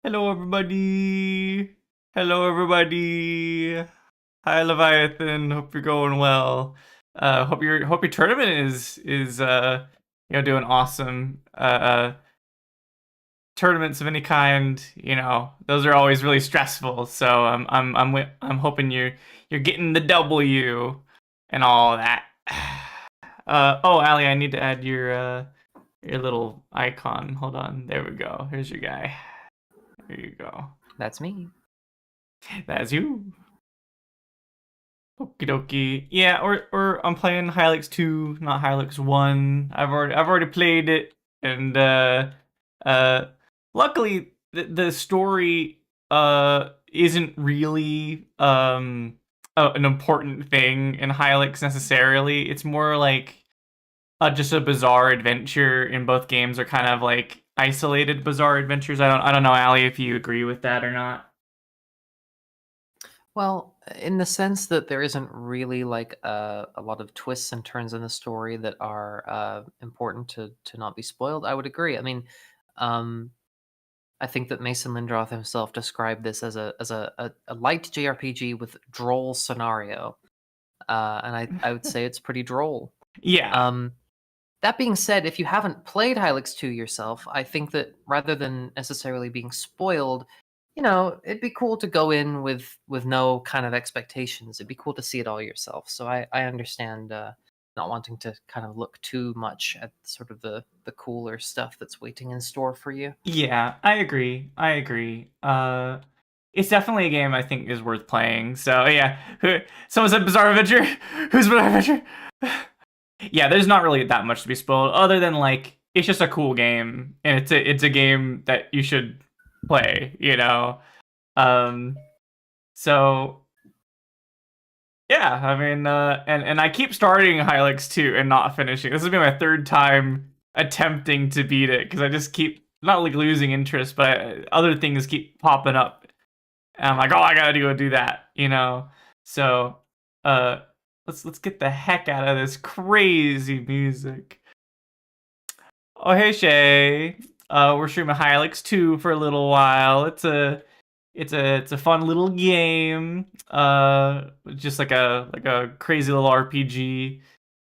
Hello, everybody. Hello, everybody. Hi, Leviathan. Hope you're going well. Hope your tournament is doing awesome. Tournaments of any kind, those are always really stressful. So I'm hoping you're getting the W and all that. Oh, Ali, I need to add your little icon. Hold on. There we go. Here's your guy. There you go. That's me. That's you. Okie dokie. Yeah, or I'm playing Hylics 2, not Hylics 1. I've already played it, and uh luckily the story isn't really an important thing in Hylics necessarily. It's more like just a bizarre adventure, in both games are kind of like isolated bizarre adventures. I don't know, Ali, if you agree with that or not. Well, in the sense that there isn't really like a lot of twists and turns in the story that are important to not be spoiled, I would agree. I mean, um, I think that Mason Lindroth himself described this as a light JRPG with droll scenario, and I would say it's pretty droll. Yeah. Um, that being said, if you haven't played Hylics 2 yourself, I think that rather than necessarily being spoiled, it'd be cool to go in with no kind of expectations. It'd be cool to see it all yourself. So I understand not wanting to kind of look too much at sort of the cooler stuff that's waiting in store for you. Yeah, I agree. I agree. It's definitely a game I think is worth playing. So yeah, someone said Bizarre Adventure. Who's Bizarre Adventure? Yeah, there's not really that much to be spoiled, other than like it's just a cool game, and it's a game that you should play. Um. So yeah, I mean, and I keep starting Hylics 2 and not finishing. This has been my third time attempting to beat it because I just keep not like losing interest, but other things keep popping up, and I'm like, oh, I gotta do that. So, uh, let's get the heck out of this crazy music. Oh, hey Shay, we're streaming Hylics 2 for a little while. It's a fun little game. Just like a crazy little RPG,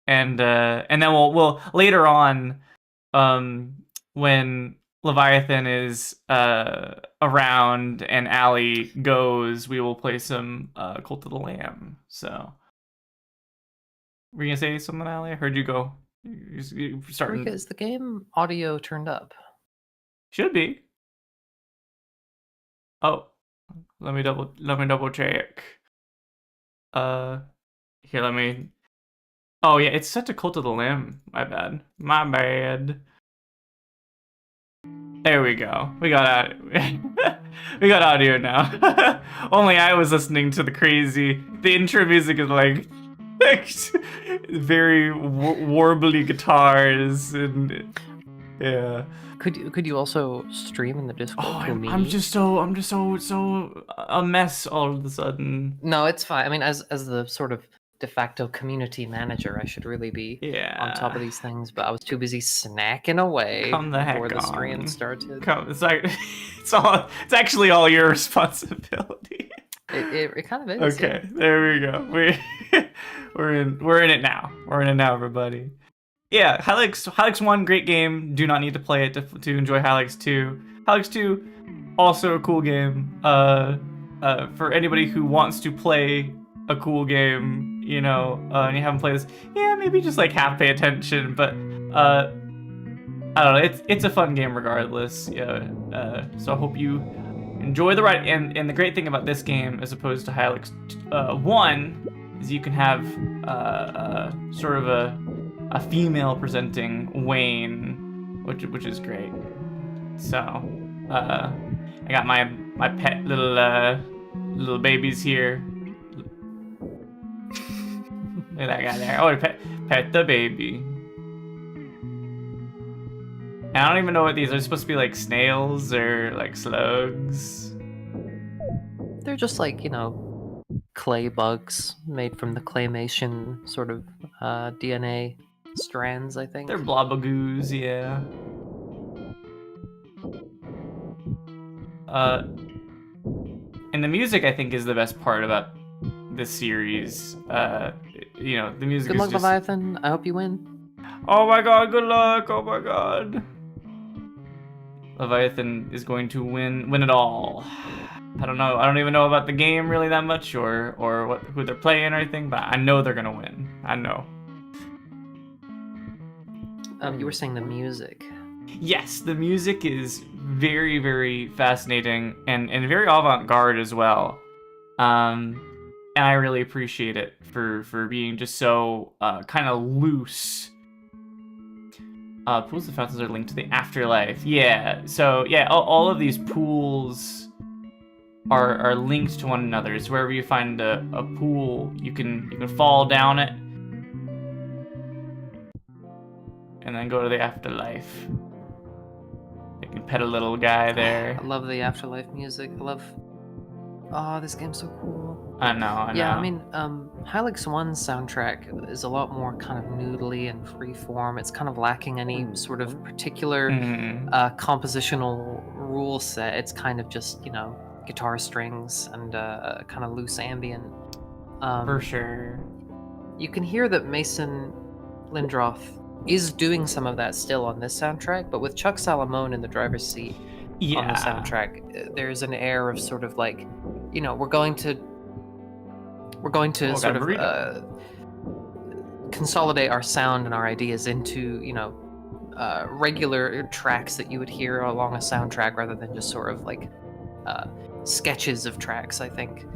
and then we'll later on, um, when Leviathan is around and Allie goes, we will play some Cult of the Lamb. So, were you gonna say something, Allie? I heard you go. You're Rika, starting. is the game audio turned up? Should be. Oh, let me double check. Uh, Here, let me. Oh yeah, it's set to Cult of the Lamb. My bad. My bad. There we go. We got we got audio now. Only I was listening to the crazy. The intro music is like very warbly guitars and yeah. Could you also stream in the Oh, Discord to I'm me? just so a mess all of a sudden. No, it's fine. I mean, as the sort of de facto community manager, I should really be on top Yeah. of these things, but I was too busy snacking away Come the before heck the stream on. started. Come, it's like it's actually all your responsibility. It kind of is, yeah. Okay, there we go. We're in it now. We're in it now, everybody. Yeah, Hylics 1, great game. Do not need to play it to enjoy Hylics 2. Hylics 2, also a cool game. For anybody who wants to play a cool game, and you haven't played this, yeah, maybe just like half pay attention. But I don't know. It's a fun game regardless. Yeah. So I hope you enjoy the ride. And the great thing about this game, as opposed to Hylics 1, is you can have sort of a female presenting Wayne, which is great. So I got my pet little babies here. Look at that guy there. Oh, pet the baby. I don't even know what these are supposed to be, like snails or like slugs. They're just like, clay bugs made from the claymation sort of DNA strands, I They're think. blobagoos, yeah. And the music, I think, is the best part about this series. The music Good is luck, just... Leviathan. I hope you win. Oh my god, good luck! Oh my god. Leviathan is going to win it all. I don't know. I don't even know about the game really that much, or who they're playing or anything, but I know they're gonna win. I know. You were saying the music. Yes, the music is very, very fascinating and very avant-garde as well. And I really appreciate it for being just so kind of loose. Pools and fountains are linked to the afterlife. Yeah, so yeah, all of these pools are linked to one another. So wherever you find a pool, you can fall down it and then go to the afterlife. You can pet a little guy there. I love the afterlife music. Oh, this game's so cool. I know. Yeah, I mean, Hylics 1's soundtrack is a lot more kind of noodly and freeform. It's kind of lacking any sort of particular compositional rule set. It's kind of just, guitar strings and kind of loose ambient. For sure. You can hear that Mason Lindroth is doing some of that still on this soundtrack, but with Chuck Salamone in the driver's seat on the soundtrack, there's an air of sort of like, we're going to sort of consolidate our sound and our ideas into, regular tracks that you would hear along a soundtrack rather than just sort of like sketches of tracks, I think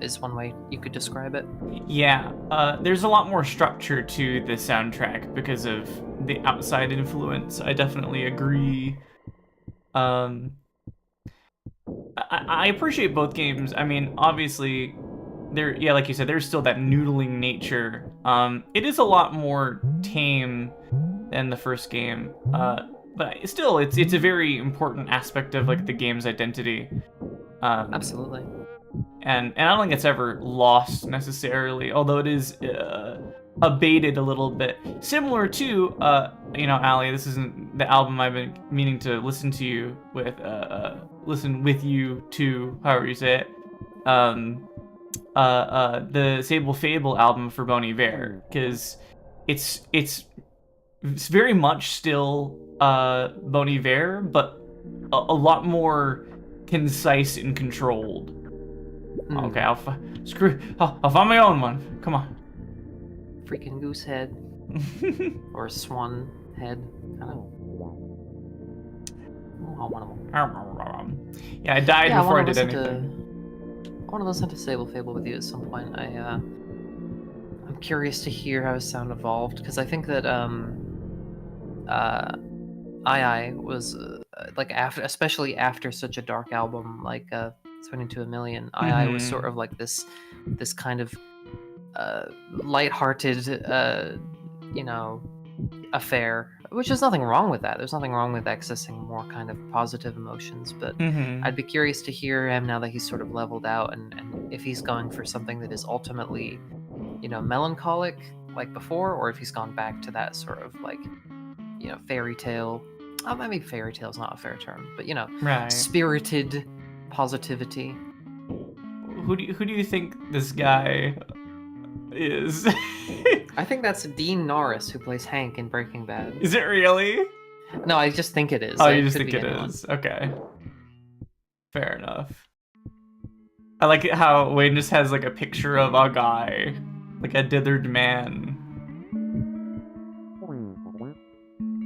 is one way you could describe it. Yeah, there's a lot more structure to the soundtrack because of the outside influence. I definitely agree. I appreciate both games. I mean, obviously, like you said, there's still that noodling nature. It is a lot more tame than the first game, but still, it's a very important aspect of like the game's identity. Absolutely. And I don't think it's ever lost necessarily, although it is abated a little bit. Similar to, Ali, this isn't the album I've been meaning to listen to you with, listen with you to, however you say it. The Sable Fable album for Bon Iver, because it's very much still Bon Iver, but a lot more concise and controlled. Okay, I'll find my own one. Come on. Freaking goose head. Or swan head. I don't know. Yeah, I died before I did anything. I want to listen to Sable Fable with you at some point. I'm curious to hear how his sound evolved, because I think that II was especially after such a dark album like 22 a Million, II was sort of like this kind of lighthearted affair, which there's nothing wrong with that. There's nothing wrong with accessing more kind of positive emotions, but I'd be curious to hear him now that he's sort of leveled out, and if he's going for something that is ultimately melancholic like before, or if he's gone back to that sort of like fairy tale. Maybe fairy tale is not a fair term, but right. Spirited positivity. Who do you think this guy is? I think that's Dean Norris, who plays Hank in Breaking Bad. Is it really? No, I just think it is. Oh, you just think it is? Okay. Fair enough. I like it how Wayne just has like a picture of a guy, like a dithered man.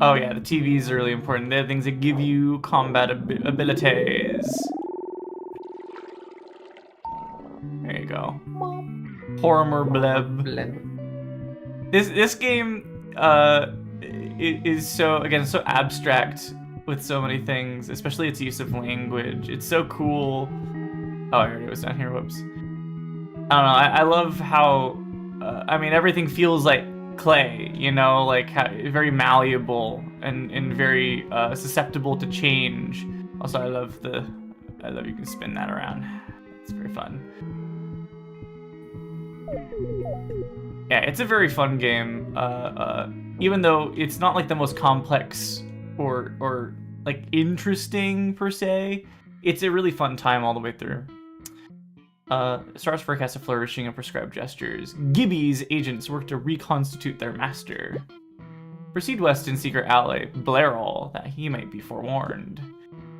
Oh yeah, the TVs are really important. They're things that give you combat abilities. There you go. Horror bleb. This game is so abstract with so many things, especially its use of language. It's so cool. Oh, I already was down here. Whoops. I don't know. I love how everything feels like clay, like very malleable and very susceptible to change. Also, I love you can spin that around. It's very fun. Yeah, it's a very fun game. Even though it's not like the most complex or like interesting per se, it's a really fun time all the way through. Stars forecast a flourishing of prescribed gestures. Gibby's agents work to reconstitute their master. Proceed west and seek our ally, Blairol, that he might be forewarned.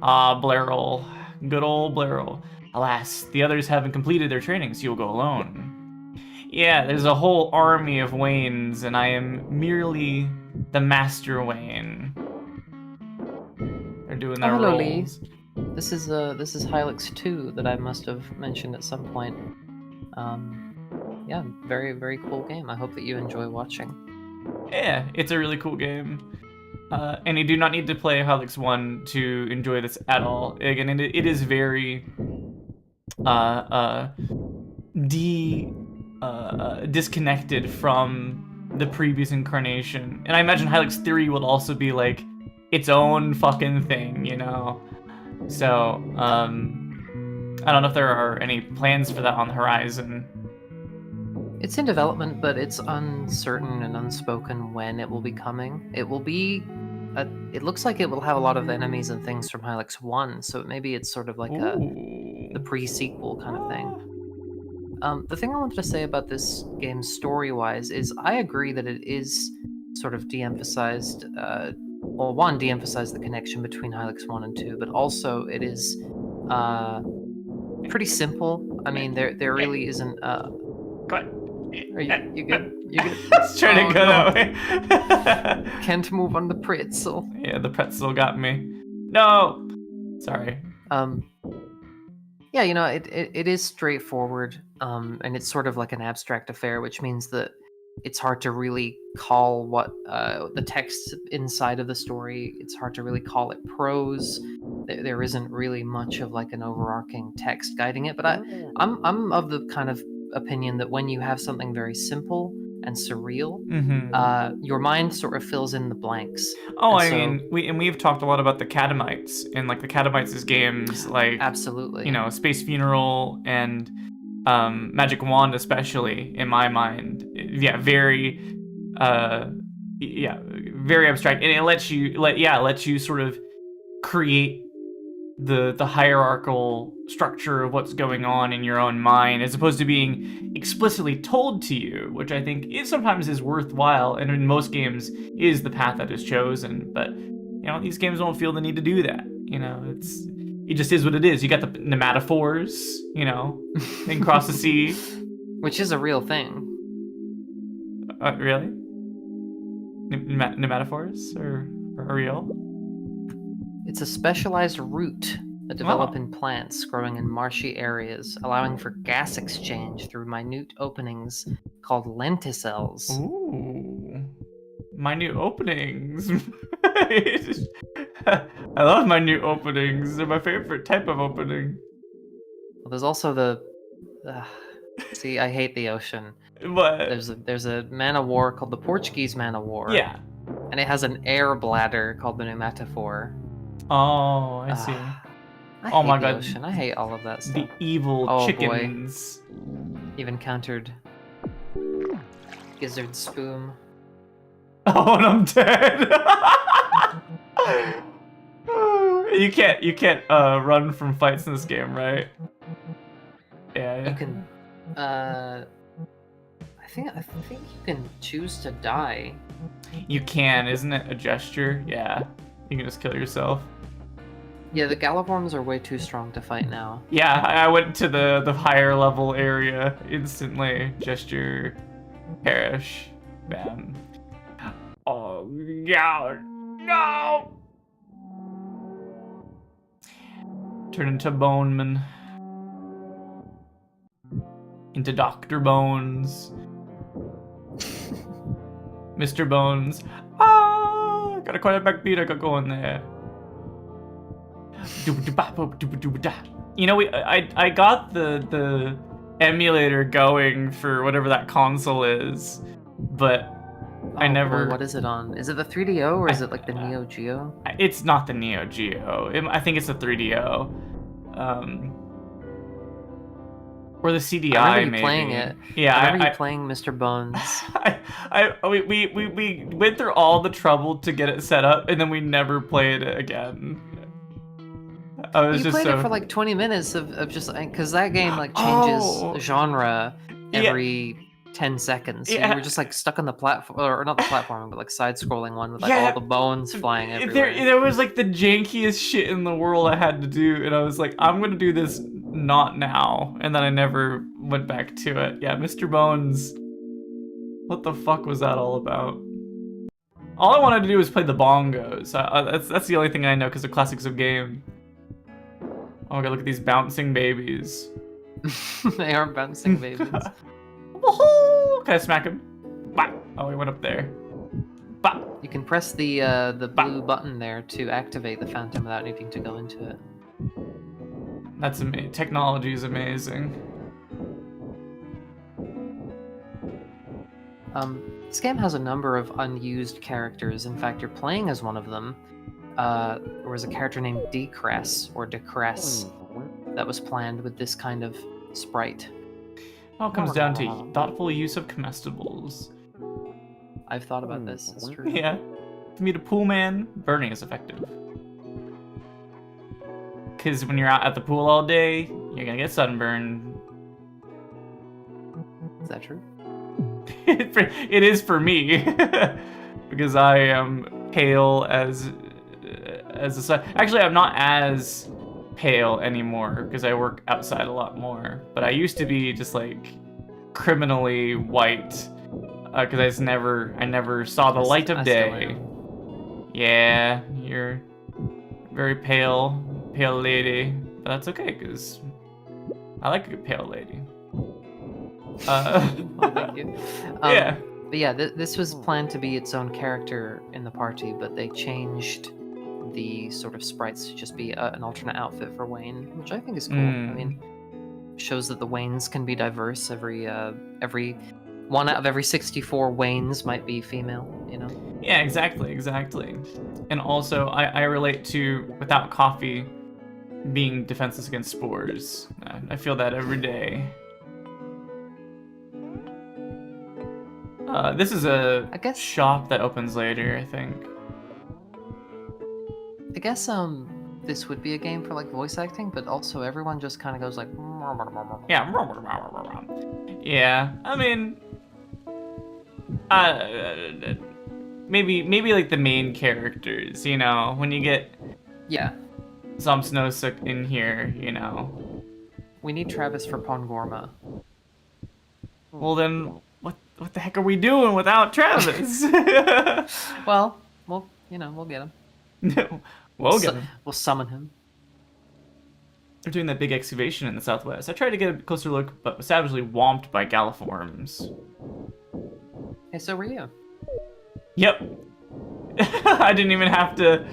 Ah, Blairol. Good old Blairol. Alas, the others haven't completed their training, so you'll go alone. Yeah, there's a whole army of Waynes, and I am merely the Master Wayne. They're doing their hello, roles. Lee. This is Hylics 2 that I must have mentioned at some point. Yeah, very, very cool game. I hope that you enjoy watching. Yeah, it's a really cool game. And you do not need to play Hylics 1 to enjoy this at all. Again, it is very disconnected from the previous incarnation. And I imagine Hylics 3 will also be like its own fucking thing, you know? So, I don't know if there are any plans for that on the horizon. It's in development, but it's uncertain and unspoken when it will be coming. It will be... it looks like it will have a lot of enemies and things from Hylics 1, so maybe it's sort of like the pre-sequel kind of thing. The thing I wanted to say about this game story-wise is I agree that it is sort of de-emphasized... well, one, de-emphasized the connection between Hylics 1 and 2, but also it is pretty simple. I mean, there really isn't... Are you good? You good? It's trying to go that way. Can't move on the pretzel. Yeah, the pretzel got me. No! Sorry. Yeah, you know, it is straightforward, and it's sort of like an abstract affair, which means that it's hard to really call what the text inside of the story. It's hard to really call it prose. There isn't really much of like an overarching text guiding it. But I'm of the kind of opinion that when you have something very simple and surreal, your mind sort of fills in the blanks. Oh, we've talked a lot about the Catamites, and like the Catamites is games like absolutely, you know, Space Funeral and Magic Wand, especially in my mind. Yeah, very abstract, and it lets you sort of create the hierarchical structure of what's going on in your own mind, as opposed to being explicitly told to you, which I think sometimes is worthwhile, and in most games is the path that is chosen. But you know, these games don't feel the need to do that. You know, it just is what it is. You got the nematophores, you know, they can cross the sea, which is a real thing. Really? Nematophores are real? It's a specialized root that develop in plants growing in marshy areas, allowing for gas exchange through minute openings called lenticels. Ooh, minute openings. I love minute openings. They're my favorite type of opening. Well, there's also the... see, I hate the ocean. What? There's a man-o-war called the Portuguese man-o-war. Yeah. And it has an air bladder called the pneumatophore. Oh, I see. I hate the ocean. I hate all of that stuff. The evil chickens. Boy. You've encountered Gizzard Spoon. Oh, and I'm dead. You can't run from fights in this game, right? Yeah. You can. I think you can choose to die. You can, isn't it a gesture? Yeah. You can just kill yourself. Yeah, the Gallivorms are way too strong to fight now. Yeah, I went to the higher level area instantly. Gesture, perish, bam. Oh God, no! Turn into Boneman. Into Dr. Bones. Mr. Bones. Ah! Got a quarterback beat, I got going there. You know, I got the emulator going for whatever that console is, but I never... Boy, what is it on? Is it the 3DO or is it like the Neo Geo? It's not the Neo Geo. I think it's the 3DO. Or the CDI, I remember maybe. Playing it. Yeah, I remember you playing Mr. Bones. We went through all the trouble to get it set up, and then we never played it again. I was You just played so... it for like 20 minutes of just because that game like changes Oh, genre yeah, every 10 seconds. So you were yeah, just like stuck on the platform, or not the platform, but like side-scrolling one with like all yeah. the bones flying There, everywhere. there was like the jankiest shit in the world I had to do, and I was like, I'm gonna do this not now, and then I never went back to it. Yeah, Mr. Bones. What the fuck was that all about? All I wanted to do was play the bongos. That's the only thing I know because of classics of game. Oh my god, look at these bouncing babies. They are bouncing babies. Woohoo! Can I smack him? Bah! Oh, he went up there. Bah! You can press the blue button there to activate the phantom without needing to go into it. That's amazing. Technology is amazing. This game has a number of unused characters. In fact, you're playing as one of them. There was a character named Decress, or Decress, that was planned with this kind of sprite. It all comes down to thoughtful use of comestibles. I've thought about this, it's true. Yeah. To meet a pool man, burning is effective. Because when you're out at the pool all day, you're gonna get sunburned. Is that true? It is for me. Because I am pale as the sun. Actually, I'm not as pale anymore because I work outside a lot more. But I used to be just like criminally white because I never saw the light of day. Yeah, you're very pale lady, but that's okay because I like a good pale lady. Well, thank you. Yeah. But yeah, this was planned to be its own character in the party, but they changed the sort of sprites to just be an alternate outfit for Wayne, which I think is cool. I mean, shows that the Waynes can be diverse. Every one out of every 64 Waynes might be female, you know? Yeah, exactly. And also, I relate to without coffee being defenseless against spores. I feel that every day. This is a shop that opens later, I think. I guess this would be a game for like voice acting, but also everyone just kind of goes like yeah. Yeah, I mean, maybe like the main characters, you know, when you get some Snowsuck in here, you know. We need Travis for Pongorma. Well then, what the heck are we doing without Travis? well, you know, we'll get him. We'll get him. We'll summon him. They're doing that big excavation in the southwest. I tried to get a closer look, but was savagely whomped by galliforms. Hey, so were you? Yep. I didn't even have to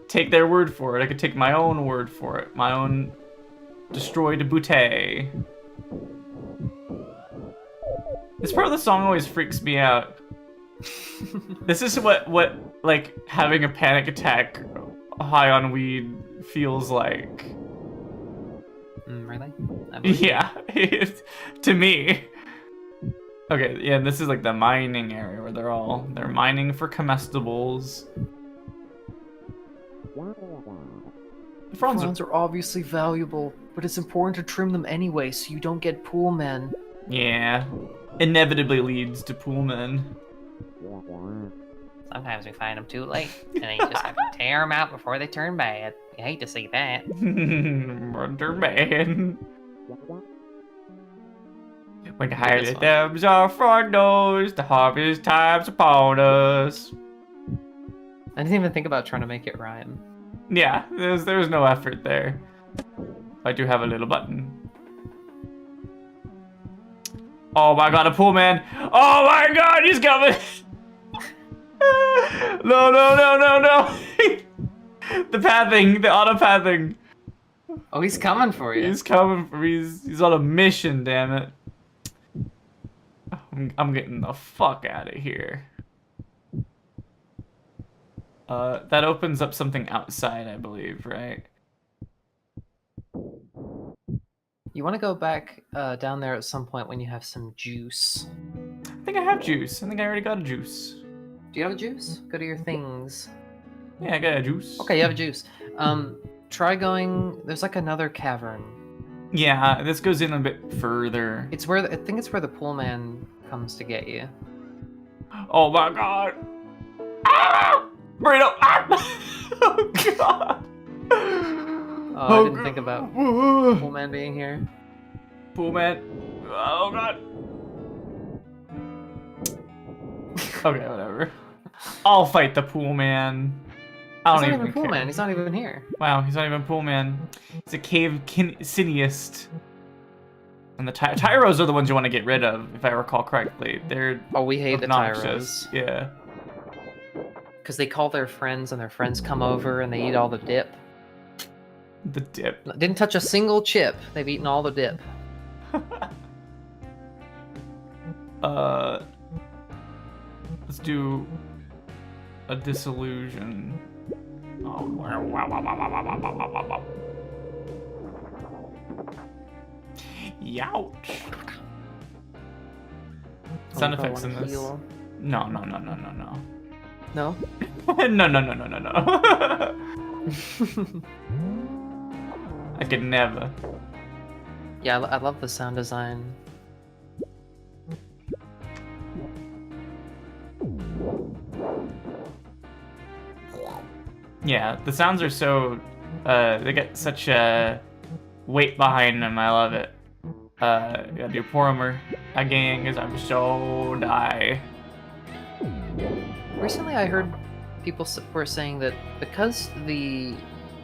take their word for it. I could take my own word for it. My own destroyed bootay. This part of the song always freaks me out. This is what like having a panic attack high on weed feels like. Really? Yeah, to me. Okay, yeah, this is like the mining area where they're mining for comestibles. The fronds are obviously valuable, but it's important to trim them anyway so you don't get pool men. Yeah, inevitably leads to pool men. Sometimes we find them too late, and then you just have to tear them out before they turn bad. You hate to see that. Turn bad. When the highest depths our front doors, the harvest time's upon us. I didn't even think about trying to make it rhyme. Yeah, there's no effort there. I do have a little button. Oh my god, a pool man! Oh my god, he's coming! No! The pathing, the auto pathing. Oh, he's coming for you. He's coming for me. He's on a mission, damn it. I'm getting the fuck out of here. That opens up something outside, I believe, right? You want to go back down there at some point when you have some juice. I think I have juice. I think I already got a juice. Do you have a juice? Go to your things. Yeah, I got a juice. Okay, you have a juice. Try going. There's like another cavern. Yeah, this goes in a bit further. It's where I think it's where the pool man comes to get you. Oh my god! Ah! Burrito! Ah! Oh god! Oh, I didn't think about pool man being here. Pool man. Oh god. Okay, whatever. I'll fight the pool man. I He's don't not even even pool care. man. He's not even here. Wow, he's not even pool man. He's a cave cineast. And the tyros are the ones you want to get rid of, if I recall correctly. They're Oh, we hate obnoxious. the tyros. Yeah. Because they call their friends, and their friends come over and they eat all the dip. The dip. Didn't touch a single chip. They've eaten all the dip. Let's do a disillusion. Oh, wow. Youch. Sound effects in this. Heal. No. No? No. I could never. Yeah, I love the sound design. Yeah, the sounds are so, they get such a weight behind them. I love it. Gotta do Porimer again, because I'm so die. Recently, I heard people were saying that because the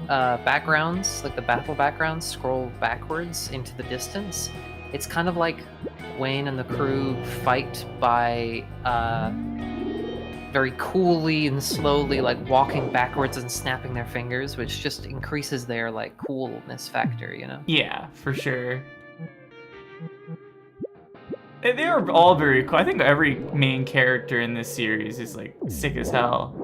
backgrounds, like the battle backgrounds, scroll backwards into the distance, it's kind of like Wayne and the crew fight by very coolly and slowly, like walking backwards and snapping their fingers, which just increases their like coolness factor, you know? Yeah, for sure. They are all very cool. I think every main character in this series is like sick as hell.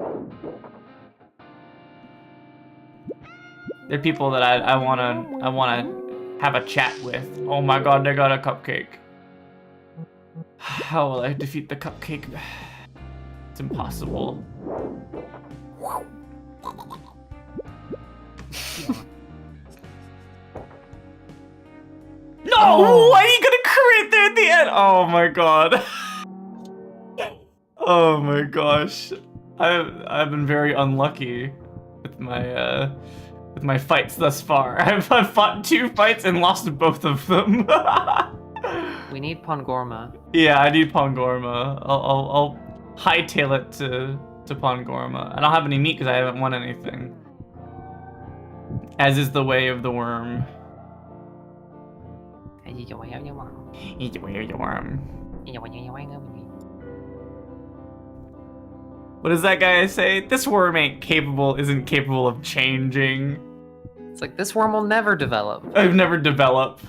They're people that I wanna have a chat with. Oh my god, they got a cupcake. How will I defeat the cupcake? It's impossible. No! Why are you gonna crit there at the end? Oh my god. Oh my gosh. I've been very unlucky with my fights thus far. I've fought 2 fights and lost both of them. We need Pongorma. Yeah, I need Pongorma. I'll hightail it to Pongorma. I don't have any meat because I haven't won anything. As is the way of the worm. Eat the way of the worm. Eat the way of the worm. What does that guy say? This worm isn't capable of changing. It's like, this worm will never develop. I've never developed.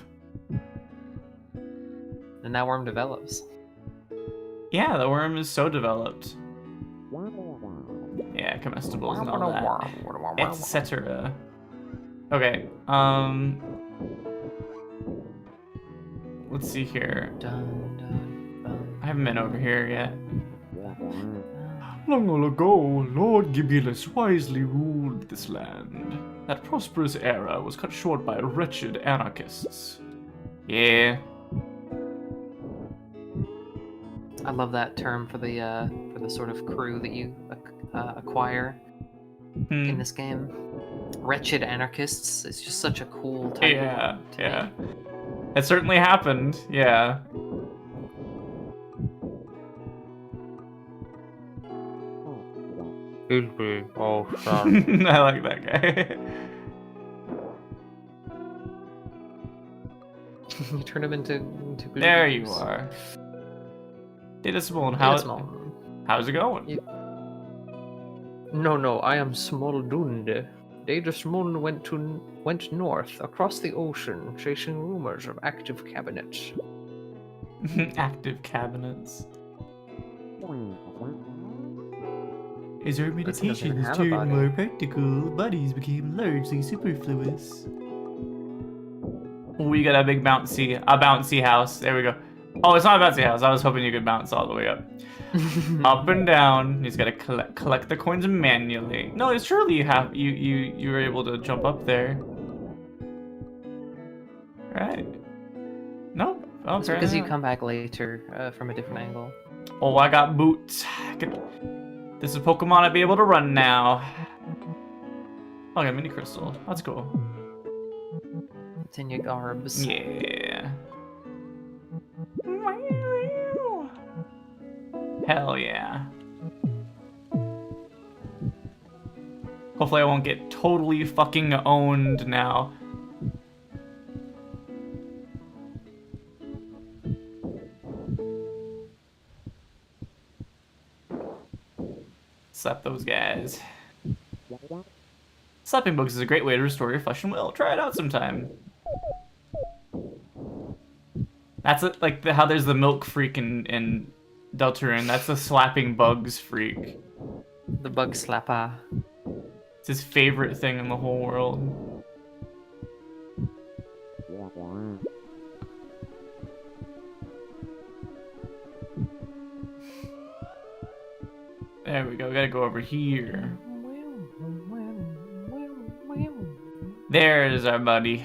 And that worm develops. Yeah, the worm is so developed. Yeah, comestibles and all that. Etc. Okay, let's see here. I haven't been over here yet. Long ago, Lord Gibilus wisely ruled this land. That prosperous era was cut short by wretched anarchists. Yeah. I love that term for the sort of crew that you acquire in this game. Wretched anarchists. It's just such a cool title. Yeah, yeah. It certainly happened, yeah. Oh, sorry. I like that guy. You turn him into There you are. Data Small, how's it going? No, I am Smoldunde. Dadasmund went north across the ocean, chasing rumors of active cabinets. Active cabinets. As our meditations turned more practical, bodies became largely superfluous. We got a bouncy house. There we go. Oh, it's not a bouncy house. I was hoping you could bounce all the way up. Up and down. He's got to collect the coins manually. No, surely you were able to jump up there. Right. Nope. Oh, It's because you come back later from a different angle. Oh, I got boots. This is Pokemon. I'd be able to run now. Oh, I got a mini crystal. That's cool. It's in your garbs. Yeah. Hell yeah. Hopefully I won't get totally fucking owned now. Slap those guys. Slapping bugs is a great way to restore your flesh and will. Try it out sometime. That's it, like how there's the milk freak in Deltarune. That's the slapping bugs freak. The bug slapper. It's his favorite thing in the whole world. There we go. We gotta go over here. There's our buddy.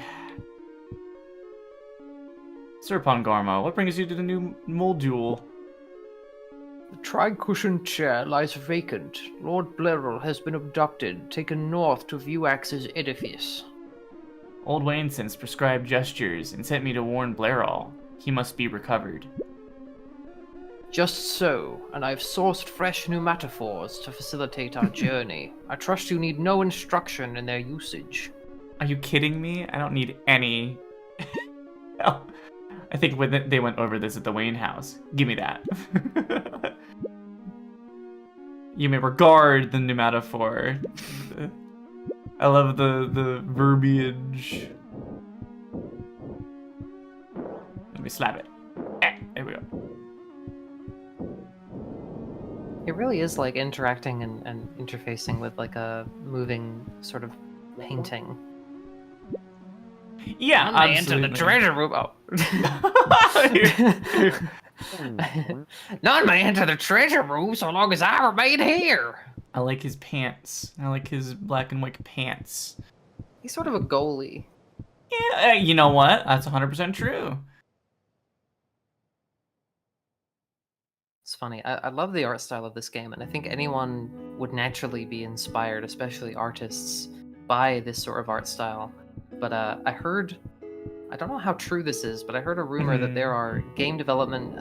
Sir Pongarmo, what brings you to the new Moldule? The tri-cushioned chair lies vacant. Lord Blairal has been abducted, taken north to Vuax's edifice. Old Wayne since prescribed gestures and sent me to warn Blairal. He must be recovered. Just so, and I've sourced fresh pneumatophores to facilitate our journey. I trust you need no instruction in their usage. Are you kidding me? I don't need any. No. I think when they went over this at the Wayne house. Give me that. You may regard the pneumatophore. I love the verbiage. Let me slap it. There we go. It really is like interacting and interfacing with like a moving sort of painting. Yeah, I enter the treasure room. Oh. None may enter the treasure room so long as I remain here. I like his pants. I like his black and white pants. He's sort of a goalie. Yeah, you know what? That's 100% true. It's funny. I love the art style of this game, and I think anyone would naturally be inspired, especially artists, by this sort of art style. But I heard, I don't know how true this is, but I heard a rumor that there are game development,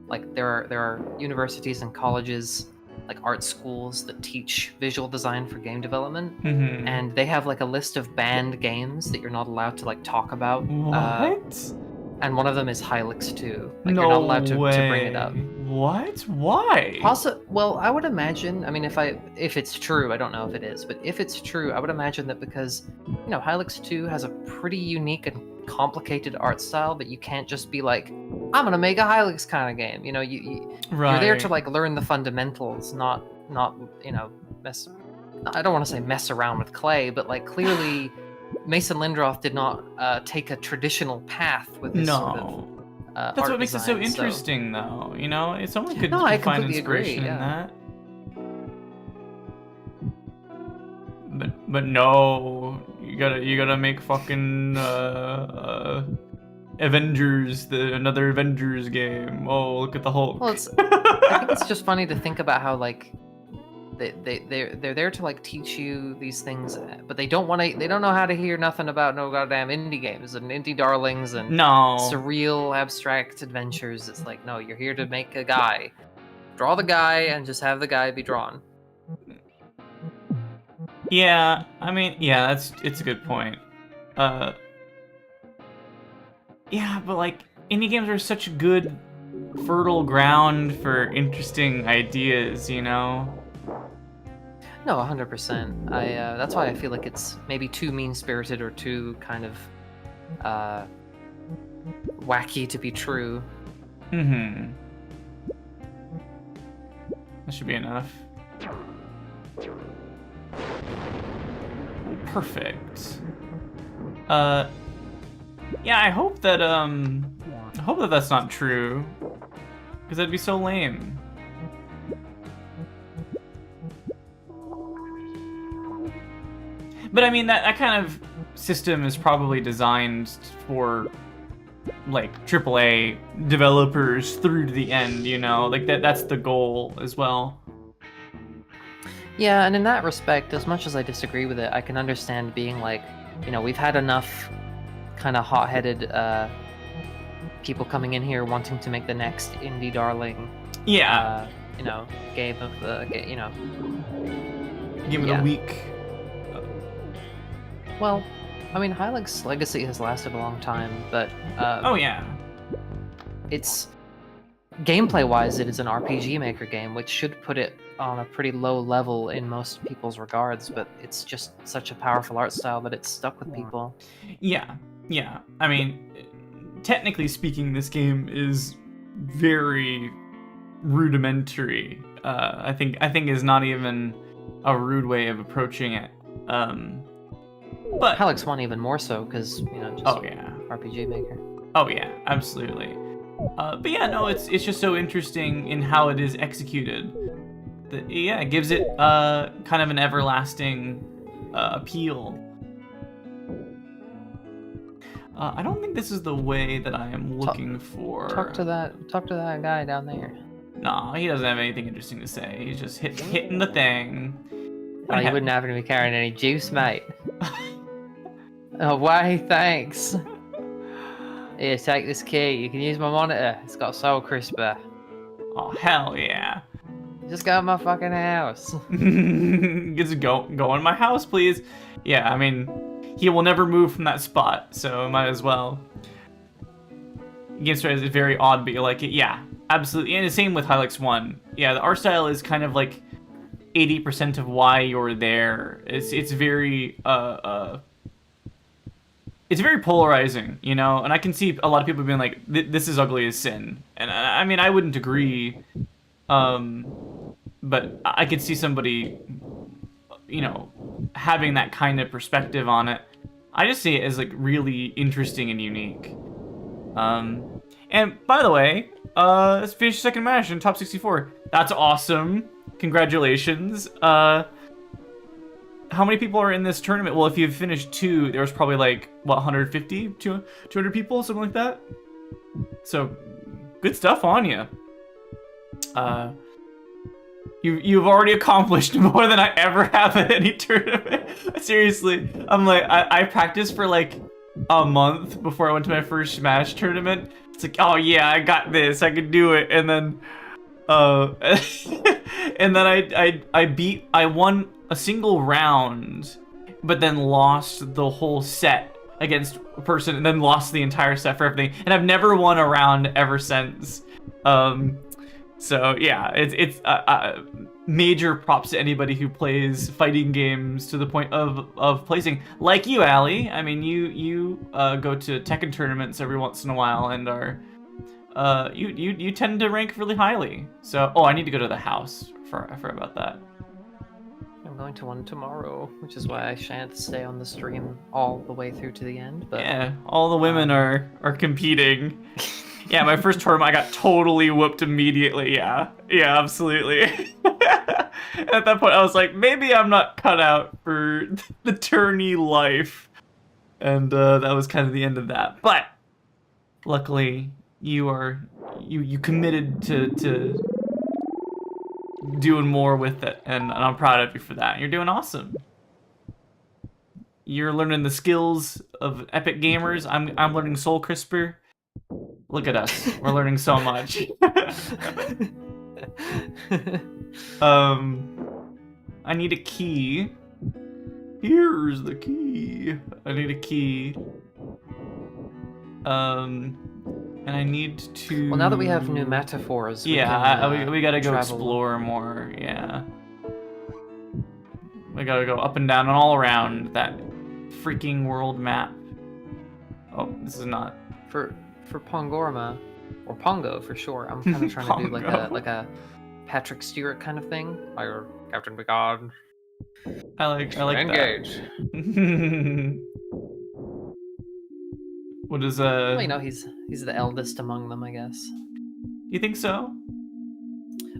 like there are universities and colleges, like art schools that teach visual design for game development, and they have like a list of banned games that you're not allowed to like talk about. What? And one of them is Hylics 2. Like, No you're not allowed to way. bring it up. What? Why? Well, I would imagine, I mean, if it's true, I don't know if it is, but if it's true, I would imagine that because, you know, Hylics 2 has a pretty unique and complicated art style that you can't just be like, I'm gonna make a Hylics kind of game. You know, you're there to like learn the fundamentals, not you know, I don't want to say mess around with clay, but like clearly Mason Lindroth did not take a traditional path with this sort of that's art what makes design, it so interesting, though. You know, someone could I find completely inspiration agree, in yeah. that. But no, you gotta make fucking Avengers, another Avengers game. Oh, look at the Hulk. Well, I think it's just funny to think about how like they're there to like teach you these things, but they don't know how to hear nothing about no goddamn indie games and indie darlings and surreal abstract adventures. It's like, no, you're here to make a guy, draw the guy, and just have the guy be drawn. Yeah, I mean, yeah, it's a good point. Yeah, but like indie games are such good fertile ground for interesting ideas, you know. No, 100%. That's why I feel like it's maybe too mean-spirited or too kind of wacky to be true. That should be enough. Perfect. Yeah, I hope that hope that that's not true, because that'd be so lame. But I mean, that kind of system is probably designed for like AAA developers through to the end, you know, like that's the goal as well. Yeah, and in that respect, as much as I disagree with it, I can understand being like, you know, we've had enough kind of hot-headed people coming in here wanting to make the next indie darling, Yeah, you know, game of the, you know. game of Yeah. the week. Well, I mean, Hylics Legacy has lasted a long time, but Oh yeah, it's gameplay-wise, it is an RPG Maker game, which should put it on a pretty low level in most people's regards. But it's just such a powerful art style that it's stuck with people. yeah, yeah. I mean, technically speaking, this game is very rudimentary. I think is not even a rude way of approaching it. But Hylics 1 even more so, because, you know, just oh yeah, RPG Maker. oh yeah, absolutely. But yeah, no, it's just so interesting in how it is executed. Yeah, it gives it kind of an everlasting appeal. I don't think this is the way that I am looking for. Talk to that guy down there. Nah, he doesn't have anything interesting to say. He's just hitting the thing. Oh, you wouldn't happen to be carrying any juice, mate. Oh, why? Thanks. Here, take this key. You can use my monitor. It's got Soul Crisper. Oh hell yeah! Just go in my fucking house. Just go in my house, please. Yeah, I mean, he will never move from that spot, so might as well. Game style is very odd, but you like it. Yeah, absolutely. And the same with Hylics 1. Yeah, the art style is kind of like 80% of why you're there. It's very it's very polarizing, you know, and I can see a lot of people being like, "This is ugly as sin," and I mean, I wouldn't agree, but I could see somebody, you know, having that kind of perspective on it. I just see it as like really interesting and unique. And by the way, let's finish second match in top 64. That's awesome. Congratulations. How many people are in this tournament? Well, if you've finished 2, there was probably like, what, 150? 200 people? Something like that? So, good stuff on you. You've already accomplished more than I ever have at any tournament. Seriously. I'm like, I practiced for like a month before I went to my first Smash tournament. It's like, oh yeah, I got this. I can do it. And then, and then I won a single round, but then lost the whole set against a person, and then lost the entire set for everything. And I've never won a round ever since. So yeah, it's major props to anybody who plays fighting games to the point of placing, like you, Allie. I mean, you go to Tekken tournaments every once in a while, and are you tend to rank really highly. So I need to go to the house. I forgot about that. I'm going to one tomorrow, which is why I shan't stay on the stream all the way through to the end. But yeah, all the women are competing. Yeah, my first tournament, I got totally whooped immediately. Yeah, absolutely. At that point, I was like, maybe I'm not cut out for the tourney life. And that was kind of the end of that. But luckily, you committed to doing more with it, and I'm proud of you for that. You're doing awesome. You're learning the skills of epic gamers. I'm learning Soul Crisper. Look at us. We're learning so much. I need a key. Here's the key. I need a key. And I need to... Well, now that we have new metaphors, we gotta go travel. Explore more, yeah. We gotta go up and down and all around that freaking world map. Oh, this is not... For Pongorma, or Pongo for sure, I'm kind of trying to do like a Patrick Stewart kind of thing. Or Captain Picard. I like Engage. that. What is Well, you know, he's the eldest among them, I guess. You think so?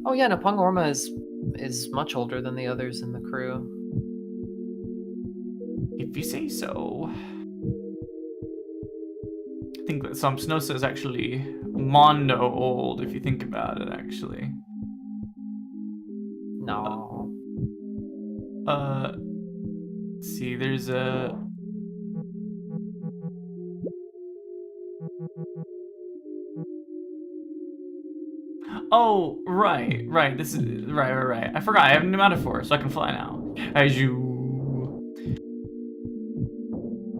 Oh yeah, no, Pongorma is much older than the others in the crew. If you say so. I think that Samsnosa is actually Mondo old, if you think about it, actually. No. Let's see, there's a... Oh, right. This is right. I forgot. I have a new metaphor, so I can fly now. As you.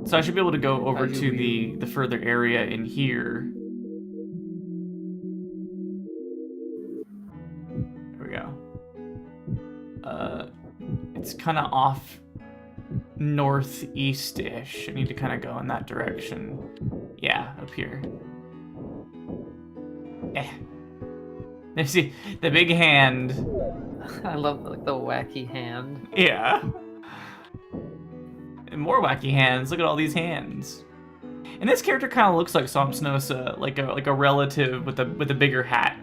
So I should be able to go over to the further area in here. There we go. It's kind of off northeast-ish. I need to kind of go in that direction. Yeah, up here. Eh. You see the big hand. I love like the wacky hand. Yeah. And more wacky hands. Look at all these hands. And this character kind of looks like Samsnosa, like a relative with a bigger hat.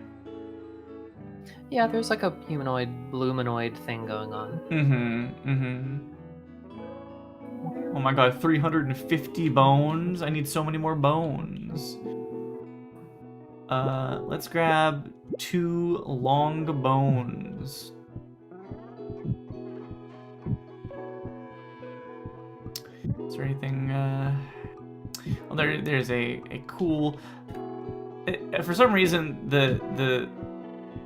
Yeah, there's like a humanoid, bluminoid thing going on. Oh my god, 350 bones? I need so many more bones. Let's grab 2 long bones. Is there anything, well, there's a cool... For some reason, the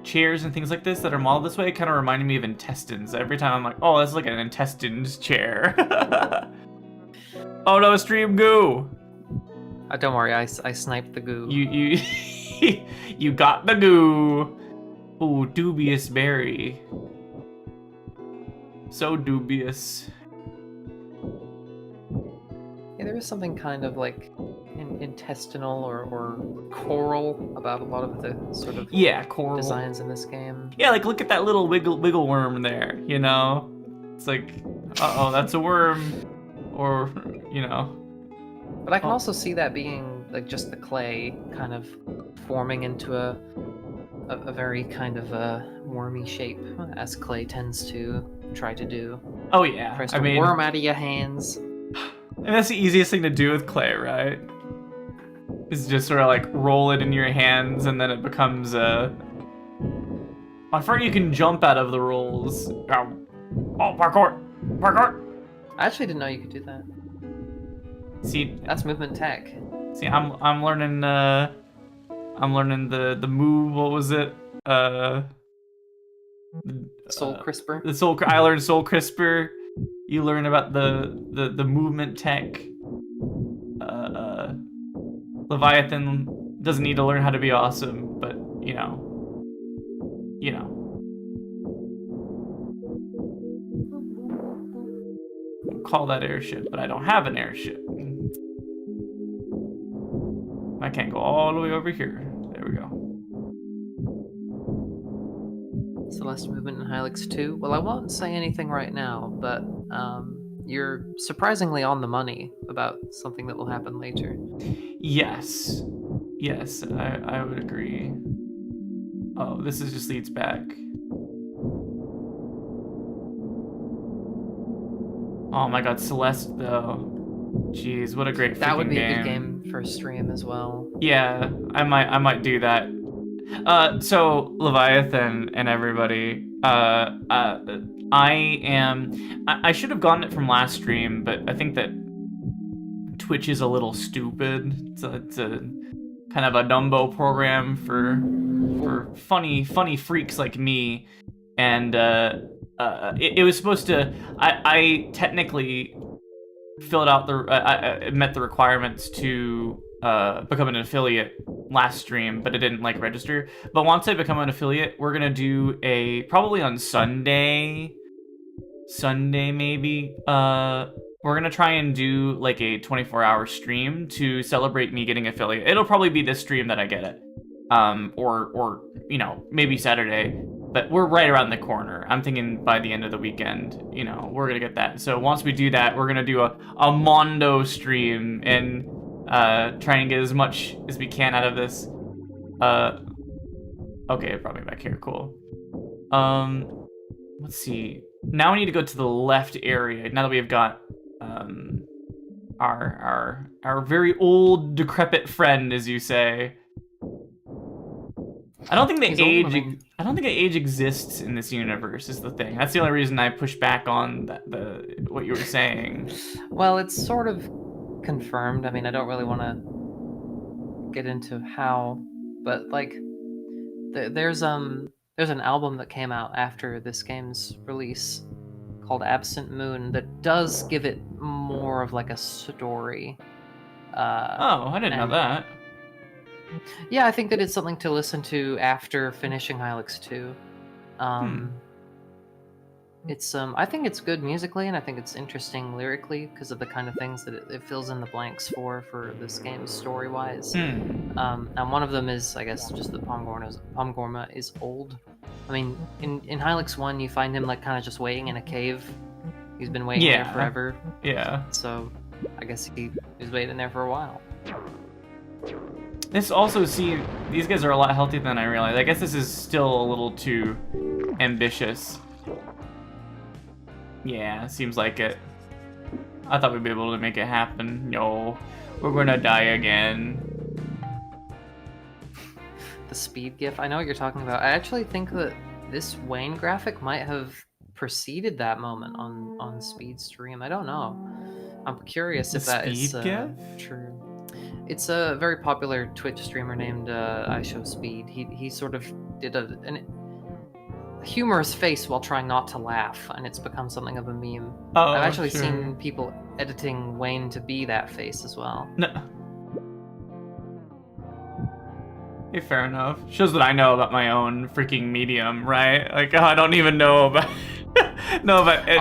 chairs and things like this that are modeled this way kind of reminded me of intestines. Every time I'm like, oh, that's like an intestines chair. Oh no, stream goo! Don't worry, I sniped the goo. You you got the goo. Ooh, dubious berry. So dubious. Yeah, there is something kind of like intestinal or coral about a lot of the sort of coral designs in this game. Yeah, like look at that little wiggle worm there, you know? It's like, uh-oh, that's a worm. Or, you know. But I can also see that being like just the clay kind of forming into a very kind of a wormy shape, as clay tends to try to do. Oh yeah, Tries to worm out of your hands. And that's the easiest thing to do with clay, right? Is just sort of like roll it in your hands and then it becomes a... I forgot you can jump out of the rolls. Oh, parkour! I actually didn't know you could do that. See, that's movement tech. See, I'm learning the move. What was it? Soul Crisper. I learned Soul Crisper. You learn about the movement tech. Leviathan doesn't need to learn how to be awesome, but you know. Call that airship, but I don't have an airship. I can't go all the way over here. There we go. Celeste movement in Hylics 2. Well, I won't say anything right now, but you're surprisingly on the money about something that will happen later. Yes, I would agree. Oh, this just leads back. Oh my god, Celeste though. Jeez, what a great freaking game. That would be a good game for a stream as well. Yeah, I might do that. So Leviathan and everybody, I should have gotten it from last stream, but I think that Twitch is a little stupid. It's a kind of a Dumbo program for funny freaks like me, and it was supposed to. I technically filled out I met the requirements to become an affiliate last stream, but it didn't like register. But once I become an affiliate, we're gonna do probably on Sunday maybe. We're gonna try and do like a 24-hour stream to celebrate me getting affiliate. It'll probably be this stream that I get it, or you know, maybe Saturday. But we're right around the corner. I'm thinking by the end of the weekend, you know, we're gonna get that. So once we do that, we're gonna do a Mondo stream, and try and get as much as we can out of this. Okay, it brought me back here. Cool. Let's see. Now we need to go to the left area. Now that we've got our very old, decrepit friend, as you say. I don't think the age exists in this universe. Is the thing. That's the only reason I push back on what you were saying. Well, it's sort of confirmed. I mean, I don't really want to get into how, but like, there's an album that came out after this game's release called Absent Moon that does give it more of like a story. Oh, I didn't know that. Yeah, I think that it's something to listen to after finishing Hylics 2. It's I think it's good musically, and I think it's interesting lyrically because of the kind of things that it fills in the blanks for this game story-wise. And one of them is, I guess, just that Pomgorma is old. I mean, in Hylics 1, you find him like kind of just waiting in a cave. He's been waiting there forever. Yeah. So I guess he was waiting there for a while. This also, these guys are a lot healthier than I realized. I guess this is still a little too ambitious. Yeah, seems like it. I thought we'd be able to make it happen. No, we're gonna die again. The speed gif, I know what you're talking about. I actually think that this Wayne graphic might have preceded that moment on Speed Stream. I don't know. I'm curious if that is true. It's a very popular Twitch streamer named I Show Speed. He sort of did a humorous face while trying not to laugh, and it's become something of a meme. Oh, I've actually seen people editing Wayne to be that face as well. No. Okay, fair enough. Shows what I know about my own freaking medium, right? Like, I don't even know about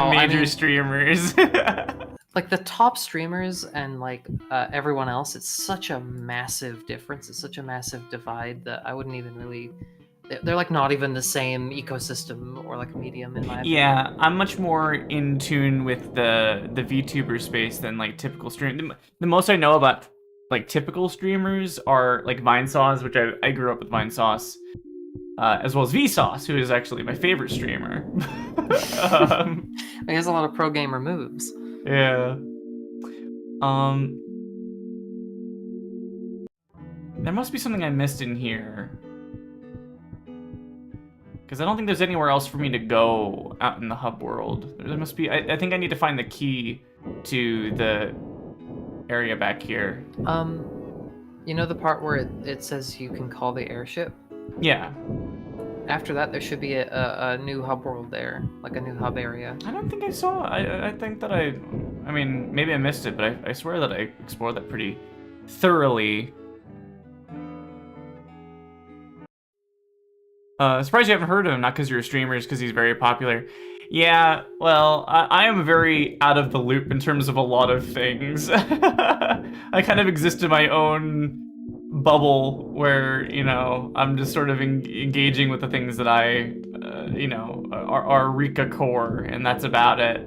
major streamers. Like the top streamers and like everyone else, it's such a massive difference. It's such a massive divide that I wouldn't even really. They're like not even the same ecosystem or like medium in my opinion. Yeah, I'm much more in tune with the VTuber space than like typical stream. The most I know about like typical streamers are like Vinesauce, which I grew up with Vinesauce, as well as Vsauce, who is actually my favorite streamer. He has a lot of pro gamer moves. Yeah. There must be something I missed in here. Because I don't think there's anywhere else for me to go out in the hub world. There must be. I think I need to find the key to the area back here. You know the part where it says you can call the airship? Yeah. After that, there should be a new hub world there, like a new hub area. I don't think I saw. I think that I mean, maybe I missed it, but I swear that I explored that pretty thoroughly. Surprised you haven't heard of him, not because you're a streamer, just because he's very popular. Yeah, well, I am very out of the loop in terms of a lot of things. I kind of exist in my own bubble where, you know, I'm just sort of engaging with the things that I, you know, are Rika core, and that's about it.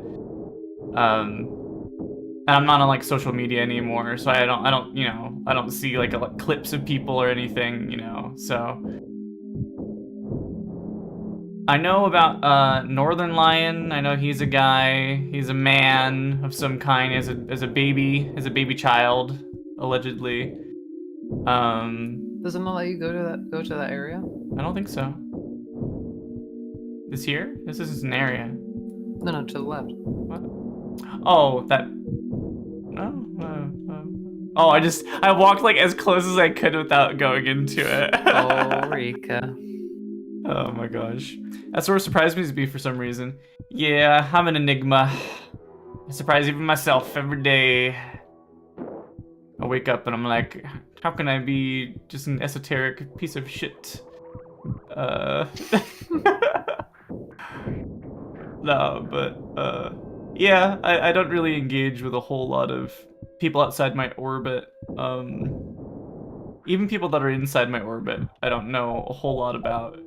And I'm not on like social media anymore, so I don't, you know, I don't see like clips of people or anything, you know, so. I know about Northern Lion. I know he's a guy. He's a man of some kind. As a baby child, allegedly. Does it not let you go to that area? I don't think so. This here? This is an area. No, to the left. What? Oh, that. Oh, I walked like as close as I could without going into it. Oh, Rika. Oh my gosh. That sort of surprised me to be for some reason. Yeah, I'm an enigma. I surprise even myself every day. I wake up and I'm like, how can I be just an esoteric piece of shit? No, but yeah, I don't really engage with a whole lot of people outside my orbit. Even people that are inside my orbit, I don't know a whole lot about.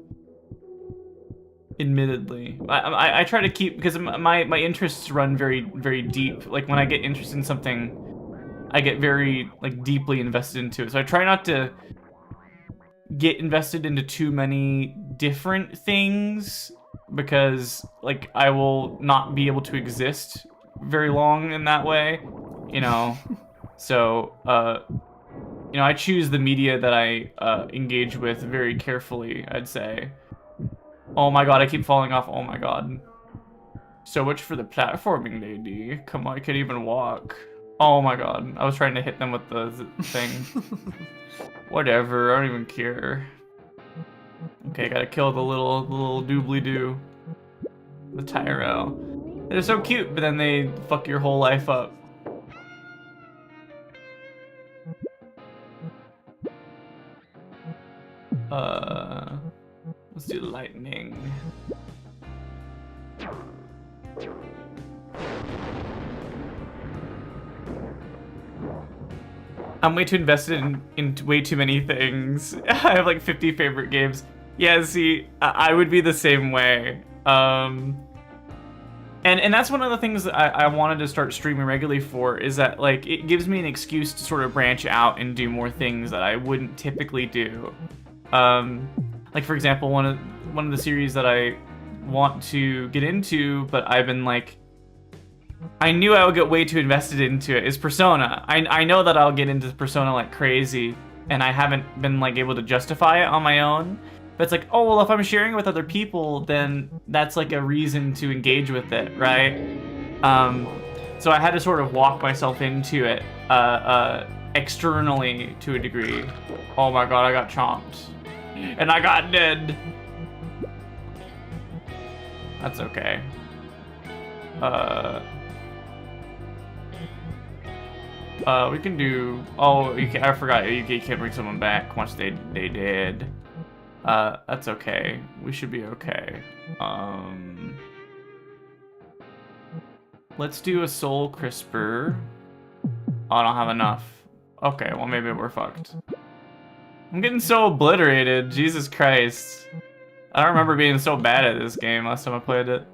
Admittedly, I try to keep, because my interests run very, very deep. Like when I get interested in something, I get very like deeply invested into it. So I try not to get invested into too many different things because like I will not be able to exist very long in that way, you know. So you know, I choose the media that I engage with very carefully, I'd say. Oh my god, I keep falling off. Oh my god. So much for the platforming, lady. Come on, I can't even walk. Oh my god. I was trying to hit them with the thing. Whatever, I don't even care. Okay, gotta kill the little doobly-doo. The Tyro. They're so cute, but then they fuck your whole life up. Let's do lightning. I'm way too invested in way too many things. I have like 50 favorite games. Yeah, see, I would be the same way. And that's one of the things that I wanted to start streaming regularly for, is that like it gives me an excuse to sort of branch out and do more things that I wouldn't typically do. Like for example, one of the series that I want to get into, but I've been like, I knew I would get way too invested into it, is Persona. I know that I'll get into Persona like crazy, and I haven't been like able to justify it on my own. But it's like, oh well, if I'm sharing it with other people, then that's like a reason to engage with it, right? So I had to sort of walk myself into it externally to a degree. Oh my god, I got chomped. And I got dead. That's okay. We can do. Oh, I forgot. You can't bring someone back once they did. That's okay. We should be okay. Let's do a soul crisper. Oh, I don't have enough. Okay, well maybe we're fucked. I'm getting so obliterated. Jesus Christ. I don't remember being so bad at this game last time I played it.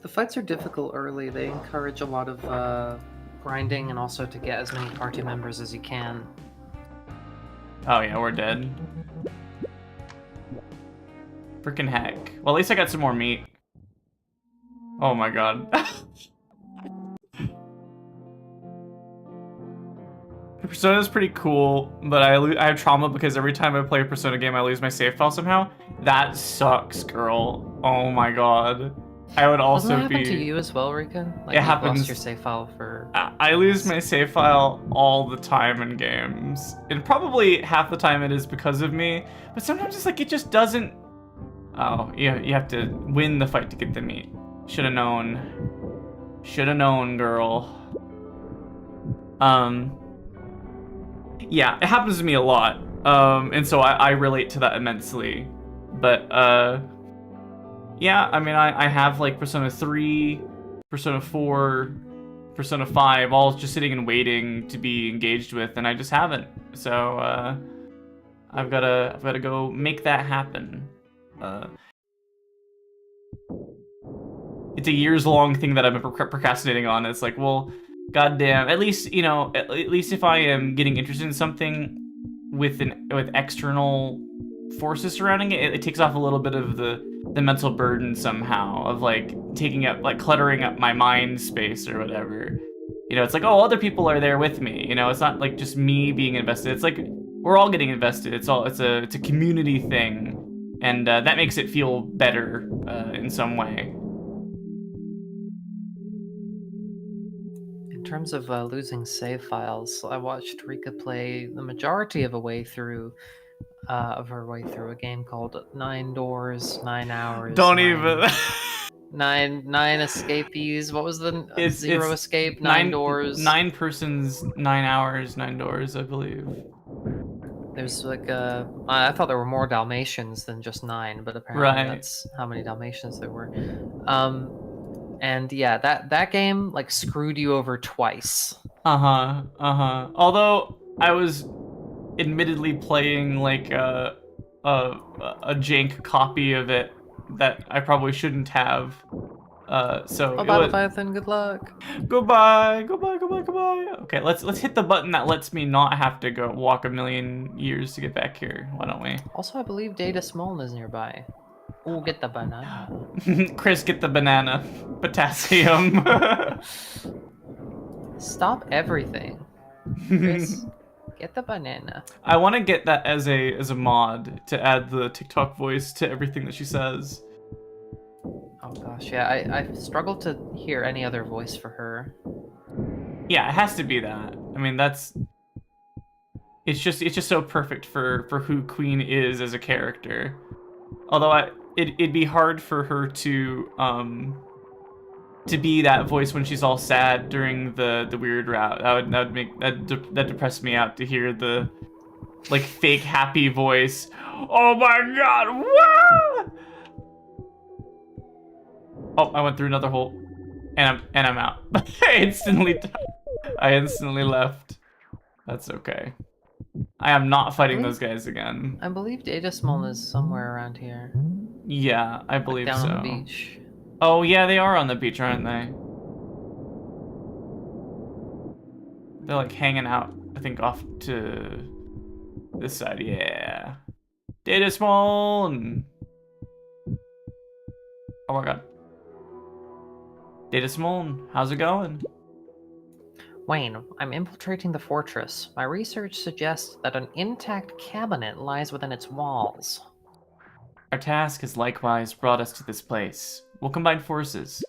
The fights are difficult early. They encourage a lot of grinding and also to get as many party members as you can. Oh yeah, we're dead. Freaking heck. Well, at least I got some more meat. Oh my god. Persona's pretty cool, but I have trauma because every time I play a Persona game, I lose my save file somehow. That sucks, girl. Oh my god. I would also Doesn't that happen to you as well, Rika? Like it you happens. Lost your save file for. I lose my save file all the time in games, and probably half the time it is because of me. But sometimes it's like it just doesn't. Oh, you have to win the fight to get the meat. Should have known. Should have known, girl. Yeah, it happens to me a lot. And so I relate to that immensely. But yeah, I mean I have like Persona 3, Persona 4, Persona 5, all just sitting and waiting to be engaged with, and I just haven't. So I've gotta go make that happen. It's a years-long thing that I've been procrastinating on. It's like, well, goddamn. At least, you know, at least if I am getting interested in something with external forces surrounding it, it takes off a little bit of the mental burden somehow of like taking up, like cluttering up my mind space or whatever. You know, it's like, oh, other people are there with me. You know, it's not like just me being invested. It's like we're all getting invested. It's a community thing, and that makes it feel better in some way. In terms of losing save files, I watched Rika play the majority of her way through a game called 9 Doors, 9 Hours. Don't even. Nine escapees. What was the zero it's escape? 9 doors. 9 persons, 9 hours, 9 doors, I believe. There's like I thought there were more Dalmatians than just 9, but apparently that's how many Dalmatians there were. And yeah, that game like screwed you over twice. Although I was admittedly playing like a jank copy of it that I probably shouldn't have. So Oh, it Battle was, Python, good luck. goodbye, goodbye, goodbye, goodbye. Okay, let's hit the button that lets me not have to go walk a million years to get back here. Why don't we? Also, I believe Data Smoln is nearby. Ooh, get the banana. Chris, get the banana. Potassium. Stop everything. Chris, get the banana. I want to get that as a mod to add the TikTok voice to everything that she says. Oh gosh, yeah, I struggled to hear any other voice for her. Yeah, it has to be that. I mean, it's just so perfect for who Queen is as a character. Although it'd be hard for her to be that voice when she's all sad during the weird route. That depressed me out to hear the like fake happy voice. Oh my god! Wah! Oh, I went through another hole, and I'm out. I instantly left. That's okay. I am not fighting those guys again. I believe Data Smoln is somewhere around here. Yeah, I believe down so. on the beach. Oh yeah, they are on the beach, aren't they? They're like hanging out, I think, off to this side. Yeah. Data Smoln. Oh my god. Data Smoln, how's it going? Wayne, I'm infiltrating the fortress. My research suggests that an intact cabinet lies within its walls. Our task has likewise brought us to this place. We'll combine forces.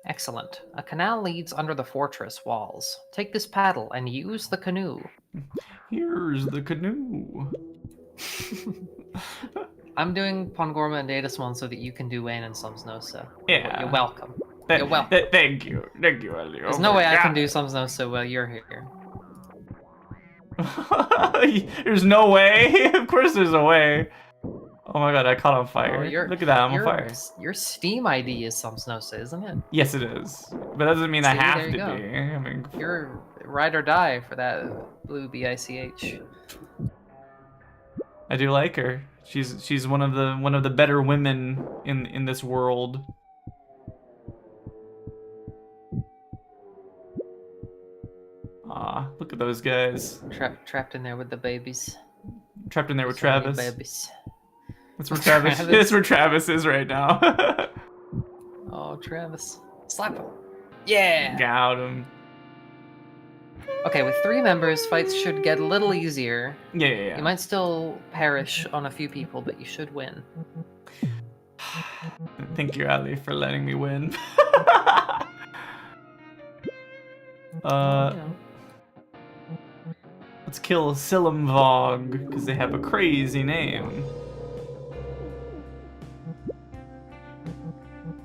Excellent. A canal leads under the fortress walls. Take this paddle and use the canoe. Here's the canoe. I'm doing Pongorma and Data Smoln so that you can do Wayne and Slumsnosa. Yeah. You're welcome. You're welcome. Thank you, Ellie. There's no way I can do Slumsnosa while you're here. There's no way. Of course, there's a way. Oh my god, I caught on fire. Oh, Look at that, I'm on fire. Your Steam ID is Slumsnosa, isn't it? Yes, it is. But that doesn't mean I See, have there to you go. be. I mean, You're ride or die for that blue BICH. I do like her. She's one of the better women in this world. Ah, look at those guys. Trapped in there with the babies. Trapped in there with So many Travis. babies. That's where Travis. Travis. That's where Travis is right now. Oh, Travis. Slap him. Yeah! Got him. Okay, with 3 members, fights should get a little easier. Yeah. You might still perish on a few people, but you should win. Thank you, Ali, for letting me win. You know. Let's kill Silimvog, because they have a crazy name.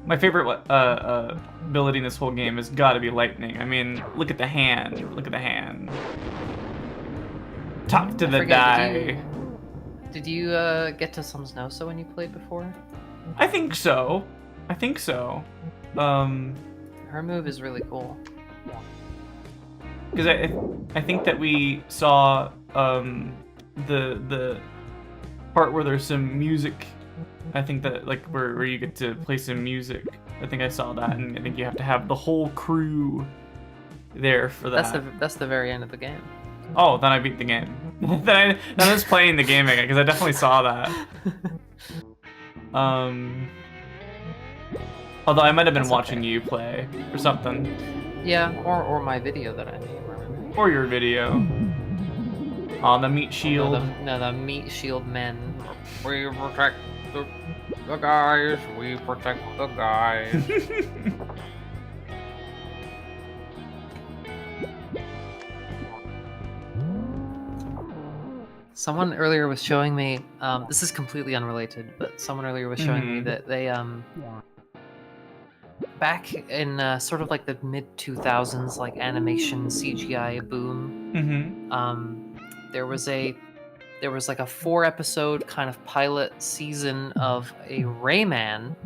My favorite ability in this whole game has got to be lightning. I mean, look at the hand. Look at the hand. Talk to the die. Did you get to Slumsnosa when you played before? I think so. Her move is really cool. Because I think that we saw the part where there's some music. I think that like where you get to play some music. I think I saw that, and I think you have to have the whole crew there for that. That's the very end of the game. Oh, then I beat the game. then I was playing the game again because I definitely saw that. Although I might have been That's watching okay. you play or something. Yeah, or my video that I made. Or your video. On the meat shield. The meat shield men. We protect the guys. We protect the guys. Someone earlier was showing me. This is completely unrelated, but someone earlier was showing me that they back in sort of like the mid 2000s, like animation CGI boom. There was like a 4-episode kind of pilot season of a Rayman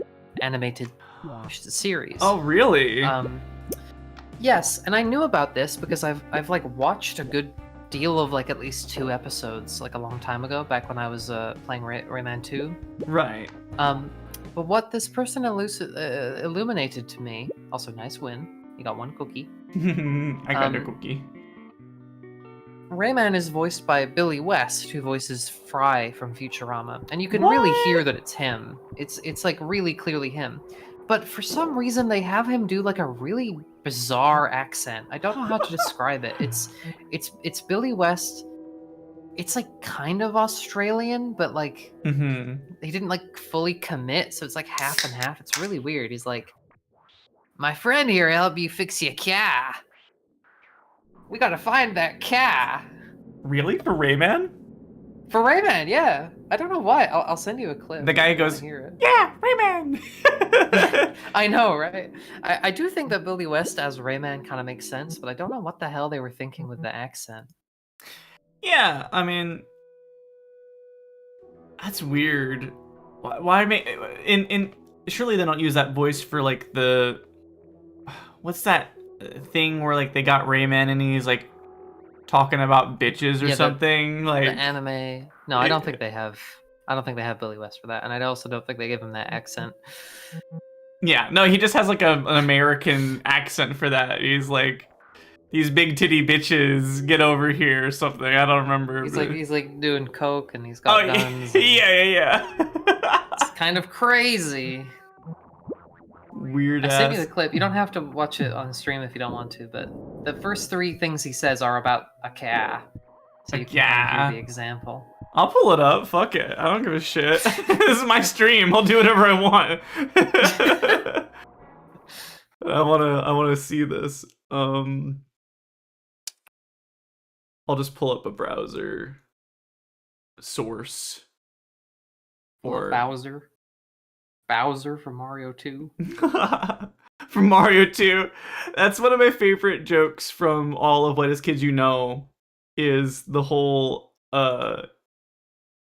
animated series. Oh, really? Yes, and I knew about this because I've like watched a good deal of like at least 2 episodes like a long time ago, back when I was playing Rayman 2. Right. But what this person illuminated to me, also nice win. You got one cookie. I got a cookie. Rayman is voiced by Billy West, who voices Fry from Futurama, and you can really hear that it's him. It's like really clearly him. But for some reason, they have him do like a really bizarre accent. I don't know how to describe it. It's Billy West. It's like kind of Australian, but like he didn't like fully commit, so it's like half and half. It's really weird. He's like, "My friend here help you fix your car. We gotta find that car." Really? For Rayman? For Rayman, yeah. I don't know why. I'll send you a clip. The guy goes, "Yeah, Rayman." I know, right? I do think that Billy West as Rayman kind of makes sense, but I don't know what the hell they were thinking with the accent. Yeah, I mean, that's weird. Why make in surely they don't use that voice for like the what's that thing where like they got Rayman and he's like talking about bitches or something like the anime. No, I don't think they have. I don't think they have Billy West for that, and I also don't think they give him that accent. Yeah, no, he just has like an American accent for that. He's like, "These big titty bitches, get over here," or something. I don't remember. He's like doing coke and he's got guns. Yeah. It's kind of crazy. Weird. I sent you the clip. You don't have to watch it on stream if you don't want to, but the first 3 things he says are about a car. So you can hear the example. I'll pull it up. Fuck it. I don't give a shit. This is my stream. I'll do whatever I want. I wanna see this. I'll just pull up a browser source. Or Bowser. Bowser from Mario 2. From Mario 2. That's one of my favorite jokes from all of What Is Kids You Know, is the whole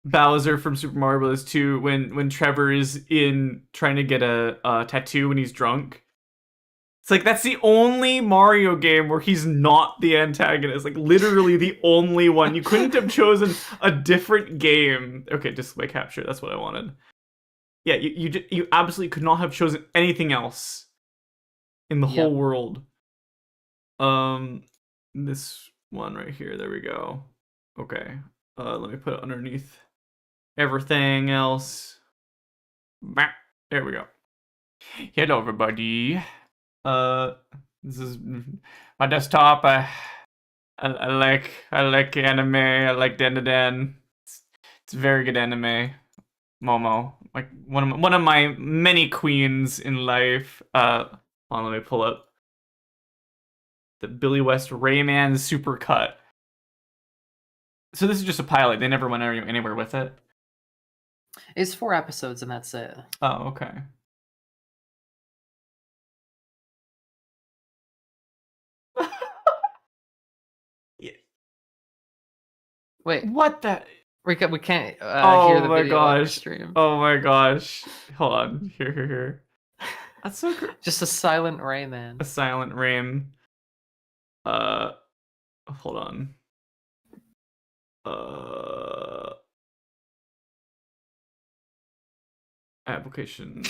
Bowser from Super Mario Bros. 2 when Trevor is in trying to get a tattoo when he's drunk. It's like, that's the only Mario game where he's not the antagonist. Like, literally the only one. You couldn't have chosen a different game. Okay, display capture. That's what I wanted. Yeah, you absolutely could not have chosen anything else in the whole world. This one right here. There we go. Okay. Let me put it underneath everything else. There we go. Hello, everybody. This is my desktop. I like anime. I like Den. It's very good anime. Momo, like one of my many queens in life. Hold on, let me pull up the Billy West Rayman supercut. So this is just a pilot. They never went anywhere with it. It's 4 episodes and that's it. Oh, okay. Yeah. Wait, what the? We can't hear the video on stream. Oh my gosh. Hold on. Here. That's so great. Just a silent Rayman. A silent Ram. Hold on. Application.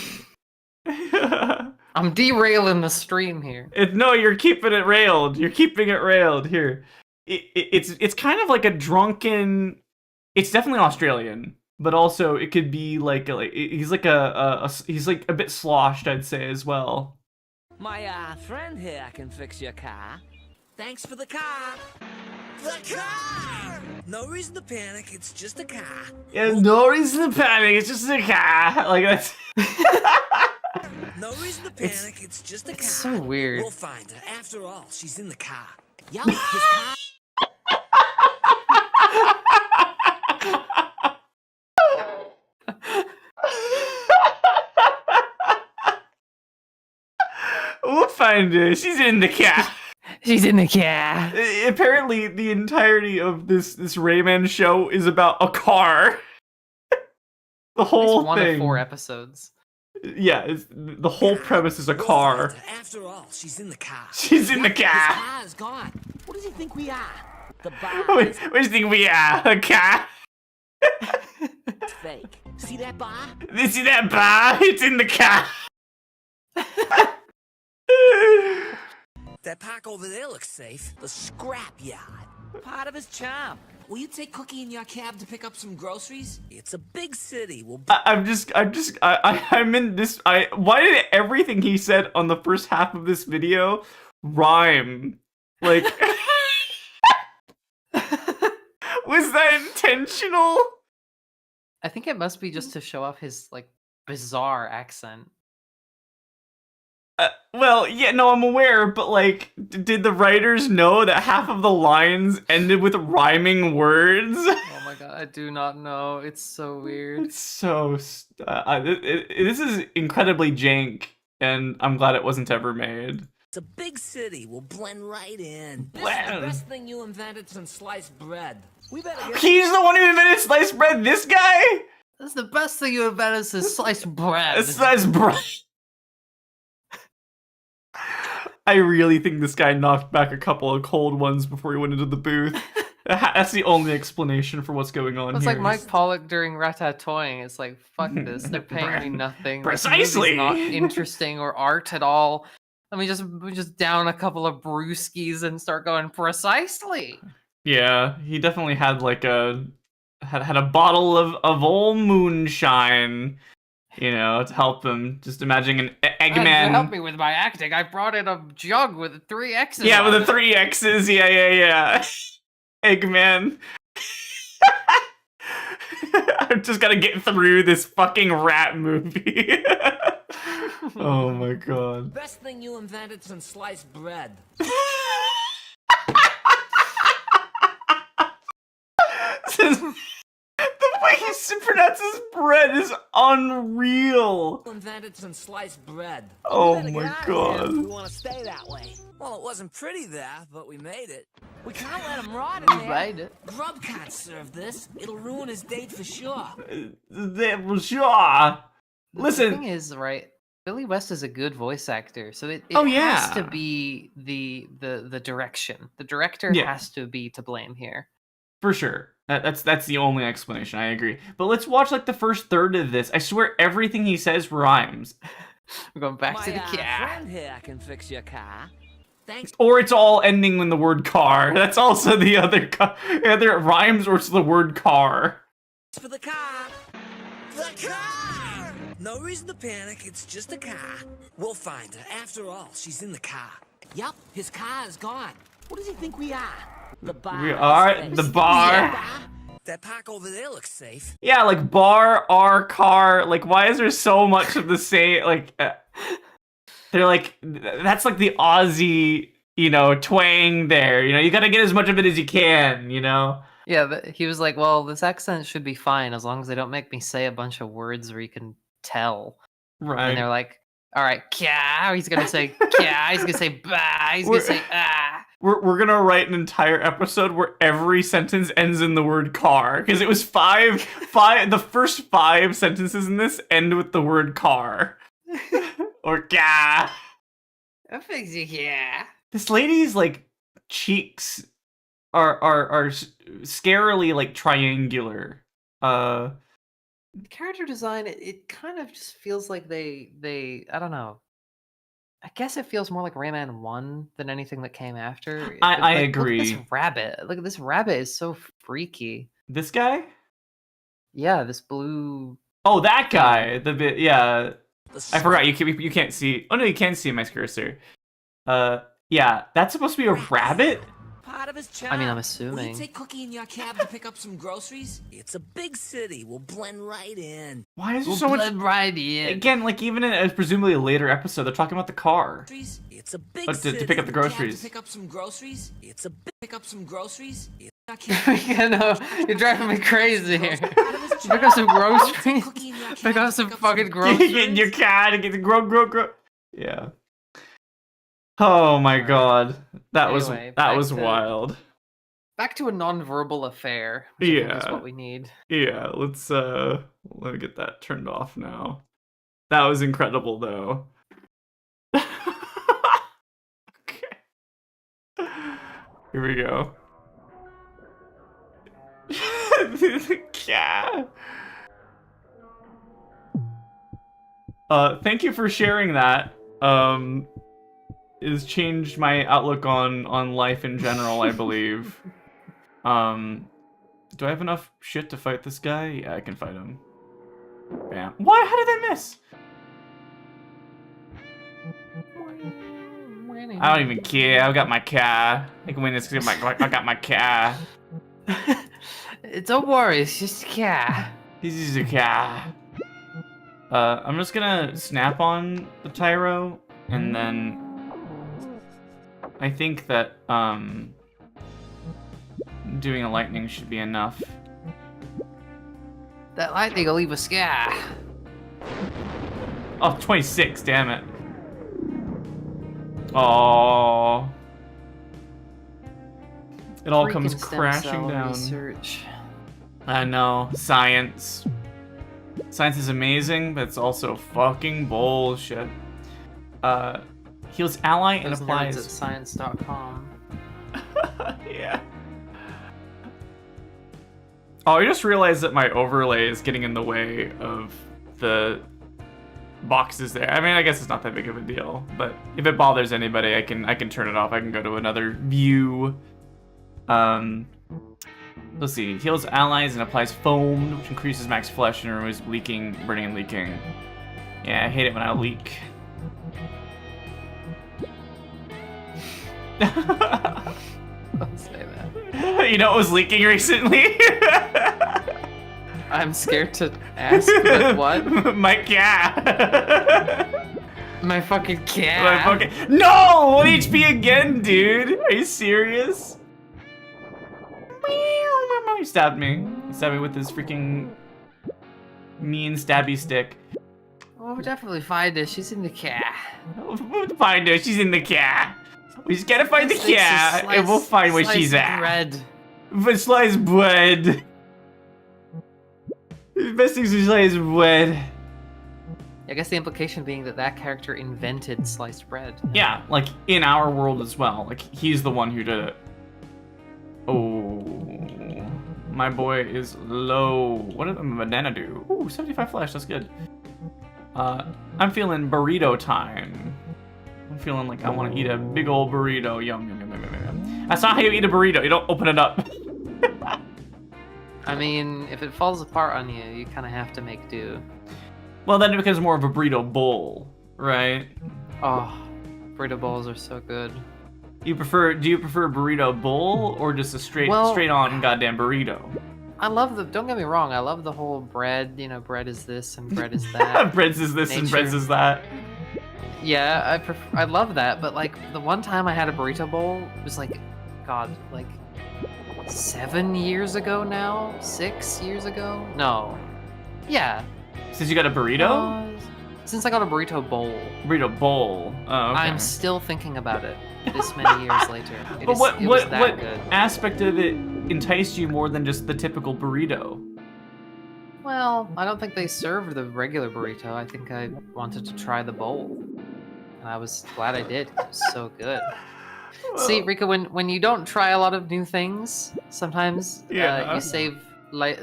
I'm derailing the stream here. No, you're keeping it railed. You're keeping it railed here. It's kind of like a drunken. It's definitely Australian, but also it could be like he's like he's like a bit sloshed, I'd say, as well. My friend here can fix your car. Thanks for the car. The car! No reason to panic, it's just a car. Yeah, no reason to panic, it's just a car. Like that's. No reason to panic, it's just a car. It's so weird. We'll find her. After all, she's in the car. Yup, his car. We'll find her. She's in the car. She's in the car. Apparently, the entirety of this Rayman show is about a car. The whole it's one thing. Of 4 episodes. Yeah, the whole premise is a car. After all, she's in the car. She's in the car. His car's gone. What does he think we are? The bar. What do you think we are? A car? fake. See that bar? See that bar? It's in the car. That park over there looks safe. The scrap yard. Part of his charm. Will you take Cookie in your cab to pick up some groceries? It's a big city. I'm in this. Why did everything he said on the first half of this video rhyme? Like, was that intentional? I think it must be just to show off his like bizarre accent. Well, yeah, no, I'm aware, but like, did the writers know that half of the lines ended with rhyming words? Oh my god, I do not know. It's so weird. It's so. This is incredibly jank, and I'm glad it wasn't ever made. It's a big city. We'll blend right in. This is Blend. the best thing you invented since sliced bread. We better get... He's the one who invented sliced bread. This guy. That's the best thing you invented is sliced bread. Sliced bread. I really think this guy knocked back a couple of cold ones before he went into the booth. That's the only explanation for what's going on It's here. like Mike Pollock during Ratatouille. It's like, fuck this. They're paying me nothing. This Precisely. movie's not interesting or art at all. Let me just down a couple of brewskis and start going precisely. Yeah, he definitely had like had a bottle of old moonshine, you know, to help him. Just imagining an Eggman. To help me with my acting, I brought in a jug with 3 X's. Yeah, on with it. the 3 X's. Yeah. Eggman. I've just gotta get through this fucking rat movie. Oh my god. Best thing you invented since sliced bread. The way he pronounces bread is unreal. Invented since sliced bread. Oh We better my get out of god. here if we want to stay that way. Well, it wasn't pretty there, but we made it. We can't let him rot in We there. made it. Grub can't serve this. It'll ruin his date for sure. That was sure. The Listen. thing is, right, Billy West is a good voice actor, so it Oh, has yeah. to be the direction. The director Yeah. has to be to blame here. For sure. That's the only explanation. I agree. But let's watch like the first third of this. I swear everything he says rhymes. We're going back to the car. friend here can fix your car. Thanks Or it's all ending in the word car. That's also the other either it rhymes or it's the word car. for the car. The car! No reason to panic, it's just a car. We'll find her. After all, she's in the car. Yup, his car is gone. What does he think we are? The bar. We are is the fixed. bar. Yeah. That park over there looks safe. Yeah, like bar, our car. Like, why is there so much of the same? Like, they're like, that's like the Aussie, you know, twang there. You know, you gotta get as much of it as you can, you know? Yeah, but he was like, well, this accent should be fine as long as they don't make me say a bunch of words where you can tell. Right. And they're like, all right, kya, he's gonna say kya, he's gonna say bah, he's gonna say ah. We're gonna write an entire episode where every sentence ends in the word car. Because it was five, the first 5 sentences in this end with the word car. Or kya. I fix you, yeah. This lady's like cheeks are scarily like triangular. The character design, it kind of just feels like they I don't know. I guess it feels more like Rayman 1 than anything that came after. I Like, agree. Look at this rabbit. Look at this rabbit is so freaky. This guy? Yeah, this blue. Oh, that guy. The bit, yeah. The I forgot. You can't see. Oh no, you can see my cursor. Yeah, that's supposed to be a rabbit. Part of his charm. I mean, I'm Will assuming. you take Cookie in your cab to pick up some groceries? It's a big city. We'll blend right in. Why is there We'll so much? blend right in. Again, like even in presumably a later episode, they're talking about the car. It's a big Oh, to city. pick up the Cab groceries. To pick up some groceries. It's a big pick up some groceries. It's You know, you're driving me crazy here. Pick up some groceries. Pick up some fucking Get groceries. in your car to get the grow. Yeah. Oh my Alright. god, that Anyway, was back to- wild. Back to a non-verbal affair. Which I think is Yeah. what we need. Yeah, let me get that turned off now. That was incredible though. Okay. Here we go. Yeah. Thank you for sharing that. It's changed my outlook on life in general, I believe. Do I have enough shit to fight this guy? Yeah, I can fight him. Bam. What? How did I miss? I don't even care. I've got my car. I can win this because I got my car. Don't worry, it's just a cat. This is a car. I'm just gonna snap on the Tyro, and then I think that doing a lightning should be enough. That lightning will leave a scar. Oh, 26, damn it. Oh. It all comes crashing down. Research. I know, science. Science is amazing, but it's also fucking bullshit. Heals ally and Those applies. nerds at science.com. Yeah. Oh, I just realized that my overlay is getting in the way of the boxes there. I mean, I guess it's not that big of a deal, but if it bothers anybody, I can turn it off. I can go to another view. Let's see. Heals allies and applies foam, which increases max flesh and removes leaking, burning, and leaking. Yeah, I hate it when I leak. Don't say that. You know what was leaking recently? I'm scared to ask, but what? My cat. My fucking My cat. fucking... No! 1 HP again, dude. Are you serious? He stabbed me. He stabbed me with his freaking mean stabby stick. Oh, we'll definitely find her. She's in the cat. We'll find her. She's in the cat. We just gotta find the This thing's a cat, and we'll find where slice she's of at. bread. But sliced bread. The best things is sliced bread. I guess the implication being that that character invented sliced bread. Yeah, like in our world as well. Like he's the one who did it. Oh, my boy is low. What did a banana do? Ooh, 75 flesh. That's good. I'm feeling burrito time. I'm feeling like I want to eat a big old burrito. Yum, yum, yum, yum, yum, yum. That's not how you eat a burrito. You don't open it up. I mean, if it falls apart on you, you kind of have to make do. Well, then it becomes more of a burrito bowl, right? Oh, burrito bowls are so good. Do you prefer a burrito bowl or just a straight on goddamn burrito? I love don't get me wrong, I love the whole bread, you know, bread is this and bread is that. Breads is this and breads Nature. is that. Yeah, I love that, but like the one time I had a burrito bowl was like, God, like 7 years ago now? 6 years ago? No. Yeah. Since you got a burrito? Since I got a burrito bowl. Burrito bowl. Oh, okay. I'm still thinking about it this many years later. It But was what that good. aspect of it enticed you more than just the typical burrito? Well, I don't think they served the regular burrito. I think I wanted to try the bowl. And I was glad I did. It was so good. See, Rika, when you don't try a lot of new things, sometimes you save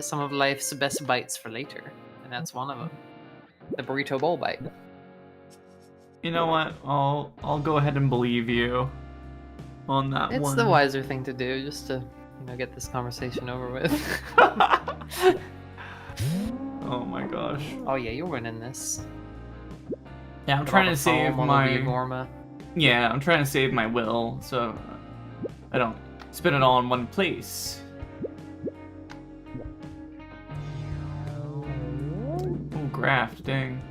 some of life's best bites for later. And that's one of them. The burrito bowl bite. You know what? I'll go ahead and believe you on that one. It's the wiser thing to do, just to get this conversation over with. Oh my gosh. Oh yeah, you're winning this. Yeah, I'm trying to save my. Gorma. Yeah, I'm trying to save my will, so I don't spend it all in one place. Oh, graft, dang.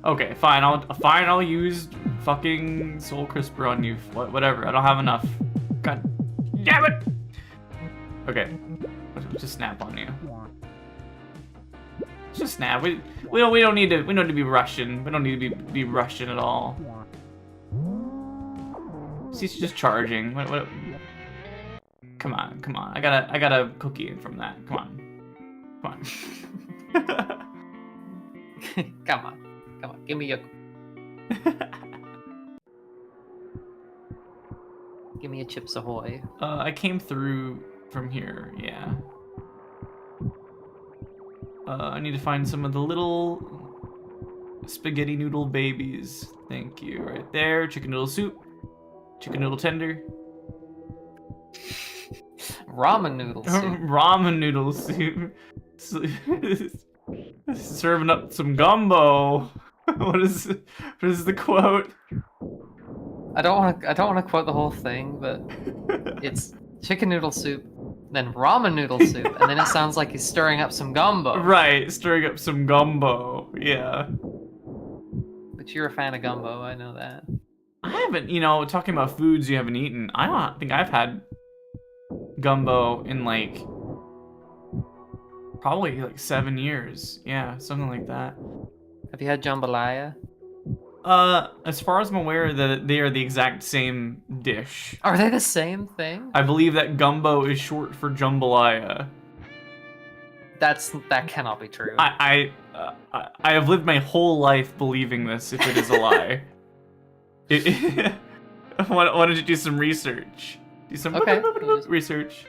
Okay, fine. I'll use fucking Soul Crisper on you. Whatever. I don't have enough. God damn it. Okay, just snap on you. Just snap. We don't need to be rushing. We don't need to be rushing at all. She's just charging. What? Come on. I got a cookie in from that. Come on. Come on. Give me a. Give me a Chips Ahoy. I came through from here. Yeah. I need to find some of the little Spaghetti noodle babies. Thank you. Right there. Chicken noodle soup. Chicken noodle tender. Ramen noodle soup. Ramen noodle soup. Serving up some gumbo. What is the quote? I don't want to quote the whole thing, but it's chicken noodle soup, then ramen noodle soup, and then it sounds like he's stirring up some gumbo. Right, stirring up some gumbo. Yeah. But you're a fan of gumbo, I know that. I haven't, talking about foods you haven't eaten. I don't think I've had gumbo in like probably like 7 years. Yeah, something like that. Have you had jambalaya? As far as I'm aware, that they are the exact same dish. Are they the same thing? I believe that gumbo is short for jambalaya. That cannot be true. I have lived my whole life believing this. If it is a lie, why don't you do some research? Do some research.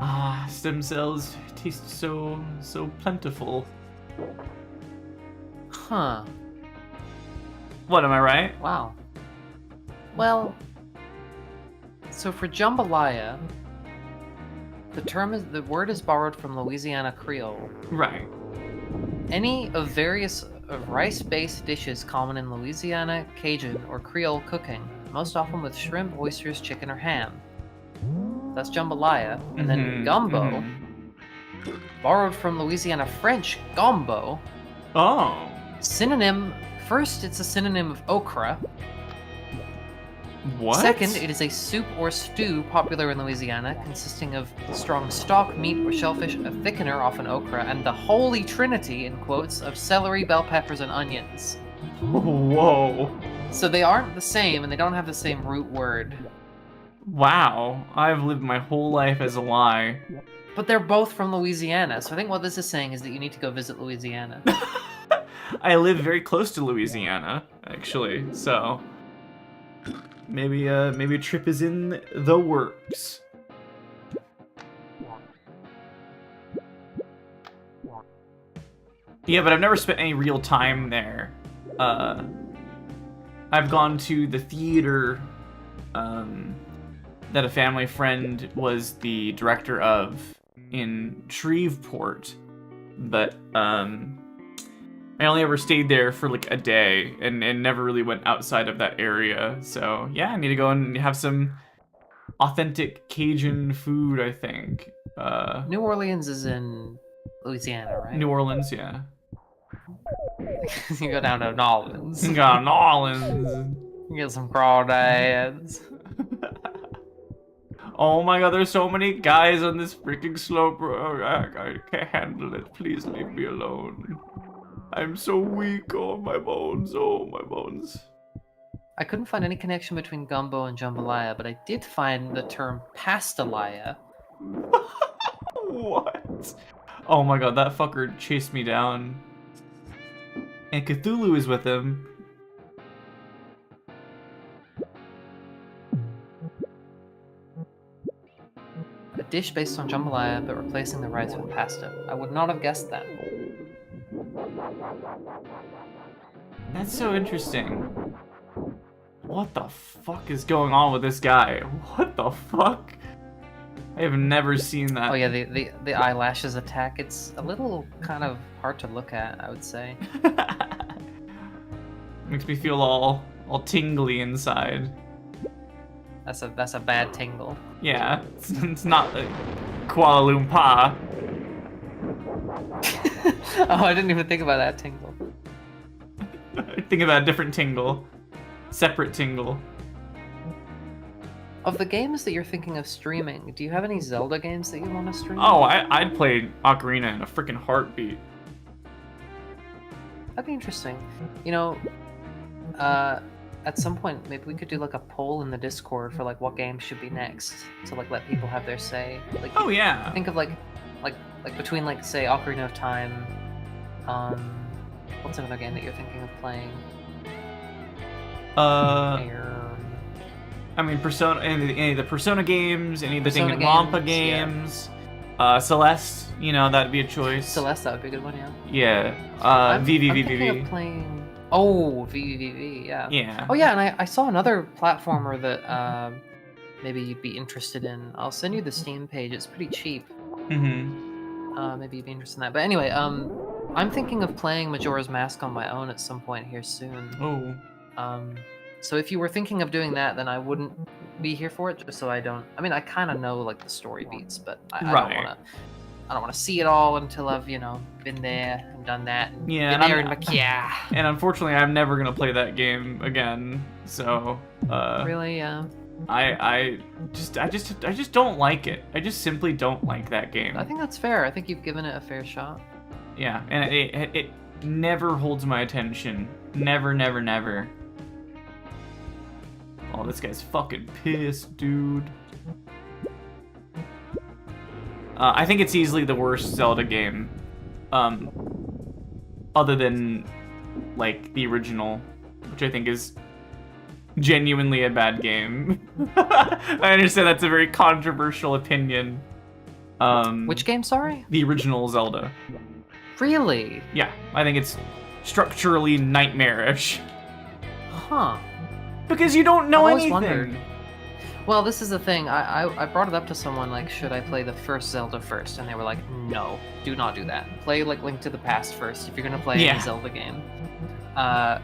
Ah, stem cells taste so plentiful. Huh. What, am I right? Wow. Well, so for jambalaya, the word is borrowed from Louisiana Creole. Right. Any of various rice-based dishes common in Louisiana, Cajun, or Creole cooking, most often with shrimp, oysters, chicken, or ham. That's jambalaya. And then gumbo, borrowed from Louisiana French gombo. Oh. Synonym, first it's a synonym of okra. What? Second, it is a soup or stew popular in Louisiana, consisting of strong stock, meat, or shellfish, a thickener, often okra, and the holy trinity, in quotes, of celery, bell peppers, and onions. Whoa. So they aren't the same, and they don't have the same root word. Wow. I've lived my whole life as a lie. But they're both from Louisiana, so I think what this is saying is that you need to go visit Louisiana. I live very close to Louisiana, actually, so maybe a trip is in the works. Yeah, but I've never spent any real time there. I've gone to the theater that a family friend was the director of in Shreveport, but I only ever stayed there for like a day and never really went outside of that area. So yeah, I need to go and have some authentic Cajun food, I think. New Orleans is in Louisiana, right? New Orleans, yeah. You go down to New Orleans. You got New Orleans. You get some crawdads. Oh my god, there's so many guys on this freaking slope. I can't handle it. Please leave me alone. I'm so weak. Oh, my bones. Oh, my bones. I couldn't find any connection between gumbo and jambalaya, but I did find the term pastelaya. What? Oh my god, that fucker chased me down. And Cthulhu is with him. A dish based on jambalaya, but replacing the rice with pasta. I would not have guessed that. That's so interesting. What the fuck is going on with this guy? What the fuck? I have never seen that. Oh yeah, the eyelashes attack. It's a little kind of hard to look at, I would say. Makes me feel all tingly inside. That's a bad tingle. Yeah, it's not like Kuala Lumpur. Oh, I didn't even think about that tingle. Think about a different tingle. Separate tingle. Of the games that you're thinking of streaming, do you have any Zelda games that you want to stream? Oh, I'd play Ocarina in a freaking heartbeat. That'd be interesting. You know, at some point maybe we could do like a poll in the Discord for like what game should be next to like let people have their say. Like, Oh yeah. think of like between like say Ocarina of Time. What's another game that you're thinking of playing? I mean, Persona, any of the Persona games, any of the Persona Danganronpa games, games, Celeste, you know, that'd be a choice. Celeste, that would be a good one, yeah. Yeah. I'm thinking VVVV. of playing. Oh, VVVV, yeah. Yeah. Oh yeah, and I saw another platformer that maybe you'd be interested in. I'll send you the Steam page. It's pretty cheap. Mm-hmm. Maybe you'd be interested in that. But anyway, I'm thinking of playing Majora's Mask on my own at some point here soon. Oh. So if you were thinking of doing that, then I wouldn't be here for it, just so I don't. I mean, I kind of know like the story beats, but I don't want to see it all until I've been there and done that. And Yeah, been there and like yeah. And unfortunately, I'm never gonna play that game again. So. Really, yeah. I just don't like it. I just simply don't like that game. I think that's fair. I think you've given it a fair shot. Yeah, and it never holds my attention. Never, never, never. Oh, this guy's fucking pissed, dude. I think it's easily the worst Zelda game. Other than, like, the original, which I think is genuinely a bad game. I understand that's a very controversial opinion. Which game, sorry? The original Zelda. Really? Yeah, I think it's structurally nightmarish. Huh. Because you don't know I've always anything. wondered. Well, this is the thing. I brought it up to someone, like, should I play the first Zelda first? And they were like, no, do not do that. Play, like, Link to the Past first if you're going to play any Zelda game.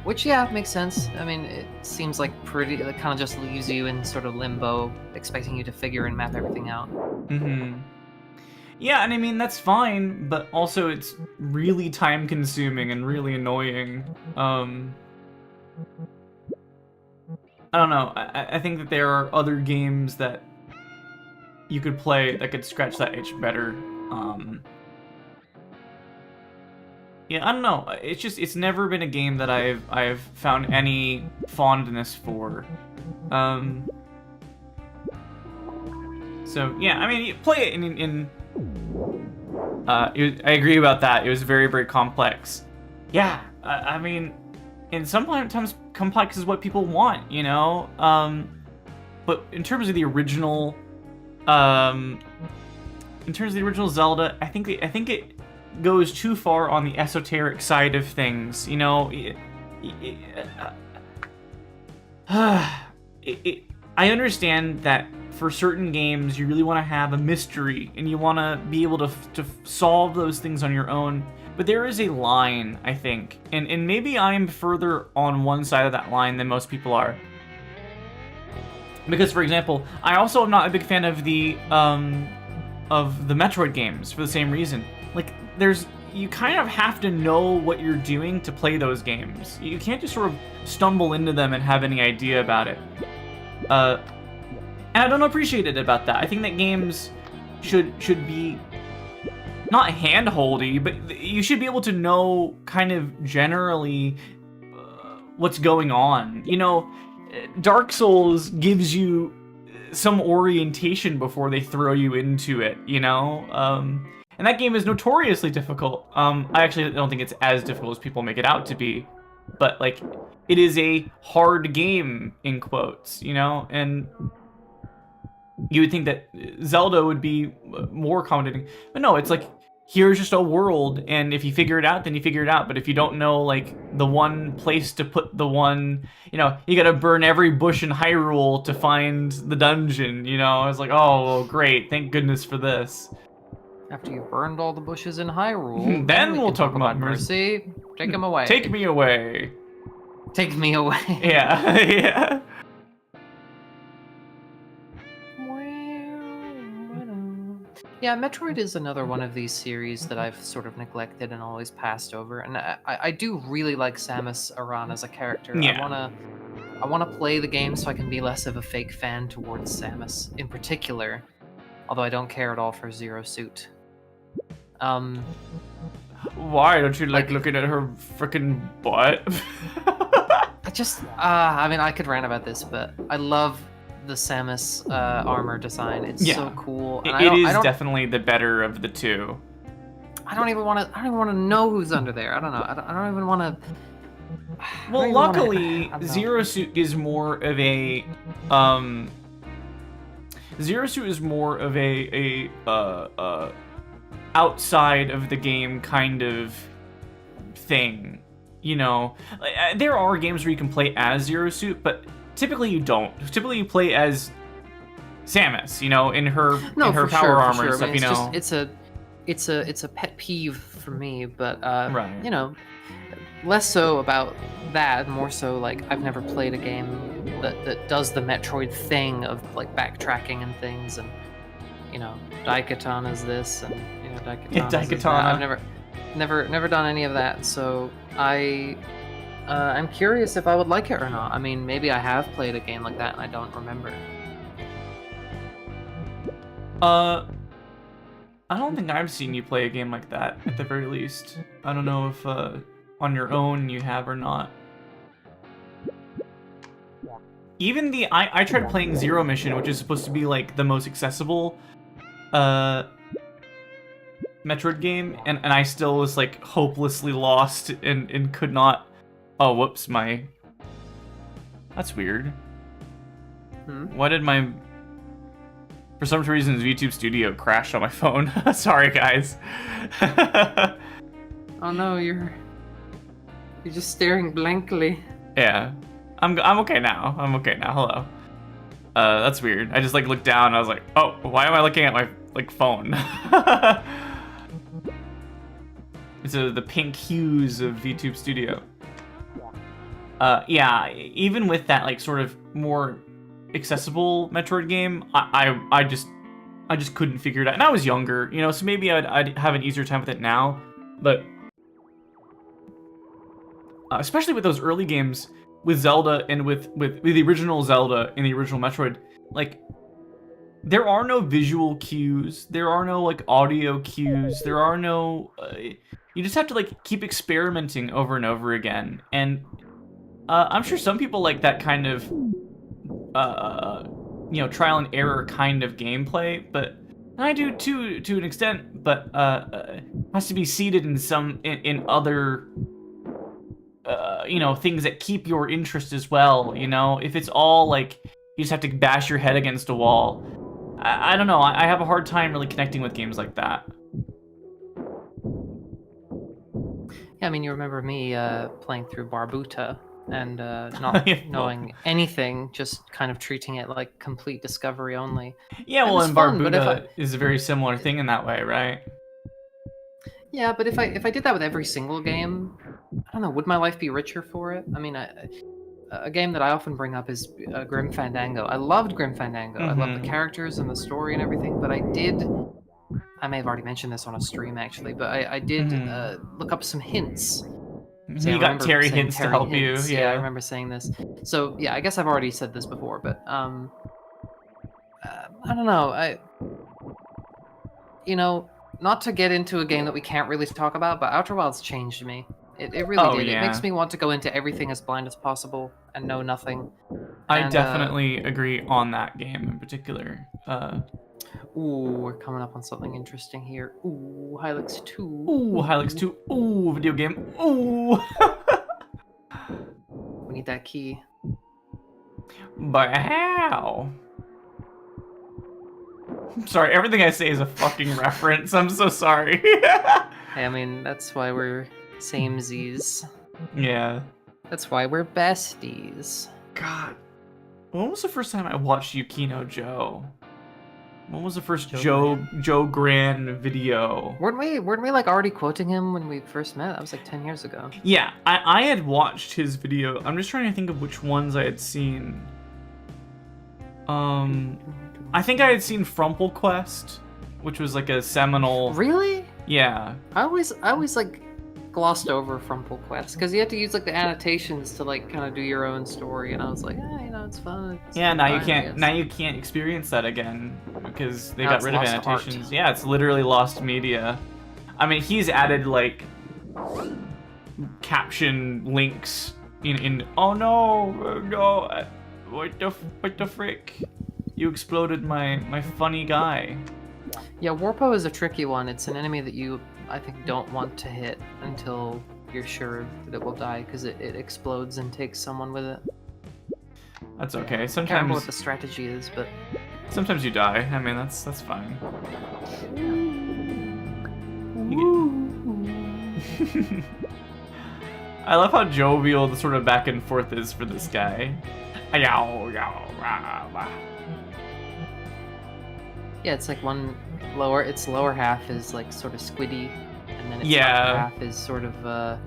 Which, yeah, makes sense. I mean, it seems like it kind of just leaves you in sort of limbo, expecting you to figure and map everything out. Mm-hmm. Yeah, and I mean, that's fine, but also it's really time-consuming and really annoying. I don't know. I think that there are other games that you could play that could scratch that itch better. Yeah, I don't know. It's never been a game that I've found any fondness for. So yeah, I mean, you play it I agree about that. It was very, very complex. Yeah, I mean, and sometimes complex is what people want, you know? But in terms of the original, Zelda, I think it goes too far on the esoteric side of things, you know? I understand that for certain games, you really want to have a mystery, and you want to be able to solve those things on your own. But there is a line, I think, and maybe I'm further on one side of that line than most people are. Because, for example, I also am not a big fan of the Metroid games for the same reason. Like, you kind of have to know what you're doing to play those games. You can't just sort of stumble into them and have any idea about it. And I don't appreciate it about that. I think that games should be not hand-holdy, but you should be able to know kind of generally what's going on. You know, Dark Souls gives you some orientation before they throw you into it, you know? And that game is notoriously difficult. I actually don't think it's as difficult as people make it out to be. But, like, it is a hard game, in quotes, you know? And you would think that Zelda would be more accommodating. But no, it's like, here's just a world, and if you figure it out, then you figure it out. But if you don't know, like, the one place to put the one, you know, you gotta burn every bush in Hyrule to find the dungeon, you know? I was like, oh, great, thank goodness for this. After you've burned all the bushes in Hyrule, then we'll talk about mercy. Take him away. Take me away. Take me away. Yeah, yeah. Yeah, Metroid is another one of these series that I've sort of neglected and always passed over. And I do really like Samus Aran as a character. Yeah. I wanna play the game so I can be less of a fake fan towards Samus in particular. Although I don't care at all for Zero Suit. Why don't you like looking at her freaking butt? I mean, I could rant about this, but I love the Samus armor design. It's so cool. And It is definitely the better of the two. I don't even want to know who's under there. I don't know. I don't even want to. Well, luckily, Zero Suit is more of a outside of the game kind of thing. You know, there are games where you can play as Zero Suit, but typically you don't. Typically you play as Samus, you know, in her power armor and stuff. I mean, you know, it's a pet peeve for me, but right. you know, less so about that, more so like I've never played a game that does the Metroid thing of like backtracking and things, and you know, Daikatana is this, and you know, Daikatana. I've never done any of that, so I'm curious if I would like it or not. I mean, maybe I have played a game like that and I don't remember. I don't think I've seen you play a game like that, at the very least. I don't know if on your own you have or not. Even I tried playing Zero Mission, which is supposed to be like the most accessible Metroid game, and I still was like hopelessly lost and could not. Oh, whoops, that's weird. Why did for some reason VTube Studio crashed on my phone? Sorry, guys. Oh no, you're just staring blankly. Yeah, I'm okay now. Hello. That's weird. I just like looked down and I was like, oh, why am I looking at my phone? It's the pink hues of VTube Studio. Yeah, even with that like sort of more accessible Metroid game, I just couldn't figure it out. And I was younger, you know, so maybe I'd have an easier time with it now. But especially with those early games with Zelda and with the original Zelda and the original Metroid, like there are no visual cues, there are no like audio cues, there are no you just have to like keep experimenting over and over again. And I'm sure some people like that kind of you know, trial and error kind of gameplay, but I do too to an extent, but has to be seated in other you know, things that keep your interest as well. You know, if it's all like you just have to bash your head against a wall, I don't know, I have a hard time really connecting with games like that. Yeah, I mean, you remember me playing through Barbuta and not knowing anything, just kind of treating it like complete discovery only. Yeah, well, and Barbuta is a very similar thing in that way, right? Yeah, but if I did that with every single game, I don't know, would my life be richer for it? I mean, a game that I often bring up is Grim Fandango. I loved Grim Fandango. I loved the characters and the story and everything, but I may have already mentioned this on a stream actually, but I did look up some hints. So you got Terry hints to help you. Yeah, I remember saying this. So yeah, I guess I've already said this before, but I don't know. You know, not to get into a game that we can't really talk about, but Outer Wilds changed me. It really did. Yeah. It makes me want to go into everything as blind as possible and know nothing. I definitely agree on that game in particular. Ooh, we're coming up on something interesting here. Ooh, Hylics 2. Ooh, Hylics 2. Ooh, video game. Ooh. We need that key. But how? I'm sorry, everything I say is a fucking reference. I'm so sorry. Hey, I mean, that's why we're samesies. Yeah. That's why we're besties. God. When was the first time I watched Yukino Joe? When was the first Joe Gran video? Weren't we like already quoting him when we first met? That was like 10 years ago. Yeah, I had watched his video. I'm just trying to think of which ones I had seen. I think I had seen Frumple Quest, which was like a seminal. Really? Yeah. I always like glossed over Frumple Quest because you had to use like the annotations to like kind of do your own story, and I was like, you know, it's fun. Yeah, now you can't experience that again because they got rid of annotations. Yeah, it's literally lost media. I mean, he's added like caption links Oh no, no! What the frick? You exploded my funny guy. Yeah, Warpo is a tricky one. It's an enemy that you, I think, don't want to hit until you're sure that it will die, because it explodes and takes someone with it. That's okay. I can't remember what Sometimes the strategy is, but you die. I mean, that's fine. I love how jovial the sort of back and forth is for this guy. Yow, yow, rah, rah. yeah, it's like its lower half is like sort of squiddy, and then its Yeah. upper half is sort of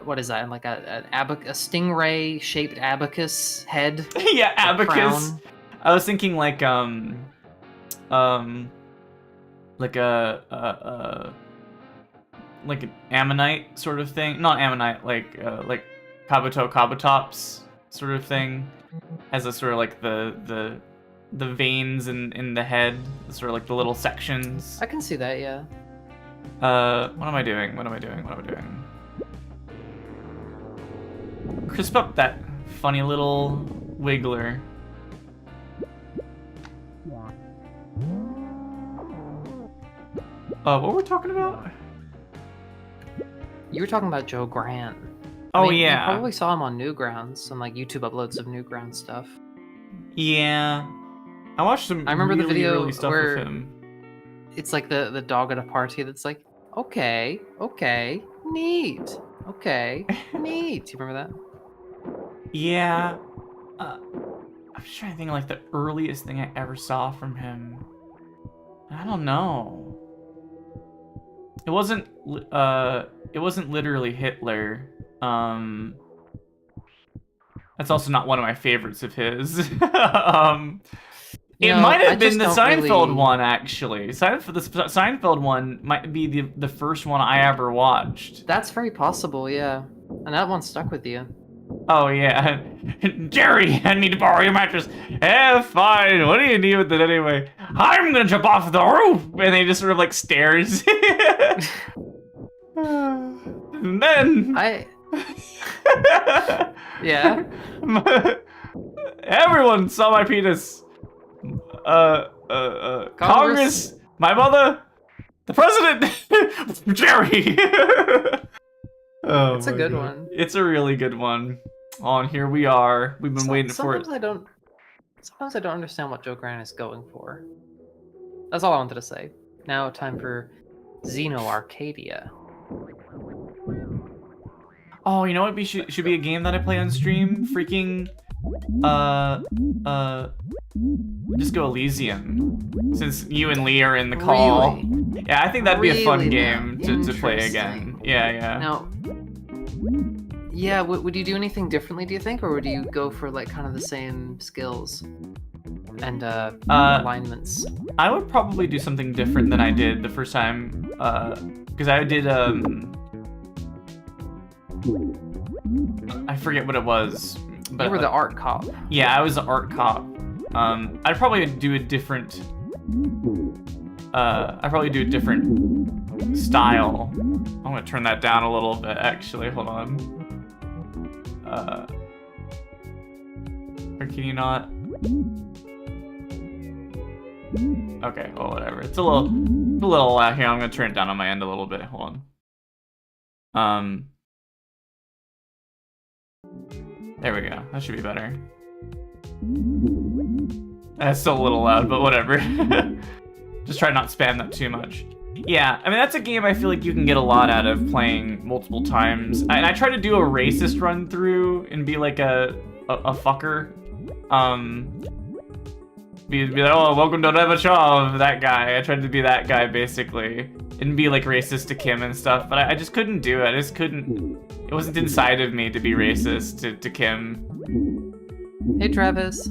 what is that? Like a stingray shaped abacus head. Yeah, a abacus. crown. I was thinking like like an ammonite sort of thing. Not ammonite, like kabutops sort of thing. Has a sort of like the veins in the head, sort of like the little sections. I can see that, yeah. What am I doing? Crisp up that funny little wiggler. What were we talking about? You were talking about Joe Grant. Oh, I mean, yeah. You probably saw him on Newgrounds, and like YouTube uploads of Newgrounds stuff. Yeah. I watched some I remember the really video early stuff where- with him. It's like the dog at a party that's like, okay, neat, okay, neat. You remember that? Yeah. I'm just trying to think of, like, the earliest thing I ever saw from him. I don't know. It wasn't literally Hitler. That's also not one of my favorites of his. It know, might I have been just the don't Seinfeld really- one, actually. The Seinfeld one might be the first one I ever watched. That's very possible, yeah. And that one stuck with you. Oh, yeah. Jerry, I need to borrow your mattress. Fine. What do you need with it anyway? I'm gonna jump off the roof! And he just sort of, like, stares. And then... Yeah. Everyone saw my penis. Congress, my mother, the president, Jerry. Oh, It's a my good God. one. It's a really good one. Oh, and here we are. We've been waiting for it. Sometimes I don't understand what Joe Grant is going for. That's all I wanted to say. Now time for Xeno Arcadia. Oh, you know what? Should be a game that I play on stream. Freaking, Disco Elysium. Since you and Lee are in the call. Really? Yeah, I think that'd be a fun Really game to play again. interesting. Yeah. Now, yeah, would you do anything differently, do you think? Or would you go for like kind of the same skills and alignments? I would probably do something different than I did the first time, because I did, I forget what it was. But You were the art cop. Yeah, I was the art cop. I'd probably do a different, style. I'm gonna turn that down a little bit, actually, hold on. Or can you not? Okay, well, whatever. It's a little loud here. I'm gonna turn it down on my end a little bit. Hold on. There we go. That should be better. That's still a little loud, but whatever. Just try not to spam that too much. Yeah, I mean, that's a game I feel like you can get a lot out of playing multiple times. And I try to do a racist run through and be like a fucker. Be like, oh, welcome to Levachov, that guy. I tried to be that guy, basically. And be like racist to Kim and stuff, but I just couldn't do it. I just couldn't. It wasn't inside of me to be racist to Kim. Hey, Travis.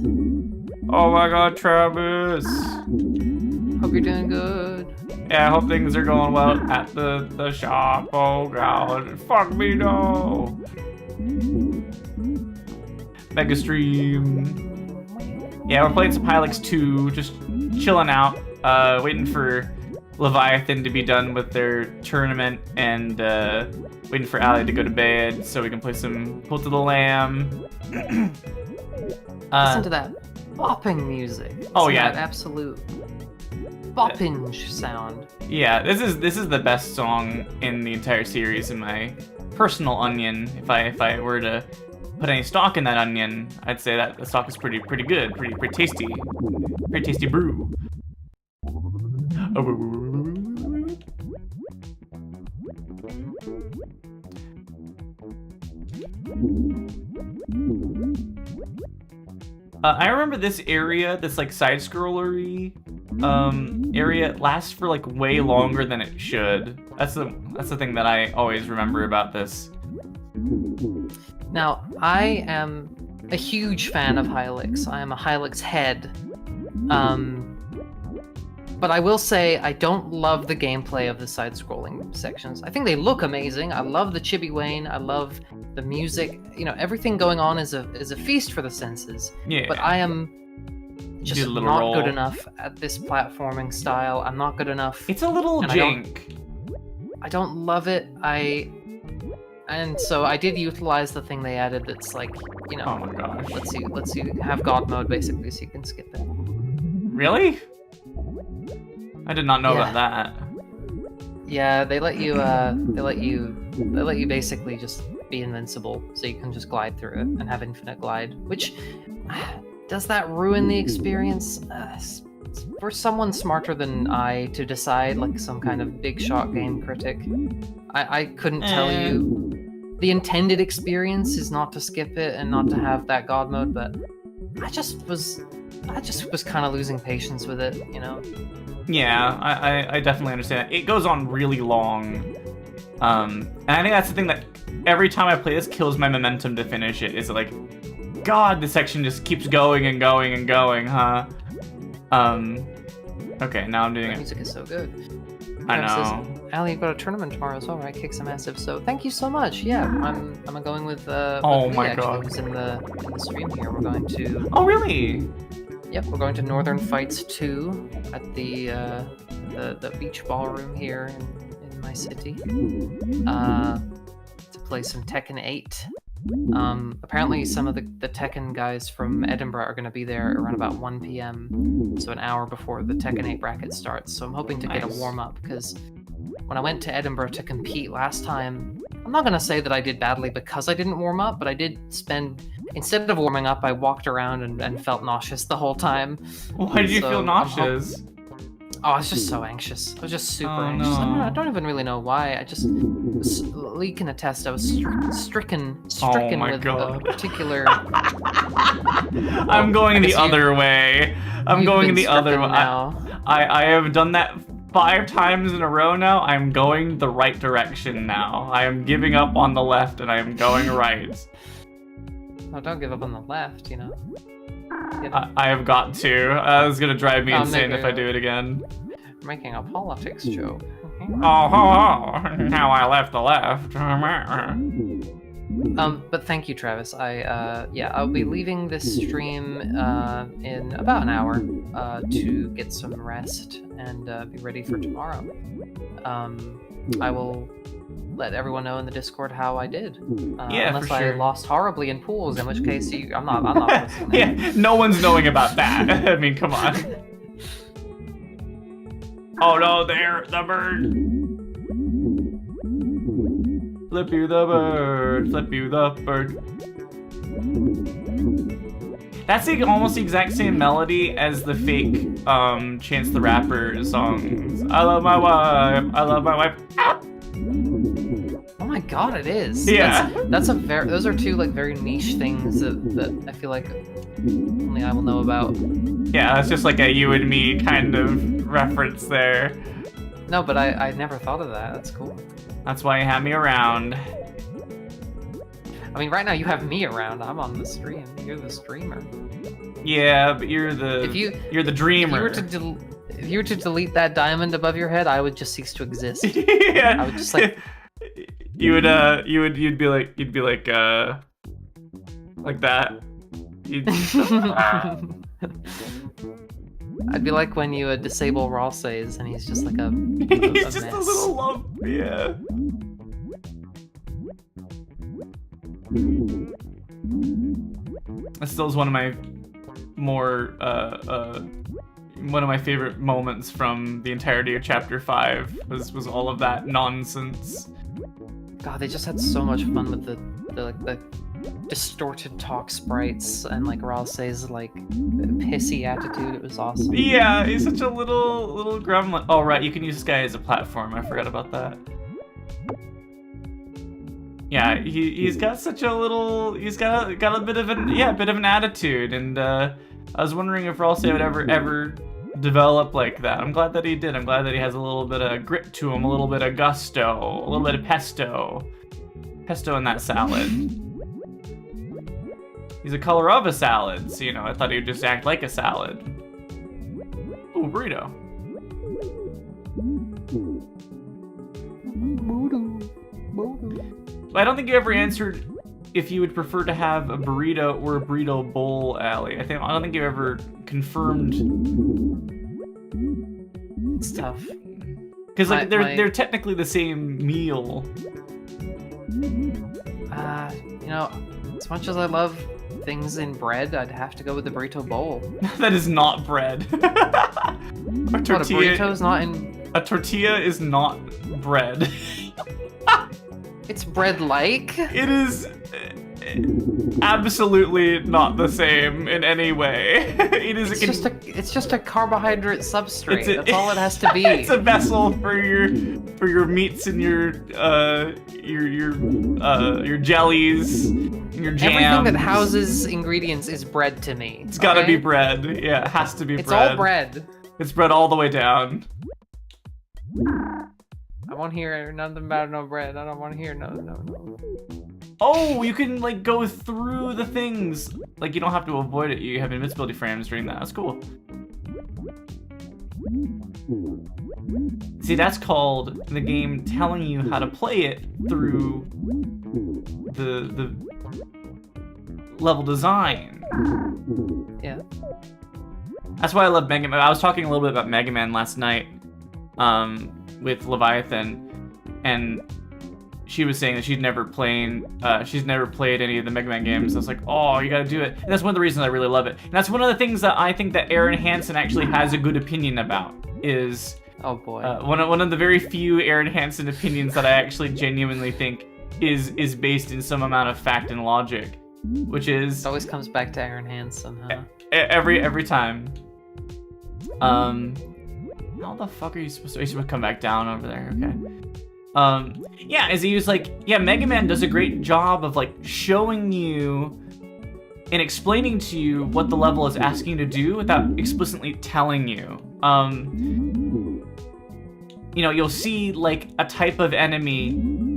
Oh my god, Travis. Hope you're doing good. Yeah, I hope things are going well at the shop. Oh god. Fuck me, no. Mega stream. Yeah, we're playing some Hylics 2, just chilling out, waiting for Leviathan to be done with their tournament, and waiting for Allie to go to bed so we can play some Cult of the Lamb. Listen to that bopping music. Oh, Listen to yeah. that absolute boppinge sound. Yeah, this is the best song in the entire series in my personal onion. If I were to put any stock in that onion, I'd say that the stock is pretty good, pretty tasty brew. I remember this area, this like side-scrollery area, lasts for like way longer than it should. That's the thing that I always remember about this. Now, I am a huge fan of Hylics. I am a Hylics head. But I will say I don't love the gameplay of the side-scrolling sections. I think they look amazing. I love the chibi Wayne. I love the music. You know, everything going on is a feast for the senses. Yeah. But I am just Do a little not roll. good enough at this platforming style. I'm not good enough. It's a little And jank. I don't love it. And so I did utilize the thing they added that's like, you know, Oh my gosh. lets you have God mode basically so you can skip it. Really? I did not know Yeah. about that. Yeah, they let you basically just be invincible so you can just glide through it and have infinite glide, which does that ruin the experience? For someone smarter than I to decide, like some kind of big shot game critic, I couldn't tell you. The intended experience is not to skip it and not to have that God mode, but I just was kind of losing patience with it, you know. Yeah, I definitely understand that. It goes on really long. And I think that's the thing that every time I play this kills my momentum to finish it. Is like, God, this section just keeps going and going and going, huh? Okay, now I'm doing The it. music is so good. I Travis says, know. Allie, you've got a tournament tomorrow as well, right? Kicks a massive. So thank you so much. Yeah, I'm going with Oh with my Lee, actually, God. who's in the stream here. We're going to Oh, really? we're going to Northern Fights 2 at the beach ballroom here in my city. To play some Tekken 8. Apparently some of the Tekken guys from Edinburgh are going to be there around about 1 p.m. So an hour before the Tekken 8 bracket starts. So I'm hoping to get a Nice. warm-up because when I went to Edinburgh to compete last time, I'm not going to say that I did badly because I didn't warm up, but I did instead of warming up, I walked around and felt nauseous the whole time. Why did you So, feel I'm nauseous? Oh, I was just so anxious. I was just super Oh, anxious. no. I don't even really know why. I just Lee can attest. I was stricken Oh my with God. a particular. I'm going I the guess you- other way. I'm You've going been the other stricken way. now. I have done that 5 times in a row now. I'm going the right direction now. I am giving up on the left and I am going right. Oh, don't give up on the left. You know. I have got to. It's gonna drive me I'll insane make if I do it again. Making a politics joke. Okay. Oh, now I left the left. But thank you, Travis. I'll be leaving this stream in about an hour to get some rest and be ready for tomorrow. I will let everyone know in the Discord how I did. Yeah, unless for I sure. lost horribly in pools, in which case I'm not listening. Yeah, no one's knowing about that. I mean, come on. Oh no, there, the bird. Flip you the bird, flip you the bird. That's like almost the exact same melody as the fake Chance the Rapper songs. I love my wife, I love my wife. Ah! Oh my god, it is. Yeah. Those are two like very niche things that I feel like only I will know about. Yeah, that's just like a you and me kind of reference there. No, but I never thought of that. That's cool. That's why you have me around. I mean, right now you have me around. I'm on the stream. You're the streamer. Yeah, but you're the If you- you're the If dreamer. you were to delete that diamond above your head, I would just cease to exist. Yeah. I would just like you'd be like that. You'd, I'd be like when you disable Ralsays and he's just like a he's just mess. a little lump. Yeah. That still is one of my more one of my favorite moments from the entirety of chapter 5 was all of that nonsense. God, they just had so much fun with the distorted talk sprites and like Ralsei's like pissy attitude. It was awesome. Yeah, he's such a little gremlin. Oh right, you can use this guy as a platform. I forgot about that. Yeah, he's got such a little. He's got a bit of an attitude, and I was wondering if Ralsei would ever develop like that. I'm glad that he did. I'm glad that he has a little bit of grit to him, a little bit of gusto, a little bit of pesto in that salad. He's the color of a salad, so you know, I thought he would just act like a salad. Ooh, burrito. I don't think you ever answered if you would prefer to have a burrito or a burrito bowl, Allie. I don't think you ever confirmed. It's tough. Because like they're technically the same meal. You know, as much as I love things in bread, I'd have to go with the burrito bowl. That is not bread. A burrito's not in. A tortilla is not bread. It's bread-like. It is absolutely not the same in any way. It's just a carbohydrate substrate. That's all it has to be. It's a vessel for your meats and your jellies, and your jams. Everything that houses ingredients is bread to me. It's gotta be bread. Yeah, it has to be bread. It's all bread. It's bread all the way down. I won't hear nothing about no bread. I don't want to hear no. Oh, you can like go through the things. Like you don't have to avoid it. You have invincibility frames during that. That's cool. See, that's called the game telling you how to play it through the level design. Yeah. That's why I love Mega Man. I was talking a little bit about Mega Man last night. With Leviathan, and she was saying that she's never played any of the Mega Man games. I was like, oh, you gotta do it. And that's one of the reasons I really love it. And that's one of the things that I think that Aaron Hansen actually has a good opinion about is oh boy, one of the very few Aaron Hansen opinions that I actually genuinely think is based in some amount of fact and logic, which is it always comes back to Aaron Hansen, huh? Every time. How the fuck are you supposed to come back down over there? Okay. Yeah, as he was like, yeah, Mega Man does a great job of like showing you and explaining to you what the level is asking you to do without explicitly telling you. You know, you'll see like a type of enemy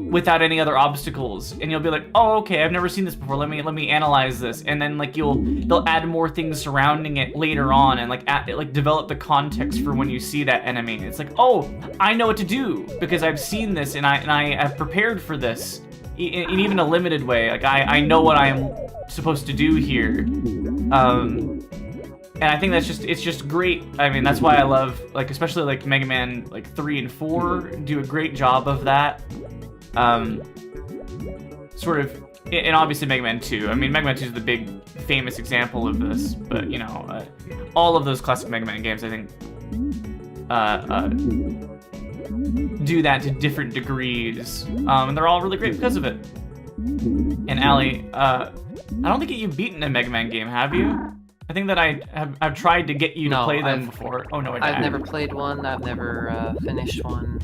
without any other obstacles, and you'll be like, oh, okay, I've never seen this before, let me analyze this, and then like they'll add more things surrounding it later on, and like develop the context for when you see that enemy. It's like, oh, I know what to do because I've seen this and I have prepared for this in even a limited way. Like I know what I am supposed to do here. And I think it's just great. I mean, that's why I love, like, especially like Mega Man like 3 and 4 do a great job of that. Sort of, and obviously Mega Man 2. I mean, Mega Man 2 is the big famous example of this, but you know, all of those classic Mega Man games, I think, do that to different degrees, and they're all really great because of it. And Allie, I don't think you've beaten a Mega Man game, have you? I think that I've tried to get you to play them before. Oh no, I've never played one. I've never finished one.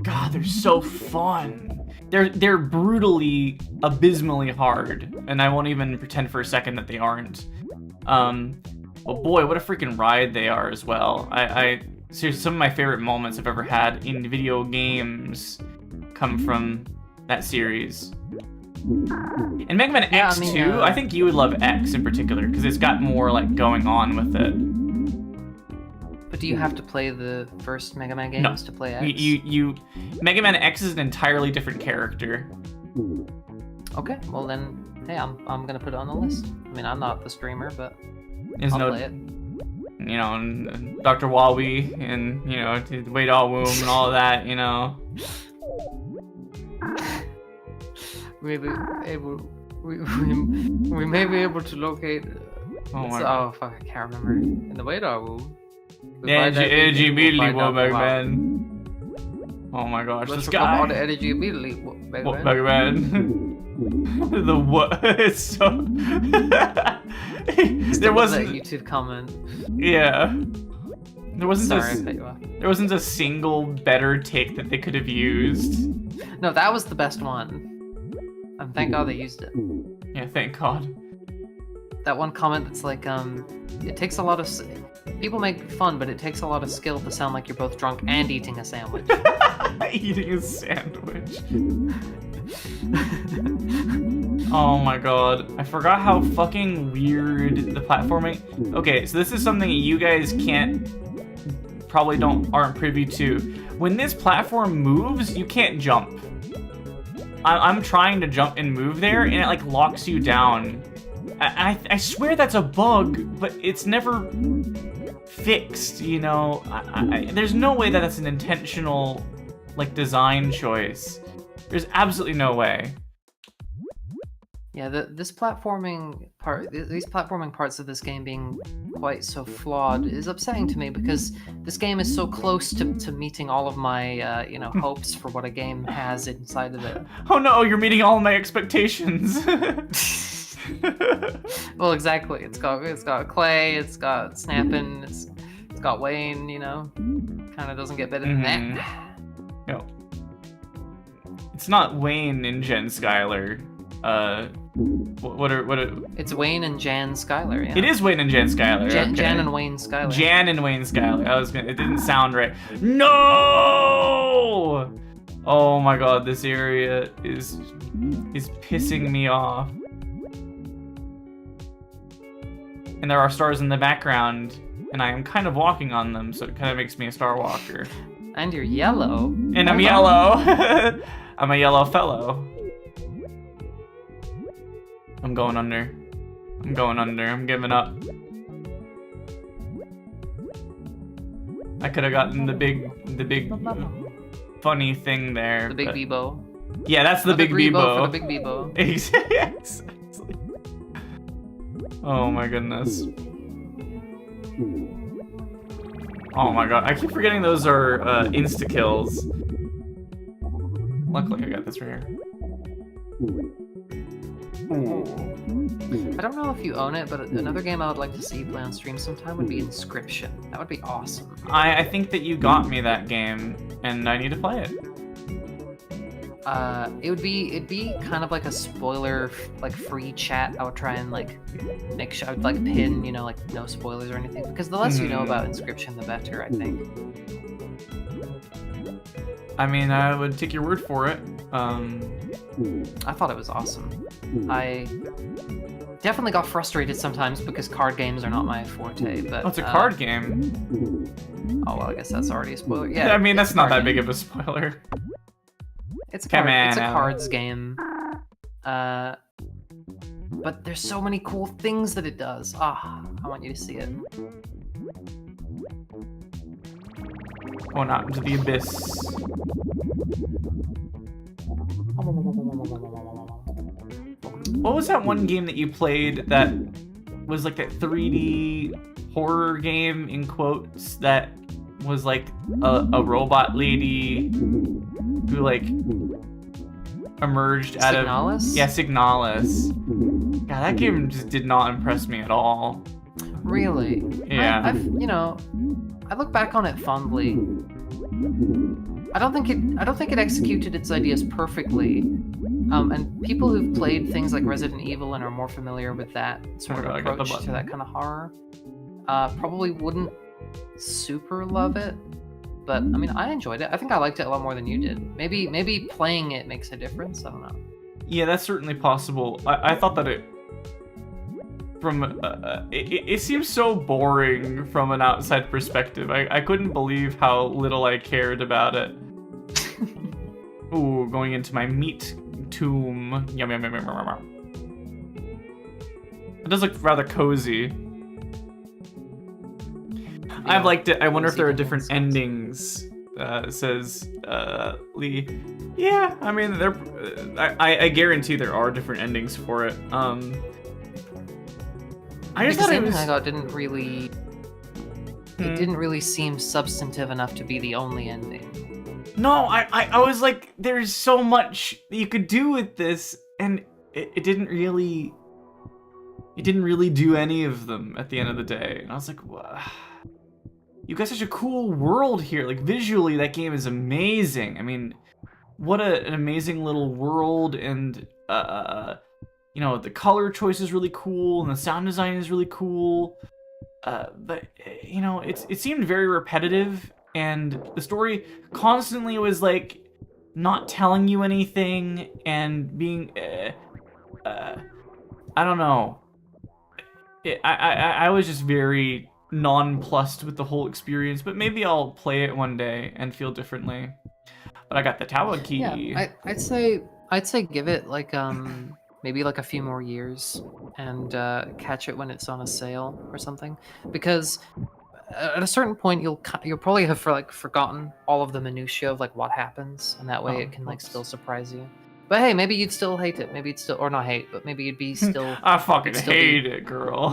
God, they're so fun. They're brutally, abysmally hard, and I won't even pretend for a second that they aren't. But boy, what a freaking ride they are as well. Seriously, some of my favorite moments I've ever had in video games come from that series. And Mega Man X too. I think you would love X in particular because it's got more like going on with it. But do you have to play the first Mega Man games to play X? Mega Man X is an entirely different character. Okay, well then, hey, I'm gonna put it on the list. I mean, I'm not the streamer, but I'll play it. You know, and Dr. Wawi and, you know, Wade All Womb and all of that, you know. may be able we may be able to locate. Oh fuck, I can't remember. In the radar room. Energy immediately, man. Oh my gosh, Let's this recover guy. all the energy immediately, What, man? The what? It's so. There wasn't that YouTube comment. Yeah. There wasn't Sorry, I cut you off. There wasn't a single better take that they could have used. No, that was the best one. And thank God they used it. Yeah, thank God. That one comment that's like, it takes a lot of people make fun, but it takes a lot of skill to sound like you're both drunk and eating a sandwich. Eating a sandwich. Oh my god. I forgot how fucking weird the platforming. Okay, so this is something you guys aren't privy to. When this platform moves, you can't jump. I'm trying to jump and move there, and it like locks you down. I swear that's a bug, but it's never fixed, you know? There's no way that that's an intentional, like, design choice. There's absolutely no way. Yeah, these platforming parts of this game being quite so flawed is upsetting to me because this game is so close to meeting all of my hopes for what a game has inside of it. Oh no, you're meeting all my expectations. Well, exactly. It's got Clay, it's got Snappin', it's got Wayne. You know, kind of doesn't get better than that. No, it's not Wayne and Jen Skyler. What are? It's Wayne and Jan Skyler. Yeah. It is Wayne and Jan Skyler. Jan okay. and Wayne Skyler. Jan and Wayne Skyler. It didn't sound right. No! Oh my god, this area is pissing me off. And there are stars in the background, and I am kind of walking on them, so it kind of makes me a star walker. And you're yellow. And I'm yellow. I'm a yellow fellow. I'm going under. I'm giving up. I could have gotten the big funny thing there. The big Bebo. Yeah, that's the big Bebo. For the big Bebo. Exactly. Oh my goodness. Oh my god, I keep forgetting those are insta-kills. Luckily I got this right here. I don't know if you own it, but another game I would like to see you play on stream sometime would be Inscription. That would be awesome. I think that you got me that game, and I need to play it. It'd be kind of like a spoiler, like free chat. I would try and like make sure I would like pin, you know, like no spoilers or anything. Because the less you know about Inscription, the better, I think. I mean, I would take your word for it. I thought it was awesome. I definitely got frustrated sometimes because card games are not my forte. But it's a card game. Oh well, I guess that's already a spoiler. Yeah, I mean that's not that big of a spoiler. It's a cards game. But there's so many cool things that it does. I want you to see it. Going out into the abyss. What was that one game that you played that was like that 3D horror game in quotes that was like a robot lady who like emerged out Signalis? of Signalis. God, that game just did not impress me at all. Really? Yeah. I look back on it fondly. I don't think it executed its ideas perfectly. And people who've played things like Resident Evil and are more familiar with that sort of approach to that kind of horror, probably wouldn't super love it. But I mean, I enjoyed it. I think I liked it a lot more than you did. Maybe playing it makes a difference. I don't know. Yeah, that's certainly possible. I thought that it seems so boring from an outside perspective. I couldn't believe how little I cared about it. Ooh, going into my meat tomb. Yum, yum, yum, yum, yum, yum. It does look rather cozy. Yeah, I've liked it. I wonder if there are different endings says Lee. Yeah, I mean, I guarantee there are different endings for it. I just thought the it was. ending I got didn't really. It didn't really seem substantive enough to be the only ending. No, I was like, there's so much you could do with this, and it didn't really. It didn't really do any of them at the end of the day, and I was like, wow. You got such a cool world here. Like, visually, that game is amazing. I mean, what an amazing little world, and, you know, the color choice is really cool, and the sound design is really cool. But, you know, it seemed very repetitive, and the story constantly was, like, not telling you anything, and being, I don't know. I was just very nonplussed with the whole experience, but maybe I'll play it one day and feel differently. But I got the tower key. Yeah, I'd say give it like maybe like a few more years and catch it when it's on a sale or something, because at a certain point you'll probably have forgotten all of the minutiae of like what happens, and that way it can like still surprise you. But hey, maybe you'd still hate it. Maybe you'd still, or not hate, but maybe you'd be still. I fucking hate it, girl.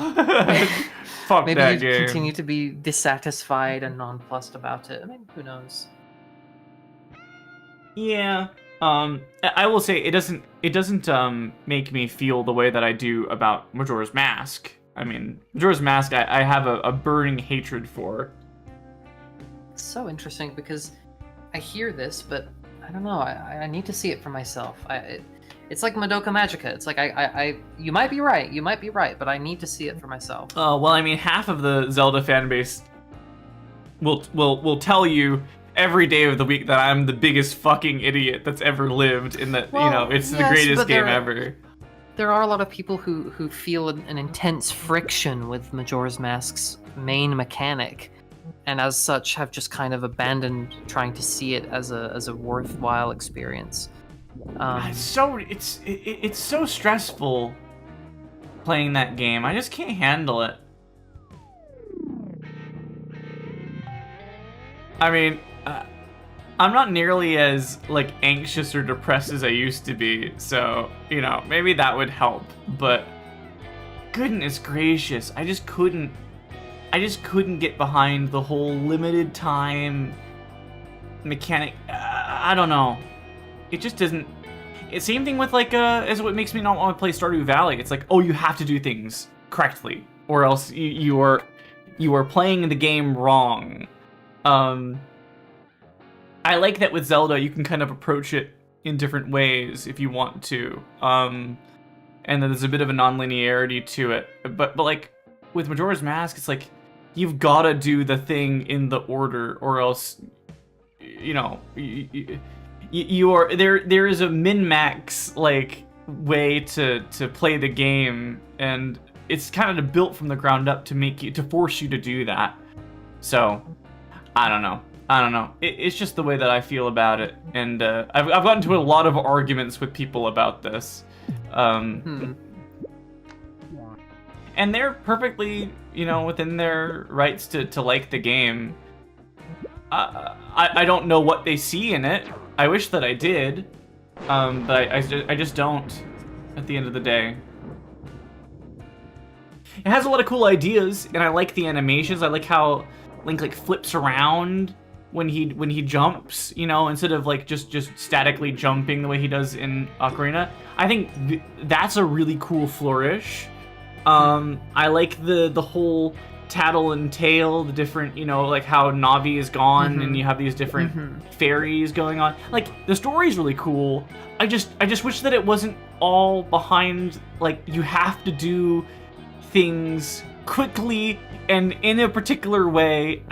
Fuck maybe that you'd game. continue to be dissatisfied and nonplussed about it. I mean, who knows? Yeah. I will say it doesn't make me feel the way that I do about Majora's Mask. I mean, Majora's Mask I have a burning hatred for. It's so interesting because I hear this, but I don't know. I need to see it for myself. It's like Madoka Magica. It's like you might be right, but I need to see it for myself. Well, I mean, half of the Zelda fan base will tell you every day of the week that I'm the biggest fucking idiot that's ever lived, and that you know it's the greatest game ever. There are a lot of people who feel an intense friction with Majora's Mask's main mechanic, and as such have just kind of abandoned trying to see it as a worthwhile experience. It's so stressful playing that game. I just can't handle it. I mean, I'm not nearly as like anxious or depressed as I used to be, so you know maybe that would help. But goodness gracious, I just couldn't get behind the whole limited time mechanic. I don't know. It just doesn't. It's same thing with like as what makes me not want to play Stardew Valley. It's like, oh, you have to do things correctly, or else you are playing the game wrong. I like that with Zelda, you can kind of approach it in different ways if you want to, and then there's a bit of a non-linearity to it. But like with Majora's Mask, it's like you've got to do the thing in the order, or else, you know, you are there is a min-max like way to play the game, and it's kind of built from the ground up to force you to do that. So I don't know. It's just the way that I feel about it, and I've gotten into a lot of arguments with people about this, and they're perfectly, you know, within their rights to like the game. I don't know what they see in it. I wish that I did, but I just don't. At the end of the day, it has a lot of cool ideas, and I like the animations. I like how Link like flips around when he jumps, you know, instead of like just statically jumping the way he does in Ocarina. I think that's a really cool flourish. I like the whole tattle and tail, the different, you know, like how Navi is gone and you have these different fairies going on. Like the story's really cool. I just wish that it wasn't all behind like you have to do things quickly and in a particular way.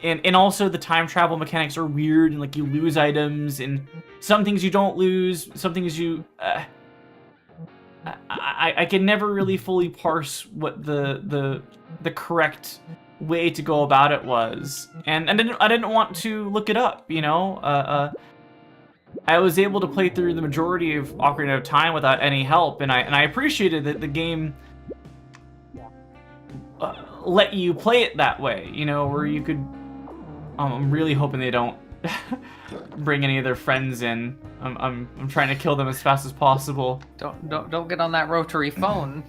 And also the time travel mechanics are weird, and like you lose items, and some things you don't lose, some things you I can never really fully parse what the correct way to go about it was, and I didn't want to look it up, you know. I was able to play through the majority of Ocarina of Time without any help, and I appreciated that the game let you play it that way, you know, where you could. I'm really hoping they don't bring any of their friends in. I'm trying to kill them as fast as possible. Don't get on that rotary phone.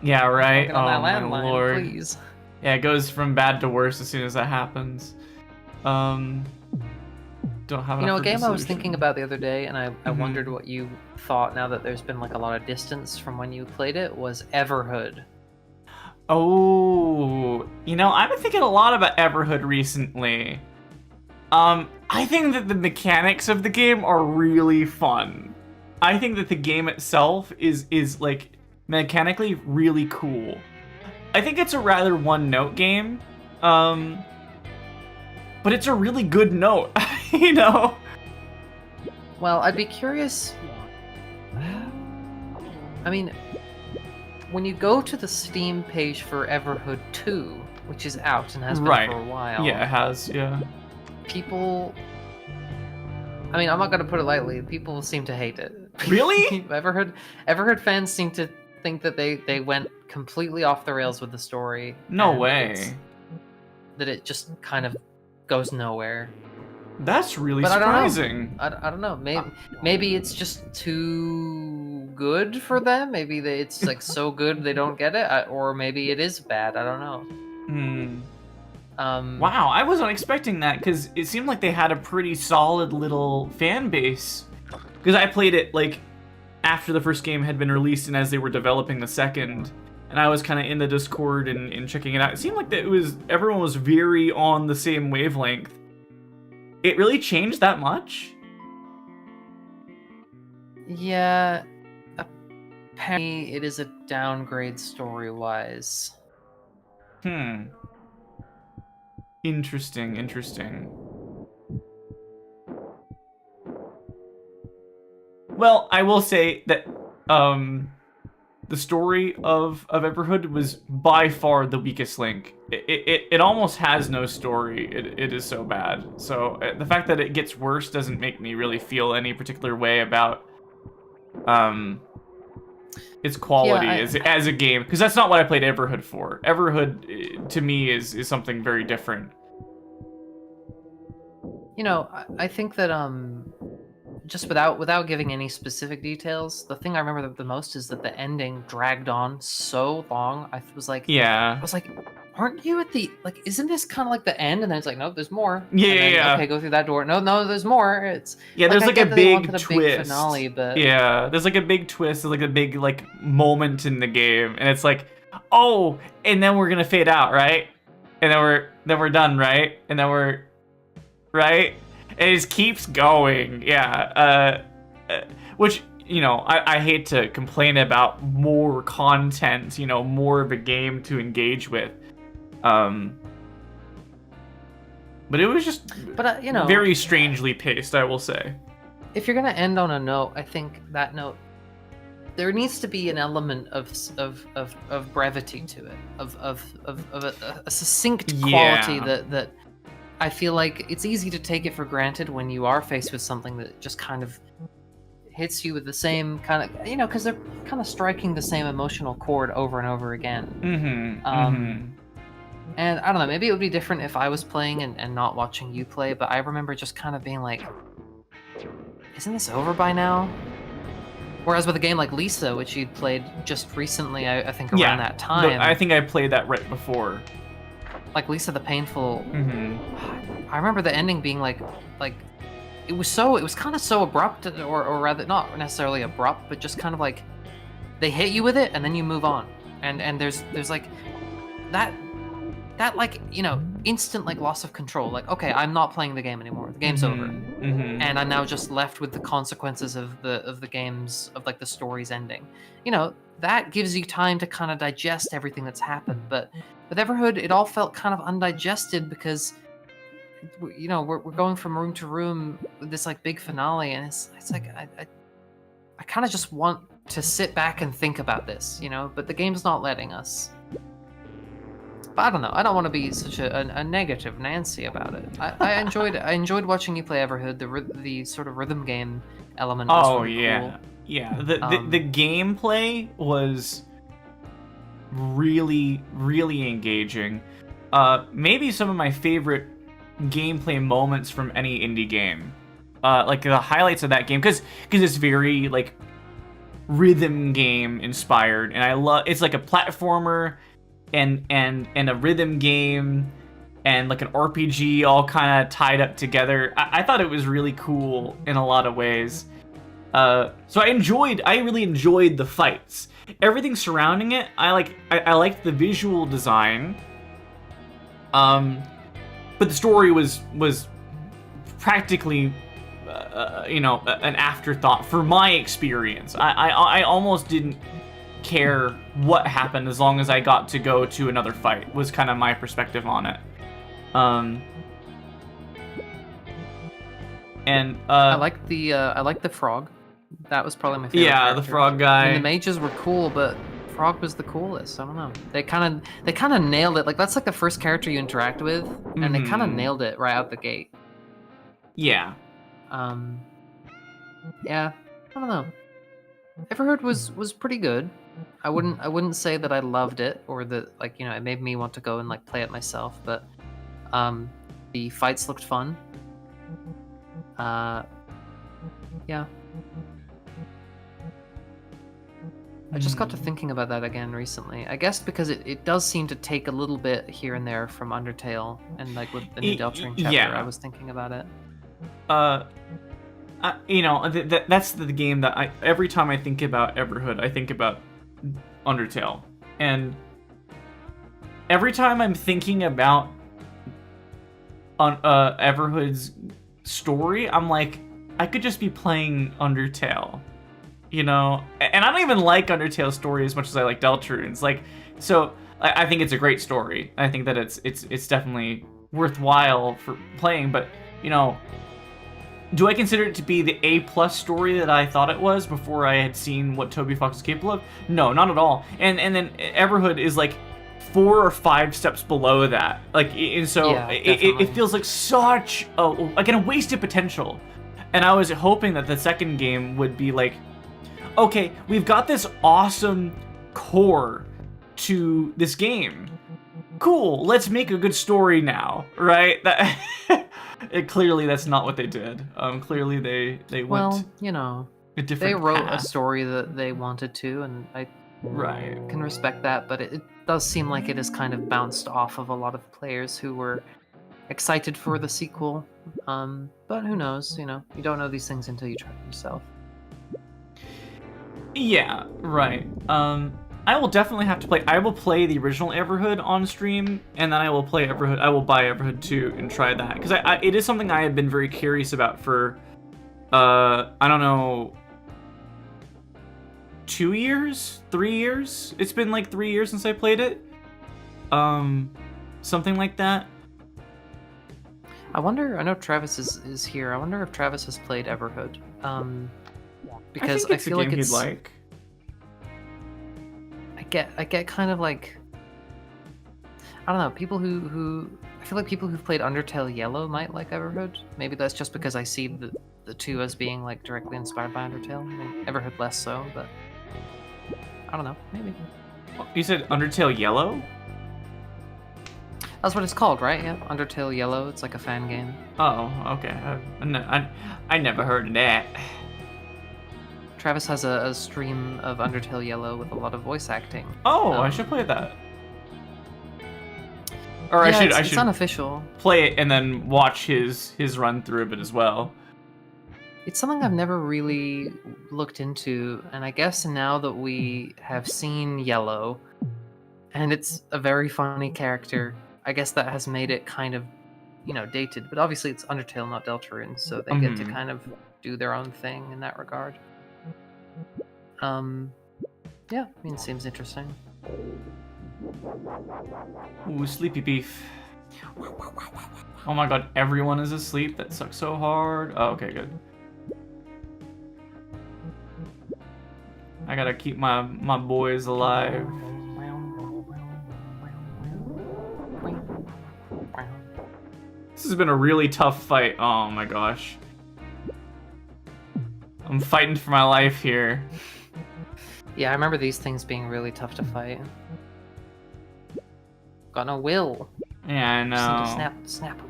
Yeah, right. Don't get on that my landline, lord. please. Yeah, it goes from bad to worse as soon as that happens. Don't have You know, a enough game I was resolution. thinking about the other day, and I Mhm. wondered what you thought now that there's been like a lot of distance from when you played it, was Everhood. Oh, I've been thinking a lot about Everhood recently. I think that the mechanics of the game are really fun. I think that the game itself is like mechanically really cool. I think it's a rather one-note game, but it's a really good note, Well, I'd be curious. I mean, when you go to the Steam page for Everhood 2, which is out and has been Right. for a while, Yeah, it has, yeah. people. I mean, I'm not gonna put it lightly. People seem to hate it. Really? Everhood fans seem to think that they went completely off the rails with the story. No and way. that it just kind of goes nowhere. That's really But I don't know. surprising. I don't know. Maybe it's just too good for them. Maybe it's like so good they don't get it, or maybe it is bad. I don't know. Wow, I wasn't expecting that because it seemed like they had a pretty solid little fan base. Because I played it like after the first game had been released and as they were developing the second, and I was kind of in the Discord and checking it out. It seemed like that everyone was very on the same wavelength. It really changed that much? Yeah, apparently it is a downgrade story-wise. Interesting. Well, I will say that the story of Everhood was by far the weakest link. It almost has no story. It is so bad. So the fact that it gets worse doesn't make me really feel any particular way about its quality as a game, because that's not what I played Everhood for. Everhood to me is something very different. You know, I think that just without giving any specific details, the thing I remember the most is that the ending dragged on so long. I was like, aren't you at the, like, isn't this kind of like the end? And then it's like, nope, there's more. Yeah, and then, yeah. Okay, go through that door. No, there's more. It's there's I like get a that they big wanted twist. Big finale, but yeah, there's like a big twist. There's like a big like moment in the game, and it's like, oh, and then we're gonna fade out, right? And then we're done, right? And then we're right. And it just keeps going. Yeah. Which, I hate to complain about more content, more of a game to engage with. But it was just very strangely paced, I will say. If you're gonna end on a note, I think that note, there needs to be an element of brevity to it, of a succinct quality that I feel like it's easy to take it for granted when you are faced with something that just kind of hits you with the same kind of, because they're kind of striking the same emotional chord over and over again. And I don't know, maybe it would be different if I was playing and not watching you play, but I remember just kind of being like, isn't this over by now? Whereas with a game like Lisa, which you'd played just recently, I think around that time. I think I played that right before. Like Lisa the Painful, I remember the ending being like it was kind of so abrupt, or rather not necessarily abrupt, but just kind of like they hit you with it and then you move on, and there's like that like instant like loss of control, like, okay, I'm not playing the game anymore, the game's over, and I'm now just left with the consequences of the game's, of like the story's ending. That gives you time to kind of digest everything that's happened, but with Everhood it all felt kind of undigested because we're going from room to room with this like big finale, and it's like I kind of just want to sit back and think about this, but the game's not letting us. But I don't know. I don't want to be such a negative Nancy about it. I enjoyed watching you play Everhood. The sort of rhythm game element was really cool. Yeah. The gameplay was really, really engaging. Maybe some of my favorite gameplay moments from any indie game. Like the highlights of that game, because it's very like rhythm game inspired, and I love it's like a platformer and a rhythm game and like an RPG all kind of tied up together. I thought it was really cool in a lot of ways. So I really enjoyed the fights. Everything surrounding it, I liked the visual design. But the story was practically, an afterthought for my experience. I almost didn't care what happened as long as I got to go to another fight, was kind of my perspective on it. I like the frog. That was probably my favorite. Yeah, character. the frog guy. And the mages were cool, but Frog was the coolest. I don't know. They kind of nailed it. Like that's like the first character you interact with, and they kind of nailed it right out the gate. Yeah. Yeah. I don't know. Everhood was pretty good. I wouldn't say that I loved it or that it made me want to go and like play it myself, but the fights looked fun. Yeah. I just got to thinking about that again recently. I guess because it does seem to take a little bit here and there from Undertale, and like with the new Deltarune chapter, yeah. I was thinking about it. That's the game that every time I think about Everhood, I think about Undertale, and every time I'm thinking about Everhood's story, I'm like, I could just be playing Undertale. And I don't even like Undertale's story as much as I like Deltarune's. So I think it's a great story. I think that it's definitely worthwhile for playing. But do I consider it to be the A+ story that I thought it was before I had seen what Toby Fox is capable of? No, not at all. And then Everhood is like 4 or 5 steps below that. And so Yeah, it feels like such a wasted potential. And I was hoping that the second game would be like, okay, we've got this awesome core to this game. Cool, let's make a good story now, right? Clearly that's not what they did. Clearly they went a different they wrote path. a story that they wanted to, and I Right. can respect that, but it does seem like it has kind of bounced off of a lot of players who were excited for the sequel. But who knows, you don't know these things until you try it yourself. Yeah, right. I will definitely have to play. I will play the original Everhood on stream, and then I will play Everhood. I will buy Everhood 2 and try that, because it is something I have been very curious about for, I don't know, 2 years, 3 years. It's been like 3 years since I played it. Something like that. I wonder. I know Travis is here. I wonder if Travis has played Everhood. Because I feel like it's like. I get kind of like, I don't know, people who I feel like people who've played Undertale Yellow might like Everhood. Maybe that's just because I see the two as being like directly inspired by Undertale. I mean, Everhood less so, but I don't know, maybe. You said Undertale Yellow? That's what it's called, right? Yeah, Undertale Yellow. It's like a fan game. Oh, okay. I never heard of that. Travis has a stream of Undertale Yellow with a lot of voice acting. Oh, I should play that. Or yeah, I it's should unofficial. play it and then watch his run through of it as well. It's something I've never really looked into, and I guess now that we have seen Yellow, and it's a very funny character, I guess that has made it kind of, dated. But obviously it's Undertale, not Deltarune, so they get to kind of do their own thing in that regard. Yeah, I mean, it seems interesting. Ooh, sleepy beef. Oh my god, everyone is asleep? That sucks so hard. Oh, okay, good. I gotta keep my boys alive. This has been a really tough fight. Oh my gosh. I'm fighting for my life here. Yeah, I remember these things being really tough to fight. Got no will. Yeah, I know. Just need to snap them.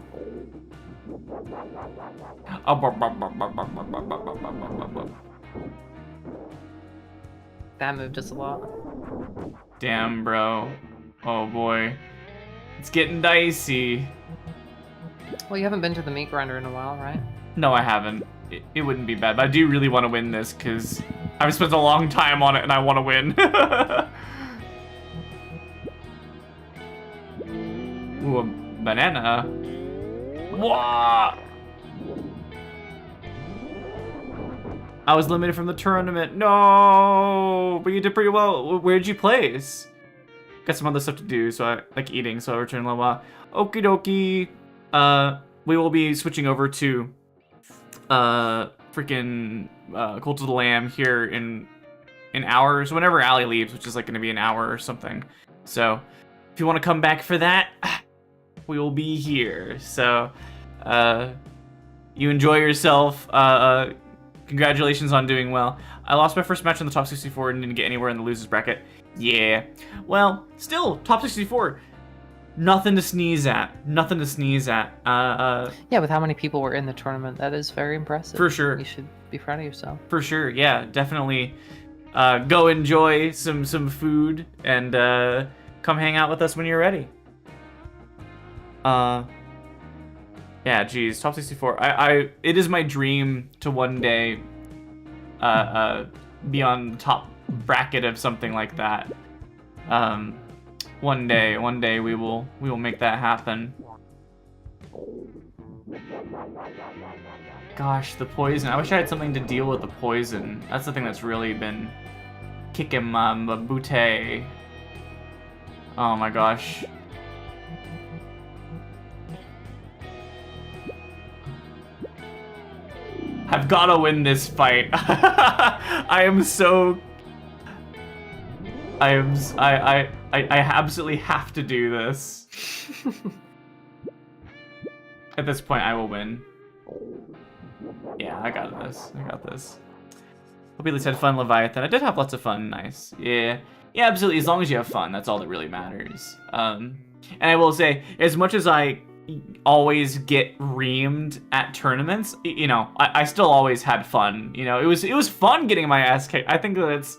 That moved us a lot. Damn, bro. Oh boy. It's getting dicey. Well, you haven't been to the meat grinder in a while, right? No, I haven't. It wouldn't be bad, but I do really want to win this because I've spent a long time on it and I want to win. Ooh, a banana. Wah! I was limited from the tournament. No, but you did pretty well. Where'd you place? Got some other stuff to do, so I like eating, so I'll return in a little while. Okie dokie. We will be switching over to freaking Cult of the Lamb here in hours, whenever Allie leaves, which is like gonna be an hour or something. So if you want to come back for that, we will be here. So you enjoy yourself. Congratulations on doing well. I lost my first match in the top 64 and didn't get anywhere in the losers bracket. Yeah. Well, still, top 64. Nothing to sneeze at. Nothing to sneeze at. Yeah, with how many people were in the tournament, that is very impressive. For sure. You should be proud of yourself. For sure, yeah, definitely. Go enjoy some food and come hang out with us when you're ready. Yeah, geez, top 64. It is my dream to one day be on the top bracket of something like that. One day we will make that happen. Gosh, the poison. I wish I had something to deal with the poison. That's the thing that's really been kicking my booty. Oh my gosh. I've gotta win this fight. I absolutely have to do this. At this point, I will win. Yeah, I got this. Hope you at least had fun, Leviathan. I did have lots of fun. Nice. Yeah, absolutely. As long as you have fun, that's all that really matters. And I will say, as much as I always get reamed at tournaments, you know, I still always had fun. You know, it was fun getting my ass kicked. I think that it's,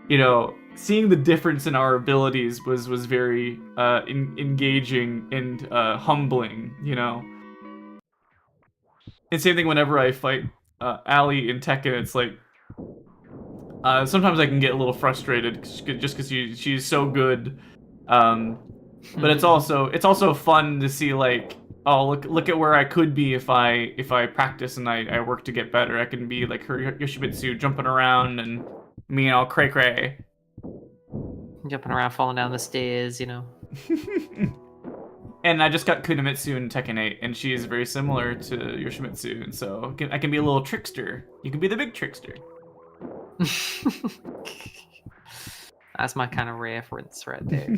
you know, seeing the difference in our abilities was very engaging and humbling, you know. And same thing whenever I fight Allie in Tekken, it's like sometimes I can get a little frustrated just because she's so good. But it's also fun to see, like, oh, look at where I could be if I practice and I work to get better. I can be like her Yoshimitsu, jumping around and me all cray. Jumping around, falling down the stairs, you know. And I just got Kunamitsu in Tekken 8, and she is very similar to Yoshimitsu, and so I can be a little trickster. You can be the big trickster. That's my kind of reference right there.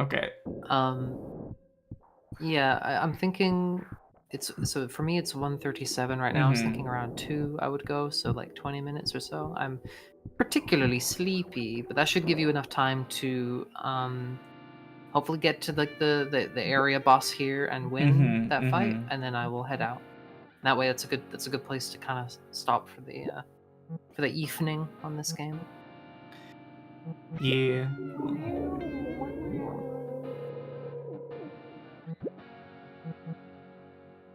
Okay. Yeah, I'm thinking so for me it's 1:37 right now. I was thinking around 2 I would go, so like 20 minutes or so. I'm particularly sleepy, but that should give you enough time to hopefully get to like the area boss here and win that fight, and then I will head out. That way that's a good place to kind of stop for the evening on this game. Yeah.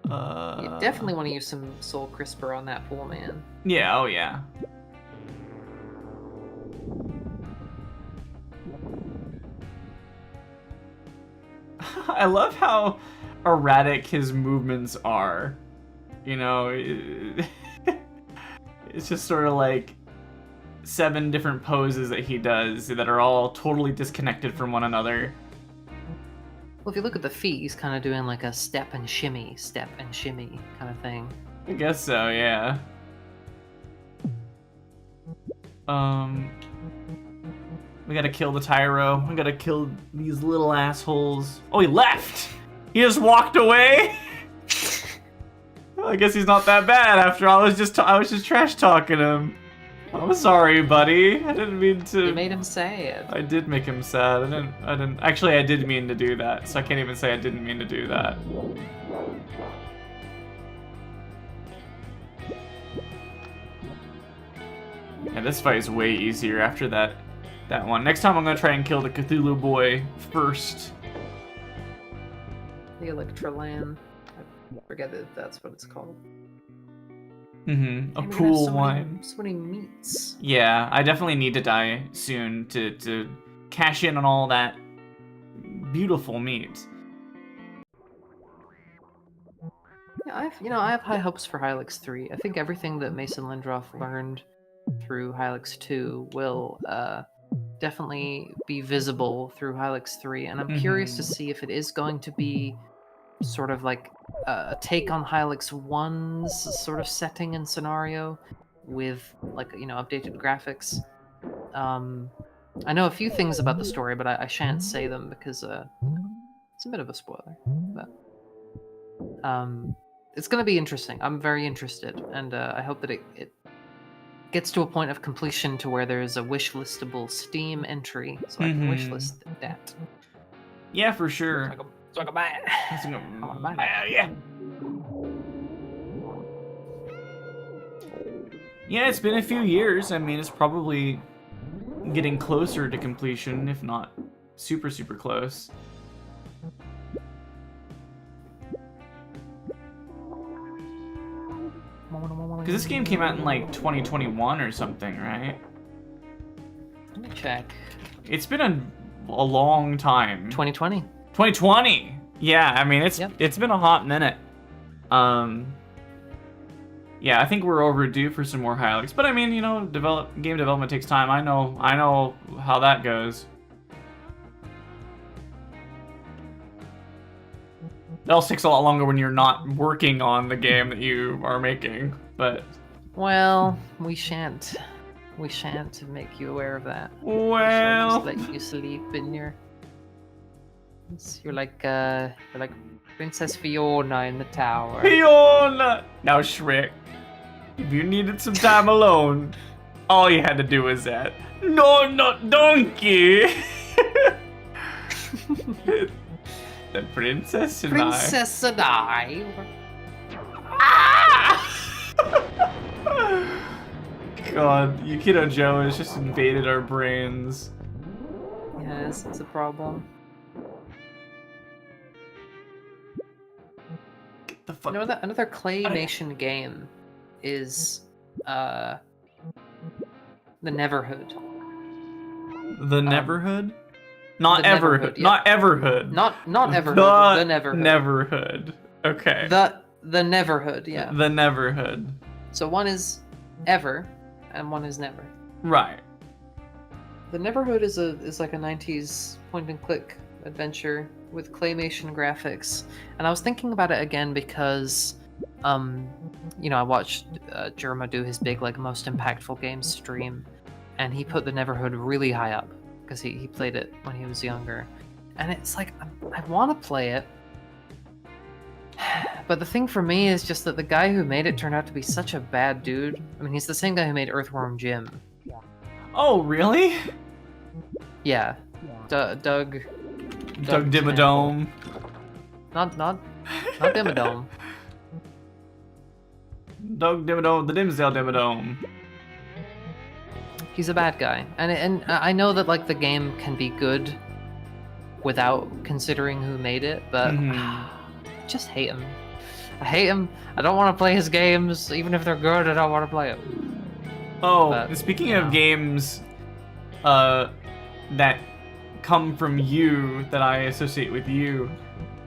You definitely want to use some Soul Crisper on that pool, man. Yeah, oh yeah. I love how erratic his movements are. You know, it's just sort of like 7 different poses that he does that are all totally disconnected from one another. Well, if you look at the feet, he's kind of doing like a step and shimmy kind of thing. I guess so, yeah. We gotta kill the Tyro. We gotta kill these little assholes. Oh, he left! He just walked away? Well, I guess he's not that bad after all. I was just trash talking him. I'm sorry, buddy. I didn't mean to. You made him say it. I did make him sad. I didn't. Actually, I did mean to do that, so I can't even say I didn't mean to do that. Yeah, this fight is way easier after that one. Next time I'm gonna try and kill the Cthulhu boy first. The Electrolan. I forget that that's what it's called. Mm-hmm. A And we have pool so wine. Many, so many meats. Yeah, I definitely need to die soon to cash in on all that beautiful meat. Yeah, I have high hopes for Hylics 3. I think everything that Mason Lindroth learned through Hylics 2 will definitely be visible through Hylics 3, and I'm curious to see if it is going to be sort of like a take on Hylics 1's sort of setting and scenario with, like, updated graphics. I know a few things about the story, but I shan't say them because it's a bit of a spoiler. But it's going to be interesting. I'm very interested, and I hope that it gets to a point of completion to where there's a wishlistable Steam entry, so I can wishlist that. Yeah, for sure. So I can buy it. Yeah. Yeah, it's been a few years. I mean, it's probably getting closer to completion, if not super, super close. Because this game came out in like 2021 or something, right? Let me check. It's been a long time. 2020. 2020. Yeah, I mean it's been a hot minute. Yeah, I think we're overdue for some more Hylics. But I mean, game development takes time. I know how that goes. It also takes a lot longer when you're not working on the game that you are making. But well, we shan't make you aware of that. Well, just let you sleep in your. You're like Princess Fiona in the tower. Fiona! Now, Shrek, if you needed some time alone, all you had to do was that. No, not donkey! The princess and Princess and I. God, Yukito Joe has just invaded our brains. Yes, it's a problem. Get the fuck. Another claymation game is the Neverhood. The Neverhood? Not the Everhood. Neverhood, yeah. Not Everhood. Not Everhood. The Neverhood. Neverhood. Okay. The Neverhood, yeah. The Neverhood. So one is Ever, and one is Never. Right. The Neverhood is like a 90s point-and-click adventure with claymation graphics, and I was thinking about it again because, I watched Jerma do his big most impactful games stream, and he put the Neverhood really high up because he played it when he was younger, and it's like I want to play it, but the thing for me is just that the guy who made it turned out to be such a bad dude. I mean, he's the same guy who made Earthworm Jim. Oh, really? Yeah. Doug Dimmadome. Not Dimmadome. Doug Dimmadome, the Dimsdale Dimmadome. He's a bad guy, and I know that the game can be good without considering who made it, but I just hate him. I hate him. I don't want to play his games, even if they're good. I don't want to play them. Oh, But, speaking of games, that come from you that I associate with you,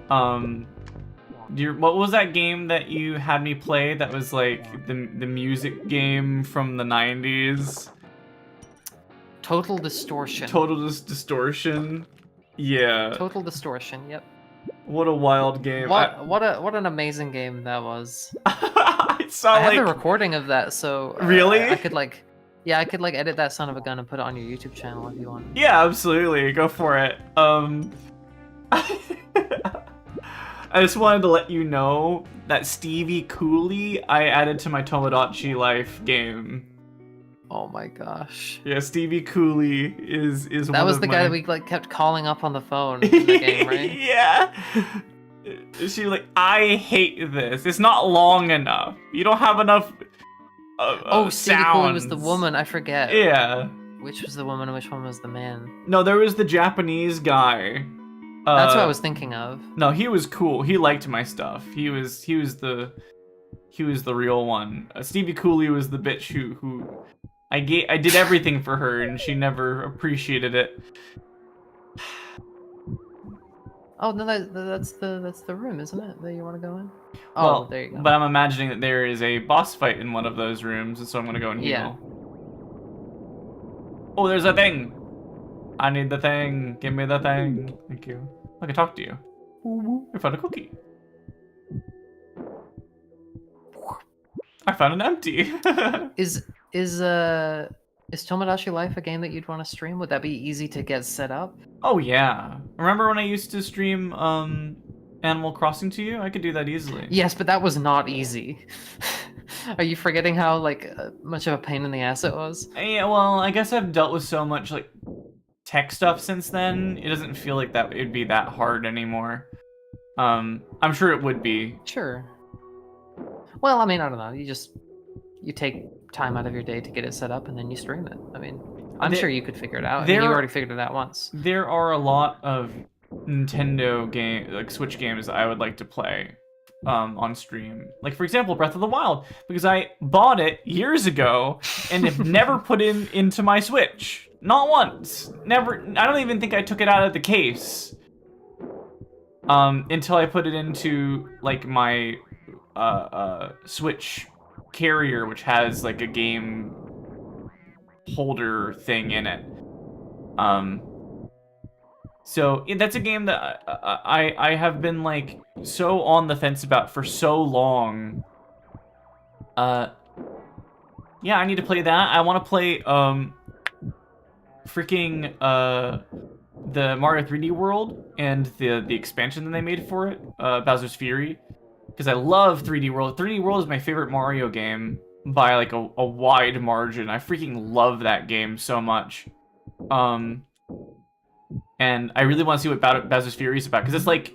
what was that game that you had me play that was like the music game from the 90s? Total Distortion. Total Distortion. Yeah. Total Distortion. Yep. What a wild game. What an amazing game that was. It saw I have the recording of that, so Really? I could edit that son of a gun and put it on your YouTube channel if you want. Yeah, absolutely. Go for it. I just wanted to let you know that Stevie Cooley I added to my Tomodachi Life game. Oh my gosh. Yeah, Stevie Cooley is That one was of the my... guy that we like kept calling up on the phone in the game, right? Yeah. She was like, I hate this. It's not long enough. You don't have enough Oh, Stevie Cooley was the sounds." woman. I forget. Yeah. Which was the woman and which one was the man? No, there was the Japanese guy. That's what I was thinking of. No, he was cool. He liked my stuff. He was the real one. Stevie Cooley was the bitch who I did everything for her and she never appreciated it. Oh no, that's the room, isn't it? That you want to go in? Oh, Well, there you go. but I'm imagining that there is a boss fight in one of those rooms, and so I'm gonna go and heal. Yeah. Oh, there's a thing. I need the thing. Give me the thing. Thank you. I can talk to you. I found a cookie. I found an empty. Is Tomodachi Life a game that you'd want to stream? Would that be easy to get set up? Oh yeah. Remember when I used to stream Animal Crossing to you? I could do that easily. Yes, but that was not easy. Are you forgetting how like much of a pain in the ass it was? Yeah, well, I guess I've dealt with so much like tech stuff since then. It doesn't feel like that it'd be that hard anymore. I'm sure it would be. Sure. Well, I mean, I don't know. You take time out of your day to get it set up and then you stream it. I mean, I'm sure you could figure it out. I mean, you already figured it out once. There are a lot of Nintendo game, like Switch games that I would like to play on stream. Like for example, Breath of the Wild, because I bought it years ago and have never put it into my Switch. Not once. Never. I don't even think I took it out of the case. Until I put it into like my Switch carrier, which has like a game holder thing in it. So that's a game that I have been like so on the fence about for so long. Yeah, I need to play that. I want to play freaking the Mario 3D World and the expansion that they made for it, Bowser's Fury, because I love 3D World. 3D World is my favorite Mario game by like a wide margin. I freaking love that game so much. And I really want to see what Bowser's Fury is about, because it's like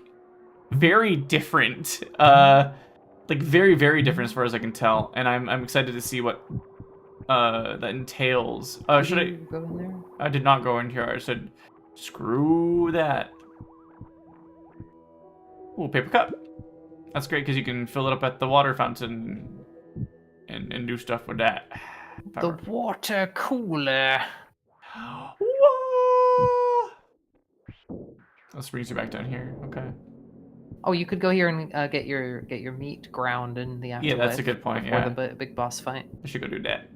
very different, like very, very different as far as I can tell, and I'm excited to see what that entails. Should I go in there? I did not go in here. I said, screw that. Ooh, paper cup. That's great because you can fill it up at the water fountain and do stuff with that. The water cooler. Whoa! That brings you back down here. Okay. Oh, you could go here and get your meat ground in the afterlife. Yeah, that's a good point. Before Yeah, the big boss fight. I should go do that.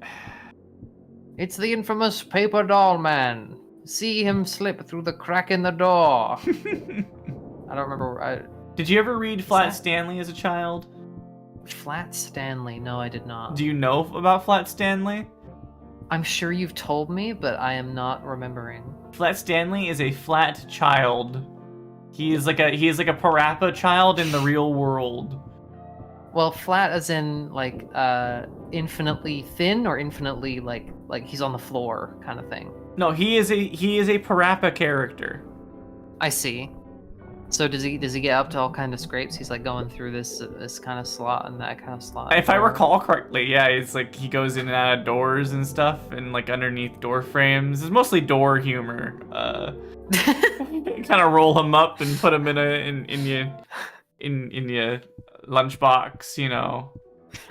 It's the infamous paper doll man. See him slip through the crack in the door. I don't remember. Did you ever read Flat Stanley as a child? Flat Stanley? No, I did not. Do you know about Flat Stanley? I'm sure you've told me, but I am not remembering. Flat Stanley is a flat child. He is like a Parappa child in the real world. Well, flat as in like infinitely thin, or infinitely like he's on the floor kind of thing. No, he is a Parappa character. I see. So does he get up to all kind of scrapes? He's like going through this kind of slot and that kind of slot. If I recall correctly, yeah, it's like he goes in and out of doors and stuff, and like underneath door frames. It's mostly door humor. Kind of roll him up and put him in your lunchbox, you know.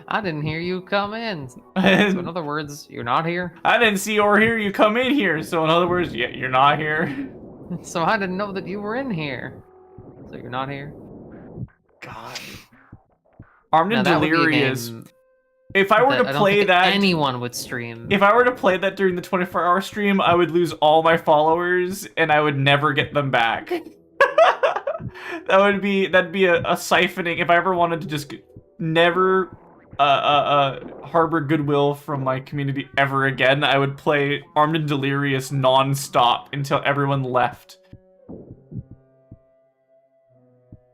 I didn't hear you come in. So in other words, you're not here. I didn't see or hear you come in here. So in other words, yeah, you're not here. So I didn't know that you were in here. So you're not here. God. Armed and Now, that would be a Delirious. game If I were to I don't play think that, anyone would stream. if I were to play that during the 24-hour stream, I would lose all my followers and I would never get them back. That'd be a siphoning. If I ever wanted to just never harbor goodwill from my community ever again, I would play Armed and Delirious non-stop until everyone left.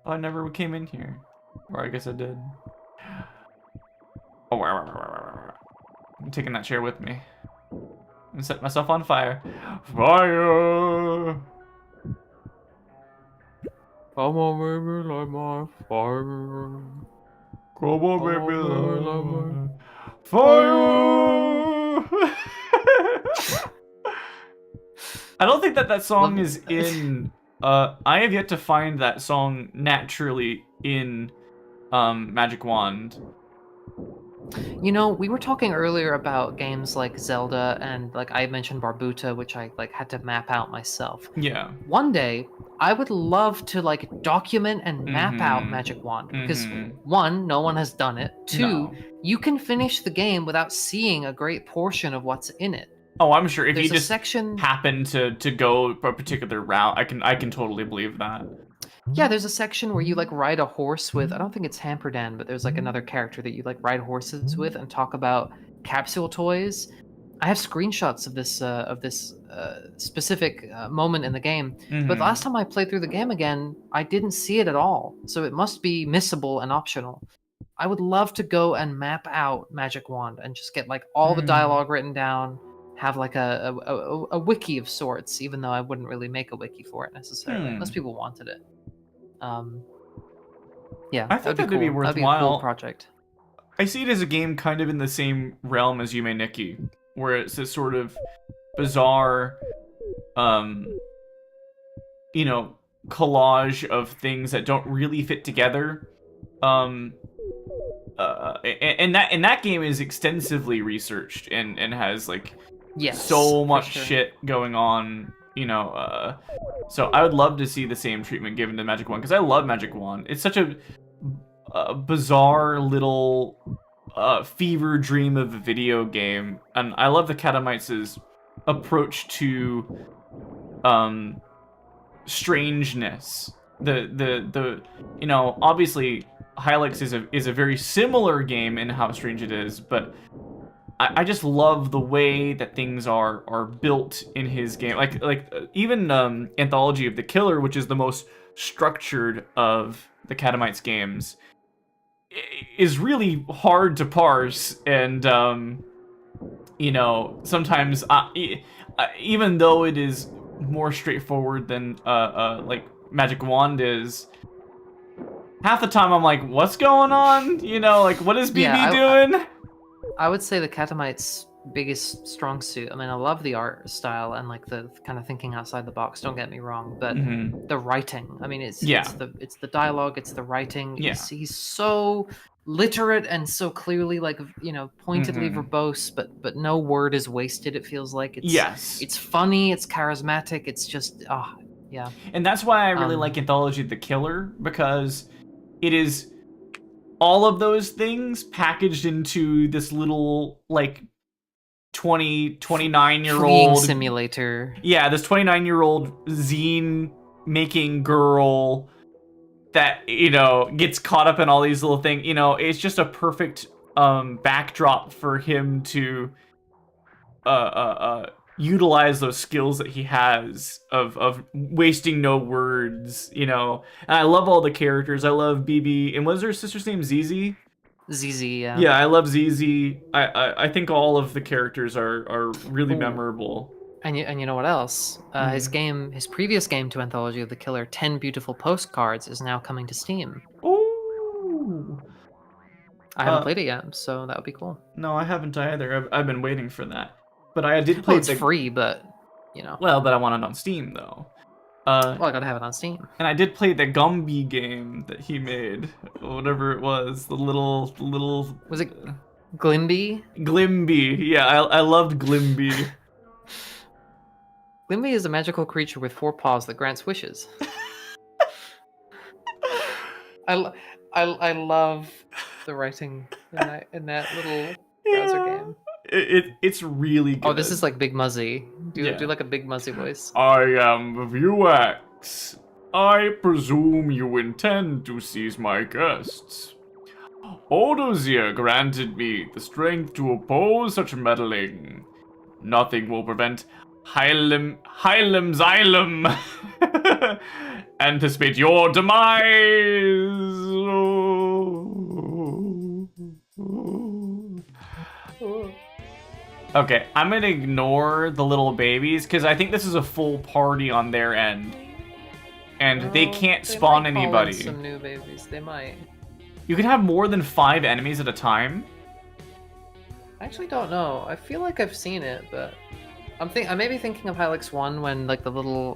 I never came in here. Or I guess I did. Oh, I'm taking that chair with me. and set myself on fire. Fire! Come on, baby, light my fire. Come on, Come baby, on, fire! I don't think that song is in. I have yet to find that song naturally in Magic Wand. You know, we were talking earlier about games like Zelda, and like I mentioned Barbuta, which I like had to map out myself. Yeah. One day, I would love to like document and map out Mhm. Magic Wand because Mhm. one, no one has done it. Two, No. you can finish the game without seeing a great portion of what's in it. Oh, I'm sure if There's you a just section. happen to go a particular route, I can totally believe that. Yeah, there's a section where you like ride a horse with, I don't think it's Hamperdan, but there's like another character that you like ride horses with and talk about capsule toys. I have screenshots of this specific moment in the game, but the last time I played through the game again, I didn't see it at all. So it must be missable and optional. I would love to go and map out Magic Wand and just get like all the dialogue written down, have like a wiki of sorts, even though I wouldn't really make a wiki for it necessarily, unless people wanted it. Yeah, I think that'd be that'd be cool. That'd be a cool worthwhile. project. I see it as a game kind of in the same realm as Yume Nikki, where it's this sort of bizarre, you know, collage of things that don't really fit together. And that game is extensively researched and has like so much shit going on, you know. So I would love to see the same treatment given to Magic Wand because I love Magic Wand. It's such a bizarre little fever dream of a video game, and I love the Catamites' approach to strangeness. The you know, obviously Hylics is a very similar game in how strange it is, but I just love the way that things are built in his game. Like even Anthology of the Killer, which is the most structured of the Catamites games, is really hard to parse, and you know, sometimes even though it is more straightforward than like Magic Wand is, half the time I'm like, what's going on? You know, like, what is BB doing? I would say the Catamites' biggest strong suit. I mean, I love the art style and like the kind of thinking outside the box. Don't get me wrong, but the writing. I mean, it's the dialogue, it's the writing. Yeah. He's so literate and so clearly like, you know, pointedly verbose, but no word is wasted. It feels like it's funny, it's charismatic, it's just yeah. And that's why I really like Anthology of the Killer, because it is all of those things packaged into this little like 29-year-old simulator. Yeah, this 29-year-old zine making girl that, you know, gets caught up in all these little things. You know, it's just a perfect backdrop for him to utilize those skills that he has of wasting no words, you know. And I love all the characters. I love BB, and what was her sister's name? ZZ? ZZ, yeah. Yeah, I love ZZ. I think all of the characters are really memorable. And you know what else? His previous game to Anthology of the Killer, 10 Beautiful Postcards, is now coming to Steam. Ooh. I haven't played it yet, so that would be cool. No, I haven't either. I've been waiting for that. But I did play it's free, but, you know. Well, but I want it on Steam, though. Well, I gotta have it on Steam. And I did play the Gumby game that he made, whatever it was, the little. Was it Glimby? Glimby, yeah, I loved Glimby. Glimby is a magical creature with 4 paws that grants wishes. I love the writing in that little browser game. It's really good. Oh, this is like Big Muzzy. Do like a Big Muzzy voice. I am Vuax. I presume you intend to seize my guests. Odozier granted me the strength to oppose such meddling. Nothing will prevent Hylim Xylem anticipate your demise. Okay, I'm gonna ignore the little babies because I think this is a full party on their end, and they can't spawn might call in anybody. some new babies. They might. You can have more than 5 enemies at a time. I actually don't know. I feel like I've seen it, but I may be thinking of Hylics 1 when like the little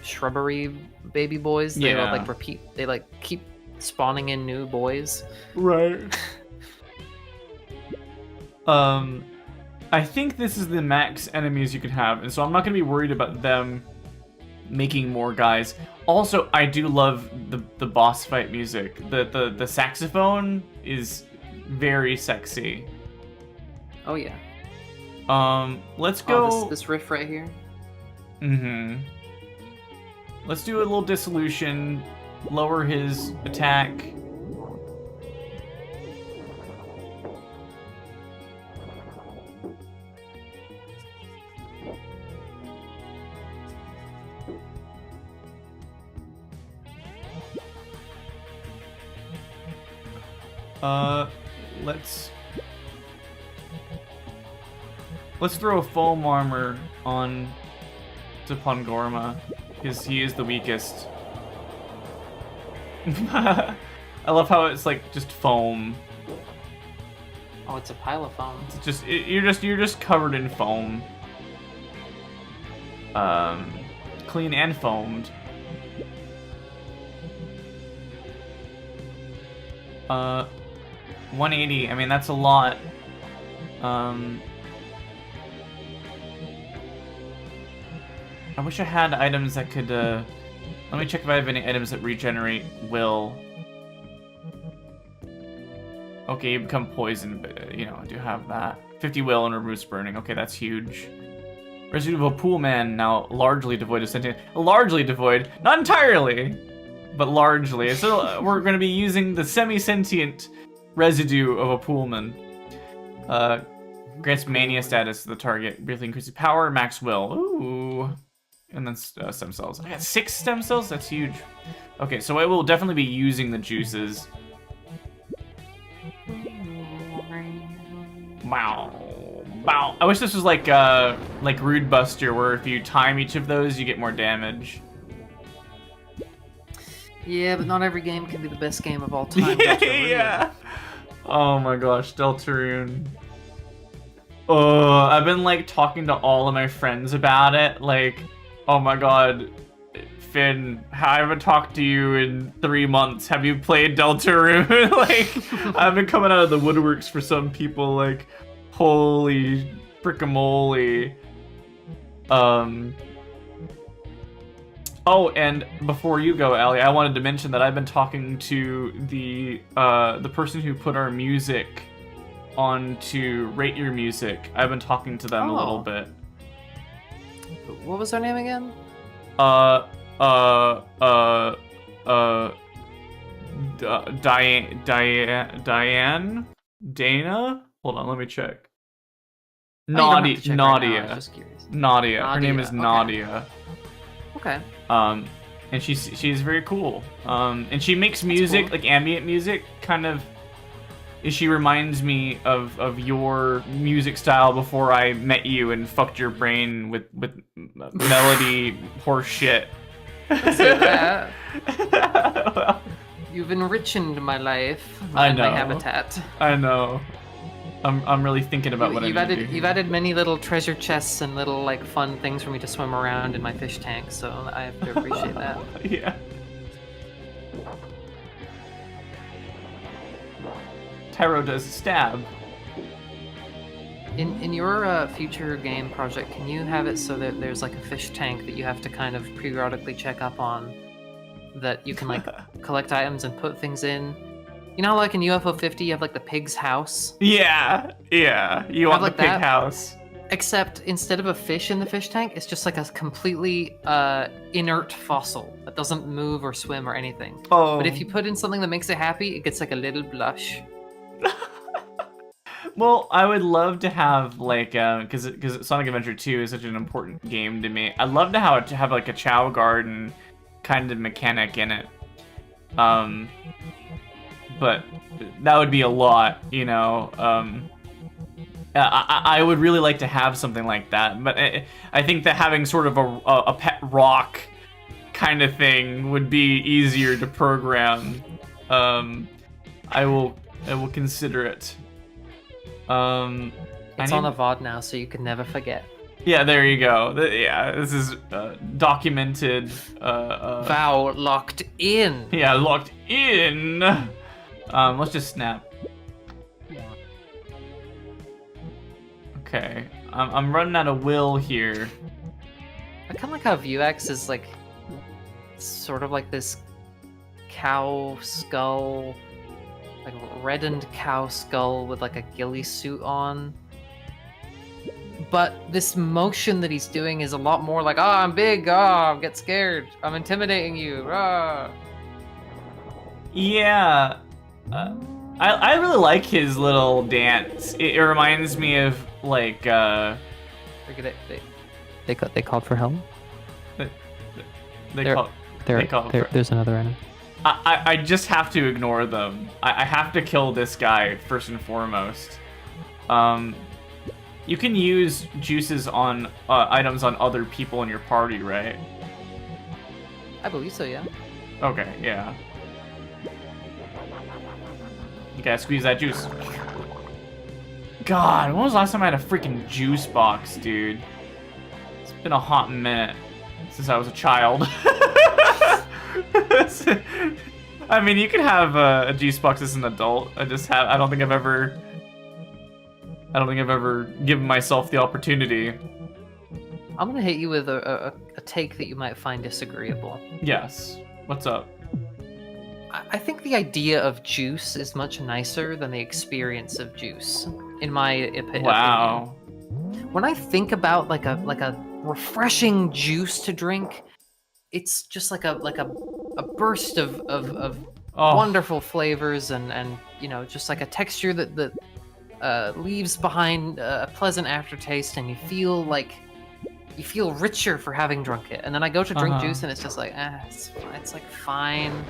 shrubbery baby boys, they Yeah. like they like keep spawning in new boys. Right. I think this is the max enemies you can have, and so I'm not gonna be worried about them making more guys. Also, I do love the boss fight music. The saxophone is very sexy. Oh yeah. Let's go. Oh, this riff right here. Mm-hmm. Let's do a little dissolution. Lower his attack. Let's throw a foam armor on to Pangorma, because he is the weakest. I love how it's like just foam. Oh, it's a pile of foam. It's just you're just covered in foam. Clean and foamed. 180. I mean, that's a lot. I wish I had items that could, let me check if I have any items that regenerate will. Okay, you become poisoned, but, you know, I do have that. 50 will and removes burning. Okay, that's huge. Residue of a pool man, now largely devoid of sentient. Largely devoid. Not entirely, but largely. So we're going to be using the semi-sentient residue of a poolman. Grants mania status to the target. Briefly increases power, max will. Ooh. And then stem cells. I got 6 stem cells? That's huge. Okay, so I will definitely be using the juices. Wow. Wow. I wish this was like Rude Buster, where if you time each of those, you get more damage. Yeah, but not every game can be the best game of all time. Yeah. Oh my gosh, Deltarune. Oh, I've been like talking to all of my friends about it. Like, oh my god, Finn, I haven't talked to you in 3 months. Have you played Deltarune? Like, I've been coming out of the woodworks for some people. Like, holy frickamoly. Oh, and before you go, Allie, I wanted to mention that I've been talking to the person who put our music on to Rate Your Music. I've been talking to them a little bit. What was her name again? Diane? Dana? Hold on, let me check. Oh, you don't have to Nadia. check right now, I was Nadia. just curious. Nadia. Her name is Okay. Nadia. Okay. And she's very cool. And she makes music, cool. like ambient music, kind of. She reminds me of your music style before I met you and fucked your brain with melody horse shit. That. You've enriched my life I and know. my habitat. I know. I'm really thinking about what You've I need to do. You've added many little treasure chests and little like fun things for me to swim around in my fish tank, so I have to appreciate that. Yeah. Tyro does stab. In your future game project, can you have it so that there's like a fish tank that you have to kind of periodically check up on, that you can like collect items and put things in? You know how like in UFO 50 you have like the pig's house? Yeah. You want like the pig that? house. Except instead of a fish in the fish tank, it's just like a completely inert fossil that doesn't move or swim or anything. Oh. But if you put in something that makes it happy, it gets like a little blush. Well, I would love to have like because Sonic Adventure 2 is such an important game to me. I'd love to have like a Chow Garden kind of mechanic in it. But that would be a lot, you know. I would really like to have something like that, but I think that having sort of a pet rock kind of thing would be easier to program. I will consider it. It's on a VOD now, so you can never forget. Yeah, there you go. Yeah, this is documented. Vow locked in. Yeah, locked in. Let's just snap. Okay, I'm running out of will here. I kind of like how Vuex is like, sort of like this cow skull, like reddened cow skull with like a ghillie suit on. But this motion that he's doing is a lot more like, I'm big, get scared, I'm intimidating you, Yeah, I really like his little dance. It reminds me of like They called for help. There's another enemy. I just have to ignore them. I have to kill this guy first and foremost. You can use juices on items on other people in your party, right? I believe so, yeah. Okay, yeah. You gotta squeeze that juice. God, when was the last time I had a freaking juice box, dude? It's been a hot minute since I was a child. I mean, you can have a juice box as an adult. I don't think I've ever given myself the opportunity. I'm gonna hit you with a take that you might find disagreeable. Yes. What's up? I think the idea of juice is much nicer than the experience of juice, in my opinion. Wow. When I think about like a refreshing juice to drink, it's just like a burst of wonderful flavors and you know, just like a texture that leaves behind a pleasant aftertaste, and you feel richer for having drunk it. And then I go to drink juice, and it's just like, it's like fine,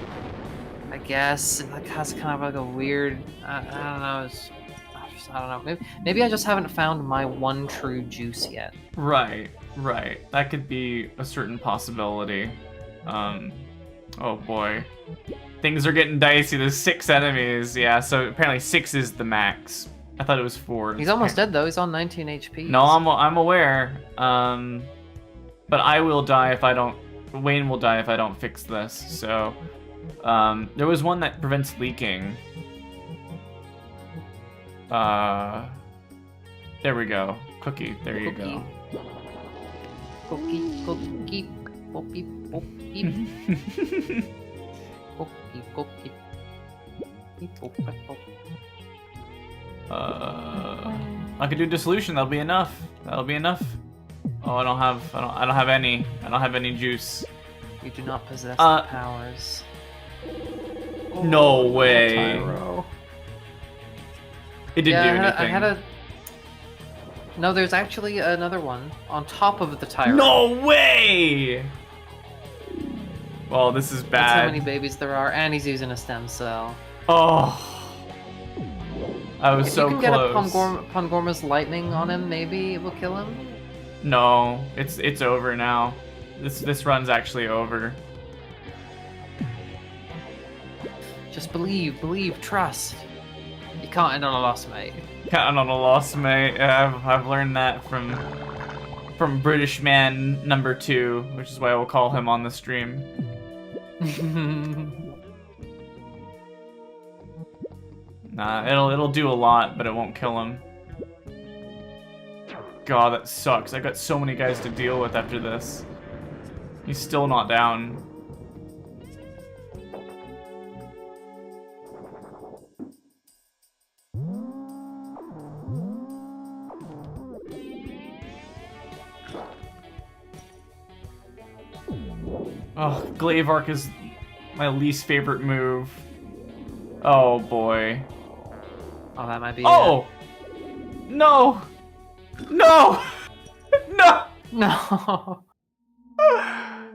I guess. It like has kind of like a weird, I don't know. I don't know. Maybe I just haven't found my one true juice yet. Right. That could be a certain possibility. Oh boy. Things are getting dicey. There's 6 enemies. Yeah, so apparently 6 is the max. I thought it was 4. He's almost dead though. He's on 19 HP. No, I'm aware. But I will die if I don't. Wayne will die if I don't fix this. So, there was one that prevents leaking. There we go. Cookie. There you go. Cookie. Cookie. Cookie. I could do dissolution. That'll be enough. Oh, I don't have any juice. You do not possess the powers. No way. Tyro. It didn't do anything. No, there's actually another one on top of the Tyro. No way! Well, this is bad. That's how many babies there are, and he's using a stem cell. Oh. I was so close. If you can get a Pangorma's lightning on him, maybe it will kill him? No, it's over now. This run's actually over. Just believe, trust. You can't end on a loss, mate. Can't end on a loss, mate. I've learned that from British man number 2, which is why I will call him on the stream. Nah, it'll do a lot, but it won't kill him. God, that sucks. I got so many guys to deal with after this. He's still not down. Oh, Glaive Arc is my least favorite move. Oh boy. Oh, that might be. Oh! No! No! No! No!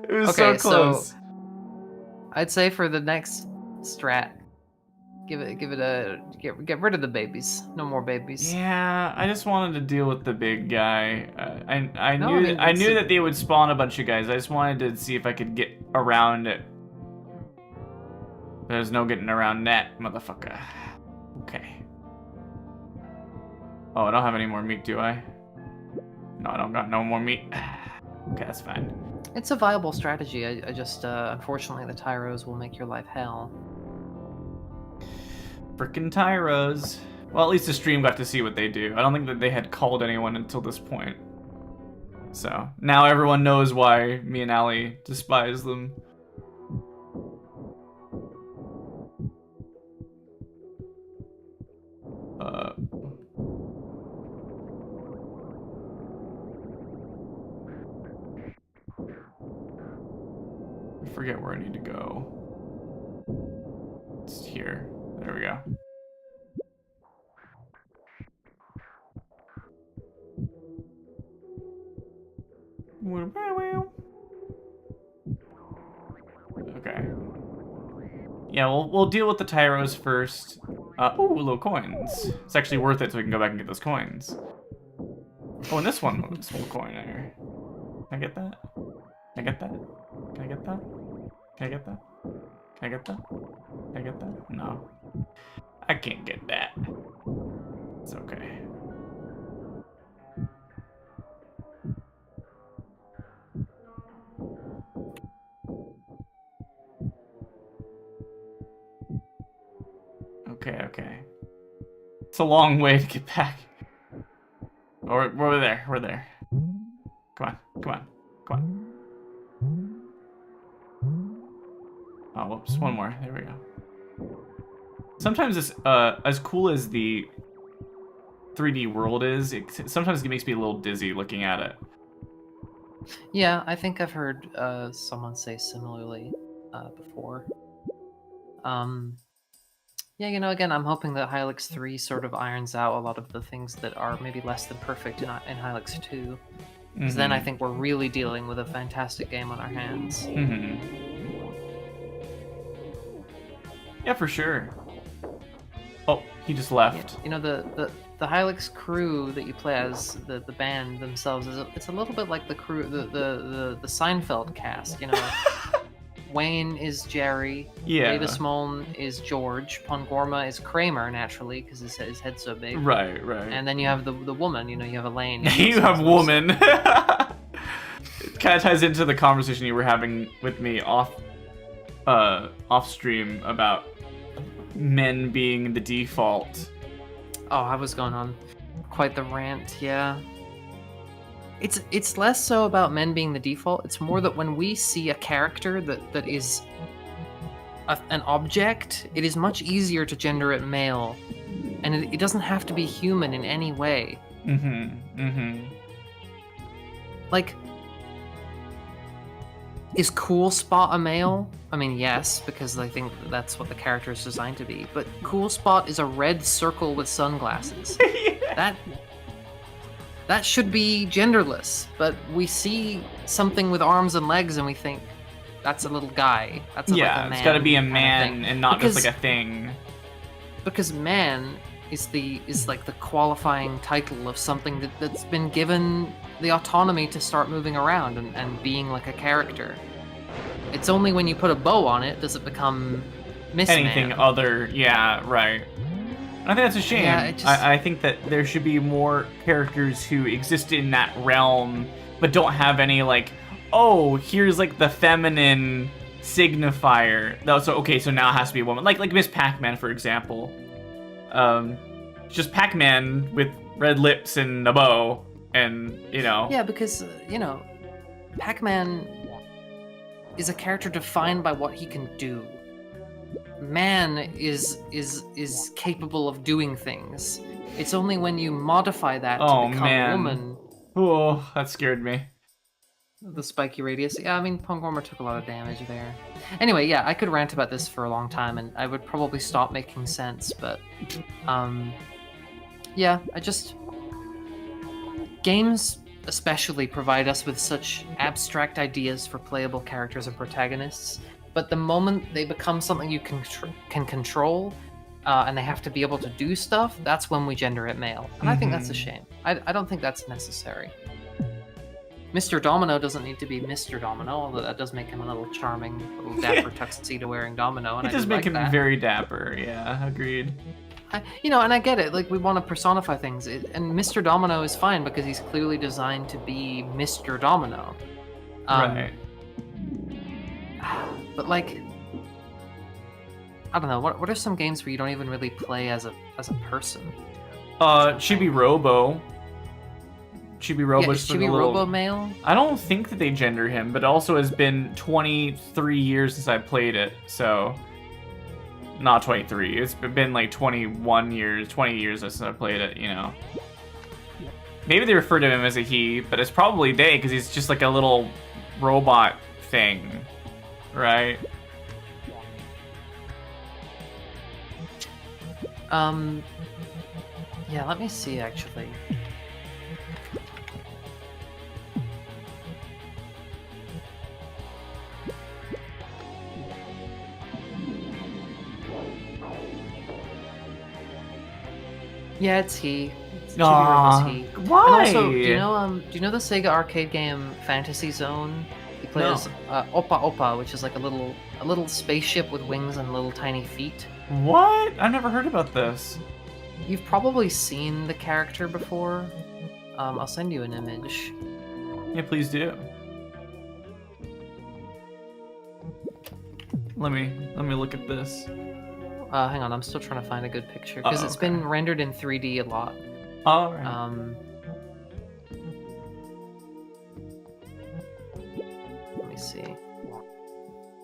It was so close. So I'd say for the next strat, Get rid of the babies. No more babies. Yeah, I just wanted to deal with the big guy. I No, knew I mean, I it's knew a- that they would spawn a bunch of guys. I just wanted to see if I could get around it. There's no getting around that, motherfucker. Okay. Oh, I don't have any more meat, do I? No, I don't got no more meat. Okay, that's fine. It's a viable strategy. I just unfortunately the tyros will make your life hell. Frickin' tyros. Well, at least the stream got to see what they do. I don't think that they had called anyone until this point. So, now everyone knows why me and Allie despise them. I forget where I need to go. It's here. There we go. Okay. Yeah, we'll deal with the tyros first. Ooh, little coins. It's actually worth it so we can go back and get those coins. Oh, and this one coin here. Can I get that? Can I get that? Can I get that? Can I get that? Can I get that? Can I get that? No. I can't get that. It's okay. Okay. It's a long way to get back. Oh, we're there. We're there. Come on. Oh, whoops. One more. There we go. Sometimes this, as cool as the 3D world is, sometimes it makes me a little dizzy looking at it. Yeah, I think I've heard someone say similarly before. Yeah, again, I'm hoping that Hylics 3 sort of irons out a lot of the things that are maybe less than perfect in Hylics 2. Because then I think we're really dealing with a fantastic game on our hands. Yeah, for sure. Oh, he just left. Yeah, the Hylics crew that you play as, the band themselves, it's a little bit like the crew, the Seinfeld cast, Wayne is Jerry, Davis Mullen is George, Pongorma is Kramer, naturally, because his head's so big. Right. And then you have the woman, you have Elaine. You have woman. It kind of ties into the conversation you were having with me off stream about men being the default. Oh, I was going on quite the rant, yeah. It's less so about men being the default. It's more that when we see a character that is an object, it is much easier to gender it male, and it doesn't have to be human in any way. Like, is Cool Spot a male? I mean, yes, because I think that's what the character is designed to be. But Cool Spot is a red circle with sunglasses. That should be genderless, but we see something with arms and legs and we think that's a little guy. That's like a man. It's got to be a man and not just like a thing. Because man is like the qualifying title of something that's been given the autonomy to start moving around and being like a character. It's only when you put a bow on it does it become Miss anything Man. other. Yeah, right. I think that's a shame. Yeah, I think that there should be more characters who exist in that realm, but don't have any, like, oh, here's, like, the feminine signifier. So now it has to be a woman. Like Miss Pac-Man, for example. Just Pac-Man with red lips and a bow, and, Yeah, because, Pac-Man is a character defined by what he can do. Man is capable of doing things. It's only when you modify that to become a woman. Oh, that scared me. The spiky radius. Yeah, I mean, Pongorma took a lot of damage there. Anyway, yeah, I could rant about this for a long time, and I would probably stop making sense, but... yeah, games especially provide us with such abstract ideas for playable characters and protagonists, but the moment they become something you can control, and they have to be able to do stuff, that's when we gender it male. And I think that's a Mhm. shame. I don't think that's necessary. Mr. Domino doesn't need to be Mr. Domino, although that does make him a little charming, little dapper tuxedo-wearing Domino, and It I does do make like him that. very dapper. Yeah, agreed. And I get it. Like, we want to personify things, and Mr. Domino is fine because he's clearly designed to be Mr. Domino. Right. But like, I don't know. What are some games where you don't even really play as a person? Chibi Robo. Chibi Robo. Yeah, is Chibi Robo male? I don't think that they gender him, but it also has been 23 years since I played it, so not 23. It's been like 21 years, 20 years since I played it. You know. Maybe they refer to him as a he, but it's probably they because he's just like a little robot thing, right? Yeah, let me see actually. Yeah, it's he. Chibi Robo's he. Why? And also, do you know the Sega arcade game Fantasy Zone? He plays Opa Opa, which is like a little spaceship with wings and little tiny feet. What? I've never heard about this. You've probably seen the character before. I'll send you an image. Yeah, please do. Let me look at this. Hang on, I'm still trying to find a good picture because it's been rendered in 3D a lot. All right. Let me see.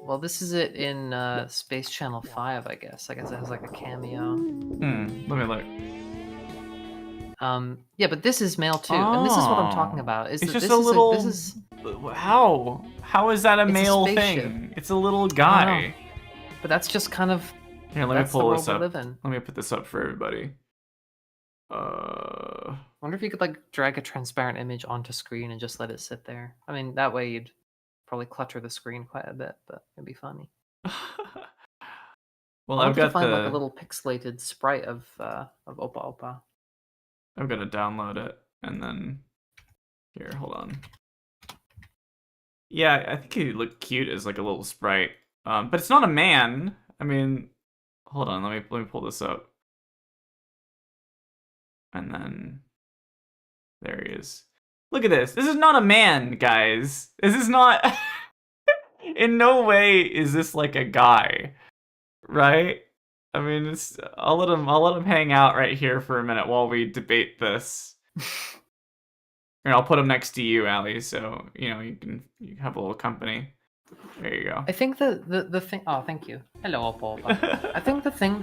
Well, this is it in Space Channel 5, I guess. I guess it has like a cameo. Let me look. Yeah, but this is male too, and this is what I'm talking about. It's just a little. How is that a male thing? It's a little guy. But that's just kind of. Here, let me pull this up. Live in. Let me put this up for everybody. Wonder if you could like drag a transparent image onto screen and just let it sit there. I mean, that way you'd probably clutter the screen quite a bit, but it'd be funny. Well, I've got to find like a little pixelated sprite of Opa Opa. I'm gonna download it and then here, hold on. Yeah, I think he looked cute as like a little sprite. But it's not a man. I mean, hold on, let me pull this up. And then there he is. Look at this. This is not a man, guys. This is not in no way is this like a guy. Right? I mean, I'll let him hang out right here for a minute while we debate this. And I'll put him next to you, Allie, so you can have a little company. There you go. I think the thing. Oh, thank you. Hello, Opa Opa. I think the thing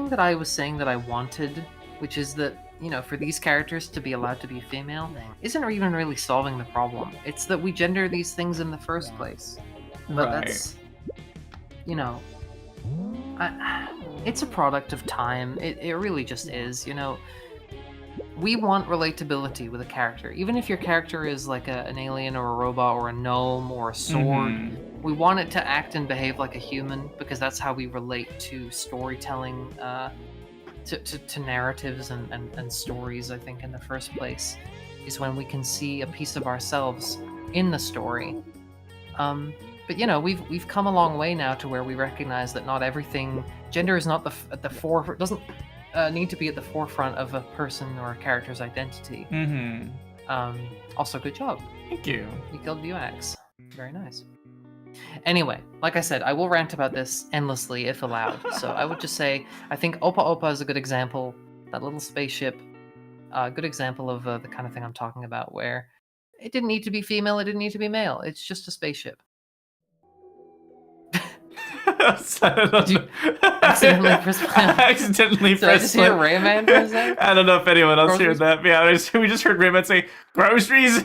that I was saying that I wanted, which is that for these characters to be allowed to be female, isn't even really solving the problem. It's that we gender these things in the first place. But that's, it's a product of time. It really just is. We want relatability with a character, even if your character is like an alien or a robot or a gnome or a sword. Mm-hmm. We want it to act and behave like a human because that's how we relate to storytelling, to narratives and stories. I think in the first place is when we can see a piece of ourselves in the story. But we've come a long way now to where we recognize that not everything gender is not at the forefront. Doesn't need to be at the forefront of a person or a character's identity. Mm-hmm. Also, good job. Thank you. You killed Vuax. Very nice. Anyway, like I said, I will rant about this endlessly if allowed. So I would just say, I think Opa Opa is a good example. That little spaceship, a good example of the kind of thing I'm talking about, where it didn't need to be female, it didn't need to be male. It's just a spaceship. Did you accidentally press play? Accidentally Did I just hear Rayman for a second? I don't know if anyone else Groceries? heard that. But yeah, we just heard Rayman say groceries.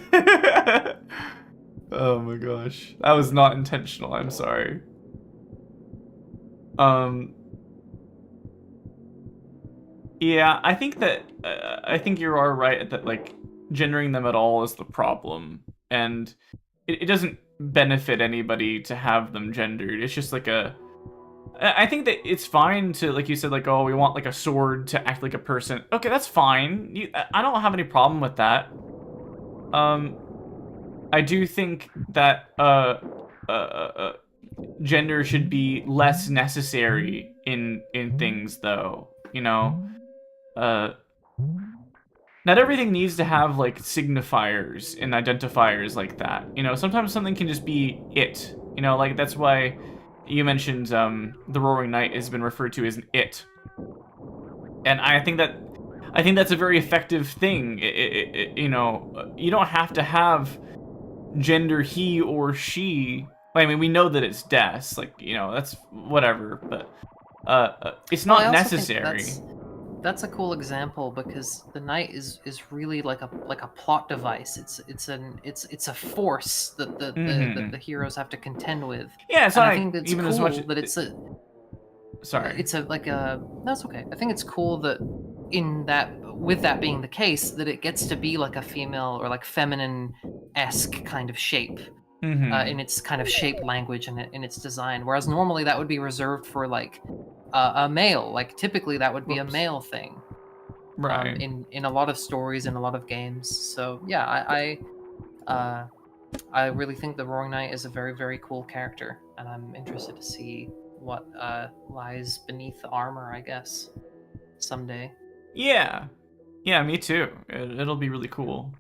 Oh my gosh, that was not intentional. I'm sorry. Yeah, I think that I think you are right that like gendering them at all is the problem, and it doesn't benefit anybody to have them gendered. It's just like I think that it's fine to, like you said, like, oh, we want like a sword to act like a person. Okay, that's fine. I don't have any problem with that. I do think that gender should be less necessary in things, though. You know, not everything needs to have like signifiers and identifiers like that. You know, sometimes something can just be it. You know, like that's why you mentioned the Roaring Knight has been referred to as an it, and I think that's a very effective thing. You know, you don't have to have gender he or she. I mean, we know that it's des, like, you know, that's whatever, but it's Well, I not also think necessary. that's a cool example because the knight is really like a plot device. It's a force that the heroes have to contend with. Yeah, it's And not I think it's even cool as much. that it's a Sorry. it's a like a that's okay. I think it's cool that with that being the case, that it gets to be like a female or like feminine-esque kind of shape. In its kind of shape language and in its design, whereas normally that would be reserved for like a male. Like typically that would be a male thing, Right. in a lot of stories and a lot of games. So yeah, I really think the Roaring Knight is a very, very cool character, and I'm interested to see what lies beneath the armor, I guess, someday. Yeah, me too. It'll be really cool.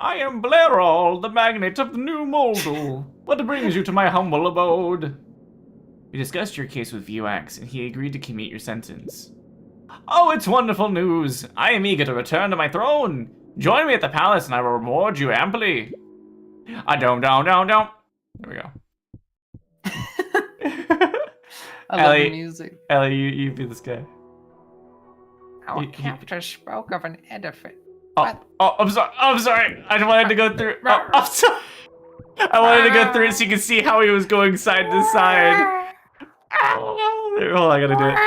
I am Blerol, the magnate of the New Moldal. What brings you to my humble abode? We discussed your case with Vuax, and he agreed to commute your sentence. Oh, it's wonderful news! I am eager to return to my throne. Join me at the palace, and I will reward you amply. Don't. There we go. I love the music. Ellie, you be this guy. Our captor spoke of an edifice. I'm sorry. I wanted to go through. I'm sorry. I wanted to go through it so you can see how he was going side to side. Hold on, I gotta do it.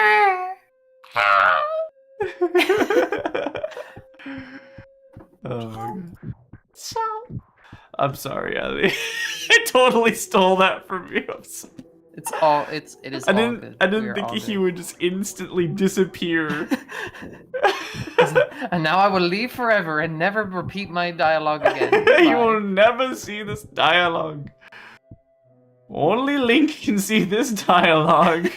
I'm sorry, Ellie. I totally stole that from you. I'm sorry. It is all good. I didn't think he would just instantly disappear. And now I will leave forever and never repeat my dialogue again. You will never see this dialogue. Only Link can see this dialogue.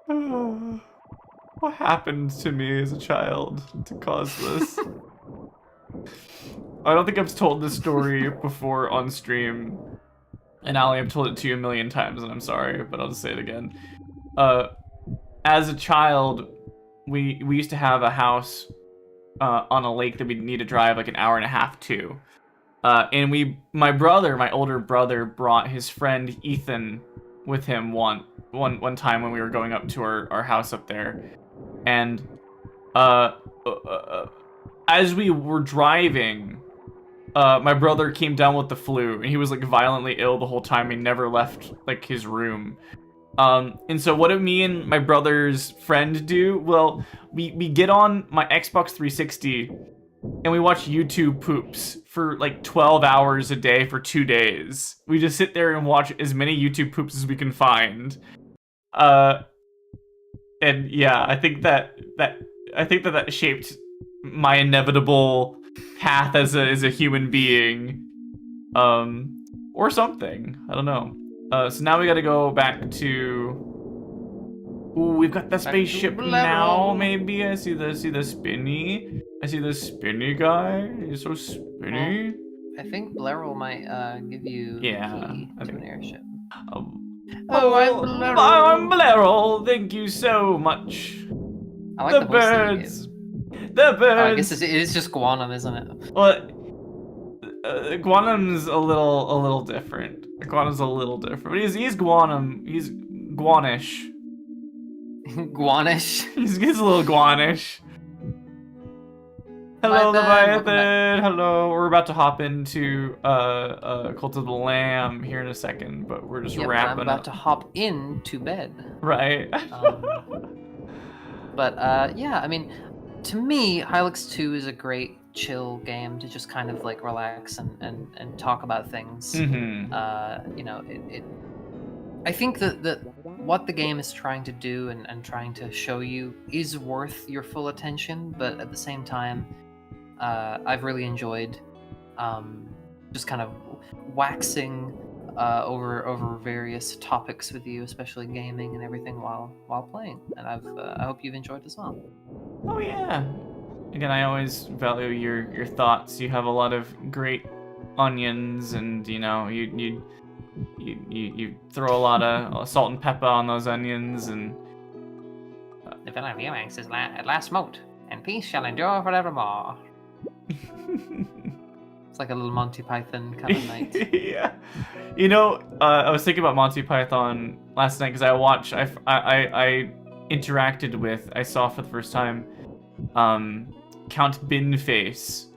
What happened to me as a child to cause this? I don't think I've told this story before on stream. And Ali, I've told it to you a million times, and I'm sorry, but I'll just say it again. As a child, we used to have a house on a lake that we'd need to drive like an hour and a half to. And my older brother, brought his friend Ethan with him one time when we were going up to our house up there. And as we were driving, my brother came down with the flu, and he was like violently ill the whole time. He never left like his room. And so what did me and my brother's friend do? Well, we get on my Xbox 360 and we watch YouTube poops for like 12 hours a day for 2 days. We just sit there and watch as many YouTube poops as we can find. And yeah, I think that shaped my inevitable path as a human being, or something. I don't know. So now we got to go back to. Ooh, we've got the spaceship now. Maybe I see the spinny. I see the spinny guy. He's so spinny. I think Blerol might give you the key to an airship. I'm Blerol. Thank you so much. I like the the birds. voice The birds. I guess it is just Guanum, isn't it? Well, Guanum's a little different. Guanum's a little different. But he's Guanum. He's Guanish. Guanish. He's a little Guanish. Hello, Leviathan. Hello. We're about to hop into Cult of the Lamb here in a second, but we're just wrapping up. I'm about to hop into bed. Right. But yeah, I mean, to me, Hylics 2 is a great chill game to just kind of like relax and talk about things. Mm-hmm. You know, I think that what the game is trying to do and trying to show you is worth your full attention, but at the same time, I've really enjoyed just kind of waxing over various topics with you, especially gaming and everything while playing. And I hope you've enjoyed as well. Oh yeah. Again, I always value your thoughts. You have a lot of great onions, and you know you throw a lot of salt and pepper on those onions, and The villain of Hylics is at last smote, and peace shall endure forevermore. It's like a little Monty Python kind of night. yeah. You know, I was thinking about Monty Python last night because I interacted with, I saw for the first time, Count Binface,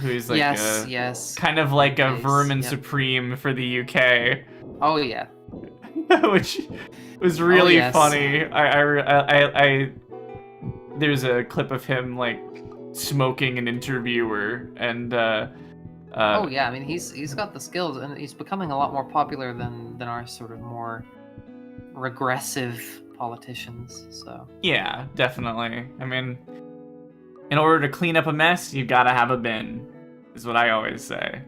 who's like yes, kind of like a Binface, vermin yep. supreme for the UK. Oh yeah. Which was really yes. funny. I there's a clip of him like smoking an interviewer, and Oh yeah, I mean he's got the skills, and he's becoming a lot more popular than our sort of more regressive politicians. So yeah, definitely. I mean, in order to clean up a mess, you gotta have a bin, is what I always say.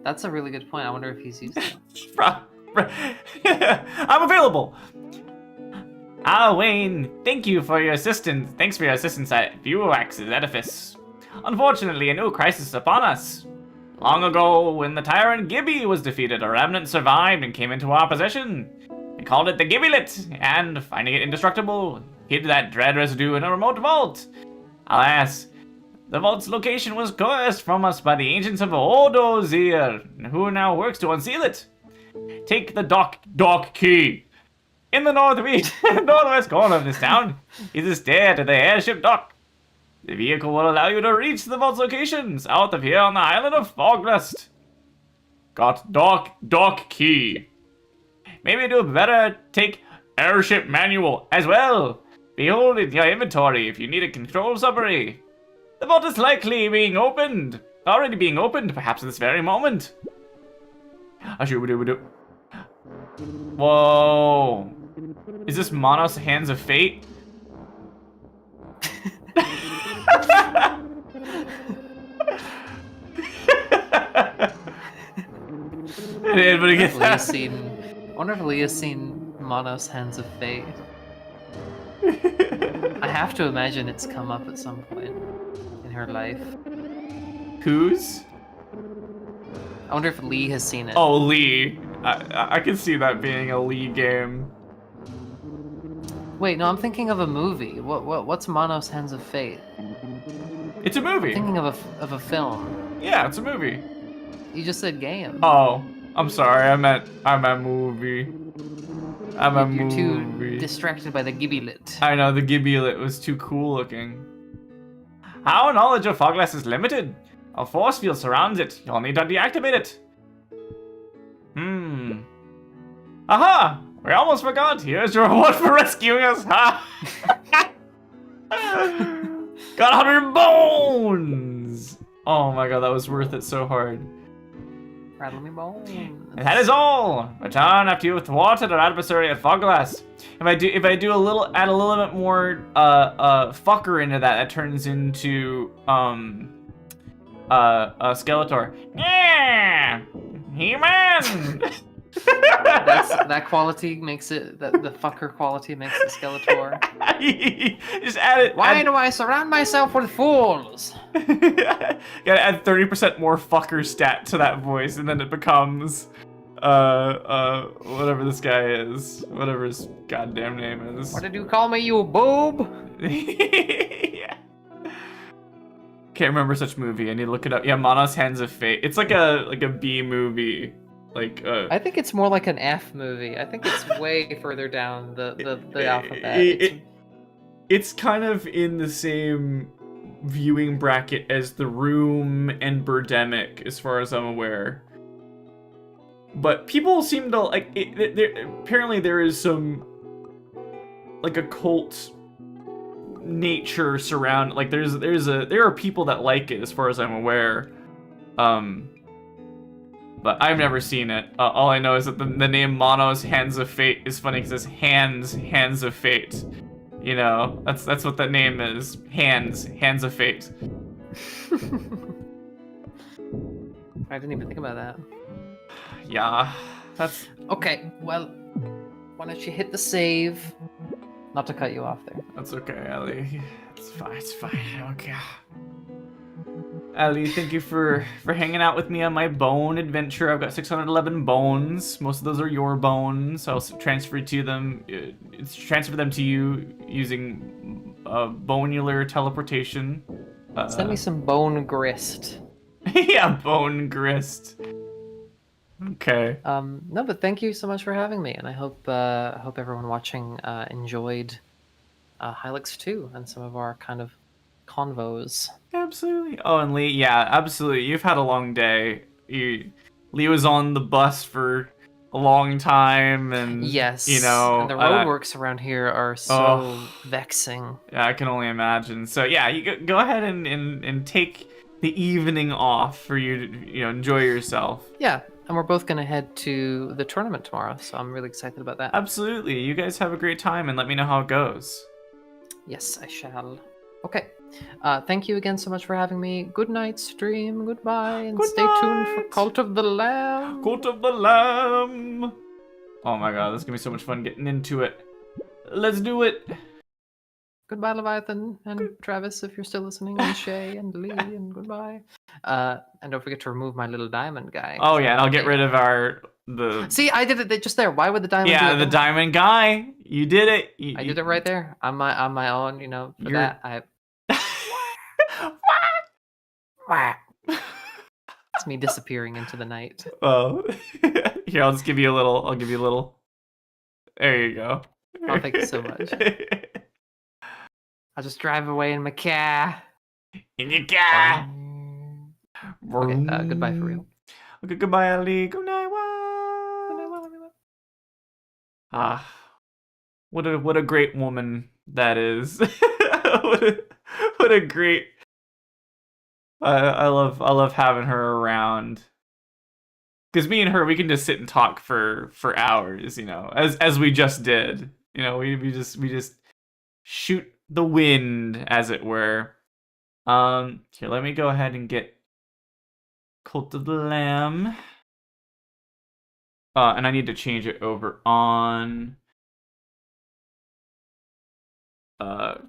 that's a really good point. I wonder if he's used it. I'm available. Ah, Wayne, thank you for your assistance. Thanks for your assistance at Buax's edifice. Unfortunately, a new crisis is upon us. Long ago, when the tyrant Gibby was defeated, a remnant survived and came into our possession. We called it the Gibbylet, and, finding it indestructible, hid that dread residue in a remote vault. Alas, the vault's location was coerced from us by the ancients of Odozir, who now works to unseal it. Take the dock key. In the northwest corner of this town is a stair to the airship dock. The vehicle will allow you to reach the vault's location south of here on the island of Foglust. Got dock key. Maybe do better take airship manual as well. Behold in your inventory if you need a control summary. The vault is likely already being opened, perhaps at this very moment. Whoa. Is this Monos Hands of Fate? Did anybody get that? I wonder if Leah's seen Monos Hands of Fate. I have to imagine it's come up at some point in her life. Whose? I wonder if Lee has seen it. Oh, Lee. I can see that being a Lee game. Wait, no, I'm thinking of a movie. What's Monos Hands of Fate? It's a movie. I'm thinking of a film. Yeah, it's a movie. You just said game. Oh, I'm sorry. I meant movie. You're too distracted by the Gibbylet. I know, the Gibbylet was too cool looking. Our knowledge of Fogless is limited. A force field surrounds it. You'll need to deactivate it. Aha! We almost forgot. Here's your reward for rescuing us. Ha! Got 100 bones! Oh my god, that was worth it so hard. Rattle me bones. And that is all. Return after you've thwarted our adversary at Fogglass. If I do add a little bit more fucker into that, that turns into a Skeletor. Yeah, He-Man. That quality makes it the fucker quality makes it Skeletor. Just add it. Why do I surround myself with fools? Gotta add 30% more fucker stat to that voice, and then it becomes whatever this guy is, whatever his goddamn name is. What did you call me, you boob? Yeah. Can't remember such movie. I need to look it up. Yeah, Monos Hands of Fate. It's like a B movie. I think it's more like an F movie. I think it's way further down the alphabet. It's kind of in the same viewing bracket as The Room and Birdemic, as far as I'm aware. But people seem to like it. Apparently, there is some like occult nature surround. Like there are people that like it, as far as I'm aware. but I've never seen it. All I know is that the name Mono's Hands of Fate is funny because it's Hands of Fate. You know, that's what that name is. Hands of Fate. I didn't even think about that. Yeah, that's... Okay, well, why don't you hit the save? Not to cut you off there. That's okay, Ellie. It's fine, okay. Ellie, thank you for hanging out with me on my bone adventure. I've got 611 bones. Most of those are your bones. I'll transfer them to you using bonular teleportation. Send me some bone grist. Yeah, bone grist. Okay. No, but thank you so much for having me, and I hope everyone watching enjoyed Hylics 2 and some of our kind of convos. Absolutely. Oh, and Lee, yeah, absolutely. You've had a long day. Lee was on the bus for a long time, and Yes, you know, and the roadworks around here are so vexing. Yeah, I can only imagine. So yeah, you go ahead and take the evening off for you to enjoy yourself. Yeah, and we're both gonna head to the tournament tomorrow, so I'm really excited about that. Absolutely. You guys have a great time, and let me know how it goes. Yes, I shall. Okay. Thank you again so much for having me. Good night, stream. Goodbye, and Good stay tuned for night. Cult of the Lamb. Cult of the Lamb. Oh my god, this is gonna be so much fun getting into it. Let's do it. Goodbye, Leviathan and Travis, if you're still listening, and Shay and Lee, and goodbye. And don't forget to remove my little diamond guy. Oh yeah, and I'll get rid of See, I did it just there. Why would the diamond? Yeah, do the it? diamond guy. You did it. I did it right there on my own. For that I. It's me disappearing into the night. Oh, here I'll give you a little. There you go. Oh, thank you so much. I'll just drive away in my car. In your car. Okay, goodbye for real. Okay, goodbye, Ali. Good night, Everyone. Ah, what a great woman that is. what a great. I love having her around. Because me and her, we can just sit and talk for hours, as we just did. We just shoot the wind, as it were. Here, let me go ahead and get Cult of the Lamb. And I need to change it over on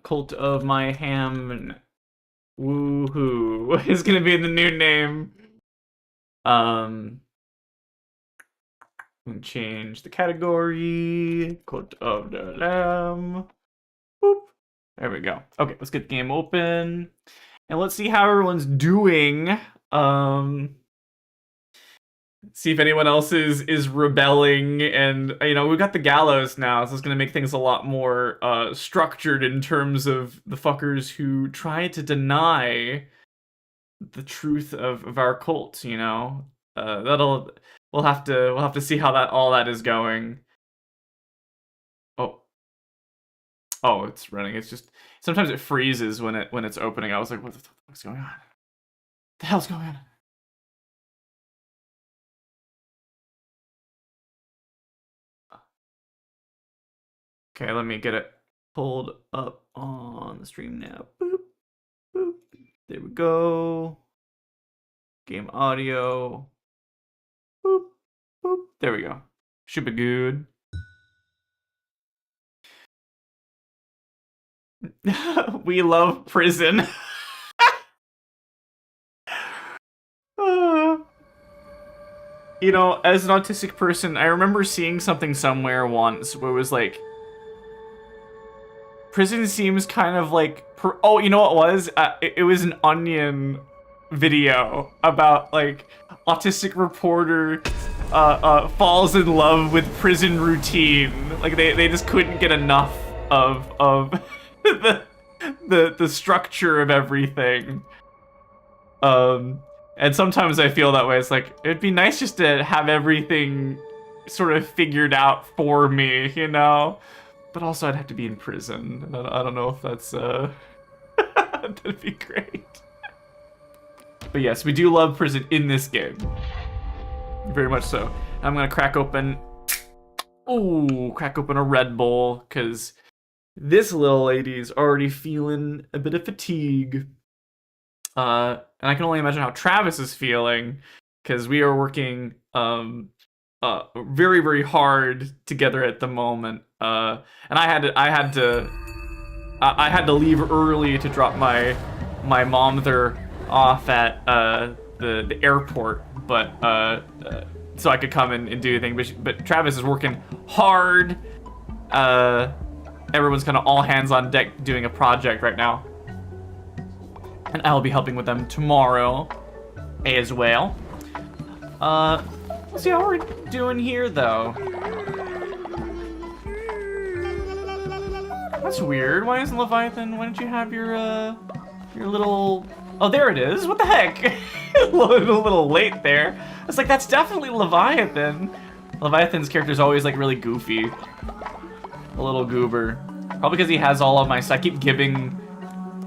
Cult of my Hamb. Woohoo is gonna be the new name. Change the category. Cult of the Lamb. Boop. There we go. Okay, let's get the game open. And let's see how everyone's doing. See if anyone else is rebelling, and we've got the gallows now, so it's gonna make things a lot more structured in terms of the fuckers who try to deny the truth of our cult. We'll have to see how all that is going. Oh, it's running. It's just sometimes it freezes when it's opening. I was like, what the fuck's going on? What the hell's going on? Okay, let me get it pulled up on the stream now. Boop, boop. There we go. Game audio. Boop, boop. There we go. Should be good. We love prison. As an autistic person, I remember seeing something somewhere once where it was like, prison seems kind of like... Oh, you know what it was? It was an Onion video about, like, autistic reporter falls in love with prison routine. Like, they just couldn't get enough of the structure of everything. And sometimes I feel that way. It's like, it'd be nice just to have everything sort of figured out for me, But also I'd have to be in prison. I don't know if that's, that'd be great. But yes, we do love prison in this game. very much so. I'm gonna crack open a Red Bull, because this little lady's already feeling a bit of fatigue. And I can only imagine how Travis is feeling, because we are working very, very hard together at the moment. And I had to leave early to drop my mom there off at the airport, but so I could come and do the thing. But Travis is working hard. Everyone's kind of all hands on deck doing a project right now, and I'll be helping with them tomorrow as well. Let's see how we're doing here, though. That's weird. Why isn't Leviathan? Why don't you have your little... Oh, there it is. What the heck? a little late there. I was like, that's definitely Leviathan. Leviathan's character is always like really goofy. A little goober. Probably because he has all of my... So I keep giving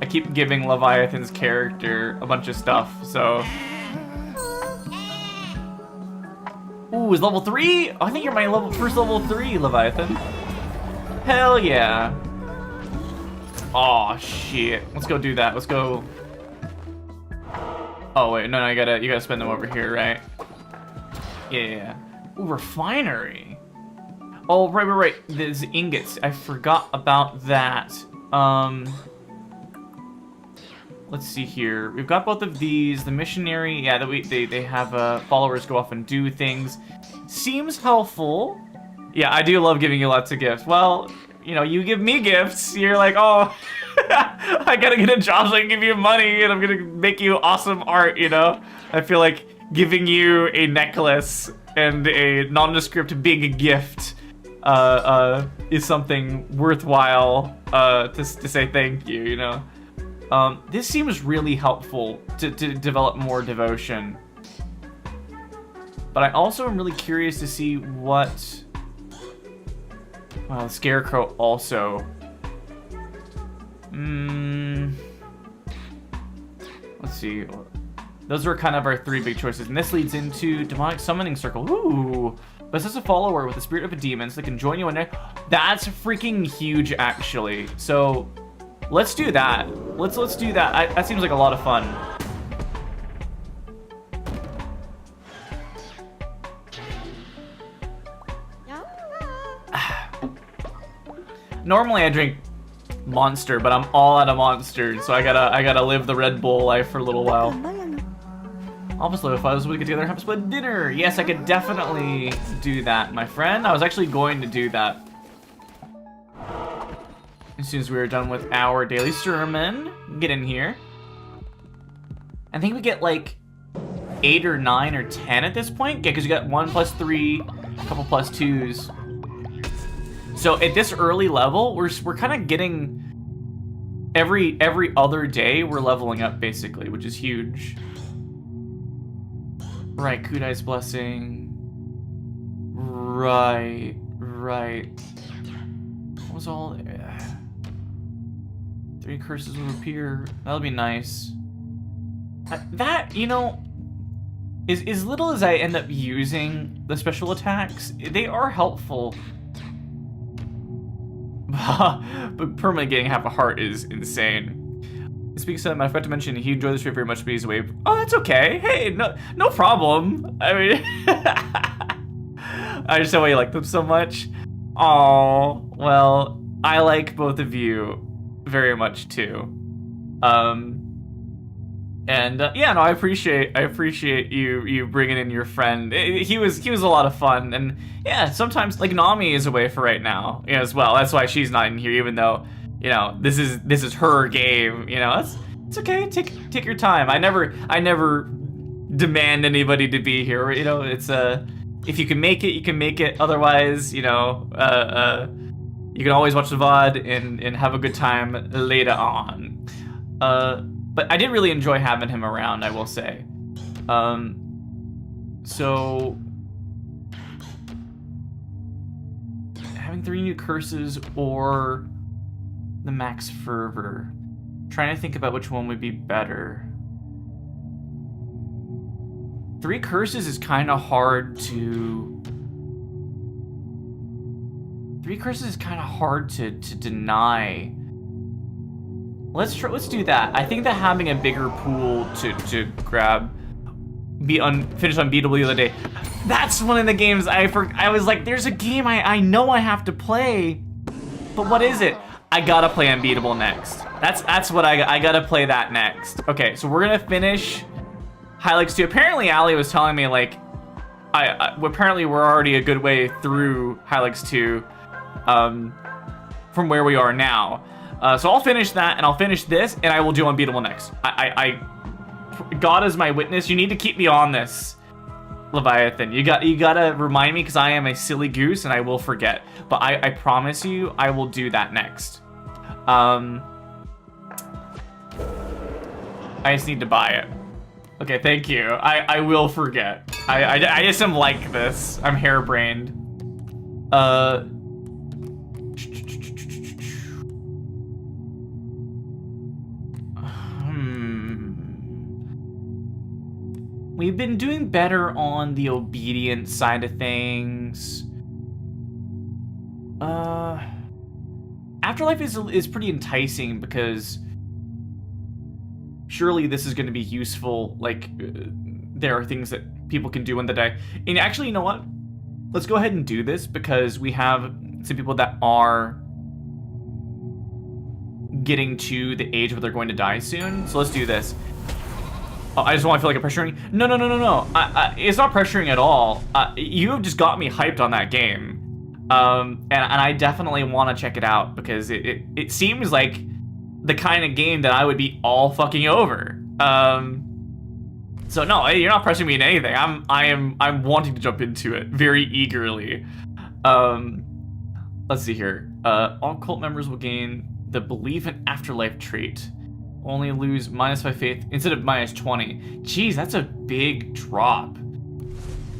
Leviathan's character a bunch of stuff, so... Ooh, is level 3? Oh, I think you're my first level 3, Leviathan. Hell yeah. Oh shit. Let's go do that. Let's go. Oh wait, no, you gotta spend them over here, right? Yeah. Ooh, refinery. Oh, right. There's ingots. I forgot about that. Let's see here. We've got both of these. The missionary, yeah, they have followers go off and do things. Seems helpful. Yeah, I do love giving you lots of gifts. Well, you know, you give me gifts. You're like, oh, I gotta get a job so I can give you money, and I'm gonna make you awesome art. You know, I feel like giving you a necklace and a nondescript big gift is something worthwhile to say thank you. You know. This seems really helpful to develop more devotion. But I also am really curious to see what... Well, the Scarecrow also... Let's see. Those are kind of our 3 big choices. And this leads into Demonic Summoning Circle. Ooh! Possess a follower with the spirit of a demon so they can join you in there. That's freaking huge, actually. So... Let's do that. Let's do that. That seems like a lot of fun. Normally I drink Monster, but I'm all out of Monsters, so I gotta live the Red Bull life for a little while. Almost live if I was able to get together and have a split dinner. Yes, I could definitely do that, my friend. I was actually going to do that as soon as we were done with our daily sermon. Get in here. I think we get like 8 or 9 or 10 at this point. Yeah, because you got 1 plus 3, a couple plus 2s. So at this early level, we're kind of getting every other day we're leveling up basically, which is huge. Right, Kudai's blessing. Right. What was all? 3 curses will appear. That'll be nice. That, you know, as little as I end up using the special attacks, they are helpful. But permanently getting half a heart is insane. Speaking of that, I forgot to mention he enjoyed the stream very much, but he's away. Oh, that's okay. Hey, no problem. I mean, I understand why you like them so much. Oh, well, I like both of you very much too. Yeah, no, I appreciate you bringing in your friend. He was a lot of fun, and yeah, sometimes like Nami is away for right now, you know, as well. That's why she's not in here, even though, you know, this is her game. You know, it's okay. Take your time. I never demand anybody to be here. You know, it's if you can make it, you can make it. Otherwise, you know, you can always watch the VOD and have a good time later on. But I did really enjoy having him around, I will say. So having 3 new curses or the max fervor. Trying to think about which one would be better. 3 curses is kind of hard to... 3 curses is kind of hard to deny. Let's do that. I think that having a bigger pool to grab, finish unbeatable the other day. That's one of the games I was like, there's a game I know I have to play, but what is it? I gotta play unbeatable next. That's what I gotta play that next. Okay, so we're gonna finish Hylics 2. Apparently, Ali was telling me like, apparently we're already a good way through Hylics 2, from where we are now. So I'll finish that, and I'll finish this, and I will do unbeatable next. God is my witness. You need to keep me on this, Leviathan. You gotta remind me, because I am a silly goose and I will forget. But I promise you, I will do that next. I just need to buy it. Okay, thank you. I will forget. I just am like this. I'm harebrained. We've been doing better on the obedience side of things. Afterlife is pretty enticing because surely this is going to be useful. Like, there are things that people can do when they die. And actually, you know what? Let's go ahead and do this because we have some people that are getting to the age where they're going to die soon. So let's do this. Oh, I just want to feel like I'm pressuring. No. It's not pressuring at all. You just got me hyped on that game. And I definitely want to check it out because it seems like the kind of game that I would be all fucking over. So no, you're not pressuring me in anything. I'm wanting to jump into it very eagerly. Let's see here. All cult members will gain the belief in afterlife trait. Only lose -5 faith instead of -20. Jeez, that's a big drop.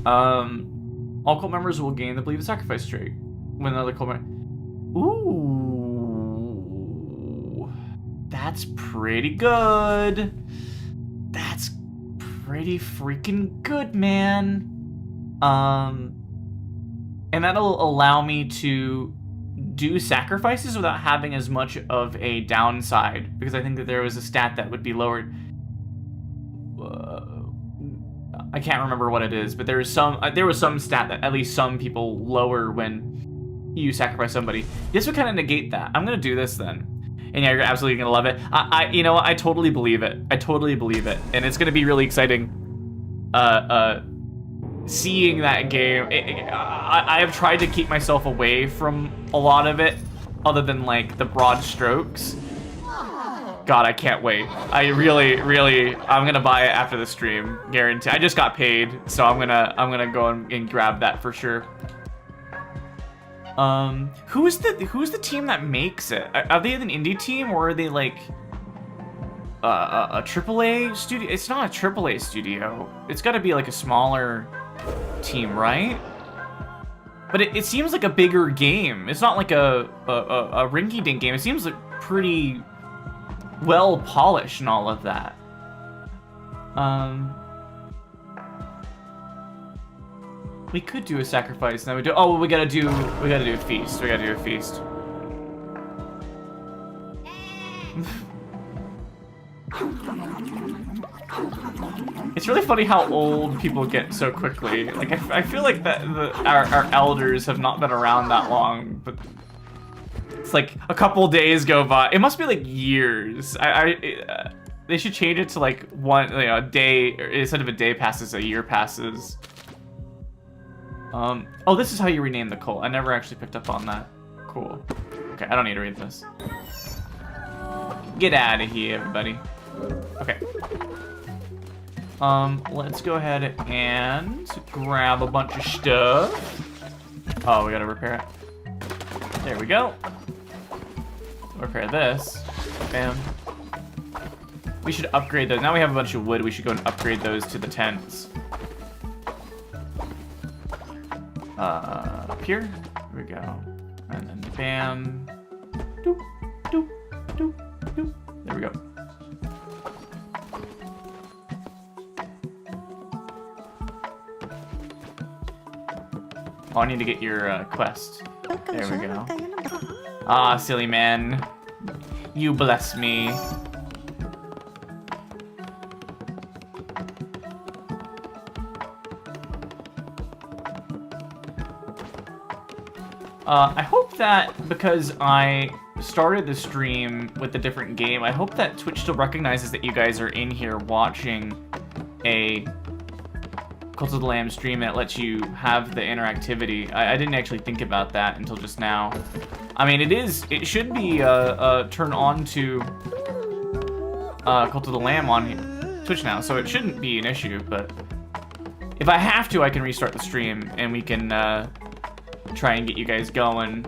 All cult members will gain the belief in sacrifice trait. When another cult member... Ooh. That's pretty good. That's pretty freaking good, man. And that'll allow me to do sacrifices without having as much of a downside, because I think that there was a stat that would be lowered. I can't remember what it is, but there was some stat that at least some people lower when you sacrifice somebody. This would kind of negate that. I'm gonna do this then, and yeah, you're absolutely gonna love it. You know what? I totally believe it. I totally believe it, and it's gonna be really exciting. Seeing that game, I have tried to keep myself away from a lot of it, other than like the broad strokes. God, I can't wait. I really, I'm gonna buy it after the stream, guarantee. I just got paid, so I'm gonna go and grab that for sure. Who's the team that makes it? Are they an indie team, or are they like a AAA studio? It's not a AAA studio. It's got to be like a smaller team, right? But it seems like a bigger game. It's not like a rinky-dink game. It seems like pretty well polished and all of that. We could do a sacrifice. Now we do. Oh, we gotta do a feast. We gotta do a feast. It's really funny how old people get so quickly. Like I feel like that our elders have not been around that long, but it's like a couple days go by. It must be like years. They should change it to like a day, or instead of a day passes, a year passes. Oh, this is how you rename the cult. I never actually picked up on that. Cool. Okay, I don't need to read this. Get out of here, everybody. Okay. Let's go ahead and grab a bunch of stuff. Oh, we gotta repair it. There we go. Repair this. Bam. We should upgrade those. Now we have a bunch of wood. We should go and upgrade those to the tents. Up here. Here we go. And then bam. Doop, doop, doop, doop. There we go. Oh, I need to get your quest. There we go. Ah, silly man. You bless me. I hope that because I started the stream with a different game, I hope that Twitch still recognizes that you guys are in here watching a Cult of the Lamb stream and it lets you have the interactivity. I didn't actually think about that until just now. I mean, it should be turn on to Cult of the Lamb on Twitch now, so it shouldn't be an issue, but if I have to, I can restart the stream and we can try and get you guys going.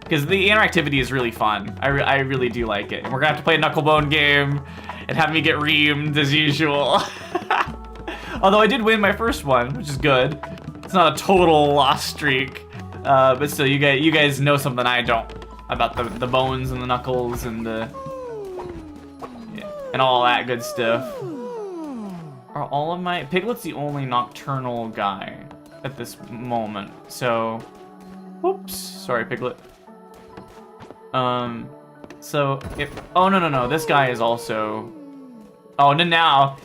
Because the interactivity is really fun. I really do like it. And we're gonna have to play a Knucklebone game and have me get reamed as usual. Although I did win my first one, which is good. It's not a total loss streak. But still, you guys know something I don't about the bones and the knuckles and the and all that good stuff. Are all of my Piglet's the only nocturnal guy at this moment? So, whoops, sorry, Piglet. So if no, this guy is also. Oh, no, now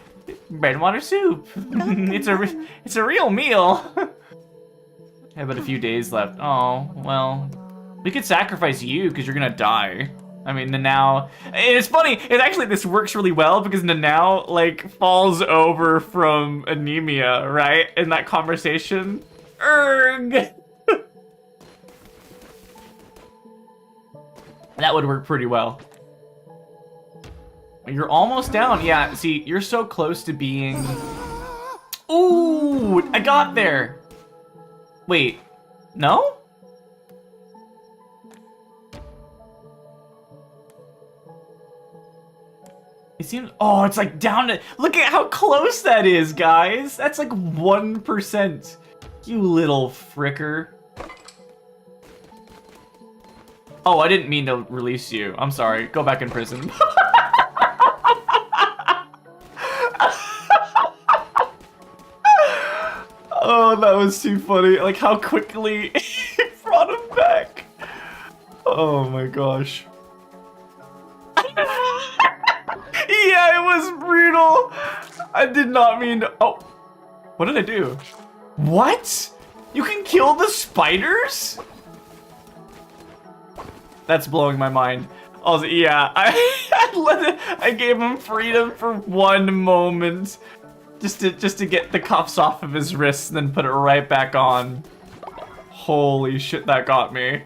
bread and water soup. it's a real meal. I have but a few days left. Oh, well, we could sacrifice you because you're gonna die. I mean, Nanao. It's funny. This works really well because Nanao like falls over from anemia, right? In that conversation. Erg. That would work pretty well. You're almost down. Yeah, see, you're so close to being... Ooh, I got there. Wait, no? It seems... Oh, it's like down to... Look at how close that is, guys. That's like 1%. You little fricker. Oh, I didn't mean to release you. I'm sorry. Go back in prison. Oh, that was too funny. Like how quickly he brought him back. Oh my gosh. Yeah, it was brutal. I did not mean to... Oh, what did I do? What? You can kill the spiders? That's blowing my mind. Also, yeah, I gave him freedom for one moment, just to get the cuffs off of his wrists, and then put it right back on. Holy shit, that got me.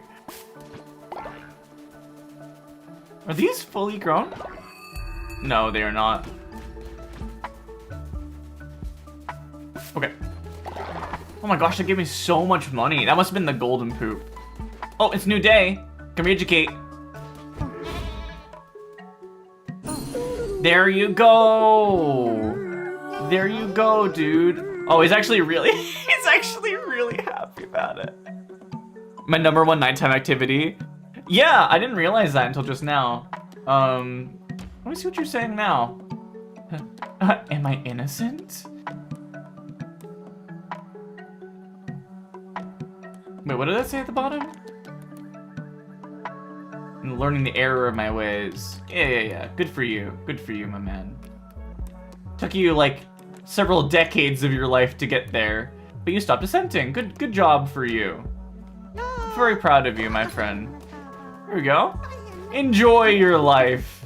Are these fully grown? No, they are not. Okay. Oh my gosh, that gave me so much money. That must have been the golden poop. Oh, it's a new day. Come re-educate. There you go. There you go, dude. Oh, he's actually really happy about it. My #1 nighttime activity. Yeah, I didn't realize that until just now. Let me see what you're saying now. Am I innocent? Wait, what did that say at the bottom? I'm learning the error of my ways. Yeah. Good for you. Good for you, my man. Took you like several decades of your life to get there, but you stopped dissenting. Good job for you. Very proud of you, my friend. Here we go. Enjoy your life.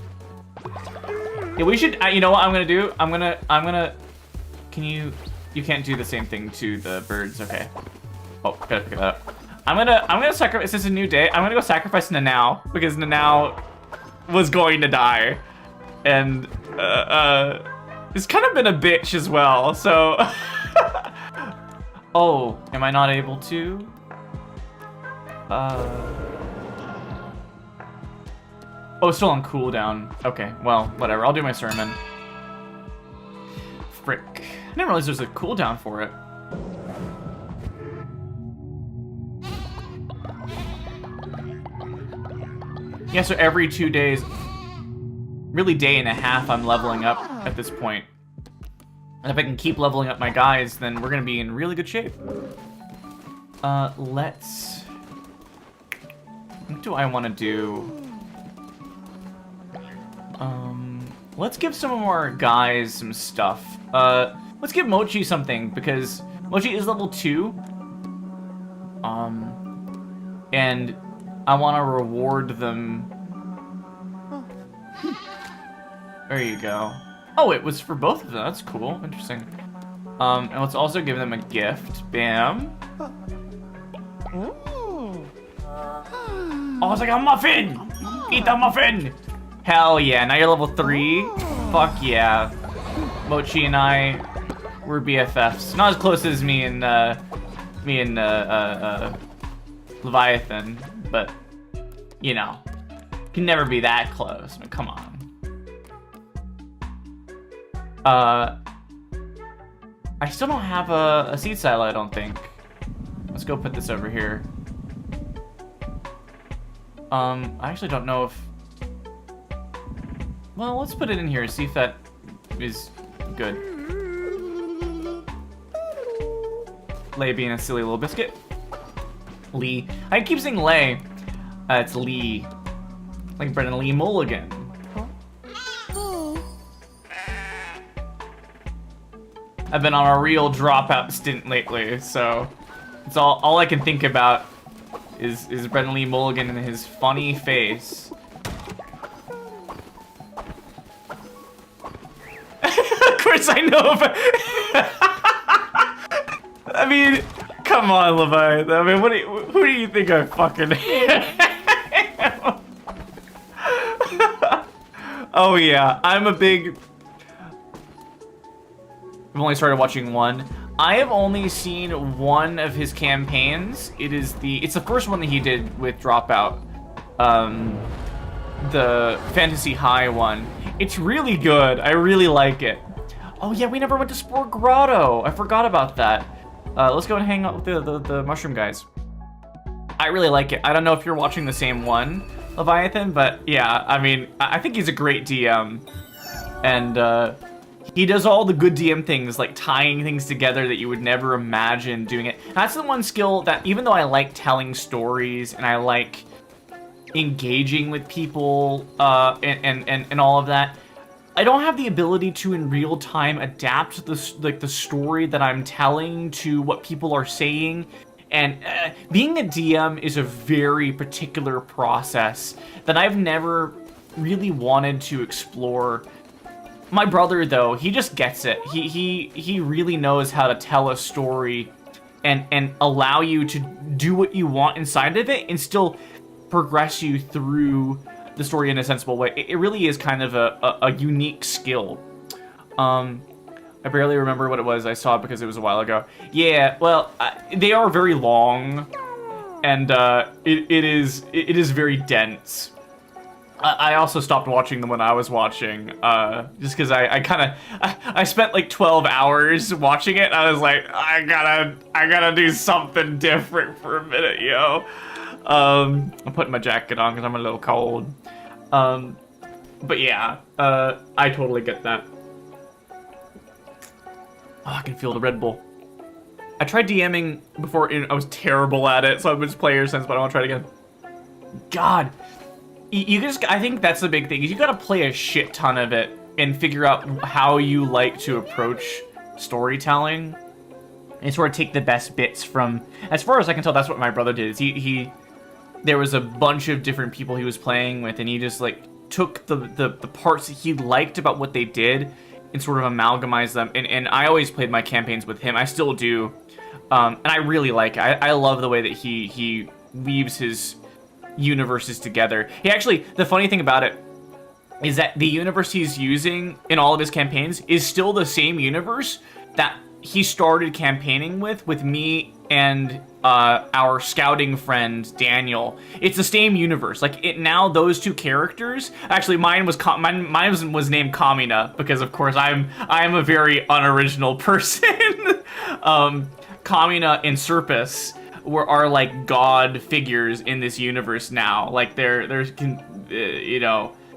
Yeah, we should. You know what I'm gonna do? I'm gonna. Can you? You can't do the same thing to the birds. Okay. Oh, gotta pick it up. I'm gonna sacrifice. This is a new day. I'm gonna go sacrifice Nanao because Nanao was going to die, and it's kind of been a bitch as well. So, oh, am I not able to? Oh, still on cooldown. Okay, well, whatever. I'll do my sermon. Frick. I didn't realize there's a cooldown for it. Yeah, so every 2 days, really day and a half, I'm leveling up at this point. And if I can keep leveling up my guys, then we're gonna be in really good shape. Let's... What do I want to do? Let's give some of our guys some stuff. Let's give Mochi something, because Mochi is level 2. And I want to reward them. There you go. Oh, it was for both of them. That's cool. Interesting. And let's also give them a gift. Bam. Oh, it's like a muffin! Eat the muffin! Hell yeah, now you're level 3. Fuck yeah. Mochi and I, we're BFFs. Not as close as me and Leviathan, but, you know, can never be that close. I mean, come on. I still don't have a seed silo, I don't think. Let's go put this over here. I actually don't know if... Well, let's put it in here, see if that is good. Lay being a silly little biscuit. Lee. I keep saying Lay. It's Lee. Like Brendan Lee Mulligan. I've been on a real dropout stint lately, so it's all I can think about is Brendan Lee Mulligan and his funny face. Of course I know, but I mean, come on, Levi. I mean, who do you think I fucking am? Oh yeah, I'm a big... I've only started watching one. I have only seen one of his campaigns. It's the first one that he did with Dropout. The Fantasy High one. It's really good. I really like it. Oh yeah, we never went to Spore Grotto. I forgot about that. Let's go and hang out with the mushroom guys. I really like it. I don't know if you're watching the same one, Leviathan, but yeah, I mean, I think he's a great DM. And he does all the good DM things, like tying things together that you would never imagine doing it. That's the one skill that, even though I like telling stories and I like engaging with people and all of that, I don't have the ability to in real time adapt the story that I'm telling to what people are saying. And being a DM is a very particular process that I've never really wanted to explore. My brother, though, he just gets it. He really knows how to tell a story and allow you to do what you want inside of it and still progress you through the story in a sensible way. It really is kind of a unique skill. I barely remember what it was. I saw it because it was a while ago. Yeah, well, they are very long, and it is very dense. I also stopped watching them when I was watching, just because I spent like 12 hours watching it. And I was like, I gotta do something different for a minute, yo. I'm putting my jacket on because I'm a little cold. But yeah, I totally get that. Oh, I can feel the Red Bull. I tried DMing before, I was terrible at it, so I've been just playing since, but I want to try it again. God. I think that's the big thing. You gotta play a shit ton of it and figure out how you like to approach storytelling and sort of take the best bits from... As far as I can tell, that's what my brother did. There was a bunch of different people he was playing with, and he just like took the parts that he liked about what they did and sort of amalgamized them. And I always played my campaigns with him. I still do. And I really like it. I love the way that he weaves his universes together. The funny thing about it is that the universe he's using in all of his campaigns is still the same universe that he started campaigning with me and our scouting friend Daniel. It's the same universe. Now those two characters. Actually, mine was named Kamina because of course I'm a very unoriginal person. Kamina and Serpus are like god figures in this universe now. Like they're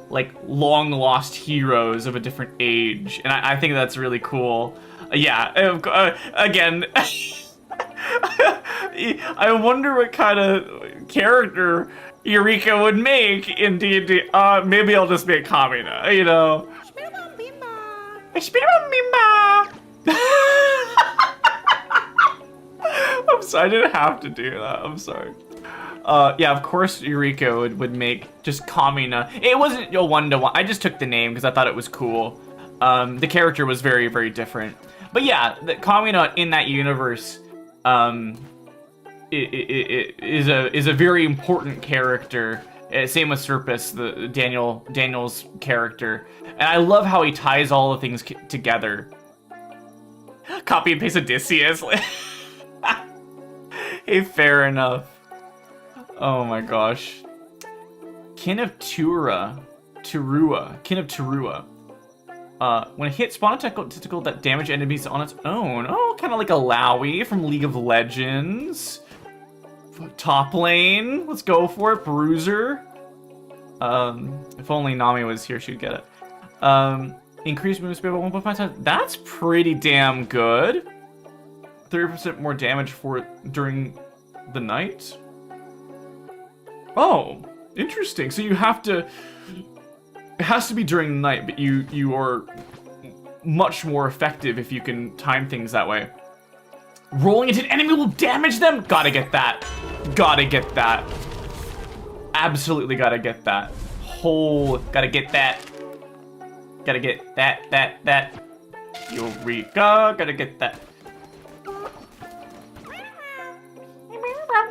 like long lost heroes of a different age, and I think that's really cool. Yeah, again, I wonder what kind of character Eureka would make in D&D. Maybe I'll just make Kamina, you know. I'm sorry, I didn't have to do that. I'm sorry. Yeah, of course Eureka would make just Kamina. It wasn't a one-to-one. I just took the name because I thought it was cool. The character was very, very different. But yeah, the Kamina in that universe is a very important character. Same with Serpus, the Daniel's character. And I love how he ties all the things together. Copy and paste Odysseus. Hey, fair enough. Oh my gosh. Kin of Turua. Kin of Turua. When it hits, spawn a tentacle that damage enemies on its own. Oh, kind of like a Lowy from League of Legends. Top lane. Let's go for it. Bruiser. If only Nami was here, she'd get it. Increased movement speed by 1.5 times. That's pretty damn good. 30% more damage for it during the night. Oh, interesting. So you have to... It has to be during the night, but you are much more effective if you can time things that way. Rolling into an enemy will damage them? Gotta get that. Gotta get that. Absolutely gotta get that. Gotta get that. Gotta get that. Eureka, gotta get that.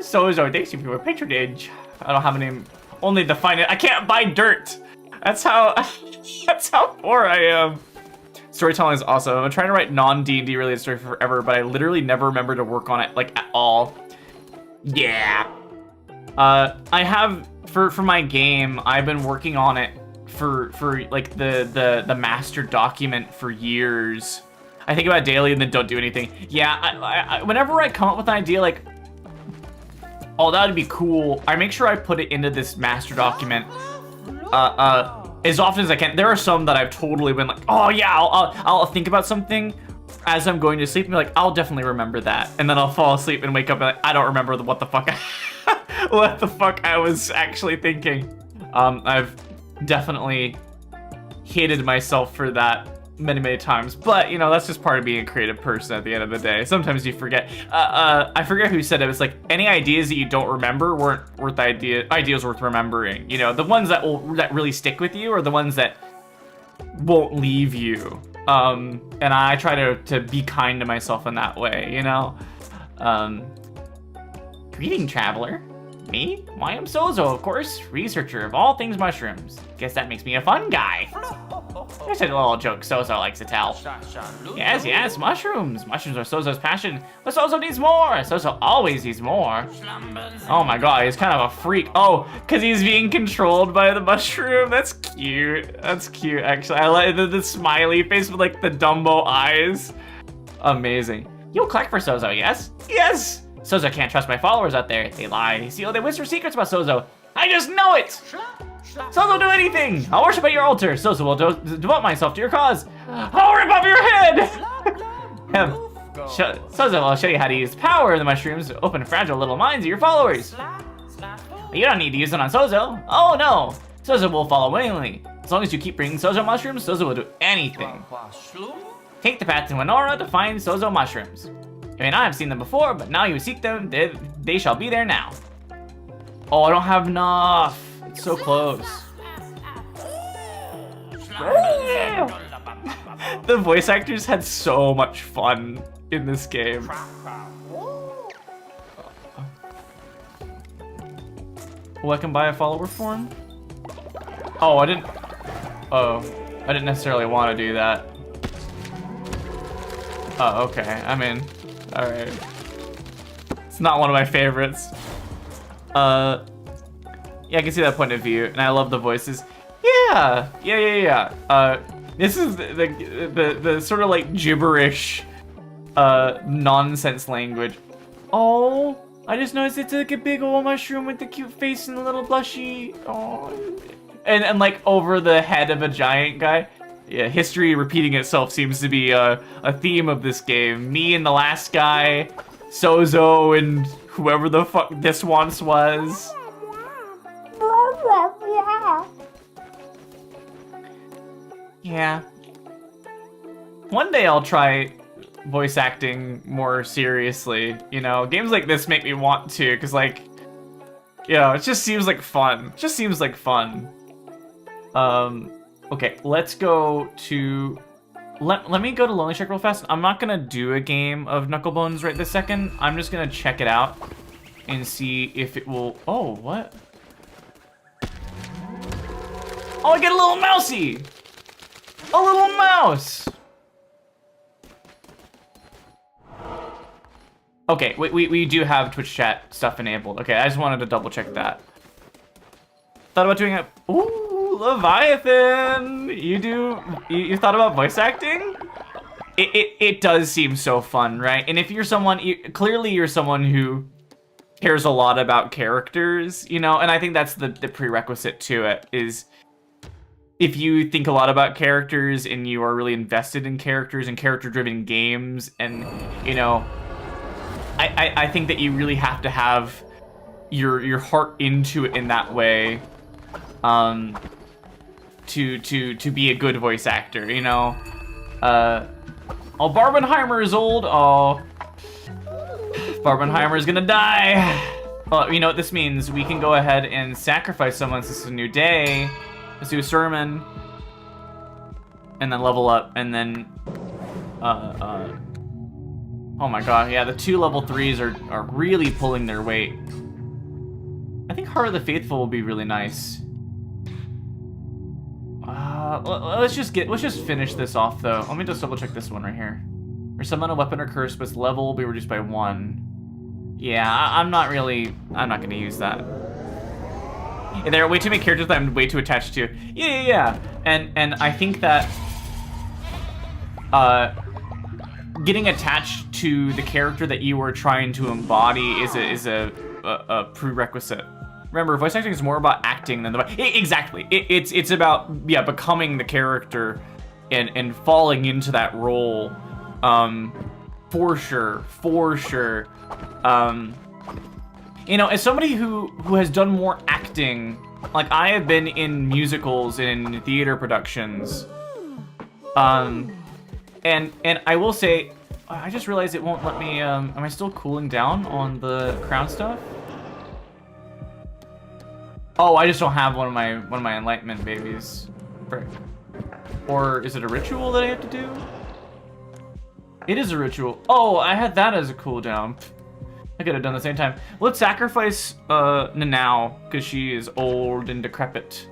Sozo, thanks you for your patronage. I don't have a name. Only to find it. I can't buy dirt. That's how poor I am. Storytelling is awesome. I'm trying to write non-D&D related story forever, but I literally never remember to work on it like at all. Yeah. I have for my game, I've been working on it for like the master document for years. I think about it daily and then don't do anything. Yeah, I whenever I come up with an idea like, oh, that would be cool, I make sure I put it into this master document as often as I can. There are some that I've totally been like, oh yeah, I'll think about something as I'm going to sleep and be like, I'll definitely remember that, and then I'll fall asleep and wake up and like, I don't remember what the fuck what the fuck I was actually thinking. I've definitely hated myself for that many times, but you know, that's just part of being a creative person at the end of the day. Sometimes you forget. I forget who said it. It's like any ideas that you don't remember weren't worth ideas worth remembering. You know, the ones that really stick with you are the ones that won't leave you. And I try to be kind to myself in that way, you know. Greeting, traveler. Me? Why, I'm Sozo, of course, researcher of all things mushrooms. Guess that makes me a fun guy. There's a little joke Sozo likes to tell. Yes, mushrooms. Mushrooms are Sozo's passion, but Sozo needs more. Sozo always needs more. Oh my god, he's kind of a freak. Oh, because he's being controlled by the mushroom. That's cute. That's cute, actually. I like the smiley face with like the Dumbo eyes. Amazing. You'll collect for Sozo, yes? Yes! Sozo can't trust my followers out there. They lie, they steal, they whisper secrets about Sozo. I just know it! Sozo, do anything! I'll worship at your altar. Sozo will devote myself to your cause. I'll rip off your head! Sozo will show you how to use the power of the mushrooms to open fragile little minds of your followers. But you don't need to use it on Sozo. Oh no! Sozo will follow willingly. As long as you keep bringing Sozo mushrooms, Sozo will do anything. Take the path to Winora to find Sozo mushrooms. I mean, I have seen them before, but now you seek them, they shall be there now. Oh, I don't have enough. It's so close. The voice actors had so much fun in this game. Oh, I can buy a follower form? Oh, I didn't necessarily want to do that. Oh, okay, I'm in. Alright. It's not one of my favorites. Yeah, I can see that point of view, and I love the voices. Yeah. This is the sort of like gibberish, nonsense language. Oh, I just noticed it's like a big old mushroom with the cute face and the little blushy. Oh, and like over the head of a giant guy. Yeah, history repeating itself seems to be a theme of this game. Me and the last guy, Sozo and whoever the fuck this once was. Yeah. One day I'll try voice acting more seriously, you know? Games like this make me want to, because, like, you know, it just seems like fun. It just seems like fun. Okay, let's go to... Let me go to Lonely Check real fast. I'm not gonna do a game of Knucklebones right this second. I'm just gonna check it out and see if it will... Oh, what? Oh, I get a little mousey! A little mouse! Okay, we do have Twitch chat stuff enabled. Okay, I just wanted to double check that. Thought about doing it. Ooh, Leviathan! You thought about voice acting? It does seem so fun, right? And if you're someone, clearly you're someone who cares a lot about characters, you know? And I think that's the prerequisite to it, is if you think a lot about characters and you are really invested in characters and character-driven games, and, you know, I think that you really have to have your heart into it in that way, to be a good voice actor, you know. Oh, Barbenheimer is old. Oh, Barbenheimer is gonna die. Well, you know what this means? We can go ahead and sacrifice someone since it's a new day. Let's do a sermon, and then level up, and then oh my god, yeah, the 2 level 3s are really pulling their weight. I think Heart of the Faithful will be really nice. Let's just finish this off though. Let me just double check this one right here. Or summon a weapon or curse, but its level will be reduced by 1. Yeah, I'm not gonna use that. Yeah, there are way too many characters that I'm way too attached to. Yeah. And I think that getting attached to the character that you are trying to embody is a prerequisite. Remember, voice acting is more about acting than exactly. It's about becoming the character and falling into that role. For sure. You know, as somebody who has done more acting, like I have been in musicals and in theater productions, and I will say, I just realized it won't let me. Am I still cooling down on the crown stuff? Oh, I just don't have one of my enlightenment babies. Or is it a ritual that I have to do? It is a ritual. Oh, I had that as a cooldown. I could have done the same time. Let's sacrifice Nanao, because she is old and decrepit.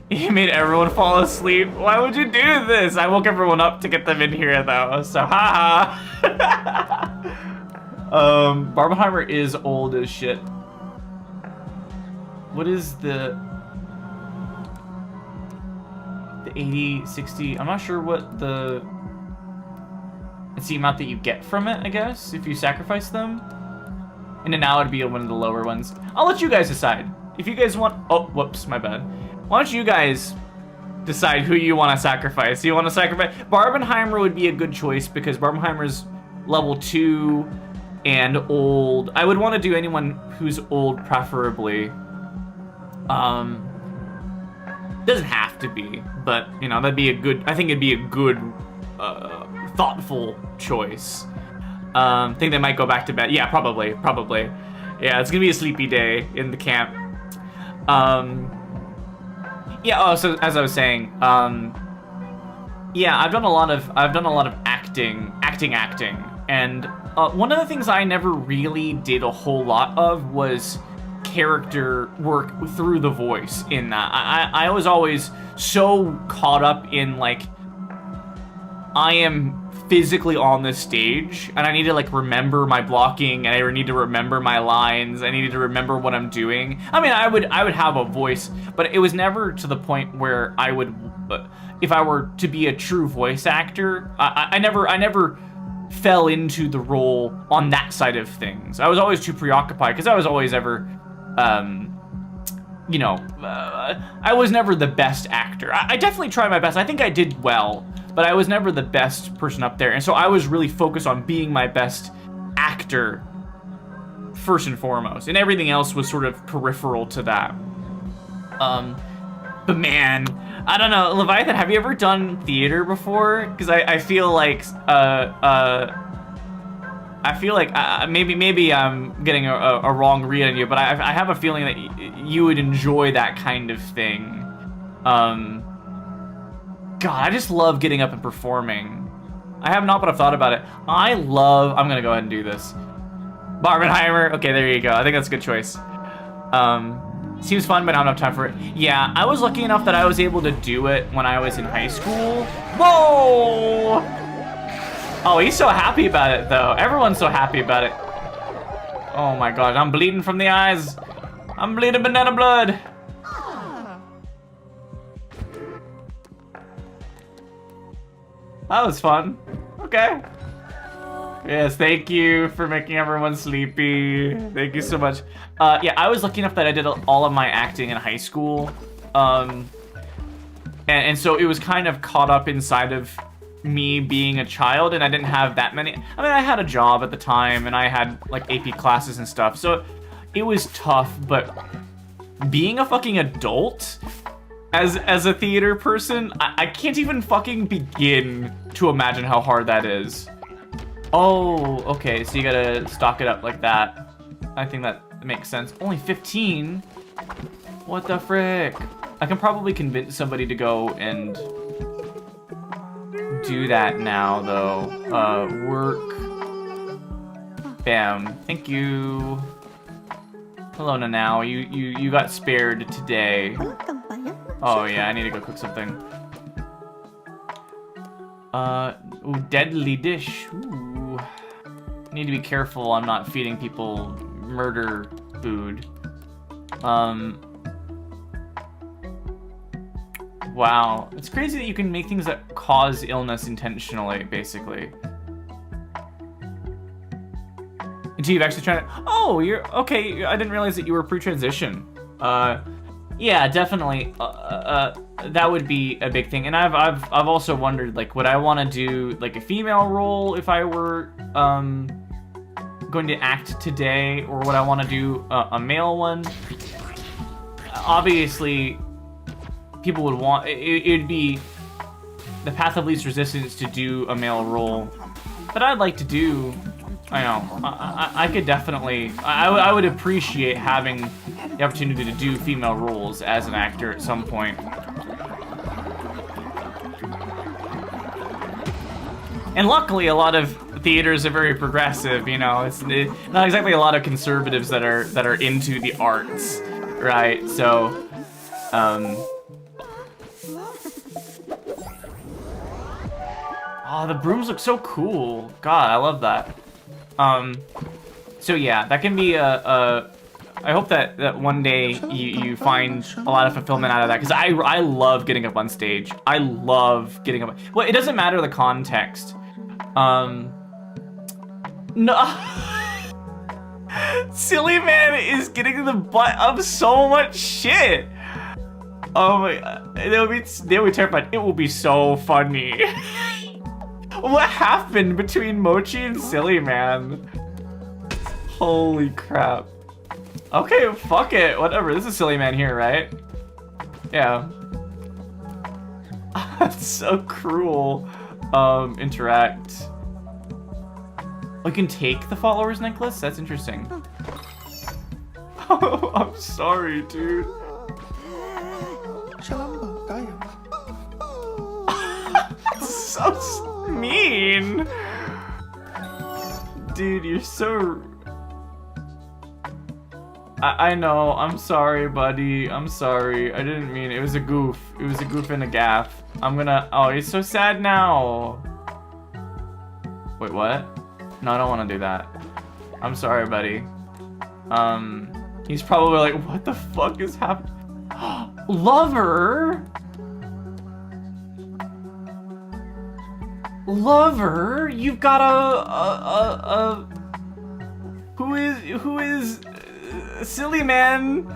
You made everyone fall asleep. Why would you do this? I woke everyone up to get them in here, though. So, haha. Barbenheimer is old as shit. What is the 80, 60? I'm not sure what the... It's the amount that you get from it, I guess, if you sacrifice them. And then now it'd be one of the lower ones. I'll let you guys decide. If you guys want... Oh, whoops, my bad. Why don't you guys decide who you want to sacrifice? You want to sacrifice... Barbenheimer would be a good choice because Barbenheimer's level 2 and old. I would want to do anyone who's old, preferably. Doesn't have to be, but, you know, that'd be a good... I think it'd be a good... thoughtful choice. Think they might go back to bed. Yeah, probably. Yeah, it's gonna be a sleepy day in the camp. Yeah. Oh, so as I was saying, yeah, I've done a lot of acting, and one of the things I never really did a whole lot of was character work through the voice. In that, I was always so caught up in, like, I am physically on this stage and I need to, like, remember my blocking, and I need to remember my lines. I needed to remember what I'm doing. I mean, I would have a voice, but it was never to the point where I would, if I were to be a true voice actor, I never fell into the role on that side of things. I was always too preoccupied because I was always ever, you know, I was never the best actor. I definitely tried my best. I think I did well, but I was never the best person up there. And so I was really focused on being my best actor first and foremost, and everything else was sort of peripheral to that. But man, I don't know, Leviathan, have you ever done theater before? Because I feel like maybe I'm getting a wrong read on you, but I have a feeling that you would enjoy that kind of thing. God, I just love getting up and performing. I have not, but I've thought about it. I'm gonna go ahead and do this. Barbenheimer, okay, there you go. I think that's a good choice. Seems fun, but I don't have time for it. Yeah, I was lucky enough that I was able to do it when I was in high school. Whoa! Oh, he's so happy about it, though. Everyone's so happy about it. Oh my god, I'm bleeding from the eyes. I'm bleeding banana blood. That was fun. Okay. Yes, thank you for making everyone sleepy. Thank you so much. Yeah, I was lucky enough that I did all of my acting in high school. And so it was kind of caught up inside of me being a child, and I didn't have that many. I mean, I had a job at the time, and I had like AP classes and stuff, so it was tough, but being a fucking adult as a theater person, I can't even fucking begin to imagine how hard that is. Oh, okay, so you gotta stock it up like that. I think that makes sense. Only 15? What the frick? I can probably convince somebody to go and do that now, though. Work. Bam. Thank you. Hello, Nanao. You got spared today. Oh, yeah, I need to go cook something. Ooh, deadly dish. Ooh. Need to be careful I'm not feeding people murder food. Wow. It's crazy that you can make things that cause illness intentionally, basically. Until you've actually tried it. Oh, you're okay. I didn't realize that you were pre-transition. Yeah, definitely. That would be a big thing. And I've also wondered, like, would I want to do like a female role if I were going to act today, or would I want to do a male one? Obviously, people would want it'd be the path of least resistance to do a male role, but I'd like to do. I know. I could definitely. I would appreciate having the opportunity to do female roles as an actor at some point. And luckily, a lot of theaters are very progressive. You know, it's not exactly a lot of conservatives that are into the arts, right? So, oh, the brooms look so cool. God, I love that. So yeah, that can be I hope that one day you find a lot of fulfillment out of that, because I love getting up on stage. I love getting up. Well, it doesn't matter the context. No. Silly Man is getting the butt of so much shit. Oh my god, they'll be terrified. It will be so funny. What happened between Mochi and Silly Man? Holy crap. Okay, fuck it. Whatever. This is Silly Man here, right? Yeah. That's so cruel. Interact. Oh, you can take the follower's necklace? That's interesting. Oh, I'm sorry, dude. So mean. Dude, you're so... I know, I'm sorry, buddy. I'm sorry. I didn't mean it. It was a goof. It was a goof and a gaff. I'm gonna... Oh, he's so sad now. Wait, what? No, I don't want to do that. I'm sorry, buddy. He's probably like, what the fuck is happening? Lover? Lover? You've got a who is Silly Man?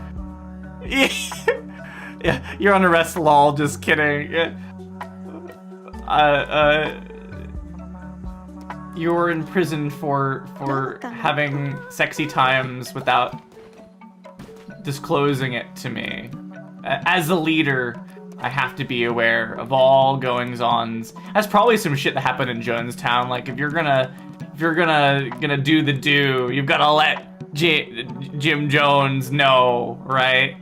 Yeah, you're on arrest, lol, just kidding. you're in prison for having sexy times without disclosing it to me. As a leader, I have to be aware of all goings-ons. That's probably some shit that happened in Jonestown. Like, if you're gonna do the do, you've gotta let Jim Jones know, right?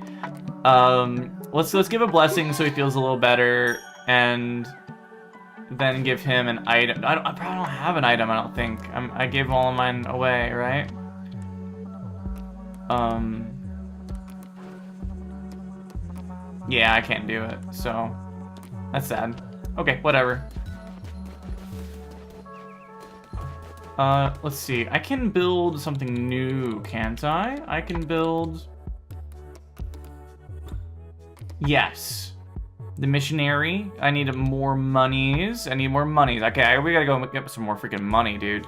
Let's give a blessing so he feels a little better, and then give him an item. I probably don't have an item, I don't think. I gave all of mine away, right? Yeah, I can't do it, so that's sad. Okay, whatever. Let's see. I can build something new, can't I? I can build... Yes. The missionary. I need more monies. I need more monies. Okay, we gotta go get some more freaking money, dude.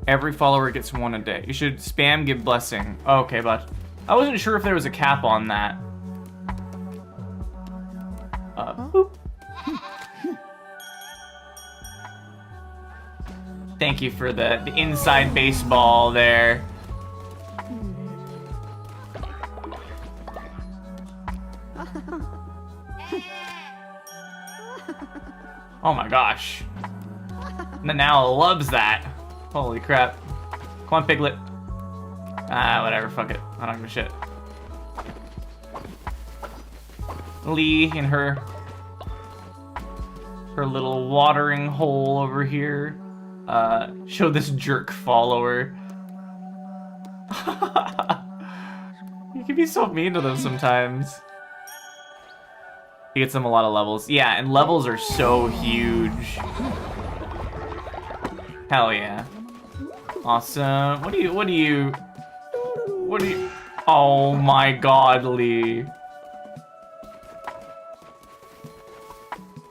Every follower gets one a day. You should spam give blessing. Okay, but I wasn't sure if there was a cap on that. Boop. Thank you for the inside baseball there. Oh my gosh. Nanao loves that. Holy crap. Come on, Piglet. Ah, whatever, fuck it. I don't give a shit. Lee in her little watering hole over here. Show this jerk follower. You can be so mean to them sometimes. He gets them a lot of levels. Yeah, and levels are so huge. Hell yeah. Awesome. What do you... Oh my god, Lee.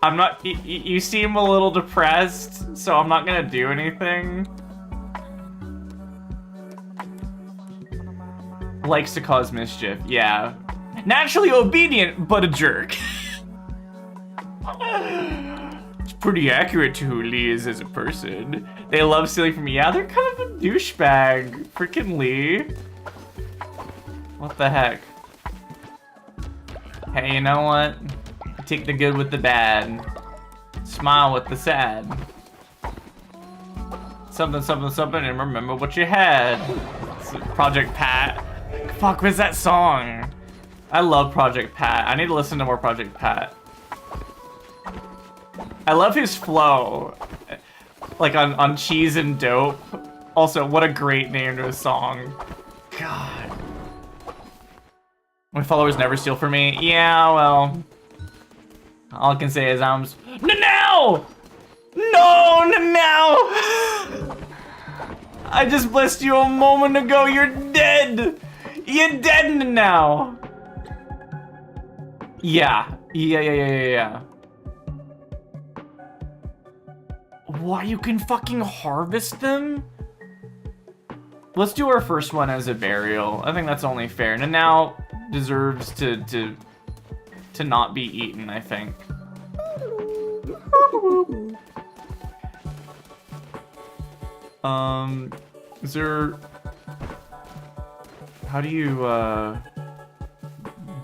I'm not... You seem a little depressed, so I'm not gonna do anything. Likes to cause mischief, yeah. Naturally obedient, but a jerk. It's pretty accurate to who Lee is as a person. They love stealing from me. Yeah, they're kind of a douchebag. Freaking Lee. What the heck? Hey, you know what? Take the good with the bad. Smile with the sad. Something, something, something, and remember what you had. It's Project Pat. Fuck, what's that song? I love Project Pat. I need to listen to more Project Pat. I love his flow. Like on Cheese and Dope. Also, what a great name to a song. God. My followers never steal from me. Yeah, well. All I can say is Nanao! No, Nanao! I just blessed you a moment ago. You're dead. You're dead Nanao. Yeah. Yeah. Why, you can fucking harvest them? Let's do our first one as a burial. I think that's only fair. And now deserves to not be eaten, I think. Is there... How do you,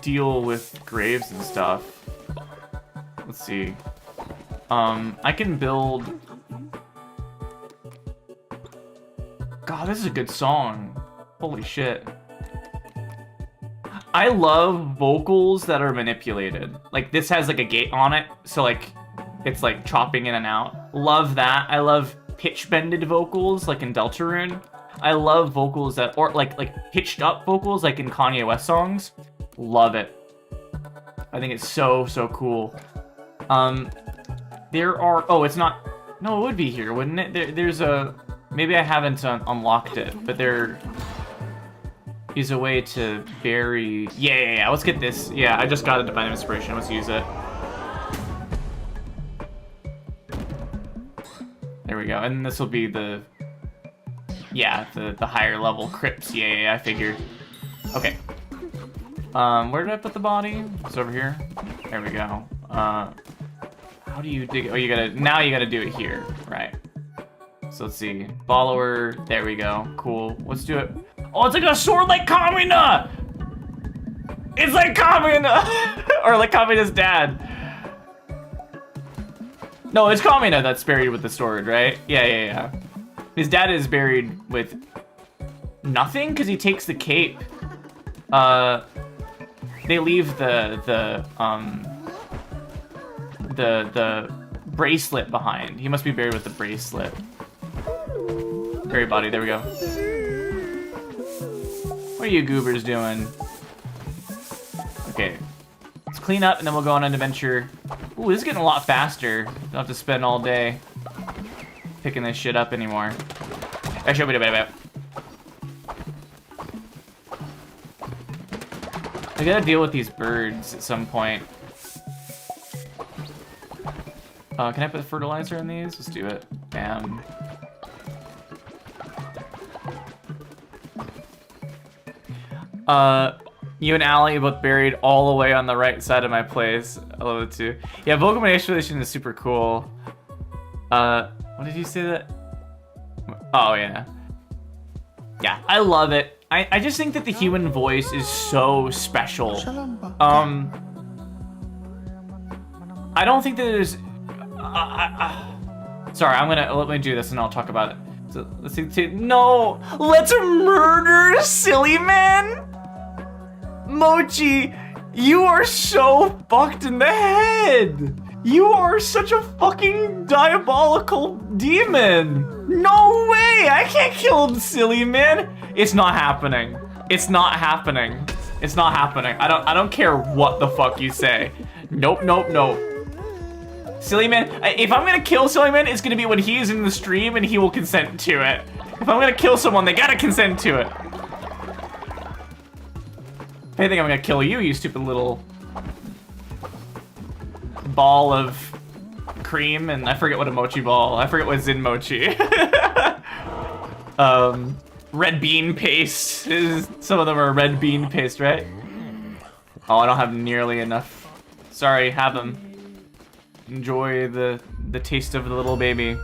deal with graves and stuff? Let's see. I can build... God, this is a good song. Holy shit. I love vocals that are manipulated. Like, this has, like, a gate on it, so, like, it's, like, chopping in and out. Love that. I love pitch-bended vocals, like in Deltarune. I love vocals that... Or, like pitched-up vocals, like in Kanye West songs. Love it. I think it's so, so cool. There are... Oh, it's not... No, it would be here, wouldn't it? There's a... Maybe I haven't unlocked it, but there is a way to bury... Yeah. Let's get this. Yeah, I just got a Divine Inspiration. Let's use it. There we go. And this will be the... Yeah, the higher level crypts. Yeah, I figured. Okay. Where did I put the body? It's over here. There we go. How do you dig it? Oh, now you gotta do it here, right? So let's see, follower, there we go, cool. Let's do it. Oh, it's like a sword like Kamina! It's like Kamina! Or like Kamina's dad. No, it's Kamina that's buried with the sword, right? Yeah. His dad is buried with nothing because he takes the cape. They leave the bracelet behind. He must be buried with the bracelet. Buried body, there we go. What are you goobers doing? Okay. Let's clean up and then we'll go on an adventure. Ooh, this is getting a lot faster. Don't have to spend all day picking this shit up anymore. Actually, wait. I gotta deal with these birds at some point. Can I put fertilizer in these? Let's do it. Bam. You and Allie both buried all the way on the right side of my place. I love it too. Yeah, vocal manipulation is super cool. What did you say that? Oh yeah. Yeah, I love it. I just think that the human voice is so special. I don't think that there's... sorry, let me do this and I'll talk about it. So, let's see, no! Let's murder Silly Man! Mochi, you are so fucked in the head! You are such a fucking diabolical demon! No way! I can't kill Silly Man! It's not happening. It's not happening. It's not happening. I don't care what the fuck you say. Nope. Silly Man, if I'm gonna kill Silly Man, it's gonna be when he's in the stream and he will consent to it. If I'm gonna kill someone, they gotta consent to it. If anything, I'm gonna kill you, you stupid little ball of cream, and I forget what a mochi ball. I forget what's in mochi. Red bean paste. Some of them are red bean paste, right? Oh, I don't have nearly enough. Sorry, have them. Enjoy the taste of the little baby.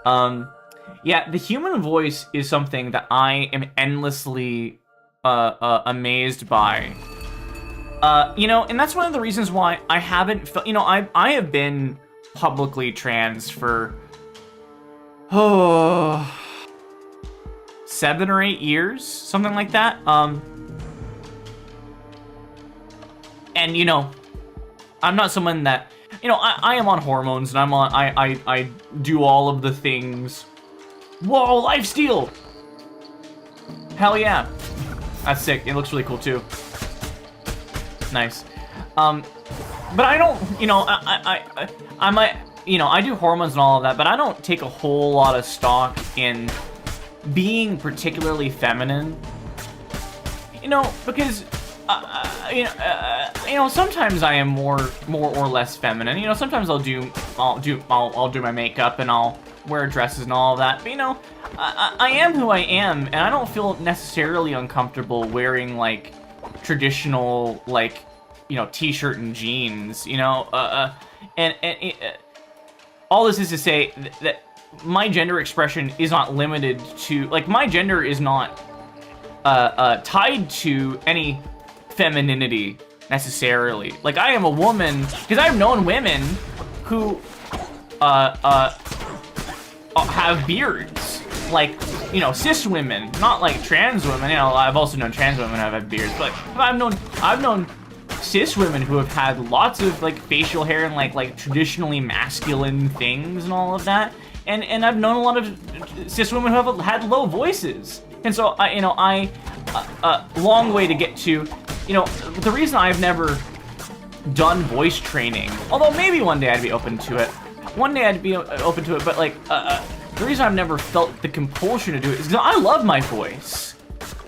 Yeah, the human voice is something that I am endlessly amazed by. You know, and that's one of the reasons why I haven't felt, you know, I have been publicly trans for 7 or 8 years, something like that. And you know, I'm not someone that, you know, I am on hormones and I do all of the things. Whoa, life steal! Hell yeah. That's sick. It looks really cool too. Nice. But I don't, you know, I might, you know, I do hormones and all of that, but I don't take a whole lot of stock in being particularly feminine. You know, because you know, sometimes I am more or less feminine. You know, sometimes I'll do my makeup and I'll wear dresses and all of that. But you know, I am who I am, and I don't feel necessarily uncomfortable wearing like traditional, like, you know, t-shirt and jeans. You know, and all this is to say that my gender expression is not limited to, like, my gender is not tied to any femininity necessarily. Like, I am a woman, because I've known women who have beards, like, you know, cis women, not like trans women. You know, I've also known trans women who have had beards, but I've known cis women who have had lots of like facial hair and like traditionally masculine things and all of that. And I've known a lot of cis women who have had low voices. And so long way to get to, you know, the reason I've never done voice training, although maybe one day I'd be open to it. One day I'd be open to it, but like, the reason I've never felt the compulsion to do it is because I love my voice.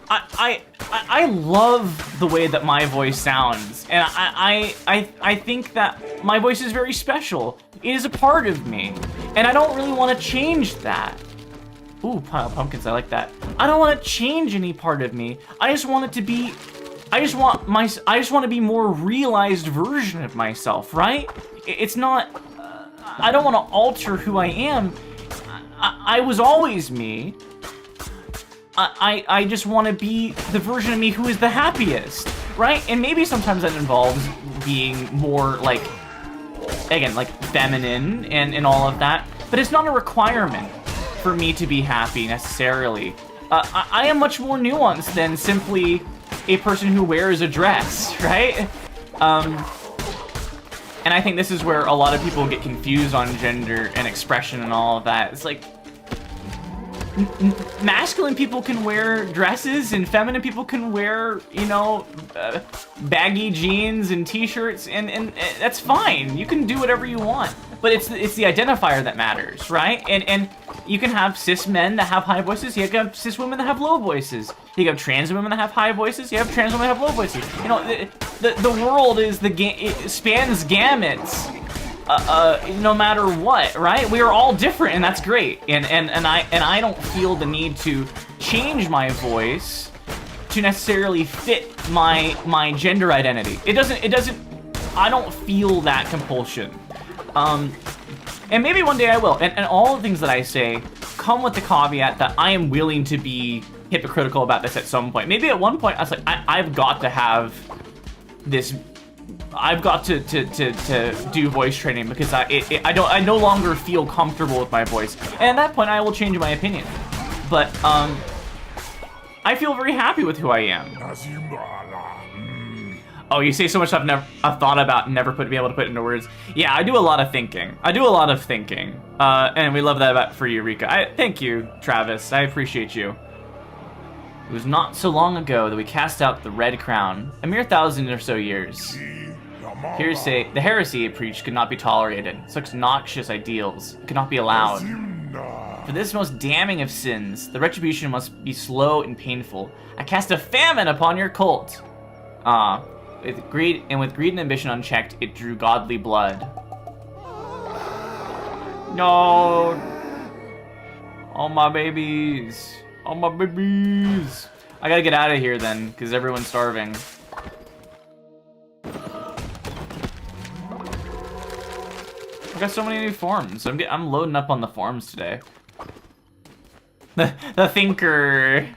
I love the way that my voice sounds, and I think that my voice is very special. It is a part of me, and I don't really want to change that. Ooh, pile of pumpkins, I like that. I don't want to change any part of me. I just want it to be I just want to be more realized version of myself, right? It's not, I don't want to alter who I am. I was always me. I just want to be the version of me who is the happiest, right? And maybe sometimes that involves being more like, again, like feminine and all of that, but it's not a requirement for me to be happy necessarily. I am much more nuanced than simply a person who wears a dress, right? And I think this is where a lot of people get confused on gender and expression and all of that. It's like, masculine people can wear dresses and feminine people can wear, you know, baggy jeans and t-shirts, and that's fine. You can do whatever you want. But it's the identifier that matters, right? And you can have cis men that have high voices. You can have cis women that have low voices. You can have trans women that have high voices. You have trans women that have low voices. You know, the world is it spans gamuts. No matter what, right? We are all different, and that's great. And I don't feel the need to change my voice to necessarily fit my gender identity. It doesn't. I don't feel that compulsion. And maybe one day I will. And all the things that I say come with the caveat that I am willing to be hypocritical about this at some point. Maybe at one point I was like, I've got to have this. I've got to do voice training because I no longer feel comfortable with my voice. And at that point I will change my opinion. But I feel very happy with who I am. Oh, you say so much stuff I've thought about and never be able to put into words. Yeah, I do a lot of thinking. And we love that for you, Rika. Thank you, Travis. I appreciate you. It was not so long ago that we cast out the Red Crown, a mere 1,000 or so years. The heresy it preached could not be tolerated. Such noxious ideals could not be allowed. For this most damning of sins, the retribution must be slow and painful. I cast a famine upon your cult. With greed and ambition unchecked, it drew godly blood. No. All my babies. All my babies. I gotta get out of here then, because everyone's starving. I got so many new forms. I'm loading up on the forms today. The thinker.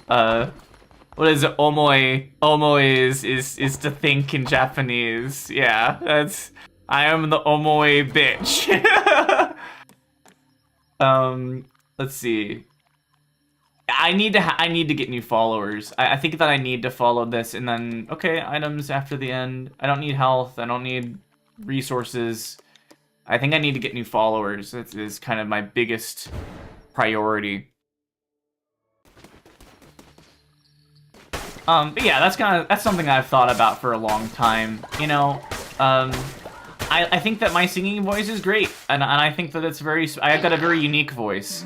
What is it? Omoi. Omoi is to think in Japanese. Yeah, I am the omoi bitch. Let's see. I need to get new followers. I think that I need to follow this and then, okay, items after the end. I don't need health. I don't need resources. I think I need to get new followers. That is kind of my biggest priority. But yeah, that's something I've thought about for a long time. You know, I think that my singing voice is great, and I think that I've got a very unique voice.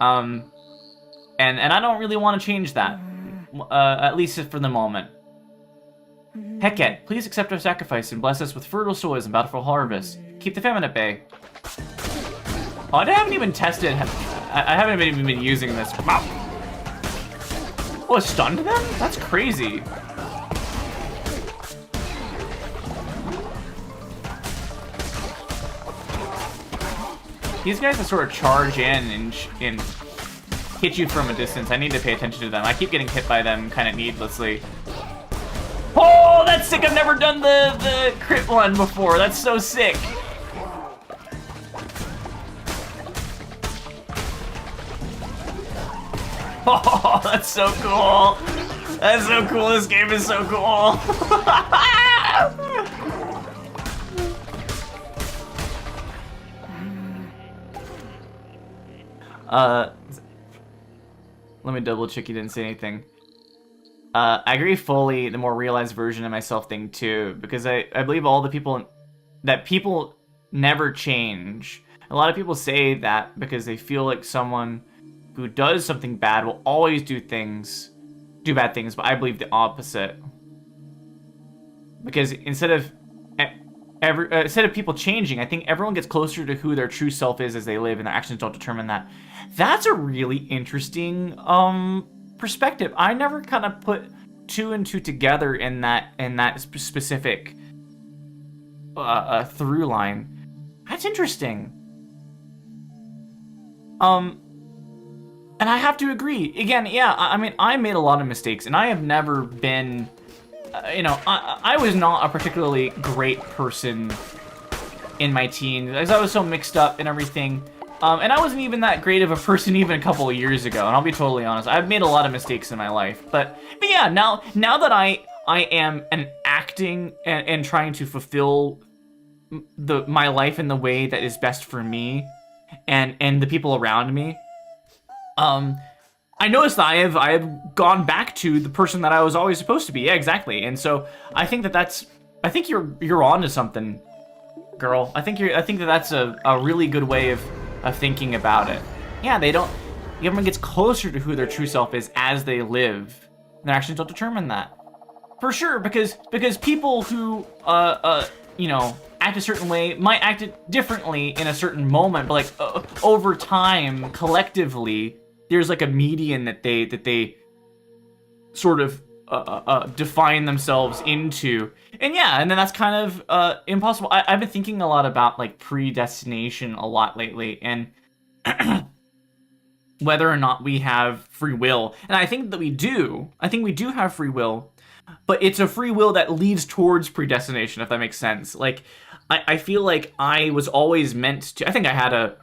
And I don't really want to change that, at least for the moment. Heket, please accept our sacrifice and bless us with fertile soils and bountiful harvest. Keep the famine at bay. Oh, I haven't even tested. I haven't even been using this. Wow. Oh, it stunned them? That's crazy. These guys that sort of charge in and hit you from a distance, I need to pay attention to them. I keep getting hit by them kind of needlessly. Oh, that's sick! I've never done the crit one before. That's so sick. Oh, that's so cool. That's so cool. This game is so cool. Let me double check you didn't say anything. I agree fully, the more realized version of myself thing too, because I believe all the people never change. A lot of people say that because they feel like someone who does something bad will always do bad things, but I believe the opposite. Because instead of people changing, I think everyone gets closer to who their true self is as they live, and their actions don't determine that. That's a really interesting perspective. I never kind of put two and two together in that specific through line. That's interesting. And I have to agree. Again, yeah, I mean, I made a lot of mistakes, and I have never been, I was not a particularly great person in my teens, because I was so mixed up and everything. And I wasn't even that great of a person even a couple of years ago, and I'll be totally honest. I've made a lot of mistakes in my life. But yeah, now that I am acting and trying to fulfill my life in the way that is best for me and the people around me, I noticed that I have gone back to the person that I was always supposed to be. Yeah, exactly. And so I think I think you're onto something, girl. I think that's a really good way of thinking about it. Yeah, everyone gets closer to who their true self is as they live. And their actions don't determine that. For sure, because people who act a certain way might act it differently in a certain moment, but like over time, collectively, there's like a median that they sort of define themselves into. And yeah, and then that's kind of impossible. I've been thinking a lot about like predestination a lot lately, and whether or not we have free will. And I think that we do. I think we do have free will, but it's a free will that leads towards predestination, if that makes sense. Like, I feel like I was always meant to, I think I had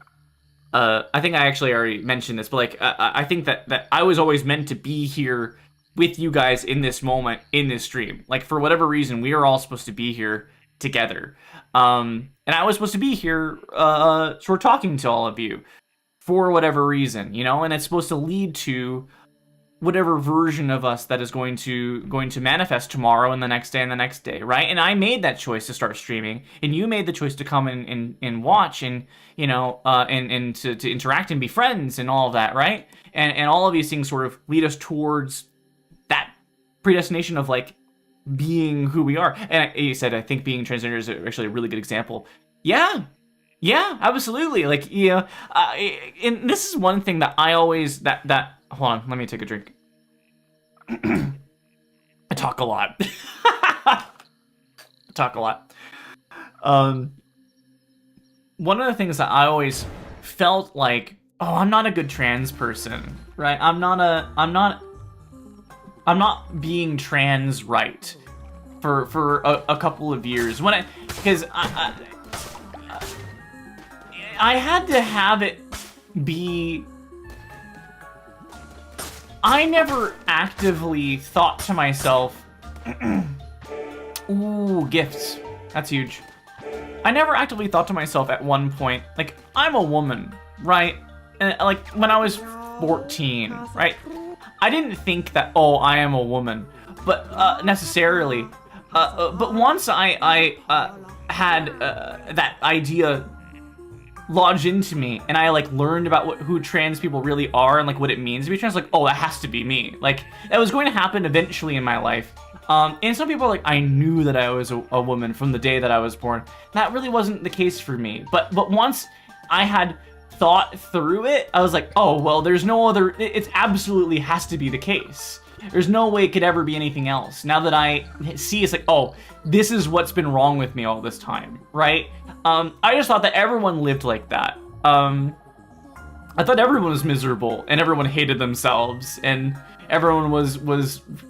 I think I actually already mentioned this, but like, I think that I was always meant to be here with you guys in this moment, in this stream. Like, for whatever reason, we are all supposed to be here together. And I was supposed to be here, sort of talking to all of you for whatever reason, and it's supposed to lead to whatever version of us that is going to manifest tomorrow and the next day and the next day, right? And I made that choice to start streaming, and you made the choice to come and watch and, and to interact and be friends and all of that, right? And all of these things sort of lead us towards that predestination of like being who we are. And you said, I think being transgender is actually a really good example. Yeah, absolutely. Like, and this is one thing that I always, hold on, let me take a drink. I talk a lot. One of the things that I always felt like, oh, I'm not a good trans person, right? I'm not being trans right for a couple of years. Because I had to have it be, I never actively thought to myself, ooh, gifts, that's huge. I never actively thought to myself at one point, like, I'm a woman, right? And like, when I was 14, right? I didn't think that, oh, I am a woman, but necessarily. But once I had that idea lodged into me, and I like learned about who trans people really are and like what it means to be trans, like, oh, that has to be me. Like, that was going to happen eventually in my life. And some people are like, I knew that I was a woman from the day that I was born. That really wasn't the case for me. But once I had thought through it, I was like, oh, well, there's no other, it absolutely has to be the case. There's no way it could ever be anything else. Now that I see, it's like, oh, this is what's been wrong with me all this time, right? I just thought that everyone lived like that. I thought everyone was miserable and everyone hated themselves and everyone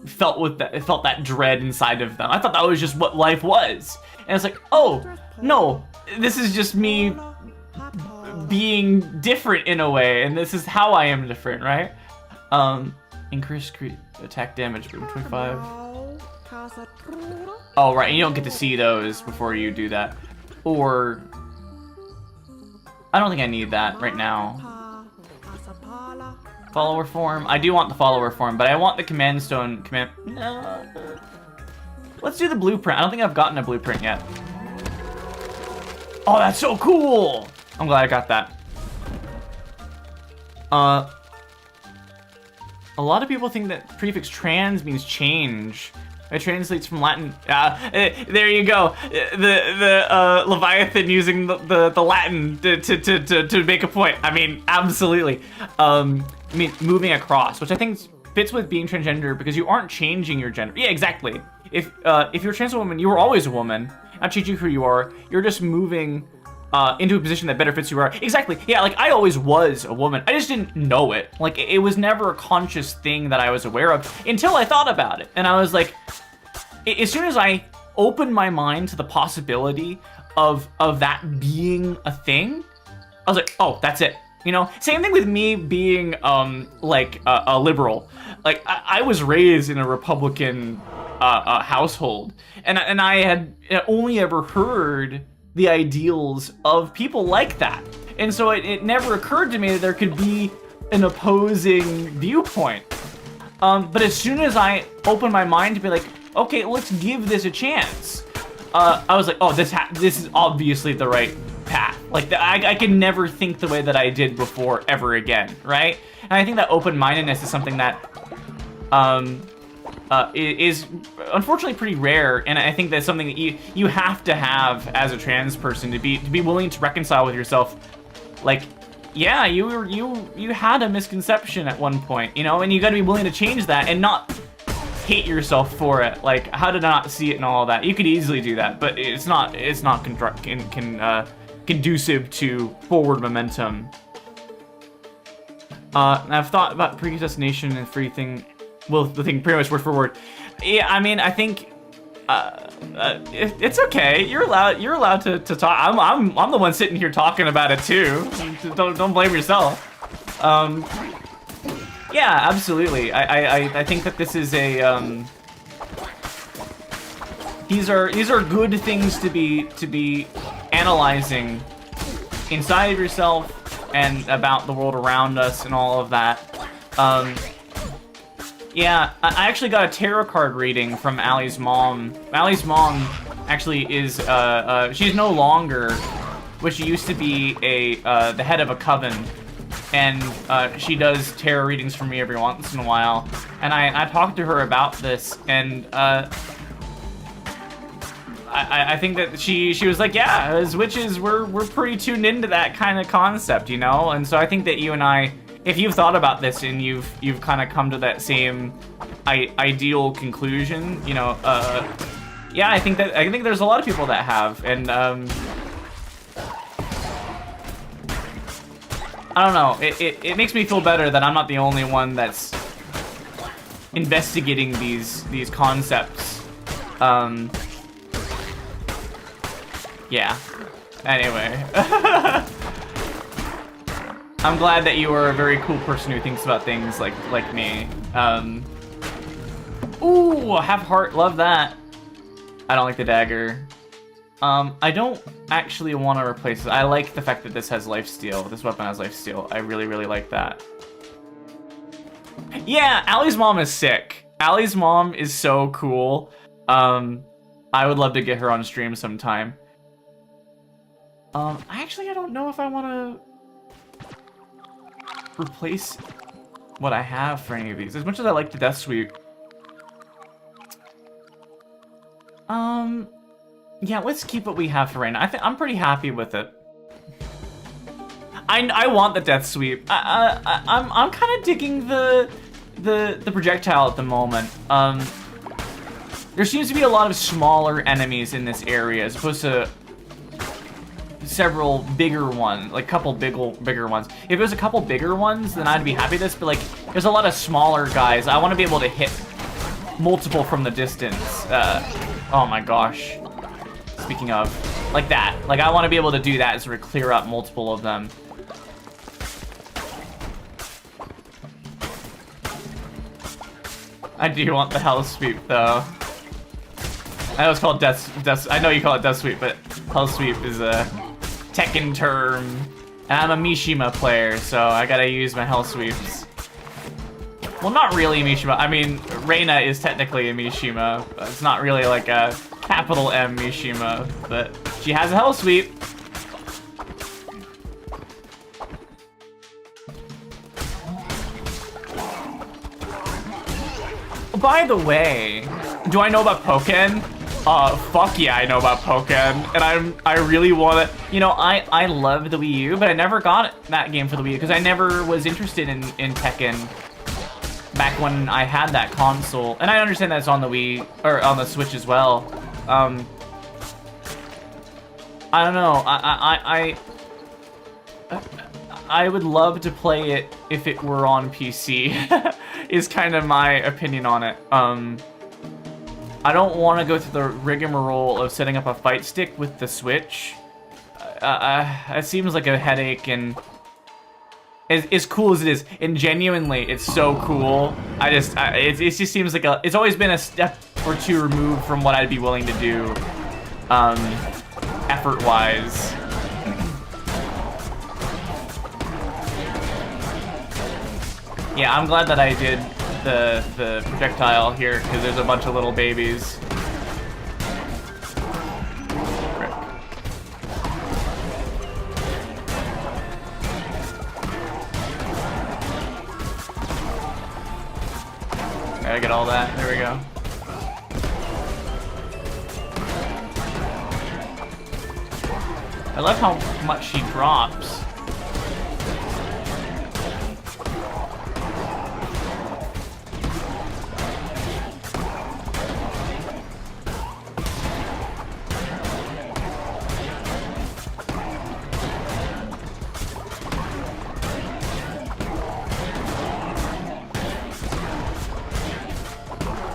felt that dread inside of them. I thought that was just what life was. And it's like, oh, no, this is just me being different in a way, and this is how I am different, right? Increase attack damage by 25. Oh, right, and you don't get to see those before you do that. Or, I don't think I need that right now. Follower form. I do want the follower form, but I want the command stone. No. Let's do the blueprint. I don't think I've gotten a blueprint yet. Oh, that's so cool! I'm glad I got that. A lot of people think that prefix trans means change. It translates from Latin. There you go. The Leviathan using the Latin to make a point. I mean, absolutely. I mean, moving across, which I think is fits with being transgender because you aren't changing your gender. Yeah, exactly. If you're a trans woman, you were always a woman. Not changing who you are. You're just moving into a position that better fits who you are. Exactly. Yeah, like I always was a woman. I just didn't know it. Like it was never a conscious thing that I was aware of until I thought about it. And I was like, as soon as I opened my mind to the possibility of that being a thing, I was like, oh, that's it. You know, same thing with me being like a liberal. Like I was raised in a Republican household, and I had only ever heard the ideals of people like that, and so it never occurred to me that there could be an opposing viewpoint. But as soon as I opened my mind to be like, okay, let's give this a chance, I was like, oh, this is obviously the right path. Like I could never think the way that I did before ever again, right? And I think that open-mindedness is something that is unfortunately pretty rare, and I think that's something that you have to have as a trans person to be willing to reconcile with yourself. Like, yeah, you had a misconception at one point, you know, and you got to be willing to change that and not hate yourself for it. Like, how to not see it and all that. You could easily do that, but it's not conducive to forward momentum. And I've thought about predestination and free thing. Well, the thing pretty much word for word. Yeah, I mean, I think it's okay. You're allowed to talk. I'm the one sitting here talking about it too. Don't blame yourself. Yeah, absolutely. I think that this is a these are good things to be analyzing inside of yourself and about the world around us and all of that. Yeah, I actually got a tarot card reading from Allie's mom. Allie's mom actually is, she's no longer, but she used to be the head of a coven. And she does tarot readings for me every once in a while. And I talked to her about this, and I think that she was like, yeah, as witches, we're pretty tuned into that kind of concept, you know? And so I think that you and I, if you've thought about this and you've kind of come to that same ideal conclusion, you know, yeah, I think there's a lot of people that have, and I don't know, it makes me feel better that I'm not the only one that's investigating these concepts. Yeah. Anyway. I'm glad that you are a very cool person who thinks about things like me. Ooh, half heart, love that. I don't like the dagger. I don't actually want to replace it. I like the fact that this has lifesteal. This weapon has lifesteal. I really, really like that. Yeah, Allie's mom is sick. Allie's mom is so cool. I would love to get her on stream sometime. I don't know if I want to replace what I have for any of these. As much as I like the death sweep. Yeah, let's keep what we have for right now. I'm pretty happy with it. I want the death sweep. I'm kind of digging the projectile at the moment. There seems to be a lot of smaller enemies in this area as opposed to several bigger ones, like a couple bigger ones. If it was a couple bigger ones, then I'd be happy with this, but like there's a lot of smaller guys. I want to be able to hit multiple from the distance. Oh my gosh. Speaking of, like that. Like I want to be able to do that and sort of clear up multiple of them. I do want the hell sweep though. I know it's called death. I know you call it death sweep, but hell sweep is a Tekken term, and I'm a Mishima player, so I gotta use my hell sweeps. Well, not really Mishima. I mean, Reina is technically a Mishima. It's not really like a capital M Mishima, but she has a hell sweep. By the way, do I know about Pokken? Fuck yeah, I know about Pokken, and I really want to, you know, I love the Wii U, but I never got that game for the Wii U because I never was interested in Tekken. back when I had that console, and I understand that it's on the Wii or on the Switch as well. I don't know. I would love to play it if it were on PC. Is kind of my opinion on it. I don't want to go through the rigmarole of setting up a fight stick with the Switch. It seems like a headache, and as cool as it is, and genuinely, it's so cool. It just seems like it's always been a step or two removed from what I'd be willing to do, effort-wise. Yeah, I'm glad that I did the projectile here, because there's a bunch of little babies. Gotta get all that. There we go. I love how much she drops.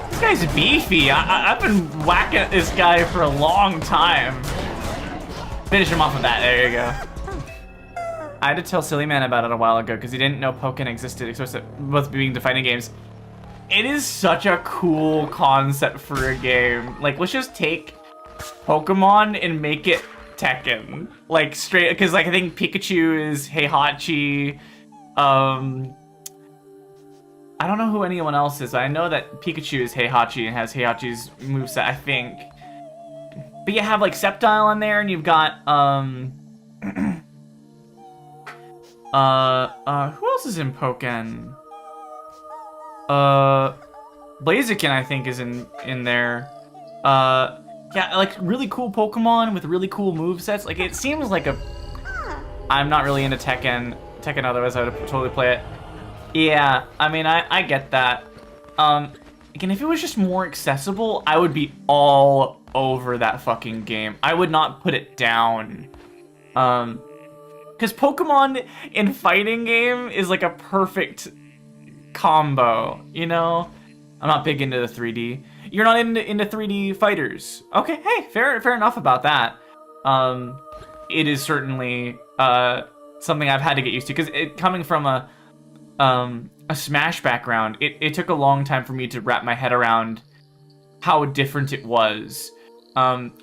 This guy's beefy. I've been whacking at this guy for a long time. Finish him off with that. There you go. I had to tell Silly Man about it a while ago because he didn't know Pokken existed, especially both being the fighting games. It is such a cool concept for a game. Like, let's just take Pokemon and make it Tekken. Like, straight, because like I think Pikachu is Heihachi. I don't know who anyone else is. I know that Pikachu is Heihachi and has Heihachi's moveset, I think. But you have like Sceptile in there, and you've got who else is in Pokken? Blaziken, I think, is in there. Yeah, like really cool Pokemon with really cool movesets. Like, it seems like a... I'm not really into Tekken, otherwise I would totally play it. Yeah, I mean, I get that. Again, if it was just more accessible, I would be all over that fucking game. I would not put it down. Because Pokemon in fighting game is like a perfect combo, you know? I'm not big into the 3D. You're not into 3D fighters. Okay, hey, fair enough about that. It is certainly something I've had to get used to, because coming from a Smash background, it took a long time for me to wrap my head around how different it was.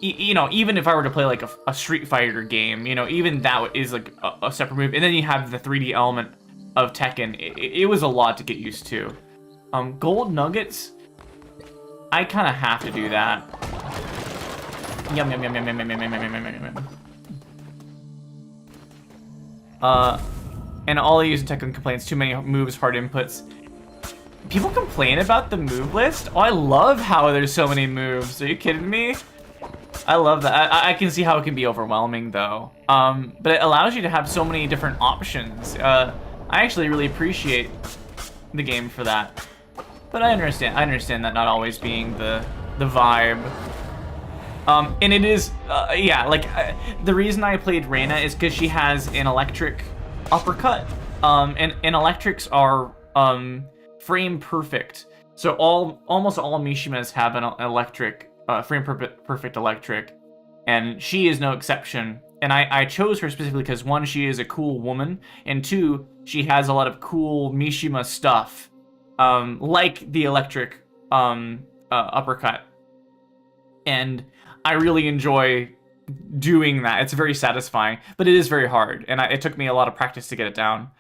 You know, even if I were to play like a Street Fighter game, you know, even that is like a separate move. And then you have the 3D element of Tekken. It was a lot to get used to. Gold nuggets, I kind of have to do that. Yum yum yum yum yum yum yum yum yum yum yum. And all I use in Tekken complaints, too many moves, hard inputs. People complain about the move list? Oh, I love how there's so many moves. Are you kidding me? I love that. I can see how it can be overwhelming, though. But it allows you to have so many different options. I actually really appreciate the game for that. But I understand that not always being the vibe. And it is, yeah, like, the reason I played Reina is because she has an electric uppercut. And electrics are frame perfect. So almost all Mishimas have an electric, frame perfect electric, and she is no exception. And I chose her specifically because, one, she is a cool woman, and two, she has a lot of cool Mishima stuff, like the electric uppercut. And I really enjoy doing that. It's very satisfying, but it is very hard, and it took me a lot of practice to get it down.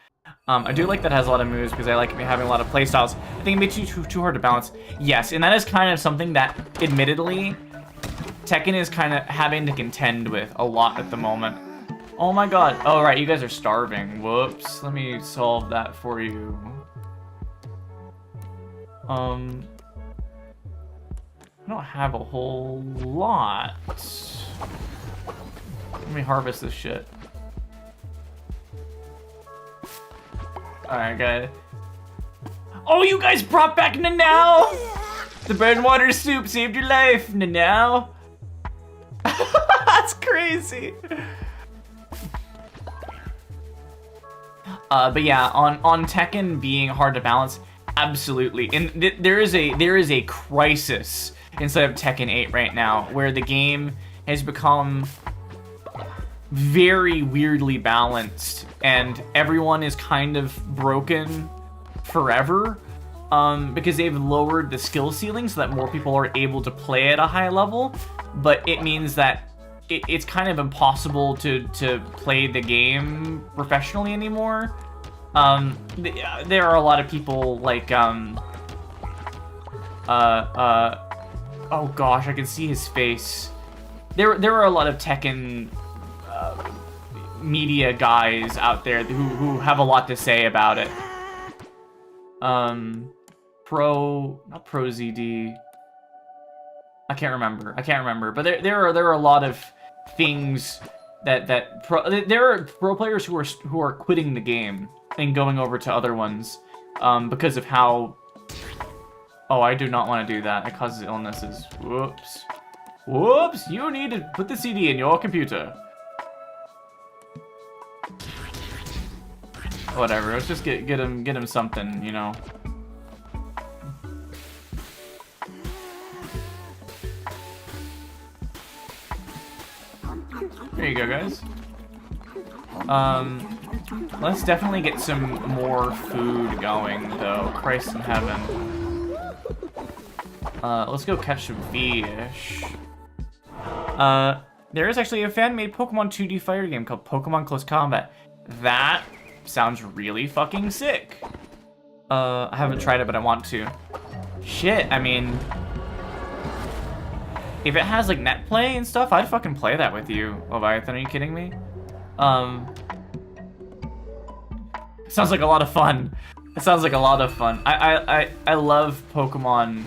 I do like that it has a lot of moves because I like having a lot of playstyles. I think it makes it too hard to balance. Yes, and that is kind of something that, admittedly, Tekken is kind of having to contend with a lot at the moment. Oh my god. Oh, right, you guys are starving. Whoops. Let me solve that for you. I don't have a whole lot. Let me harvest this shit. Alright, good. Oh, you guys brought back Nanao! The bread and water soup saved your life, Nanao. That's crazy. But yeah, on Tekken being hard to balance, absolutely. And there is a crisis inside of Tekken 8 right now, where the game has become very weirdly balanced, and everyone is kind of broken forever, because they've lowered the skill ceiling so that more people are able to play at a high level, but it means that it's kind of impossible to play the game professionally anymore. There are a lot of people like, oh gosh, I can see his face. There are a lot of Tekken media guys out there who have a lot to say about it. Not Pro ZD. I can't remember. But there are a lot of things that there are pro players who are quitting the game and going over to other ones because of how. Oh, I do not want to do that. It causes illnesses. Whoops. Whoops! You need to put the CD in your computer. Whatever. Let's just get him something, you know. There you go, guys. Let's definitely get some more food going, though. Christ in heaven. Let's go catch some fish. There is actually a fan-made Pokemon 2D fighter game called Pokemon Close Combat. That sounds really fucking sick. I haven't tried it, but I want to. Shit, I mean, if it has like net play and stuff, I'd fucking play that with you, Leviathan. Are you kidding me? Sounds like a lot of fun. It sounds like a lot of fun. I love Pokemon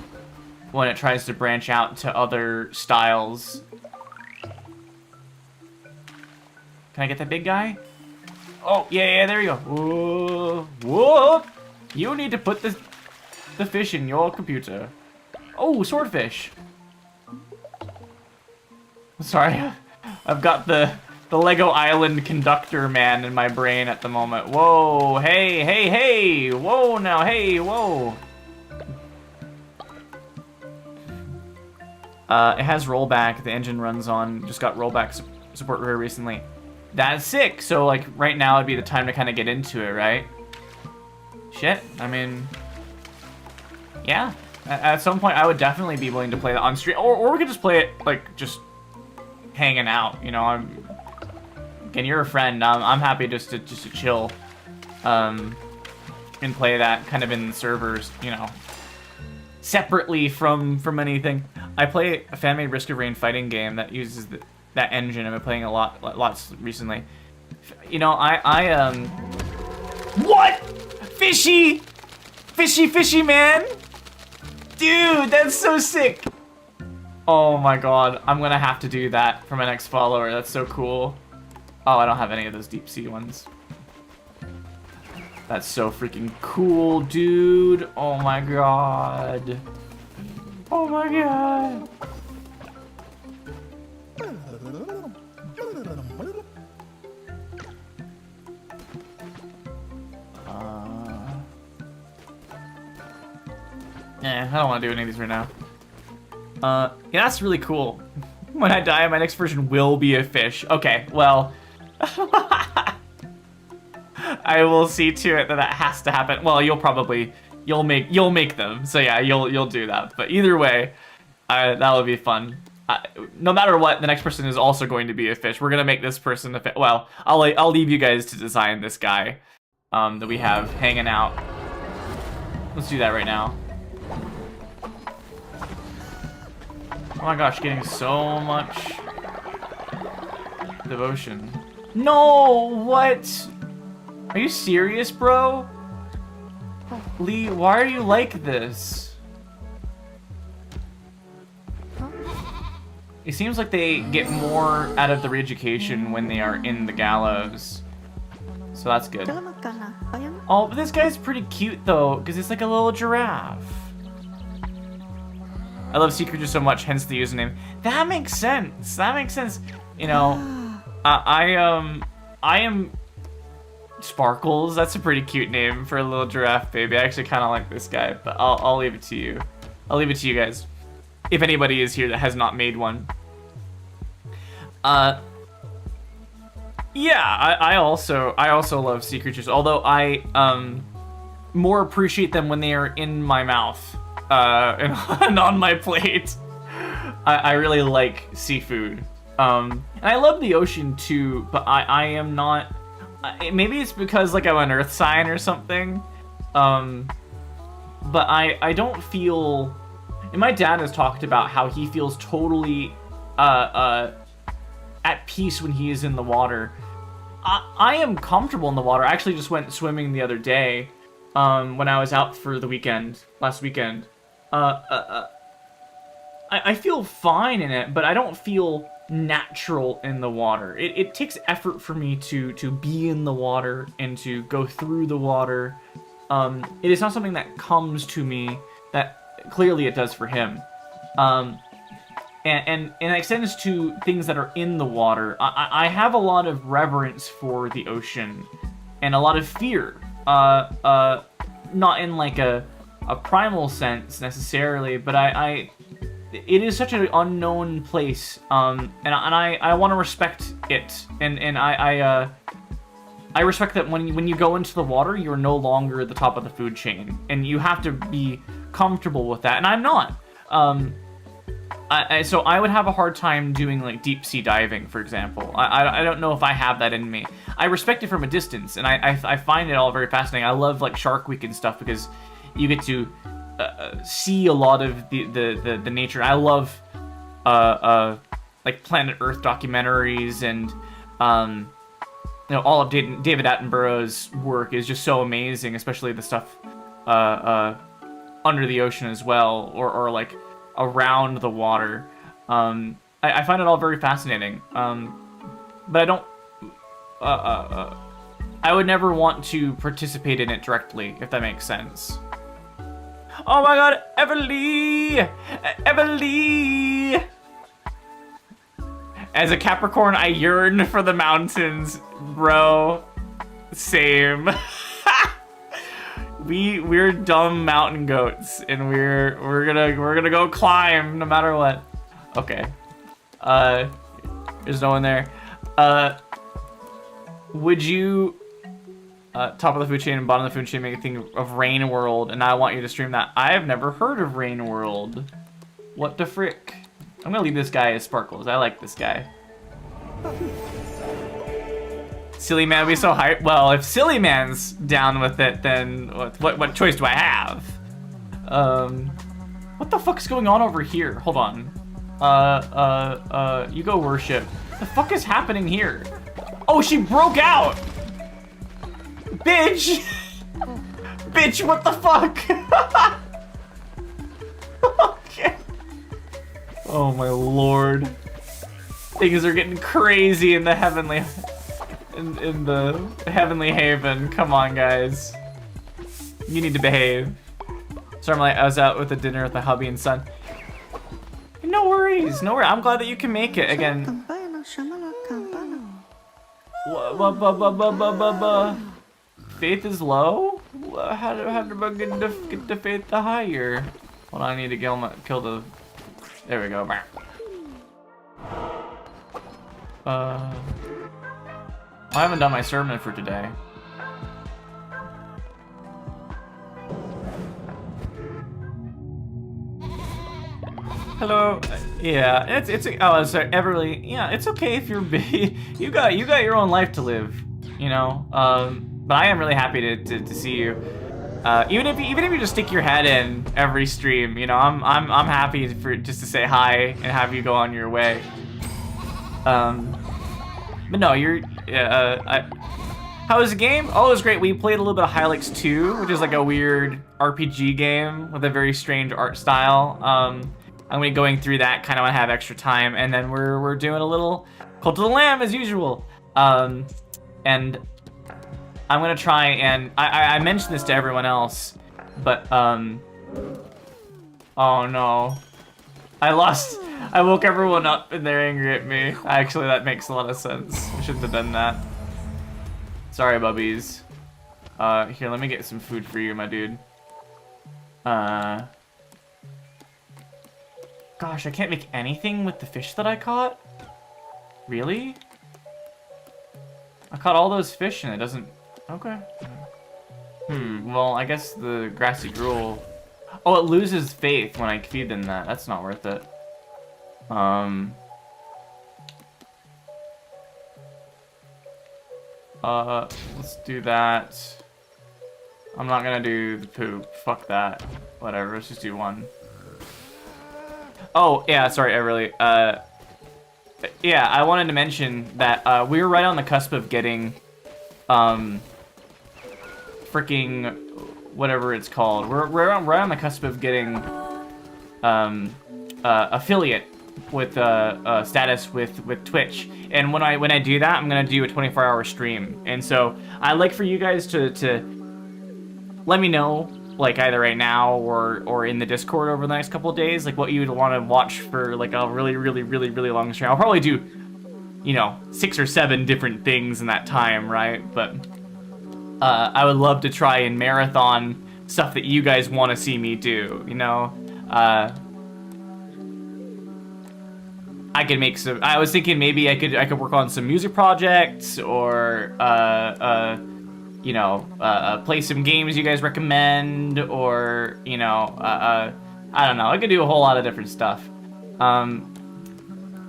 when it tries to branch out to other styles. Can I get that big guy? Oh, yeah, there you go. Whoa, whoa! You need to put the fish in your computer. Oh, swordfish. Sorry, I've got the Lego Island conductor man in my brain at the moment. Whoa, hey! Whoa, now, hey, whoa! It has rollback. The engine runs on. Just got rollback support very recently. That's sick. So like right now would be the time to kind of get into it, right? Shit. I mean, yeah. At some point, I would definitely be willing to play that on stream, or we could just play it like just hanging out. You know, again, you're a friend. I'm happy just to chill, and play that kind of in the servers. You know, separately from anything. I play a fan-made Risk of Rain fighting game that uses that engine. I've been playing lots recently. You know, what? Fishy, man, dude, that's so sick. Oh my god, I'm gonna have to do that for my next follower. That's so cool. Oh, I don't have any of those deep sea ones. That's so freaking cool, dude. Oh my god. Oh my god. I don't want to do any of these right now. Yeah, that's really cool. When I die, my next version will be a fish. Okay, well, I will see to it that has to happen. Well, you'll make them. So yeah, you'll do that. But either way, that would be fun. No matter what, the next person is also going to be a fish. We're gonna make this person a fish. Well, I'll leave you guys to design this guy that we have hanging out. Let's do that right now. Oh my gosh, getting so much devotion. No, what? Are you serious, bro? Lee, why are you like this? It seems like they get more out of their education when they are in the gallows. So that's good. Oh, but this guy's pretty cute though, because it's like a little giraffe. I love sea creatures so much, hence the username. That makes sense. That makes sense. You know, I am Sparkles. That's a pretty cute name for a little giraffe baby. I actually kind of like this guy, but I'll leave it to you. I'll leave it to you guys. If anybody is here that has not made one. Yeah, I also love sea creatures, although I more appreciate them when they are in my mouth and on my plate. I really like seafood. And I love the ocean too, but I am not, maybe it's because like I'm an earth sign or something. But I don't feel, and my dad has talked about how he feels totally at peace when he is in the water. I am comfortable in the water. I actually just went swimming the other day when I was out for the weekend, last weekend. I feel fine in it, but I don't feel natural in the water. It takes effort for me to be in the water and to go through the water. It is not something that comes to me that clearly it does for him. And it extends to things that are in the water. I have a lot of reverence for the ocean and a lot of fear. Not in like a primal sense necessarily, but it is such an unknown place. And I want to respect it. And I respect that when you go into the water, you're no longer at the top of the food chain, and you have to be comfortable with that. And I'm not. So I would have a hard time doing like deep sea diving, for example. I don't know if I have that in me. I respect it from a distance, and I find it all very fascinating. I love like Shark Week and stuff because you get to see a lot of the nature. I love like Planet Earth documentaries, and you know, all of David Attenborough's work is just so amazing, especially the stuff under the ocean as well, or like around the water. I find it all very fascinating. But I don't... I would never want to participate in it directly, if that makes sense. Oh my god, Everly! Everly! As a Capricorn, I yearn for the mountains, bro. Same. We're dumb mountain goats, and we're gonna go climb no matter what. Okay. There's no one there. Would you top of the food chain and bottom of the food chain make a thing of Rain World, and I want you to stream that? I have never heard of Rain World. What the frick? I'm gonna leave this guy as Sparkles. I like this guy. Silly Man would be so hyped. Well, if Silly Man's down with it, then what choice do I have? What the fuck's going on over here? Hold on. You go worship. The fuck is happening here? Oh, she broke out! Bitch! Bitch, what the fuck? Okay. Oh my lord. Things are getting crazy in the heavenly... In the heavenly haven. Come on, guys. You need to behave. Sorry, I was out with a dinner with my hubby and son. No worries, no worries. I'm glad that you can make it again. Faith is low? How do I get the faith the higher? Hold on, I need to kill the... There we go. I haven't done my sermon for today. Hello. Yeah, it's oh sorry, Everly. Yeah, it's okay if you're busy. You got your own life to live, you know. But I am really happy to see you. Even if you just stick your head in every stream, you know, I'm happy for just to say hi and have you go on your way. But no, you're how was the game? Oh, it was great. We played a little bit of Hylics 2, which is like a weird RPG game with a very strange art style. I'm gonna be going through that kind of when I have extra time, and then we're doing a little Cult of the Lamb as usual. And I'm gonna try and I mentioned this to everyone else, but oh no, I woke everyone up and they're angry at me. Actually, that makes a lot of sense. I shouldn't have done that. Sorry, bubbies. Here, let me get some food for you, my dude. Gosh, I can't make anything with the fish that I caught? Really? I caught all those fish and it doesn't... Okay. Well, I guess the grassy gruel... Oh, it loses faith when I feed them that. That's not worth it. Let's do that. I'm not gonna do the poop. Fuck that. Whatever, let's just do one. Oh, yeah, sorry, yeah, I wanted to mention that we were right on the cusp of getting freaking whatever it's called. We're right on the cusp of getting affiliate with status with Twitch. And when I do that, I'm gonna do a 24-hour stream. And so I'd like for you guys to let me know, like either right now or in the Discord over the next couple of days, like what you would want to watch for like a really long stream. I'll probably do, you know, 6 or 7 different things in that time, right? But I would love to try and marathon stuff that you guys want to see me do, you know? I could make some... I was thinking maybe I could work on some music projects or, you know, play some games you guys recommend or, you know, I don't know. I could do a whole lot of different stuff.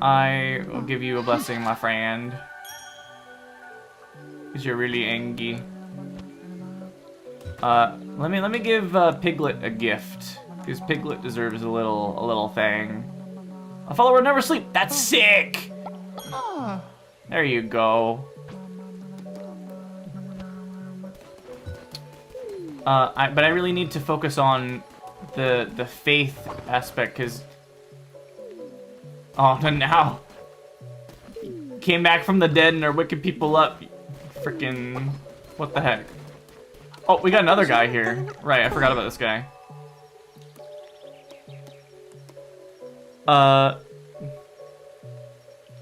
I will give you a blessing, my friend. Because you're really angry. Let me give Piglet a gift. Because Piglet deserves a little thing. A follower never sleep. That's sick. There you go. But I really need to focus on the faith aspect because. Oh, now. Came back from the dead and are wicking people up. Freaking. What the heck? Oh, we got another guy here. Right, I forgot about this guy.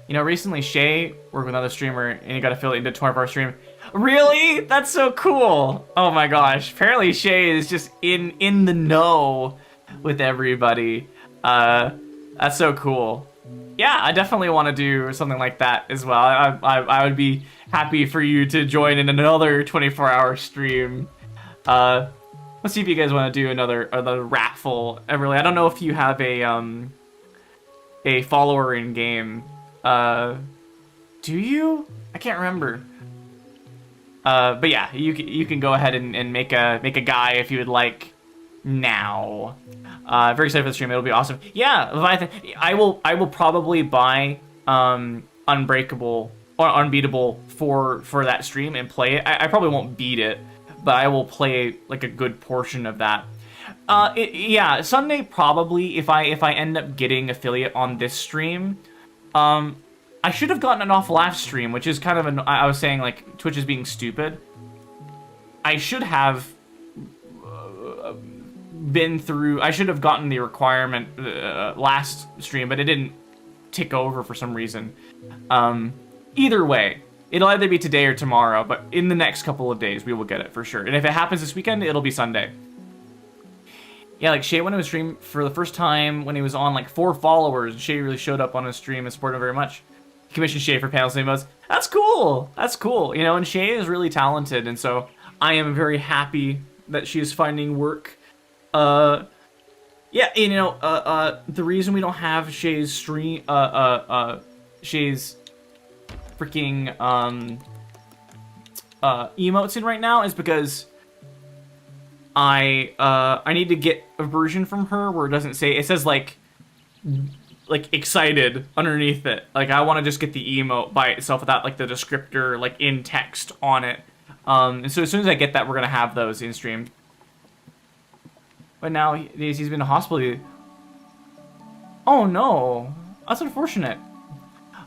You know, recently Shay worked with another streamer and he got affiliated into a 24-hour stream. Really? That's so cool. Oh my gosh. Apparently Shay is just in the know with everybody. That's so cool. Yeah, I definitely want to do something like that as well. I would be happy for you to join in another 24-hour stream. Let's see if you guys want to do another raffle. Everly, I don't know if you have a follower in game. Do you? I can't remember. But yeah, you can go ahead and make a guy if you would like now. Very excited for the stream. It'll be awesome. Yeah, Leviathan. I will probably buy Unbreakable or Unbeatable for that stream and play it. I probably won't beat it, but I will play like a good portion of that. Yeah, Sunday probably if I end up getting affiliate on this stream. I should have gotten it off last stream, which is kind of I was saying like Twitch is being stupid. I should have been through. I should have gotten the requirement last stream, but it didn't tick over for some reason. Either way, it'll either be today or tomorrow, but in the next couple of days we will get it for sure. And if it happens this weekend, it'll be Sunday. Yeah, like Shay went to his stream for the first time when he was on like 4 followers. Shay really showed up on his stream and supported him very much. He commissioned Shay for panels and emotes. That's cool. That's cool. You know, and Shay is really talented, and so I am very happy that she is finding work. Yeah, you know, the reason we don't have Shay's stream, Shay's freaking emotes in right now is because I need to get a version from her where it doesn't say, it says like excited underneath it. Like I want to just get the emote by itself without like the descriptor like in text on it. And so as soon as I get that, we're gonna have those in stream. But now he's been in hospital. Oh no, that's unfortunate.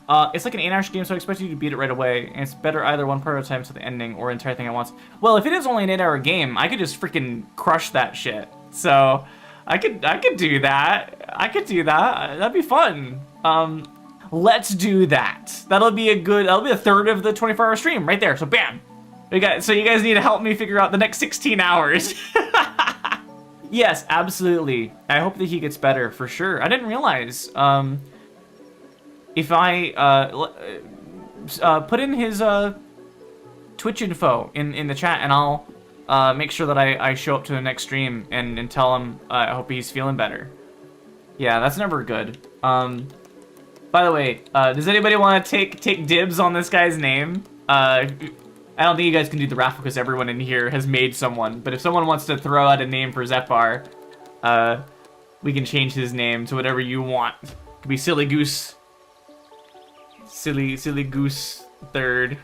It's like an 8-hour game, so I expect you to beat it right away. And it's better either one part at a time to the ending or entire thing at once. Well, if it is only an 8-hour game, I could just freaking crush that shit. So I could do that. I could do that. That'd be fun. Let's do that. That'll be a third of the 24-hour stream right there. So bam. So you guys need to help me figure out the next 16 hours. Yes, absolutely. I hope that he gets better for sure. I didn't realize. If I put in his Twitch info in the chat, and I'll make sure that I show up to the next stream and tell him I hope he's feeling better. Yeah, that's never good. By the way, does anybody want to take dibs on this guy's name? I don't think you guys can do the raffle because everyone in here has made someone. But if someone wants to throw out a name for Zephyr, we can change his name to whatever you want. It could be Silly Goose. Silly Goose third.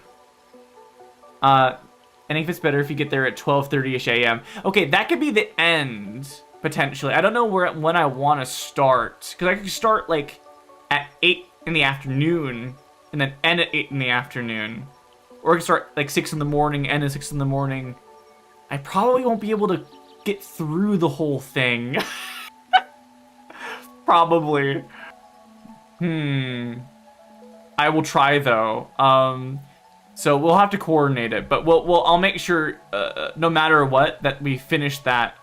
And if it's better if you get there at 12:30ish a.m. Okay, that could be the end potentially. I don't know when I want to start because I could start like at 8 in the afternoon and then end at 8 in the afternoon, or I could start like 6 in the morning, end at 6 in the morning. I probably won't be able to get through the whole thing. Probably. I will try though. So we'll have to coordinate it, but I'll make sure, no matter what, that we finish that.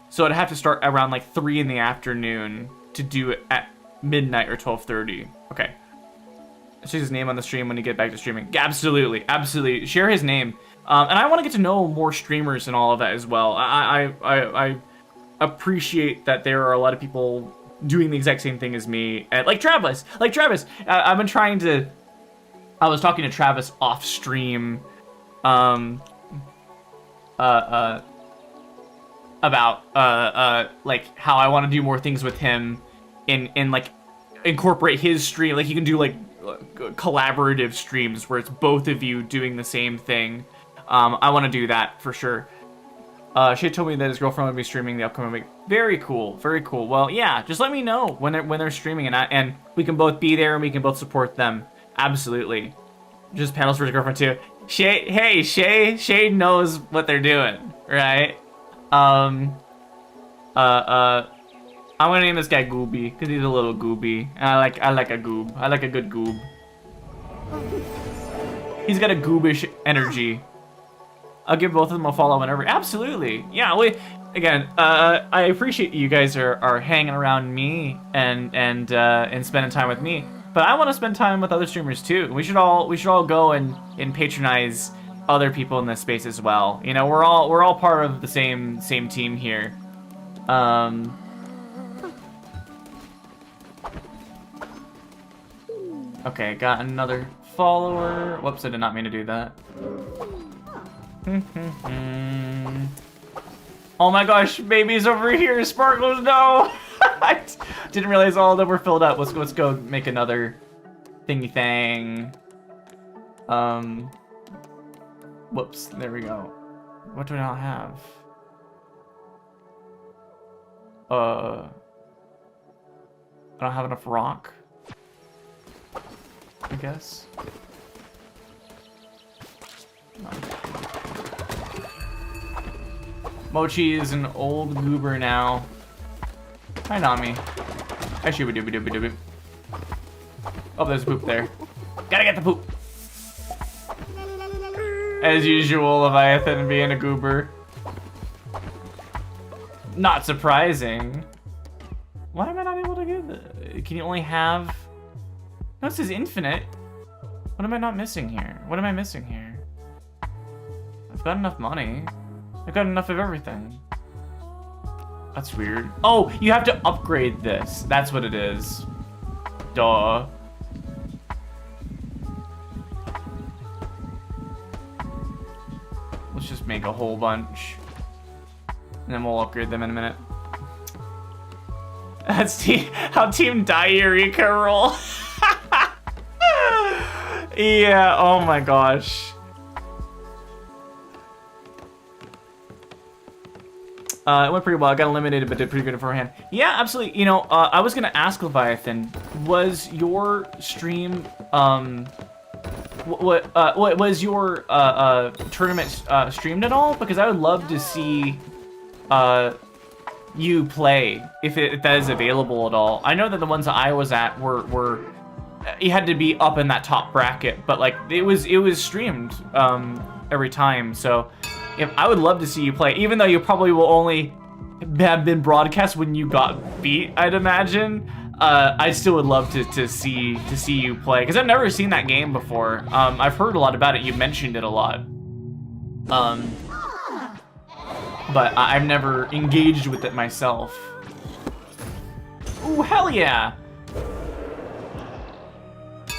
So I'd have to start around like 3 in the afternoon to do it at midnight or 12:30. Okay. Share his name on the stream when you get back to streaming. Absolutely, absolutely. Share his name. And I want to get to know more streamers and all of that as well. I appreciate that there are a lot of people doing the exact same thing as me, and like Travis. I've been trying to. I was talking to Travis off stream, about like how I want to do more things with him, in like incorporate his stream. Like you can do like collaborative streams where it's both of you doing the same thing. I want to do that for sure. She told me that his girlfriend would be streaming the upcoming week. Very cool, very cool. Well, yeah, just let me know when they're streaming, and we can both be there and we can both support them. Absolutely. Just panels for his girlfriend too. Shay knows what they're doing, right? I'm gonna name this guy Gooby because he's a little gooby. And I like a goob. I like a good goob. He's got a goobish energy. I'll give both of them a follow whenever. Absolutely. Yeah, I appreciate you guys are hanging around me and spending time with me. But I want to spend time with other streamers too. We should all go and patronize other people in this space as well. You know, we're all part of the same team here. Okay, got another follower. Whoops, I did not mean to do that. Oh my gosh, baby's over here. Sparkles, no. I didn't realize all of them were filled up. Let's go make another thingy thing. Whoops, there we go. What do I not have? I don't have enough rock, I guess. No. Mochi is an old goober now. Hi, Nami. Hi, shooby-dooby-dooby-dooby. Oh, there's a poop there. Gotta get the poop. As usual, Leviathan being a goober. Not surprising. Why am I not able to get it? Can you only have... No, it says infinite. What am I not missing here? What am I missing here? I've got enough money. I've got enough of everything. That's weird. Oh, you have to upgrade this. That's what it is. Duh. Let's just make a whole bunch. And then we'll upgrade them in a minute. That's how Team Diarrhea roll. Yeah, oh my gosh. It went pretty well. I got eliminated, but did pretty good beforehand. Yeah, absolutely. You know, I was gonna ask Leviathan, was your stream, what was your tournament streamed at all? Because I would love to see you play if that is available at all. I know that the ones that I was at were you had to be up in that top bracket, but like it was streamed every time. So if I would love to see you play, even though you probably will only have been broadcast when you got beat, I'd imagine. I still would love to see you play, because I've never seen that game before. I've heard a lot about it. You mentioned it a lot. But I've never engaged with it myself. Ooh, hell yeah!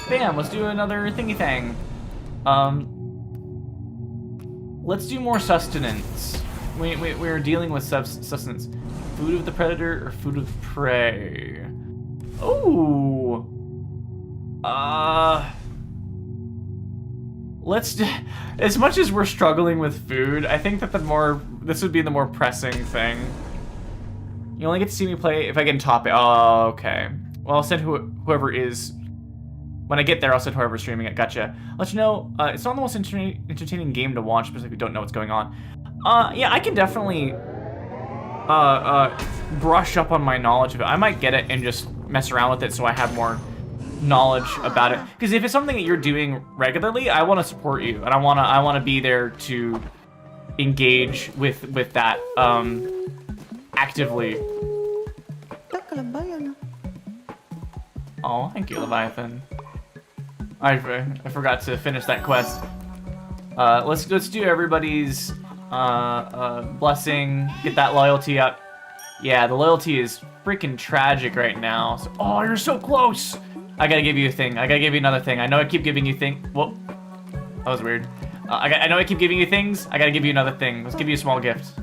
Bam, let's do another thingy thing. Let's do more sustenance. We're dealing with sustenance. Food of the predator or food of the prey? Ooh. Let's do, as much as we're struggling with food, I think that this would be the more pressing thing. You only get to see me play if I can top it. Oh, okay. Well, I'll send whoever is. When I get there, I'll send whoever's streaming it. Gotcha. I'll let you know, it's not the most entertaining game to watch, especially if you don't know what's going on. Yeah, I can definitely brush up on my knowledge of it. I might get it and just mess around with it so I have more knowledge about it. Because if it's something that you're doing regularly, I want to support you, and I want to be there to engage with that actively. Oh, thank you, Leviathan. I forgot to finish that quest. Let's do everybody's blessing. Get that loyalty up. Yeah, the loyalty is freaking tragic right now. So, oh, you're so close. I gotta give you a thing. I gotta give you another thing. I know I keep giving you Whoa, that was weird. I know I keep giving you things. I gotta give you another thing. Let's give you a small gift.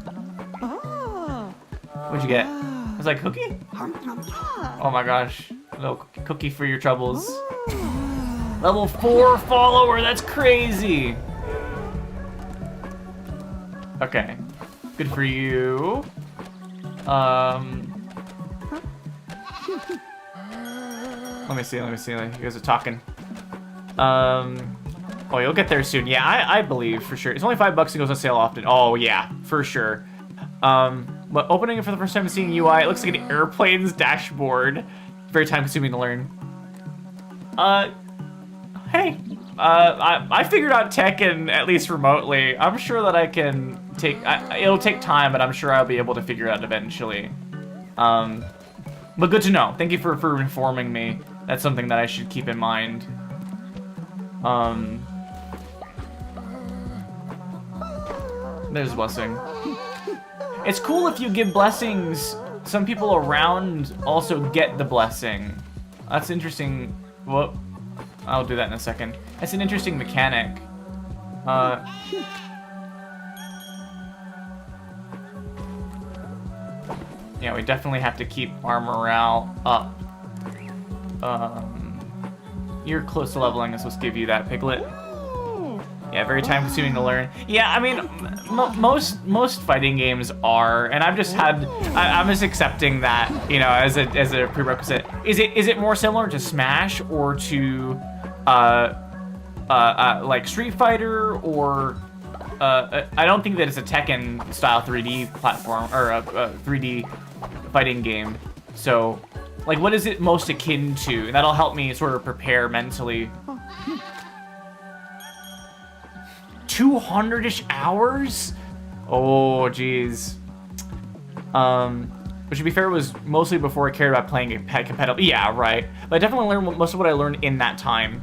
What'd you get? Was that a cookie? Oh my gosh, a little cookie for your troubles. Level 4 follower, that's crazy. Okay, good for you. Let me see, you guys are talking. Oh, you'll get there soon. Yeah, I believe, for sure. It's only $5, it goes on sale often. Oh yeah, for sure. But opening it for the first time and seeing UI, it looks like an airplane's dashboard. Very time consuming to learn. Hey, I figured out Tekken, at least remotely. I'm sure that I can it'll take time, but I'm sure I'll be able to figure it out eventually. But good to know. Thank you for informing me. That's something that I should keep in mind. There's a blessing. It's cool if you give blessings, some people around also get the blessing. That's interesting. Whoop. I'll do that in a second. That's an interesting mechanic. Yeah, we definitely have to keep our morale up. You're close to leveling, so let's give you that, Piglet. Yeah, very time-consuming to learn. Yeah, I mean, most fighting games are, and I'm just accepting that, you know, as a prerequisite. Is it more similar to Smash or to like Street Fighter, or I don't think that it's a Tekken style 3D platform or a 3D fighting game. So, like, what is it most akin to? And that'll help me sort of prepare mentally. 200-ish hours? Oh, jeez. Which, to be fair, was mostly before I cared about playing competitive. Yeah, right. But I definitely learned most of what I learned in that time.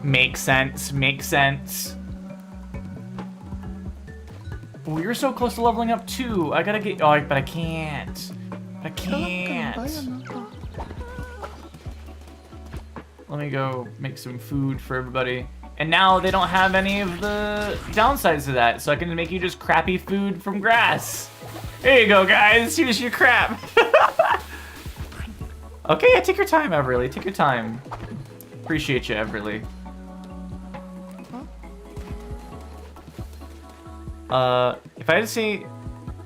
Makes sense. Makes sense. Oh, you're so close to leveling up too. I gotta get. Oh, but I can't. I can't. Let me go make some food for everybody. And now they don't have any of the downsides to that, so I can make you just crappy food from grass. Here you go, guys. Here's your crap. Okay, yeah, take your time, Everly. Take your time. Appreciate you, Everly. If I had to say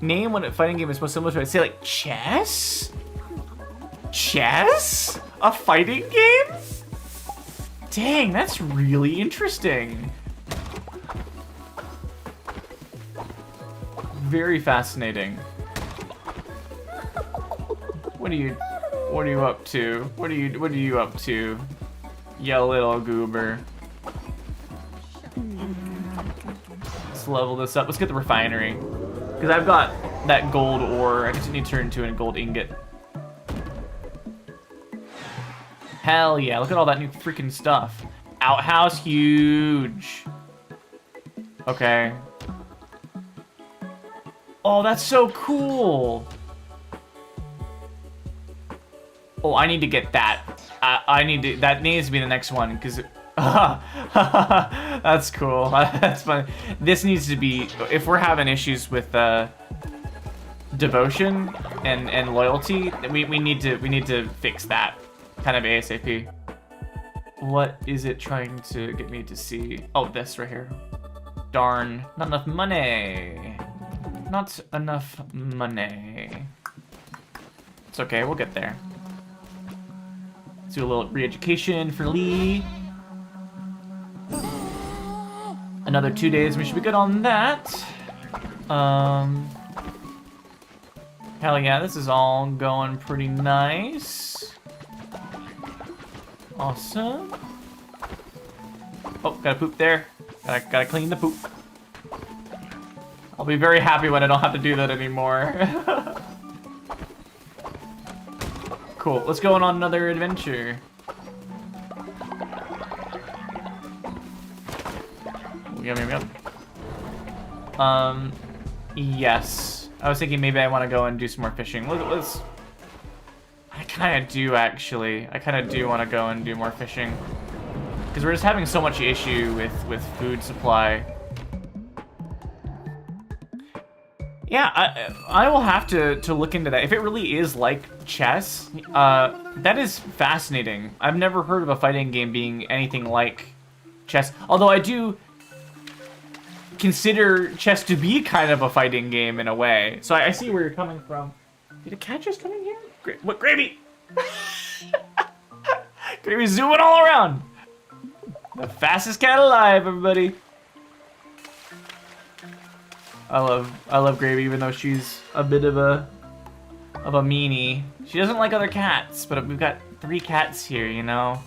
name what a fighting game is most similar to. I'd say like chess? Chess? A fighting game? Dang, that's really interesting. Very fascinating. What are you up to? What are you up to? Ya little goober. Let's level this up. Let's get the refinery. Because I've got that gold ore. I just need to turn into a gold ingot. Hell yeah, look at all that new freaking stuff. Outhouse, huge. Okay. Oh, that's so cool. Oh, I need to get that. That needs to be the next one, because that's cool. That's fun. This needs to be, if we're having issues with devotion and loyalty, we need to fix that kind of ASAP. What is it trying to get me to see? Oh, this right here. Darn, not enough money. Not enough money. It's okay, we'll get there. Let's do a little re-education for Lee. Another 2 days, we should be good on that. Hell yeah, this is all going pretty nice. Awesome. Oh, gotta poop there. Gotta clean the poop. I'll be very happy when I don't have to do that anymore. Cool, let's go on another adventure. Yum, yum, yum. Yes. I was thinking maybe I want to go and do some more fishing. Let's... I kind of do, actually. I kind of do want to go and do more fishing. Because we're just having so much issue with food supply. Yeah, I will have to look into that. If it really is like chess, that is fascinating. I've never heard of a fighting game being anything like chess. Although I do consider chess to be kind of a fighting game in a way. So I see where you're coming from. Did a cat just come in here? What, Gravy? Gravy's zooming all around. The fastest cat alive, everybody. I love Gravy, even though she's a bit of a meanie. She doesn't like other cats, but we've got 3 cats here, you know.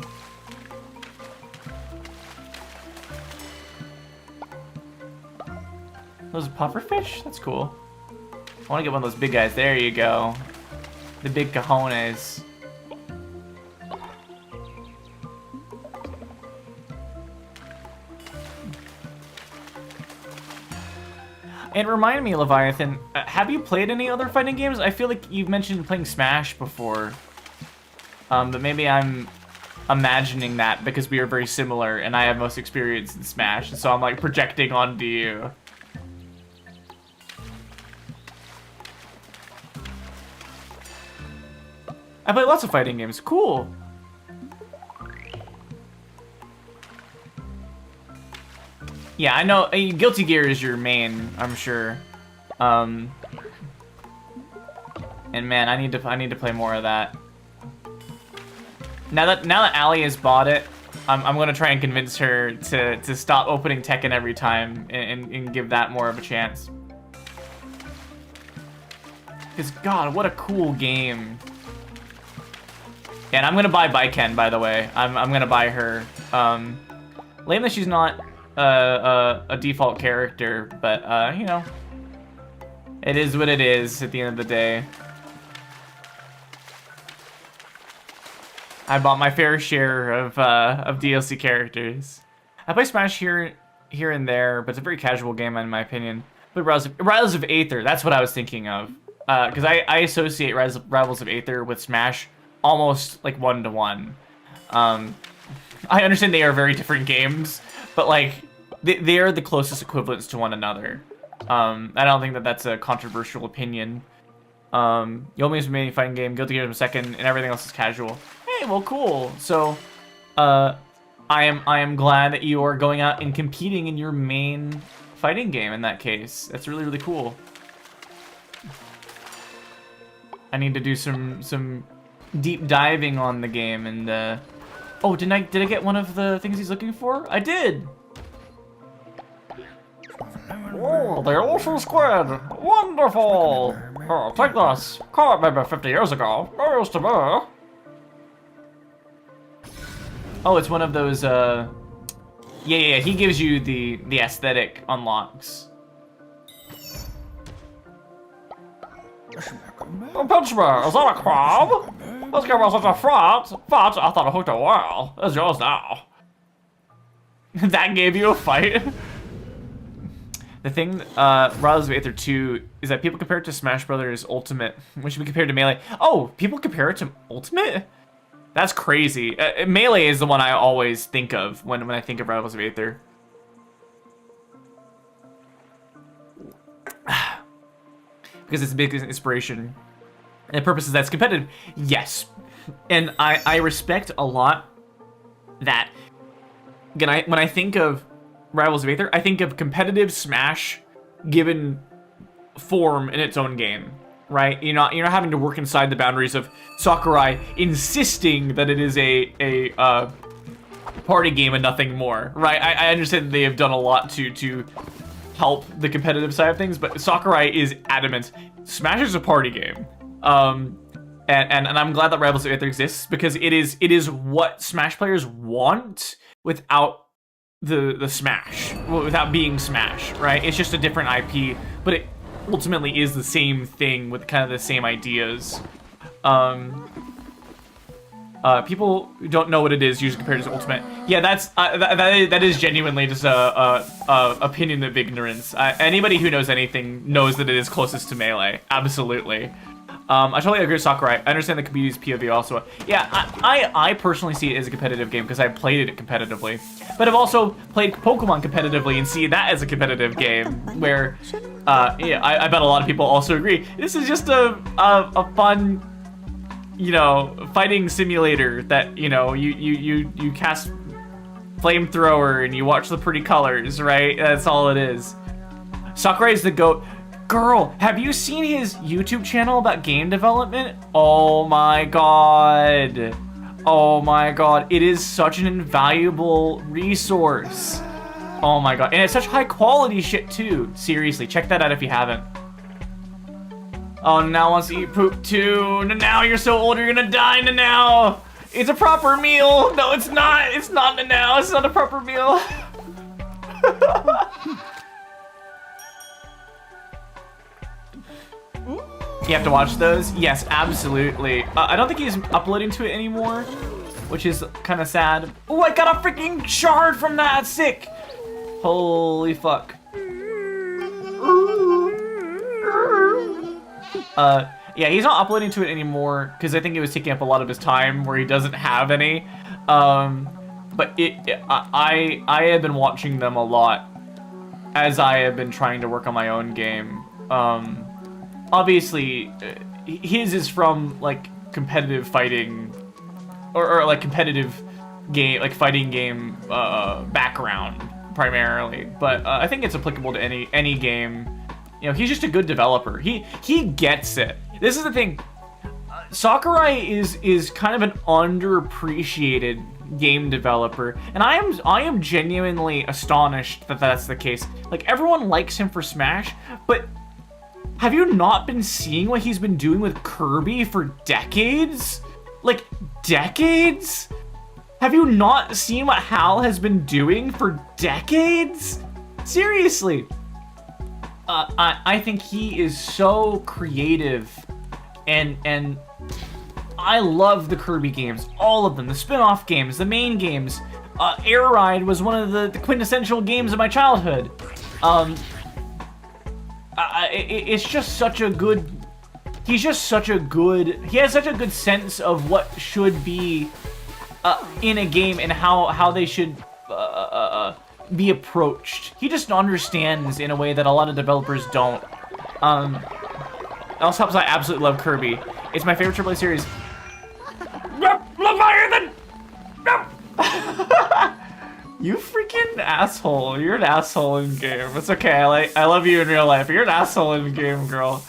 Those pufferfish? That's cool. I want to get one of those big guys. There you go. The big cojones. And remind me, Leviathan, have you played any other fighting games? I feel like you've mentioned playing Smash before. But maybe I'm imagining that because we are very similar and I have most experience in Smash. And so I'm like projecting onto you. I play lots of fighting games. Cool. Yeah, I know. Guilty Gear is your main, I'm sure. And man, I need to play more of that. Now that Allie has bought it, I'm gonna try and convince her to stop opening Tekken every time and give that more of a chance. Cause God, what a cool game. Yeah, and I'm gonna buy Baiken, by the way. I'm gonna buy her. Lame that she's not a default character, but you know, it is what it is at the end of the day. I bought my fair share of DLC characters. I play Smash here and there, but it's a very casual game in my opinion. But Rivals of Aether, that's what I was thinking of, because I associate Rivals of Aether with Smash almost like 1-to-1. I understand they are very different games, but like they are the closest equivalents to one another. I don't think that that's a controversial opinion. Yomi is the main fighting game, Guilty Gear is the second, and everything else is casual. Hey, well, cool. So, I am glad that you are going out and competing in your main fighting game. In that case, that's really cool. I need to do some deep diving on the game and oh, did I get one of the things he's looking for? I did. Oh, the ocean squid! Wonderful! Oh, take this. Caught maybe 50 years ago. There used to be. Oh, it's one of those, yeah, he gives you the aesthetic unlocks. Pinch me, is that a crab? This game was such a frat, but I thought I hooked it well. It's yours now. That gave you a fight? The thing, Rise of Aether 2 is that people compare it to Smash Brothers Ultimate, which should be compared to Melee. Oh, people compare it to Ultimate? That's crazy. Melee is the one I always think of when I think of Rise of Aether. Because it's the biggest inspiration. And the purpose is that it's competitive. Yes. And I respect a lot that, again, when I think of Rivals of Aether, I think of competitive Smash given form in its own game, right? You're not having to work inside the boundaries of Sakurai insisting that it is a party game and nothing more, right? I understand that they have done a lot to help the competitive side of things, but Sakurai is adamant. Smash is a party game, and I'm glad that Rivals of Aether exists because it is what Smash players want without the Smash, without being Smash, right? It's just a different IP, but it ultimately is the same thing with kind of the same ideas. People who don't know what it is usually compared to Ultimate. Yeah, that is genuinely just a opinion of ignorance. Anybody who knows anything knows that it is closest to Melee. Absolutely. I totally agree with Sakurai. I understand the community's POV also. Yeah, I personally see it as a competitive game because I played it competitively. But I've also played Pokemon competitively and see that as a competitive game where, yeah, I bet a lot of people also agree. This is just a fun, you know, fighting simulator that, you know, you cast flamethrower and you watch the pretty colors, right? That's all it is. Sakurai's the GOAT. Girl, have you seen his YouTube channel about game development? Oh my god. Oh my god. It is such an invaluable resource. Oh my god. And it's such high quality shit too. Seriously, check that out if you haven't. Oh, now wants to eat poop too. Now you're so old you're gonna die, now. It's a proper meal. No, it's not. It's not now. It's not a proper meal. You have to watch those? Yes, absolutely. I don't think he's uploading to it anymore, which is kind of sad. Oh, I got a freaking shard from that. Sick. Holy fuck. Yeah, he's not uploading to it anymore because I think it was taking up a lot of his time where he doesn't have any. But I have been watching them a lot as I have been trying to work on my own game. Obviously, his is from like competitive fighting or like competitive game, like fighting game background primarily. But I think it's applicable to any game. You know, he's just a good developer. He gets it. This is the thing. Sakurai is kind of an underappreciated game developer, and I am genuinely astonished that that's the case. Like, everyone likes him for Smash, but have you not been seeing what he's been doing with Kirby for decades? Like, decades? Have you not seen what Hal has been doing for decades? Seriously. I think he is so creative, and I love the Kirby games, all of them, the spin-off games, the main games. Air Ride was one of the quintessential games of my childhood. It's just such a good, he has such a good sense of what should be in a game and how they should be approached. He just understands in a way that a lot of developers don't. Also helps I absolutely love Kirby. It's my favorite AAA series. Leviathan! You freaking asshole. You're an asshole in game. It's okay. I love you in real life. You're an asshole in game, girl.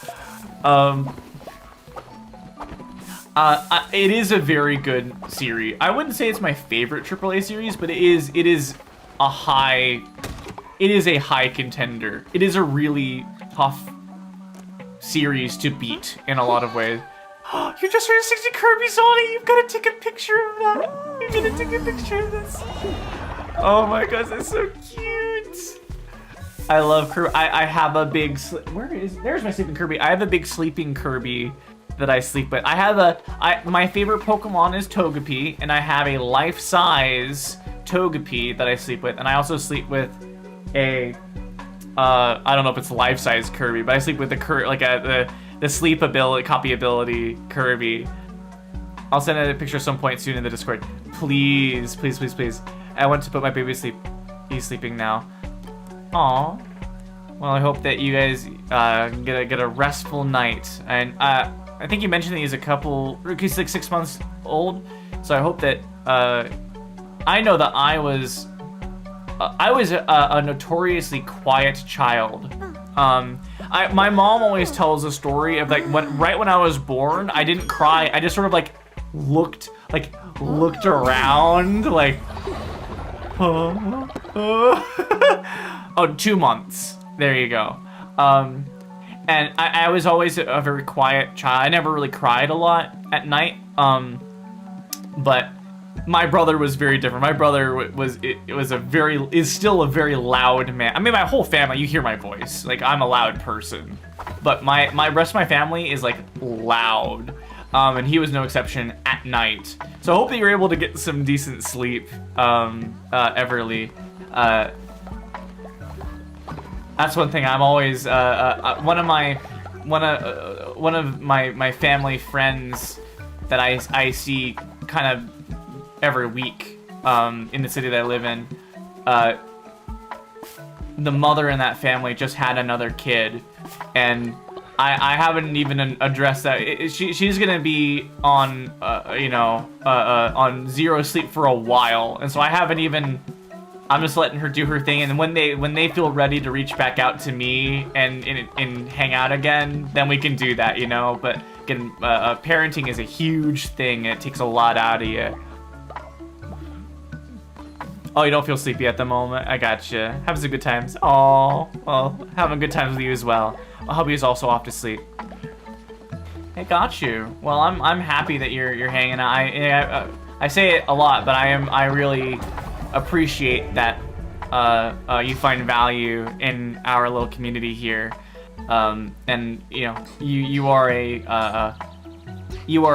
It is a very good series. I wouldn't say it's my favorite AAA series, but it is a high contender. It is a really tough series to beat in a lot of ways. You just heard 60 Kirby's on it. You've got to take a picture of that. You've got to take a picture of this. Oh my gosh, that's so cute. I love Kirby. I have a big. There's my sleeping Kirby. I have a big sleeping Kirby that I sleep with. My favorite Pokemon is Togepi, and I have a life-size Togepi that I sleep with, and I also sleep with a I don't know if it's life-size Kirby, but I sleep with the sleep ability, copy ability Kirby. I'll send a picture some point soon in the Discord. Please, please, please, please. I want to put my baby to sleep. He's sleeping now. Aw. Well, I hope that you guys get a restful night. And I think you mentioned that he's he's like 6 months old. So I hope that I know that I was a notoriously quiet child. My mom always tells a story of like right when I was born, I didn't cry. I just sort of like looked around like. Oh, 2 months. There you go. And I was always a very quiet child. I never really cried a lot at night. But my brother was very different. My brother is still a very loud man. I mean, my whole family, you hear my voice. Like, I'm a loud person. But my rest of my family is like loud. And he was no exception at night. So I hope that you're able to get some decent sleep, Everly. That's one thing I'm always one of my family friends that I see kind of every week in the city that I live in. The mother in that family just had another kid, and I haven't even addressed that. She's gonna be on on zero sleep for a while, and so I haven't even. I'm just letting her do her thing, and when they feel ready to reach back out to me and hang out again, then we can do that, you know. But again, parenting is a huge thing, and it takes a lot out of you. Oh, you don't feel sleepy at the moment? I gotcha. Have some good times. Oh, well, having good times with you as well. My hubby is also off to sleep. I got you. Well, I'm happy that you're hanging out. I say it a lot, but I really appreciate that you find value in our little community here, and you know you are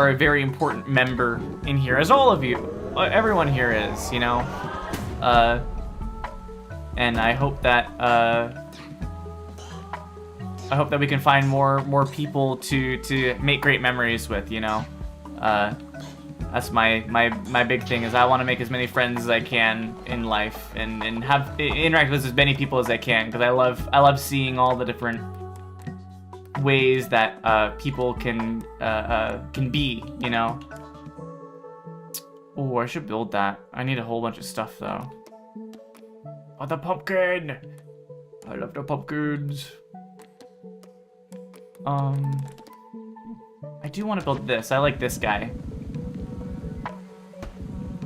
a very important member in here, as all of you, everyone here is, you know, and I hope that we can find more people to make great memories with, you know. That's my big thing, is I want to make as many friends as I can in life and interact with as many people as I can, because I love seeing all the different ways that people can be, you know. Oh, I should build that. I need a whole bunch of stuff though. Oh, the pumpkin! I love the pumpkins. I do want to build this. I like this guy.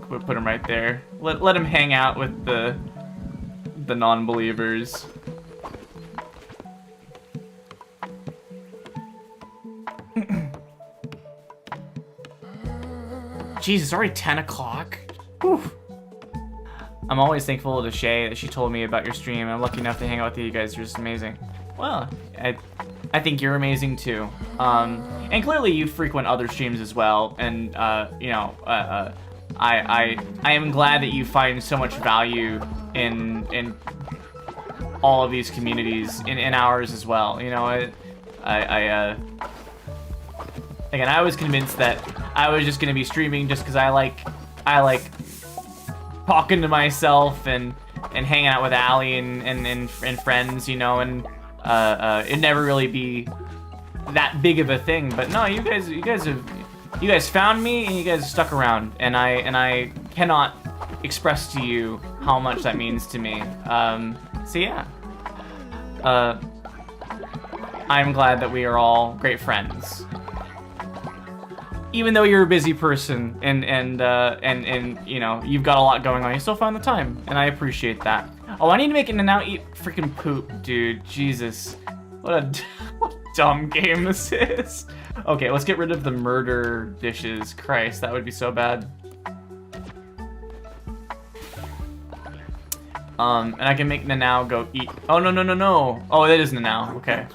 We'll put him right there. Let him hang out with the non-believers. Jeez, it's already 10 o'clock. I'm always thankful to Shay that she told me about your stream. I'm lucky enough to hang out with you guys. You're just amazing. Well, I think you're amazing too. And clearly you frequent other streams as well. And you know, I am glad that you find so much value in all of these communities, in ours as well. You know, again, I was convinced that I was just gonna be streaming just because I like talking to myself and hanging out with Allie and friends, you know, and it'd never really be that big of a thing. But no, you guys found me and you guys stuck around, and I cannot express to you how much that means to me. So yeah, I'm glad that we are all great friends. even though you're a busy person and you know you've got a lot going on, you still find the time, and I appreciate that. Oh, I need to make it now eat freaking poop, dude. Jesus, what a dumb game this is. Okay, let's get rid of the murder dishes. Christ, that would be so bad. And I can make Nanao go eat. Oh, no, no, no, no. Oh, that is Nanao. Okay.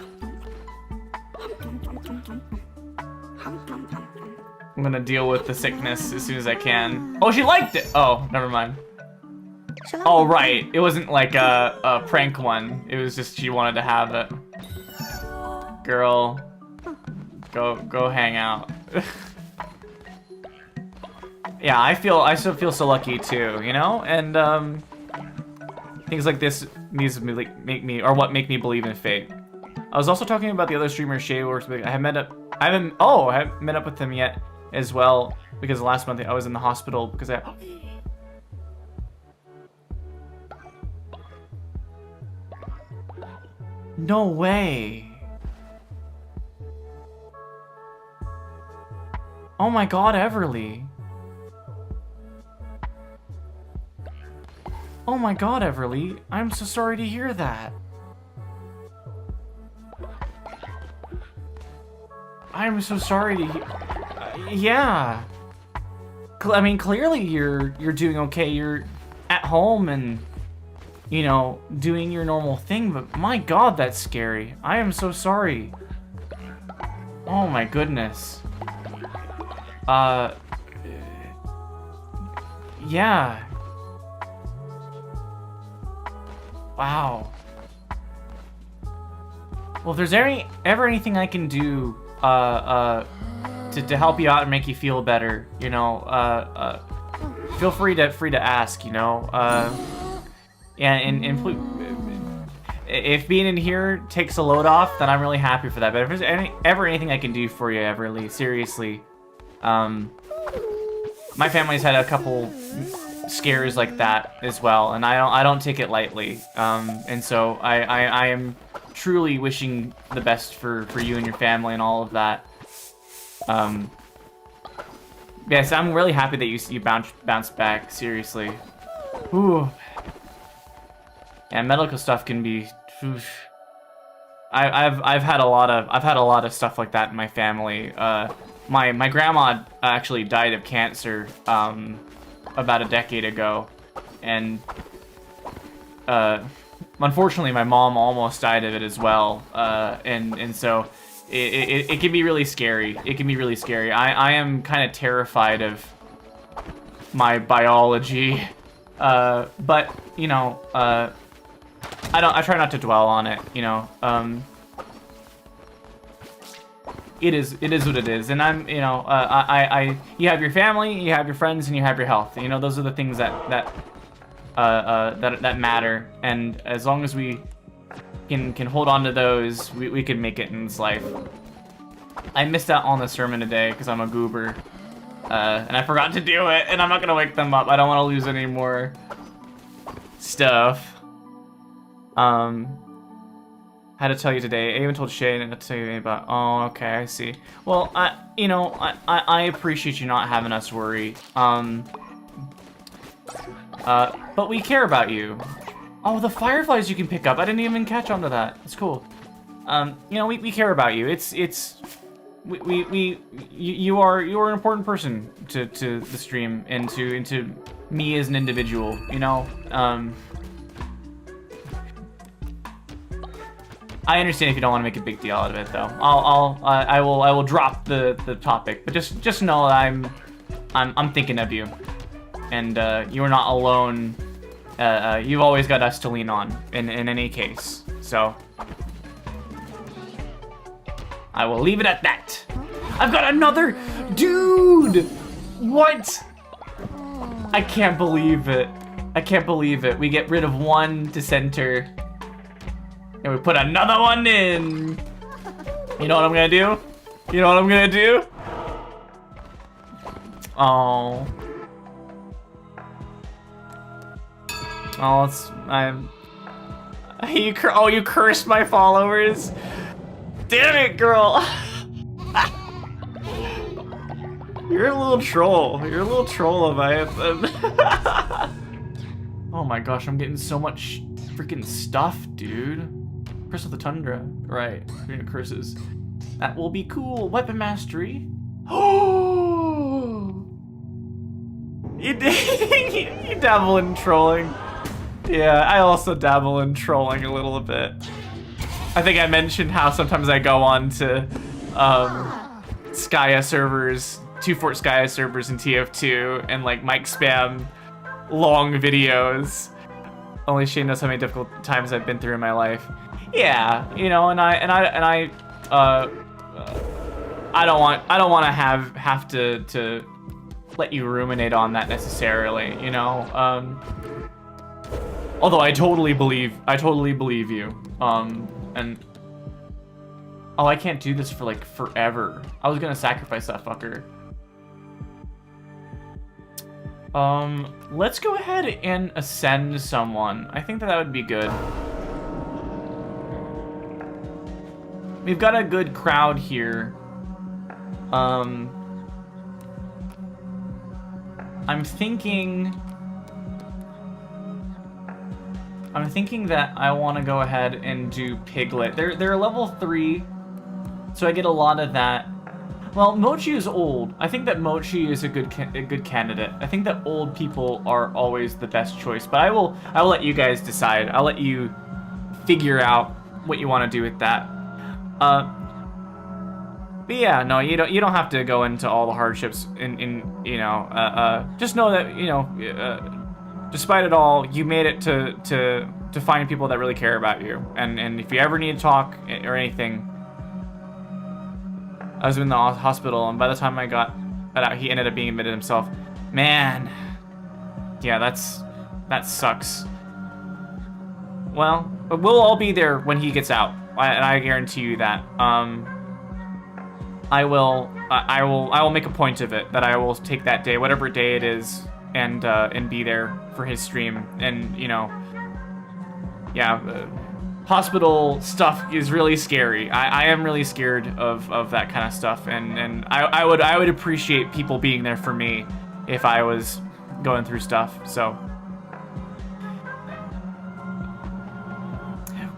I'm gonna deal with the sickness as soon as I can. Oh, she liked it. Oh, never mind. Oh, right. It wasn't like a prank one. It was just she wanted to have it. Girl, go hang out. Yeah, I still feel so lucky too, you know? And things like this make me believe in fate. I was also talking about the other streamer Shay works with. I haven't met up with him yet as well, because last month I was in the hospital because no way. Oh my god, Everly. Oh my god, Everly. I'm so sorry to hear that. I'm so sorry to hear. Yeah. I mean, clearly you're doing okay. You're at home and, you know, doing your normal thing, but my god, that's scary. I am so sorry. Oh my goodness. Yeah. Wow. Well, if there's ever anything I can do to help you out and make you feel better, you know, feel free to ask, you know. Yeah, and if being in here takes a load off, then I'm really happy for that. But if there's ever anything I can do for you, Everly, seriously, my family's had a couple scares like that as well, and I don't take it lightly. And so I am truly wishing the best for you and your family and all of that. Yes, I'm really happy that you bounced back. Seriously. Ooh. Yeah, medical stuff can be. Oof. I've had a lot of stuff like that in my family. My grandma actually died of cancer about a decade ago, and unfortunately my mom almost died of it as well. And so it can be really scary. It can be really scary. I am kind of terrified of my biology, but you know, I try not to dwell on it, you know. It is what it is, and I'm, you know, you have your family, you have your friends, and you have your health. You know, those are the things that matter, and as long as we can hold on to those, we can make it in this life. I missed out on the sermon today because I'm a goober, and I forgot to do it, and I'm not gonna wake them up. I don't want to lose any more stuff. Had to tell you today. I even told Shay not to tell you about. Oh, okay, I see. Well, I appreciate you not having us worry. But we care about you. Oh, the fireflies you can pick up. I didn't even catch on to that. It's cool. You know, we care about you. You are an important person to the stream and to me as an individual. You know. I understand if you don't want to make a big deal out of it, though. I will drop the topic, but just know that I'm thinking of you, and you are not alone. You've always got us to lean on in any case. So I will leave it at that. I've got another dude. What? I can't believe it. I can't believe it. We get rid of one dissenter. And we put another one in. You know what I'm gonna do? You know what I'm gonna do? Oh. Oh, you cursed my followers. Damn it, girl. You're a little troll. You're a little troll, Leviathan. Oh my gosh, I'm getting so much freaking stuff, dude. Curse of the Tundra. Right, curses. That will be cool. Weapon mastery. Oh! You dabble in trolling. Yeah, I also dabble in trolling a little bit. I think I mentioned how sometimes I go on to Skya servers, 2-Fort Skya servers in TF2 and like mic spam long videos. Only Shane knows how many difficult times I've been through in my life. Yeah, you know, and I don't want to have to let you ruminate on that necessarily, you know. Although I totally believe you. And oh, I can't do this for like forever. I was gonna sacrifice that fucker. Let's go ahead and ascend someone. I think that would be good. We've got a good crowd here. I'm thinking that I want to go ahead and do Piglet. They're level 3, so I get a lot of that. Well, Mochi is old. I think that Mochi is a good candidate. I think that old people are always the best choice, but I will let you guys decide. I'll let you figure out what you want to do with that. But yeah, no, you don't have to go into all the hardships in you know, just know that, you know, despite it all, you made it to find people that really care about you. And if you ever need to talk or anything, I was in the hospital, and by the time I got out, he ended up being admitted himself. Man, yeah, that sucks. Well, we'll all be there when he gets out, and I guarantee you that. I will make a point of it that I will take that day, whatever day it is, and be there for his stream. And you know, yeah, hospital stuff is really scary. I am really scared of that kind of stuff, and I would appreciate people being there for me if I was going through stuff. So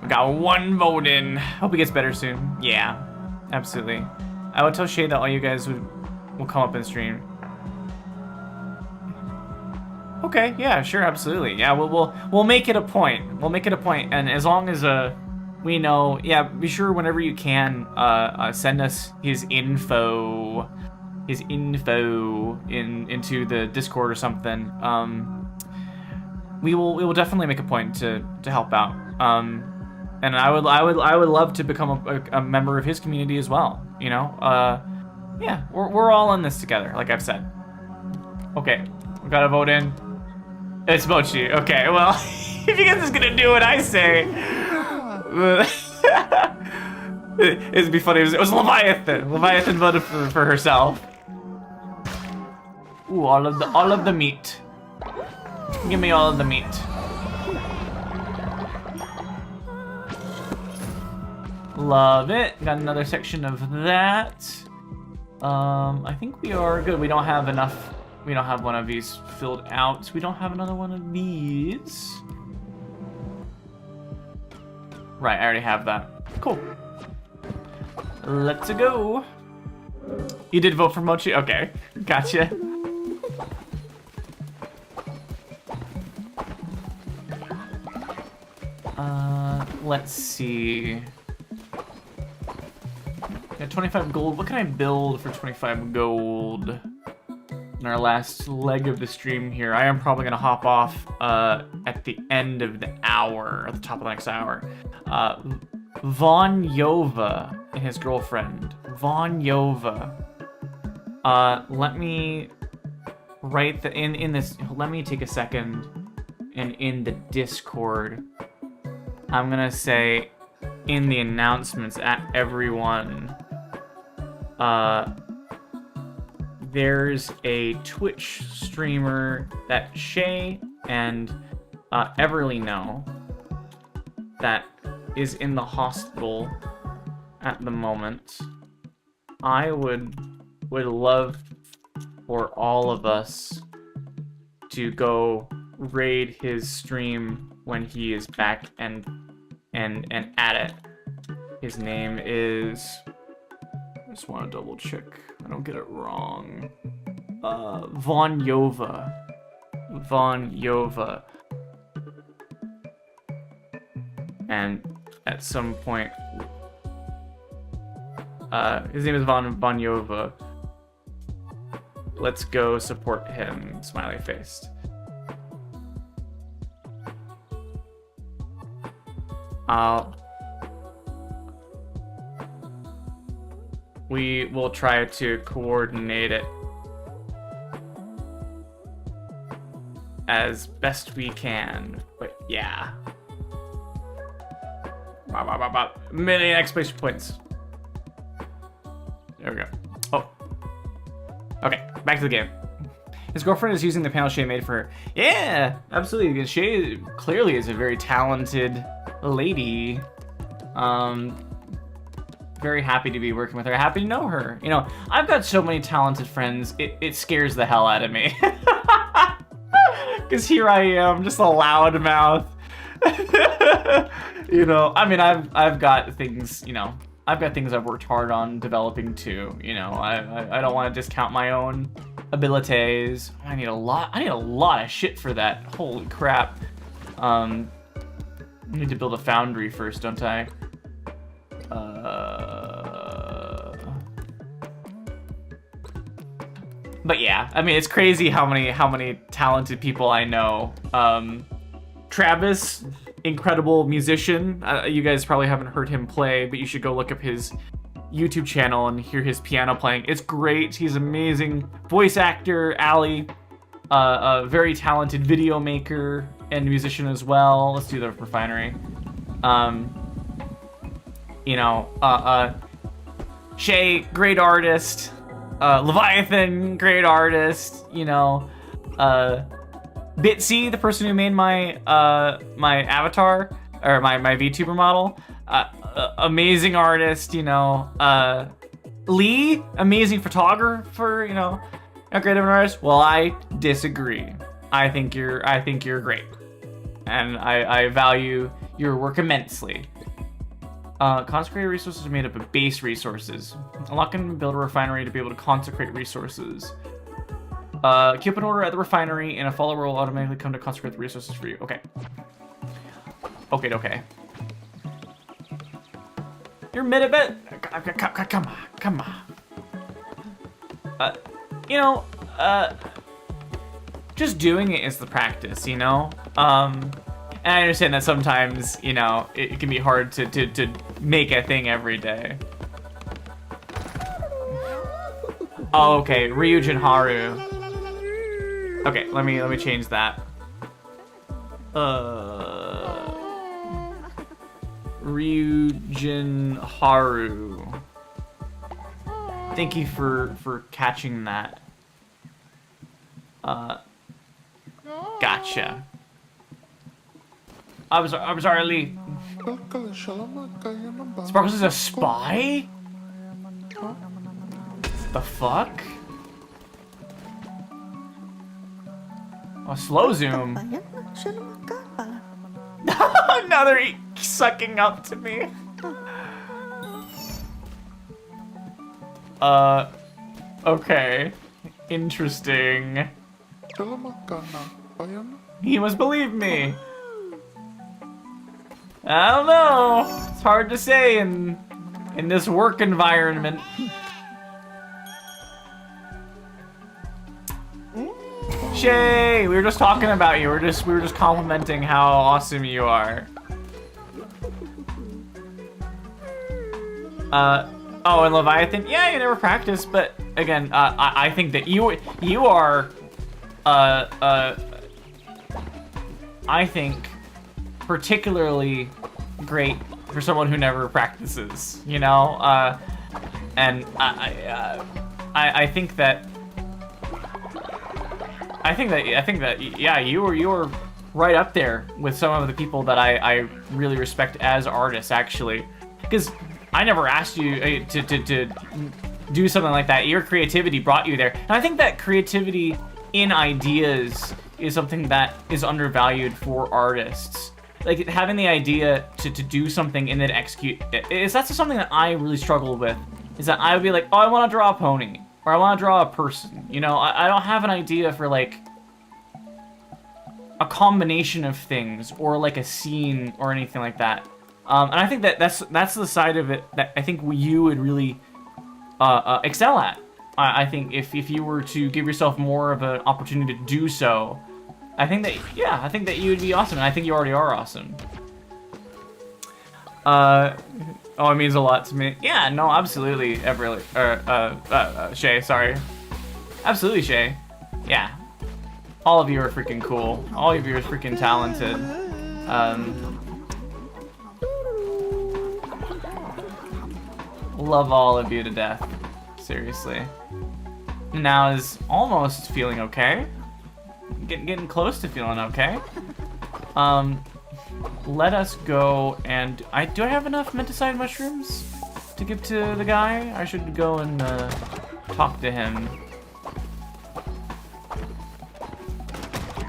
we got one vote in. Hope he gets better soon. Yeah, absolutely. I would tell Shay that all you guys will come up and stream. Okay, yeah, sure, absolutely. Yeah, we'll make it a point. We'll make it a point, and as long as we know, yeah, be sure whenever you can send us his info into the Discord or something. We will definitely make a point to help out. And I would love to become a member of his community as well. You know, yeah, we're all in this together, like I've said. Okay, we got a vote in. It's Mochi. Okay, well, if you guys is gonna do what I say, it'd be funny. It was Leviathan. Leviathan voted for herself. Ooh, all of the meat. Give me all of the meat. Love it. Got another section of that. I think we are good. We don't have enough. We don't have one of these filled out. We don't have another one of these. Right, I already have that. Cool. Let's go. You did vote for Mochi? Okay, gotcha. Let's see. Got 25 gold. What can I build for 25 gold? In our last leg of the stream here, I am probably gonna hop off at the end of the hour, at the top of the next hour. Von Yova and his girlfriend. Von Yova. Let me write the in this. Let me take a second, and in the Discord, I'm gonna say in the announcements at everyone. There's a Twitch streamer that Shay and Everly know that is in the hospital at the moment. I would love for all of us to go raid his stream when he is back and at it. His name is, I just want to double check I don't get it wrong. Von Yova. And at some point, his name is Von Yova. Let's go support him, smiley faced. We will try to coordinate it as best we can, but yeah. Many exclamation points. There we go. Oh. Okay, back to the game. His girlfriend is using the panel Shay made for her. Yeah, absolutely. Shay clearly is a very talented lady. Very happy to be working with her. Happy to know her. You know, I've got so many talented friends. It scares the hell out of me. Because here I am, just a loud mouth. You know, I mean, I've got things, you know, I've got things I've worked hard on developing too. You know, I don't want to discount my own abilities. I need a lot of shit for that. Holy crap. I need to build a foundry first, don't I? But yeah, I mean, it's crazy how many talented people I know. Travis, incredible musician. You guys probably haven't heard him play, but you should go look up his YouTube channel and hear his piano playing. It's great. He's amazing. Voice actor, Ali, a very talented video maker and musician as well. Let's do the refinery. You know, Shay, great artist. Leviathan, great artist. You know, Bitsy, the person who made my my avatar or my VTuber model, amazing artist. You know, Lee, amazing photographer. You know, not great of an artist. Well, I disagree. I think you're great, and I value your work immensely. Consecrated resources are made up of base resources. Unlock and build a refinery to be able to consecrate resources. Keep an order at the refinery, and a follower will automatically come to consecrate the resources for you. Okay. Okay. You're mid a bit. Come on. You know, just doing it is the practice, you know? And I understand that sometimes, you know, it can be hard to make a thing every day. Oh, okay, Ryujin Haru. Okay, let me change that. Ryujin Haru. Thank you for catching that. Gotcha. I'm sorry, Lee. Sparkles is a spy? The fuck? A slow zoom. Now they're sucking up to me. Okay. Interesting. He must believe me. I don't know. It's hard to say in this work environment. Shay, we were just talking about you. We were just complimenting how awesome you are. Oh, and Leviathan. Yeah, you never practiced, but again, I think that you are I think particularly great for someone who never practices, you know? And I think that yeah, you were right up there with some of the people that I really respect as artists, actually, because I never asked you to do something like that. Your creativity brought you there. And I think that creativity in ideas is something that is undervalued for artists. Like having the idea to do something and then execute it. That's something that I really struggle with. Is that I would be like, oh, I want to draw a pony. Or I want to draw a person. You know, I don't have an idea for like a combination of things or like a scene or anything like that. And I think that's the side of it that I think you would really excel at. I think if you were to give yourself more of an opportunity to do so, I think that you would be awesome, and I think you already are awesome. Oh, it means a lot to me. Yeah, no, absolutely, Everly, Shay, sorry. Absolutely, Shay. Yeah. All of you are freaking cool. All of you are freaking talented. Love all of you to death. Seriously. Now is almost feeling okay. Getting close to feeling okay. Let us go and do I have enough menticide mushrooms to give to the guy? I should go and talk to him.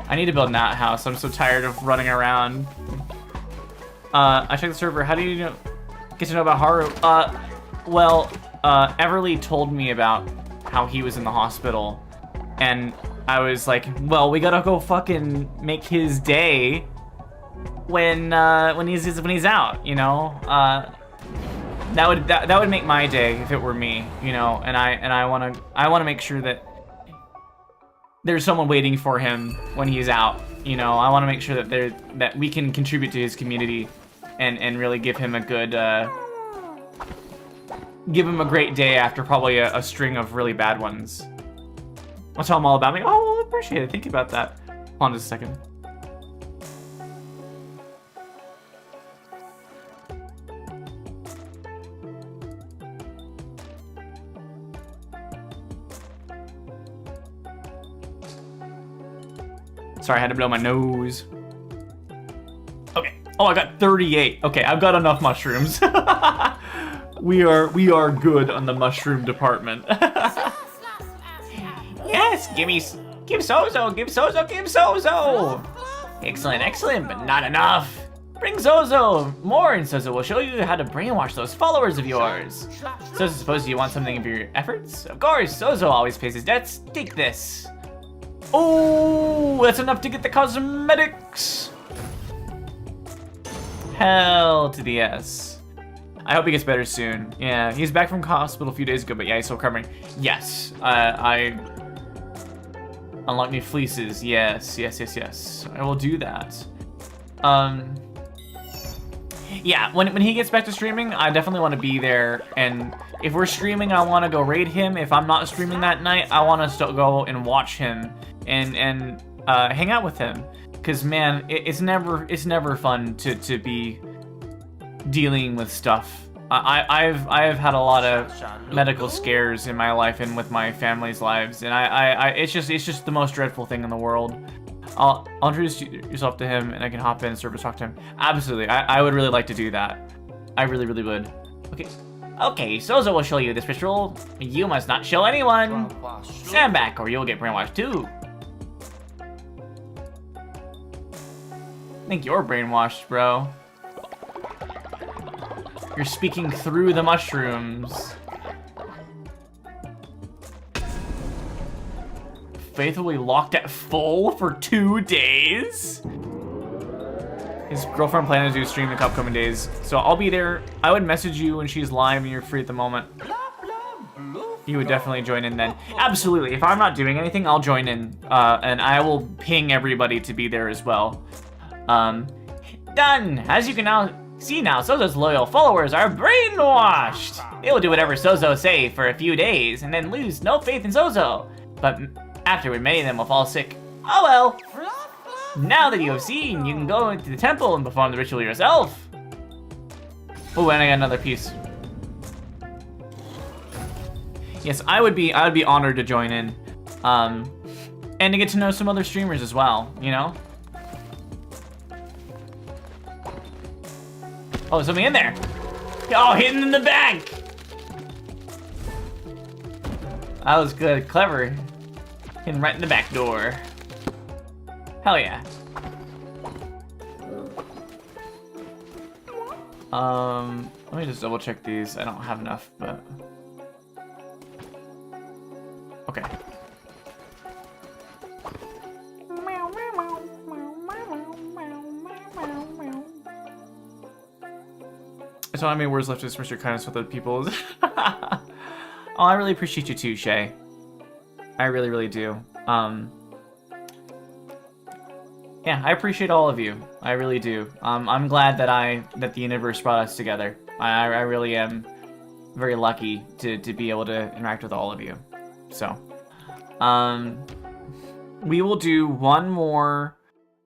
I need to build an outhouse. I'm so tired of running around. I checked the server. How do you get to know about Haru? Well, Everly told me about how he was in the hospital, and I was like, well, we gotta go fucking make his day when he's out, you know. That would make my day if it were me, you know. And I wanna make sure that there's someone waiting for him when he's out, you know. I wanna make sure that we can contribute to his community and really give him a good give him a great day after probably a string of really bad ones. I'll tell him all about me. Oh, well, I appreciate it. Think about that. Hold on just a second. Sorry, I had to blow my nose. Okay. Oh, I got 38. Okay, I've got enough mushrooms. We are good on the mushroom department. Yes, give Sozo. Excellent, but not enough. Bring Sozo more, and Sozo will show you how to brainwash those followers of yours. So suppose you want something of your efforts? Of course, Sozo always pays his debts. Take this. Oh, that's enough to get the cosmetics. Hell to the yes. I hope he gets better soon. Yeah, he's back from hospital a few days ago, but yeah, he's still recovering. Yes, I unlock new fleeces. Yes. I will do that. Yeah, when he gets back to streaming, I definitely want to be there. And if we're streaming, I want to go raid him. If I'm not streaming that night, I want to still go and watch him and hang out with him. Cause man, it's never fun to be dealing with stuff. I've had a lot of medical scares in my life and with my family's lives, and it's just the most dreadful thing in the world. I'll introduce yourself to him, and I can hop in and service talk to him. Absolutely, I would really like to do that. I really would. Okay, Sozo will show you this ritual. You must not show anyone. Stand back, or you'll get brainwashed too. I think you're brainwashed, bro. You're speaking through the mushrooms. Faithfully locked at full for 2 days? His girlfriend plans to do stream in the upcoming days, so I'll be there. I would message you when she's live and you're free at the moment. You would definitely join in then. Absolutely, if I'm not doing anything, I'll join in, and I will ping everybody to be there as well. Done! As you can now see Sozo's loyal followers are brainwashed! They will do whatever Sozo say for a few days, and then lose no faith in Sozo. But afterward, many of them will fall sick. Oh well! Now that you have seen, you can go into the temple and perform the ritual yourself. Oh, and I got another piece. Yes, I would be honored to join in, and to get to know some other streamers as well. You know. Oh, something in there. Oh, hidden in the back. That was good. Clever. Hitting right in the back door. Hell yeah. Let me just double check these. I don't have enough, but... Okay. I don't have any words left to express your kindness with other people. Oh, I really appreciate you too, Shay. I really, really do. Yeah, I appreciate all of you. I really do. I'm glad that the universe brought us together. I really am very lucky to be able to interact with all of you. So, we will do one more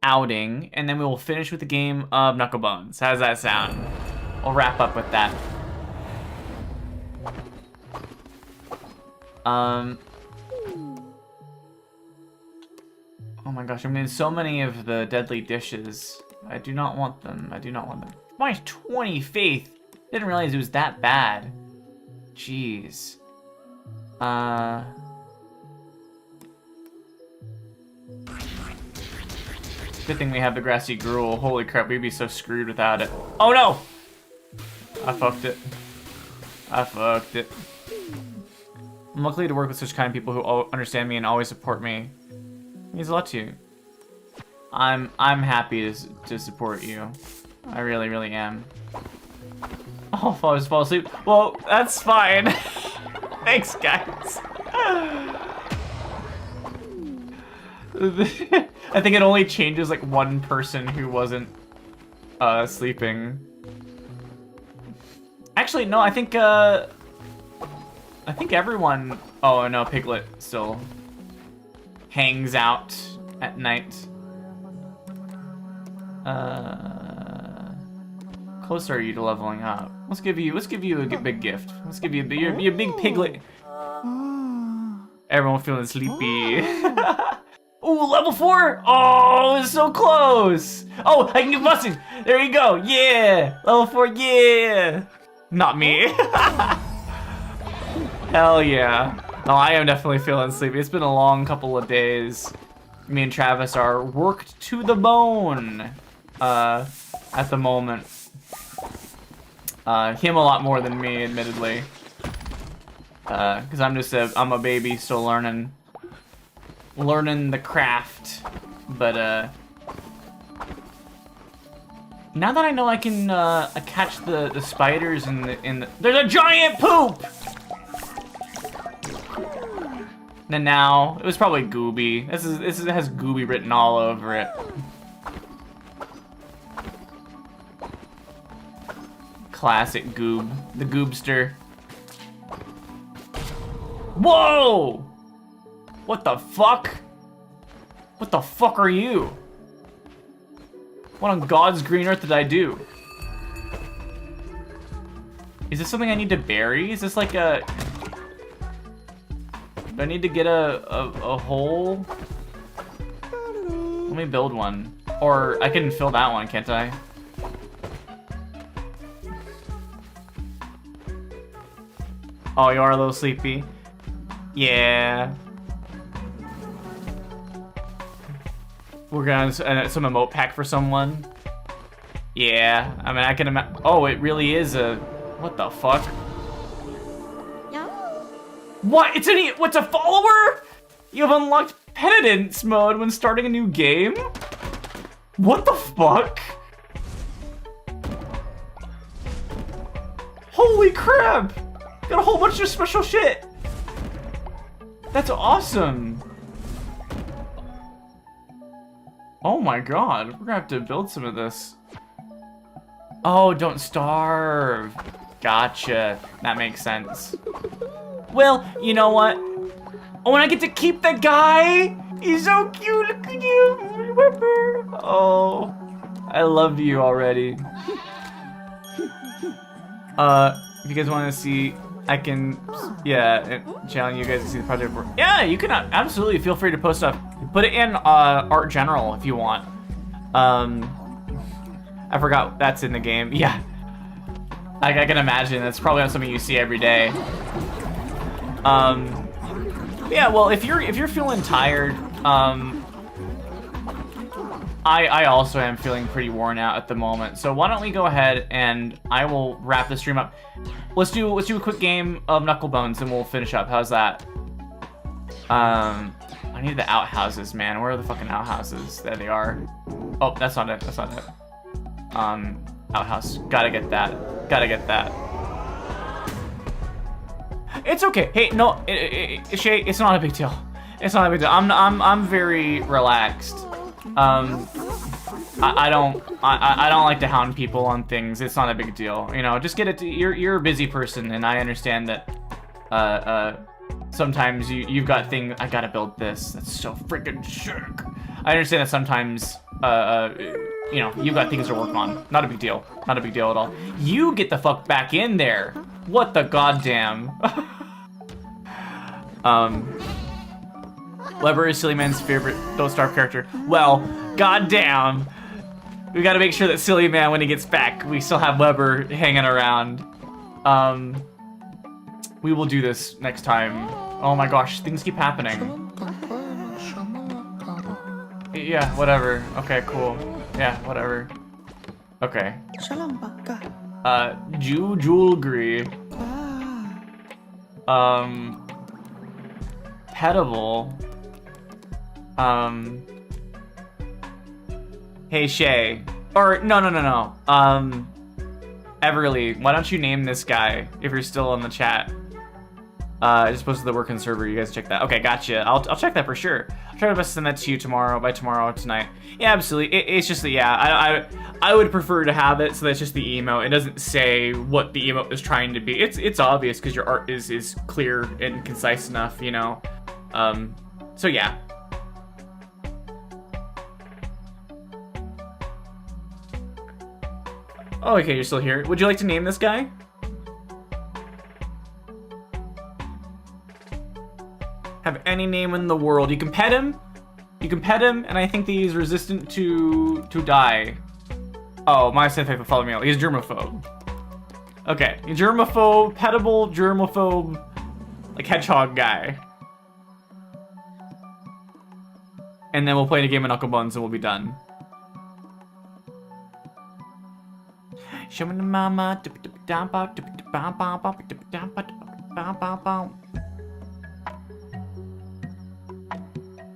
outing, and then we will finish with the game of Knucklebones. How does that sound? We'll wrap up with that. Oh my gosh, I'm getting so many of the deadly dishes. I do not want them. I do not want them. My 20 faith. Didn't realize it was that bad. Jeez. Good thing we have the grassy gruel. Holy crap, we'd be so screwed without it. Oh no! I fucked it. I fucked it. I'm lucky to work with such kind people who understand me and always support me. It means a lot to you. I'm happy to support you. I really, really am. Oh, if I just fall asleep. Well, that's fine. Thanks, guys. I think it only changes like one person who wasn't sleeping. Actually, no, I think everyone. Oh no, Piglet still hangs out at night. Close are you to leveling up? Let's give you a big gift. Let's give you your big Piglet. Everyone feeling sleepy. Ooh, level 4! Oh, it's so close! Oh, I can get busting! There you go! Yeah! Level 4, yeah! Not me. Hell yeah. No, I am definitely feeling sleepy. It's been a long couple of days. Me and Travis are worked to the bone at the moment. Him a lot more than me, admittedly. Because I'm a baby still learning the craft. But now that I know I can catch the spiders in the there's a giant poop. And now it was probably Gooby. This has Gooby written all over it. Classic Goob, the Goobster. Whoa! What the fuck? What the fuck are you? What on God's green earth did I do? Is this something I need to bury? Is this like a... Do I need to get a hole? Let me build one. Or I can fill that one, can't I? Oh, you are a little sleepy? Yeah. We're gonna some emote pack for someone. Yeah, I mean I can imagine. Oh, it really is a. What the fuck? What? What's a follower? You have unlocked penitence mode when starting a new game. What the fuck? Holy crap! Got a whole bunch of special shit. That's awesome. Oh my god, we're gonna have to build some of this. Oh, don't starve. Gotcha. That makes sense. Well, you know what? Oh, and I get to keep the guy. He's so cute. Look at you. Oh, I love you already. If you guys want to see, I can, yeah, challenge you guys to see the project. Yeah, you can absolutely feel free to post stuff. Put it in Art General if you want. I forgot that's in the game. Yeah, I can imagine that's probably not something you see every day. Yeah, well, if you're feeling tired, I also am feeling pretty worn out at the moment. So why don't we go ahead and I will wrap the stream up. Let's do a quick game of Knucklebones and we'll finish up. How's that? I need the outhouses, man. Where are the fucking outhouses? There they are. Oh, that's not it. That's not it. Outhouse. Gotta get that. Gotta get that. It's okay. Hey, no, Shay, it's not a big deal. It's not a big deal. I'm very relaxed. I don't like to hound people on things. It's not a big deal. You know, just get it. You're a busy person, and I understand that. Sometimes you've got things. I gotta build this. That's so freaking sick. I understand that sometimes. You know, you've got things to work on. Not a big deal. Not a big deal at all. You get the fuck back in there. What the goddamn? Weber is Silly Man's favorite Don't Starve character. Well, goddamn. We gotta make sure that Silly Man, when he gets back, we still have Weber hanging around. We will do this next time. Oh my gosh, things keep happening. Yeah, whatever. Okay, cool. Yeah, whatever. Okay. Jewelry. Petable. Hey Shay. Or no. Everly, why don't you name this guy if you're still in the chat? I just posted the working server. You guys check that. Okay, gotcha. I'll check that for sure. I'll try my best to send that to you by tomorrow tonight. Yeah, absolutely. It's just that, yeah, I would prefer to have it so that's just the emote. It doesn't say what the emote is trying to be. It's obvious because your art is clear and concise enough, you know. So yeah. Oh, okay, you're still here. Would you like to name this guy? Have any name in the world. You can pet him. And I think that he's resistant to die. Oh, my synth follow me out. He's germaphobe. Okay, germaphobe, petable, germaphobe, like hedgehog guy. And then we'll play a game of Knucklebuns and we'll be done. Show me the mama.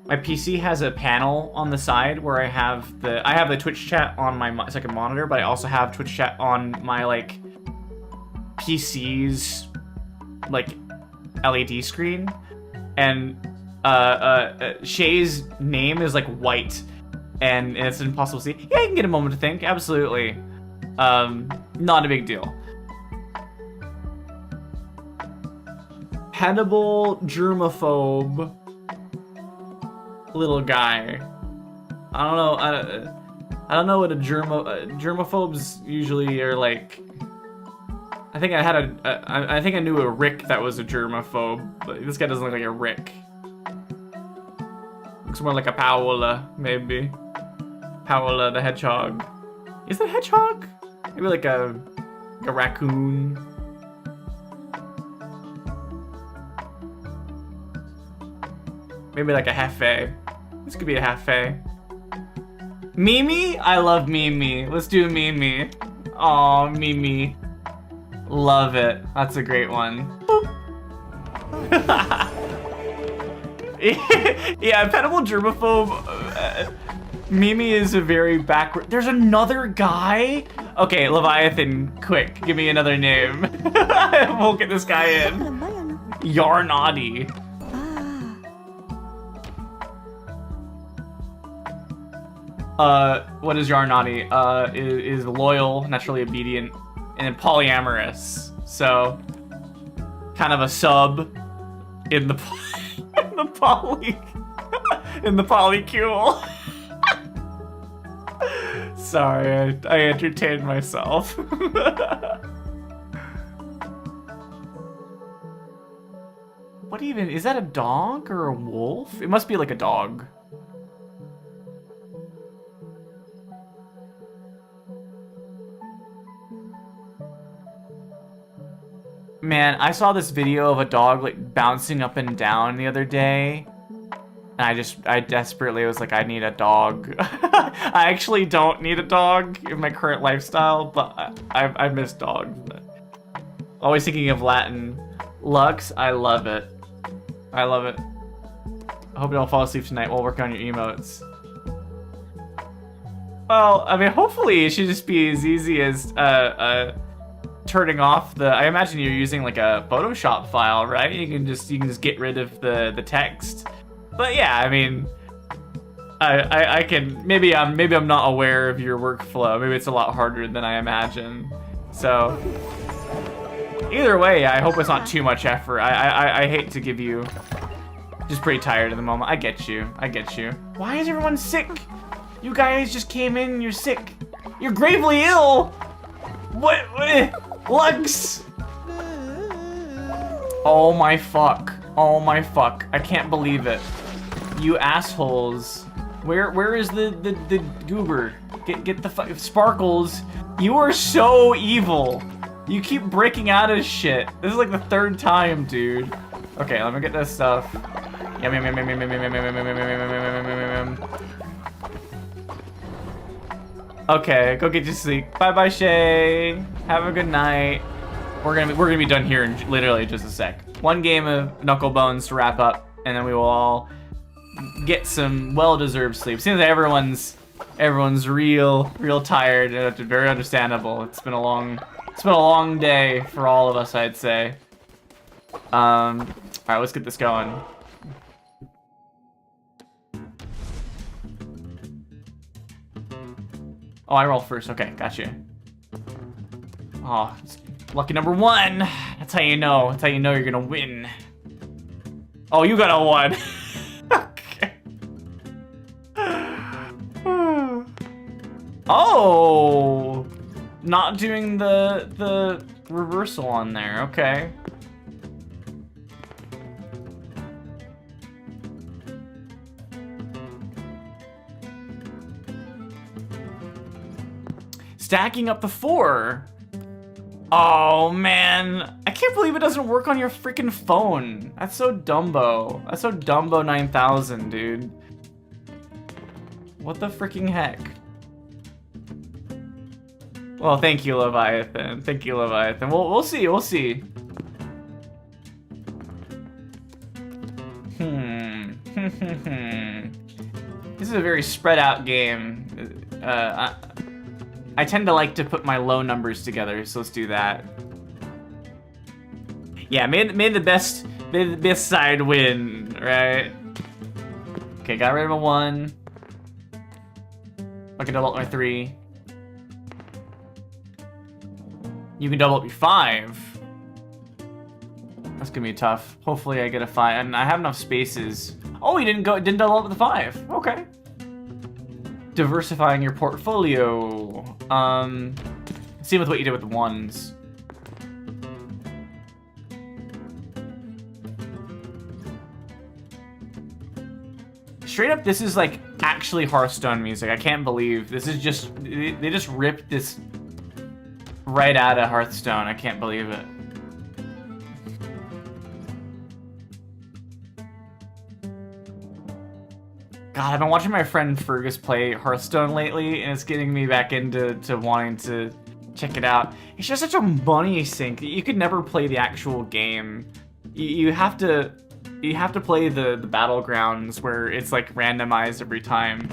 My PC has a panel on the side where I have the Twitch chat on my second monitor, but I also have Twitch chat on my like PC's like LED screen, and Shay's name is like white, and it's impossible to see. Yeah, I can get a moment to think. Absolutely, not a big deal. Petable germaphobe. Little guy. I don't know. I don't know what a germaphobes usually are like. I think I think I knew a Rick that was a germaphobe, but this guy doesn't look like a Rick. Looks more like a Paola, maybe. Paola the hedgehog. Is it a hedgehog? Maybe like a raccoon. Maybe like a Hefe. This could be a Hefe. Mimi? I love Mimi. Let's do Mimi. Aw, Mimi. Love it. That's a great one. Yeah, petable germaphobe. Mimi is a very backward. There's another guy? Okay, Leviathan, quick. Give me another name. We'll get this guy in. Yarnaughty. What is Yarnaughty? Is loyal, naturally obedient, and polyamorous. So, kind of a sub in the in the polycule. Sorry, I entertained myself. What even, is that a dog or a wolf? It must be like a dog. Man, I saw this video of a dog like bouncing up and down the other day. And I desperately was like, I need a dog. I actually don't need a dog in my current lifestyle, but I miss dogs. Always thinking of Latin. Lux, I love it. I love it. I hope you don't fall asleep tonight while working on your emotes. Well, I mean, hopefully it should just be as easy as turning off the. I imagine you're using like a Photoshop file, right? You can just get rid of the text. But yeah, I mean, I can maybe I'm not aware of your workflow. Maybe it's a lot harder than I imagine. So either way, I hope it's not too much effort. I hate to give you. Just pretty tired at the moment. I get you. I get you. Why is everyone sick? You guys just came in and you're sick. You're gravely ill. What? Lux. Oh my fuck. Oh my fuck. I can't believe it. You assholes. Where is the goober? Get the fuck Sparkles. You are so evil. You keep breaking out of shit. This is like the 3rd time, dude. Okay, let me get this stuff. Yum yum yum yum yum yum yum yum yum yum yum yum yum. Okay, go get your sleep. Bye bye, Shay. Have a good night. We're gonna be done here in literally just a sec. One game of Knuckle Bones to wrap up, and then we will all get some well-deserved sleep. Seems like everyone's real tired. Very understandable. It's been a long day for all of us, I'd say. All right, let's get this going. Oh, I roll first. Okay, gotcha. Oh, lucky number 1. That's how you know. That's how you know you're gonna win. Oh, you got a 1. Okay. Oh, not doing the reversal on there. Okay. Stacking up the 4. Oh man, I can't believe it doesn't work on your freaking phone. That's so Dumbo. That's so Dumbo 9000, dude. What the freaking heck? Well, thank you, Leviathan. Thank you, Leviathan. We'll see. We'll see. This is a very spread out game. I tend to like to put my low numbers together, so let's do that. Yeah, may the best side win, right? Okay, got rid of a 1. I can double up my 3. You can double up your 5. That's gonna be tough. Hopefully I get a 5, and I have enough spaces. Oh, you didn't double up the 5. Okay. Diversifying your portfolio. See with what you did with the 1s. Straight up, this is like actually Hearthstone music. I can't believe this is just, they just ripped this right out of Hearthstone. I can't believe it. God, I've been watching my friend Fergus play Hearthstone lately, and it's getting me back into wanting to check it out. It's just such a money sink. You could never play the actual game. You have to play the battlegrounds where it's like randomized every time.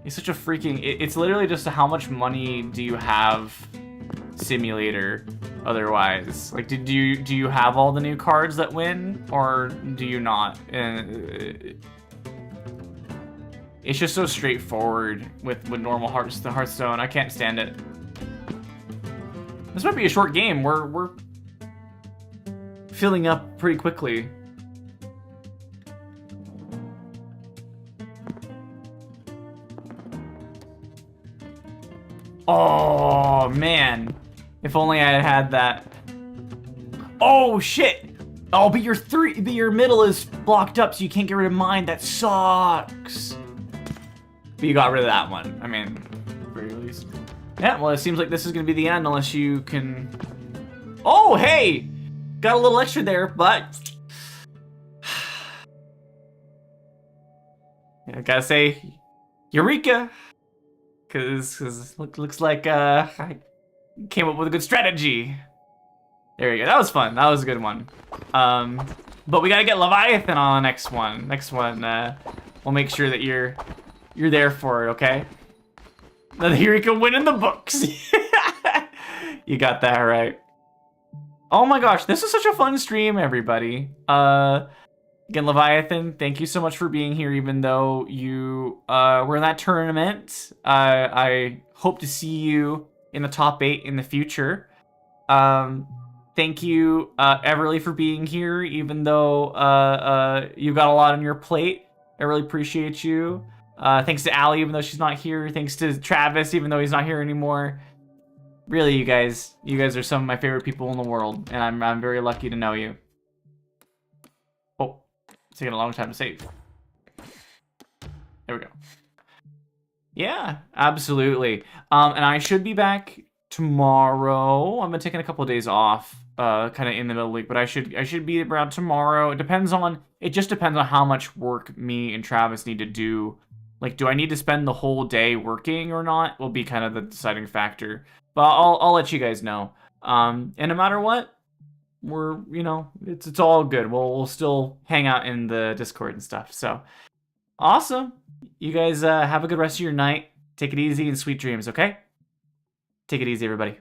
It's such a freaking. It's literally just a how much money do you have simulator. Otherwise, like, do you have all the new cards that win, or do you not? It's just so straightforward with normal Hearthstone. I can't stand it. This might be a short game. We're filling up pretty quickly. Oh man, if only I had had that. Oh shit! Oh, but your middle is blocked up, so you can't get rid of mine. That sucks. But you got rid of that one. I mean, at the very least. Yeah, well, it seems like this is gonna be the end unless you can. Oh, hey! got a little extra there, but I gotta say, Eureka, because looks like I came up with a good strategy. There you go. That was fun. That was a good one. But we gotta get Leviathan on the next one. Next one, we'll make sure that you're there for it. Okay. The Eureka win in the books. You got that right. Oh my gosh, this is such a fun stream, everybody. Again, Leviathan, thank you so much for being here, even though you were in that tournament. I hope to see you in the top 8 in the future. Thank you, Everly, for being here, even though you've got a lot on your plate. I really appreciate you. Thanks to Allie, even though she's not here. Thanks to Travis, even though he's not here anymore. Really, you guys are some of my favorite people in the world, and I'm very lucky to know you. Oh, it's taking a long time to save. There we go. Yeah, absolutely. And I should be back tomorrow. I'm taking a couple of days off, kind of in the middle of the week, but I should be around tomorrow. It just depends on how much work me and Travis need to do. Like, do I need to spend the whole day working or not? Will be kind of the deciding factor. But I'll let you guys know. And no matter what, we're, it's all good. We'll still hang out in the Discord and stuff. So awesome. You guys have a good rest of your night. Take it easy and sweet dreams, okay? Take it easy, everybody.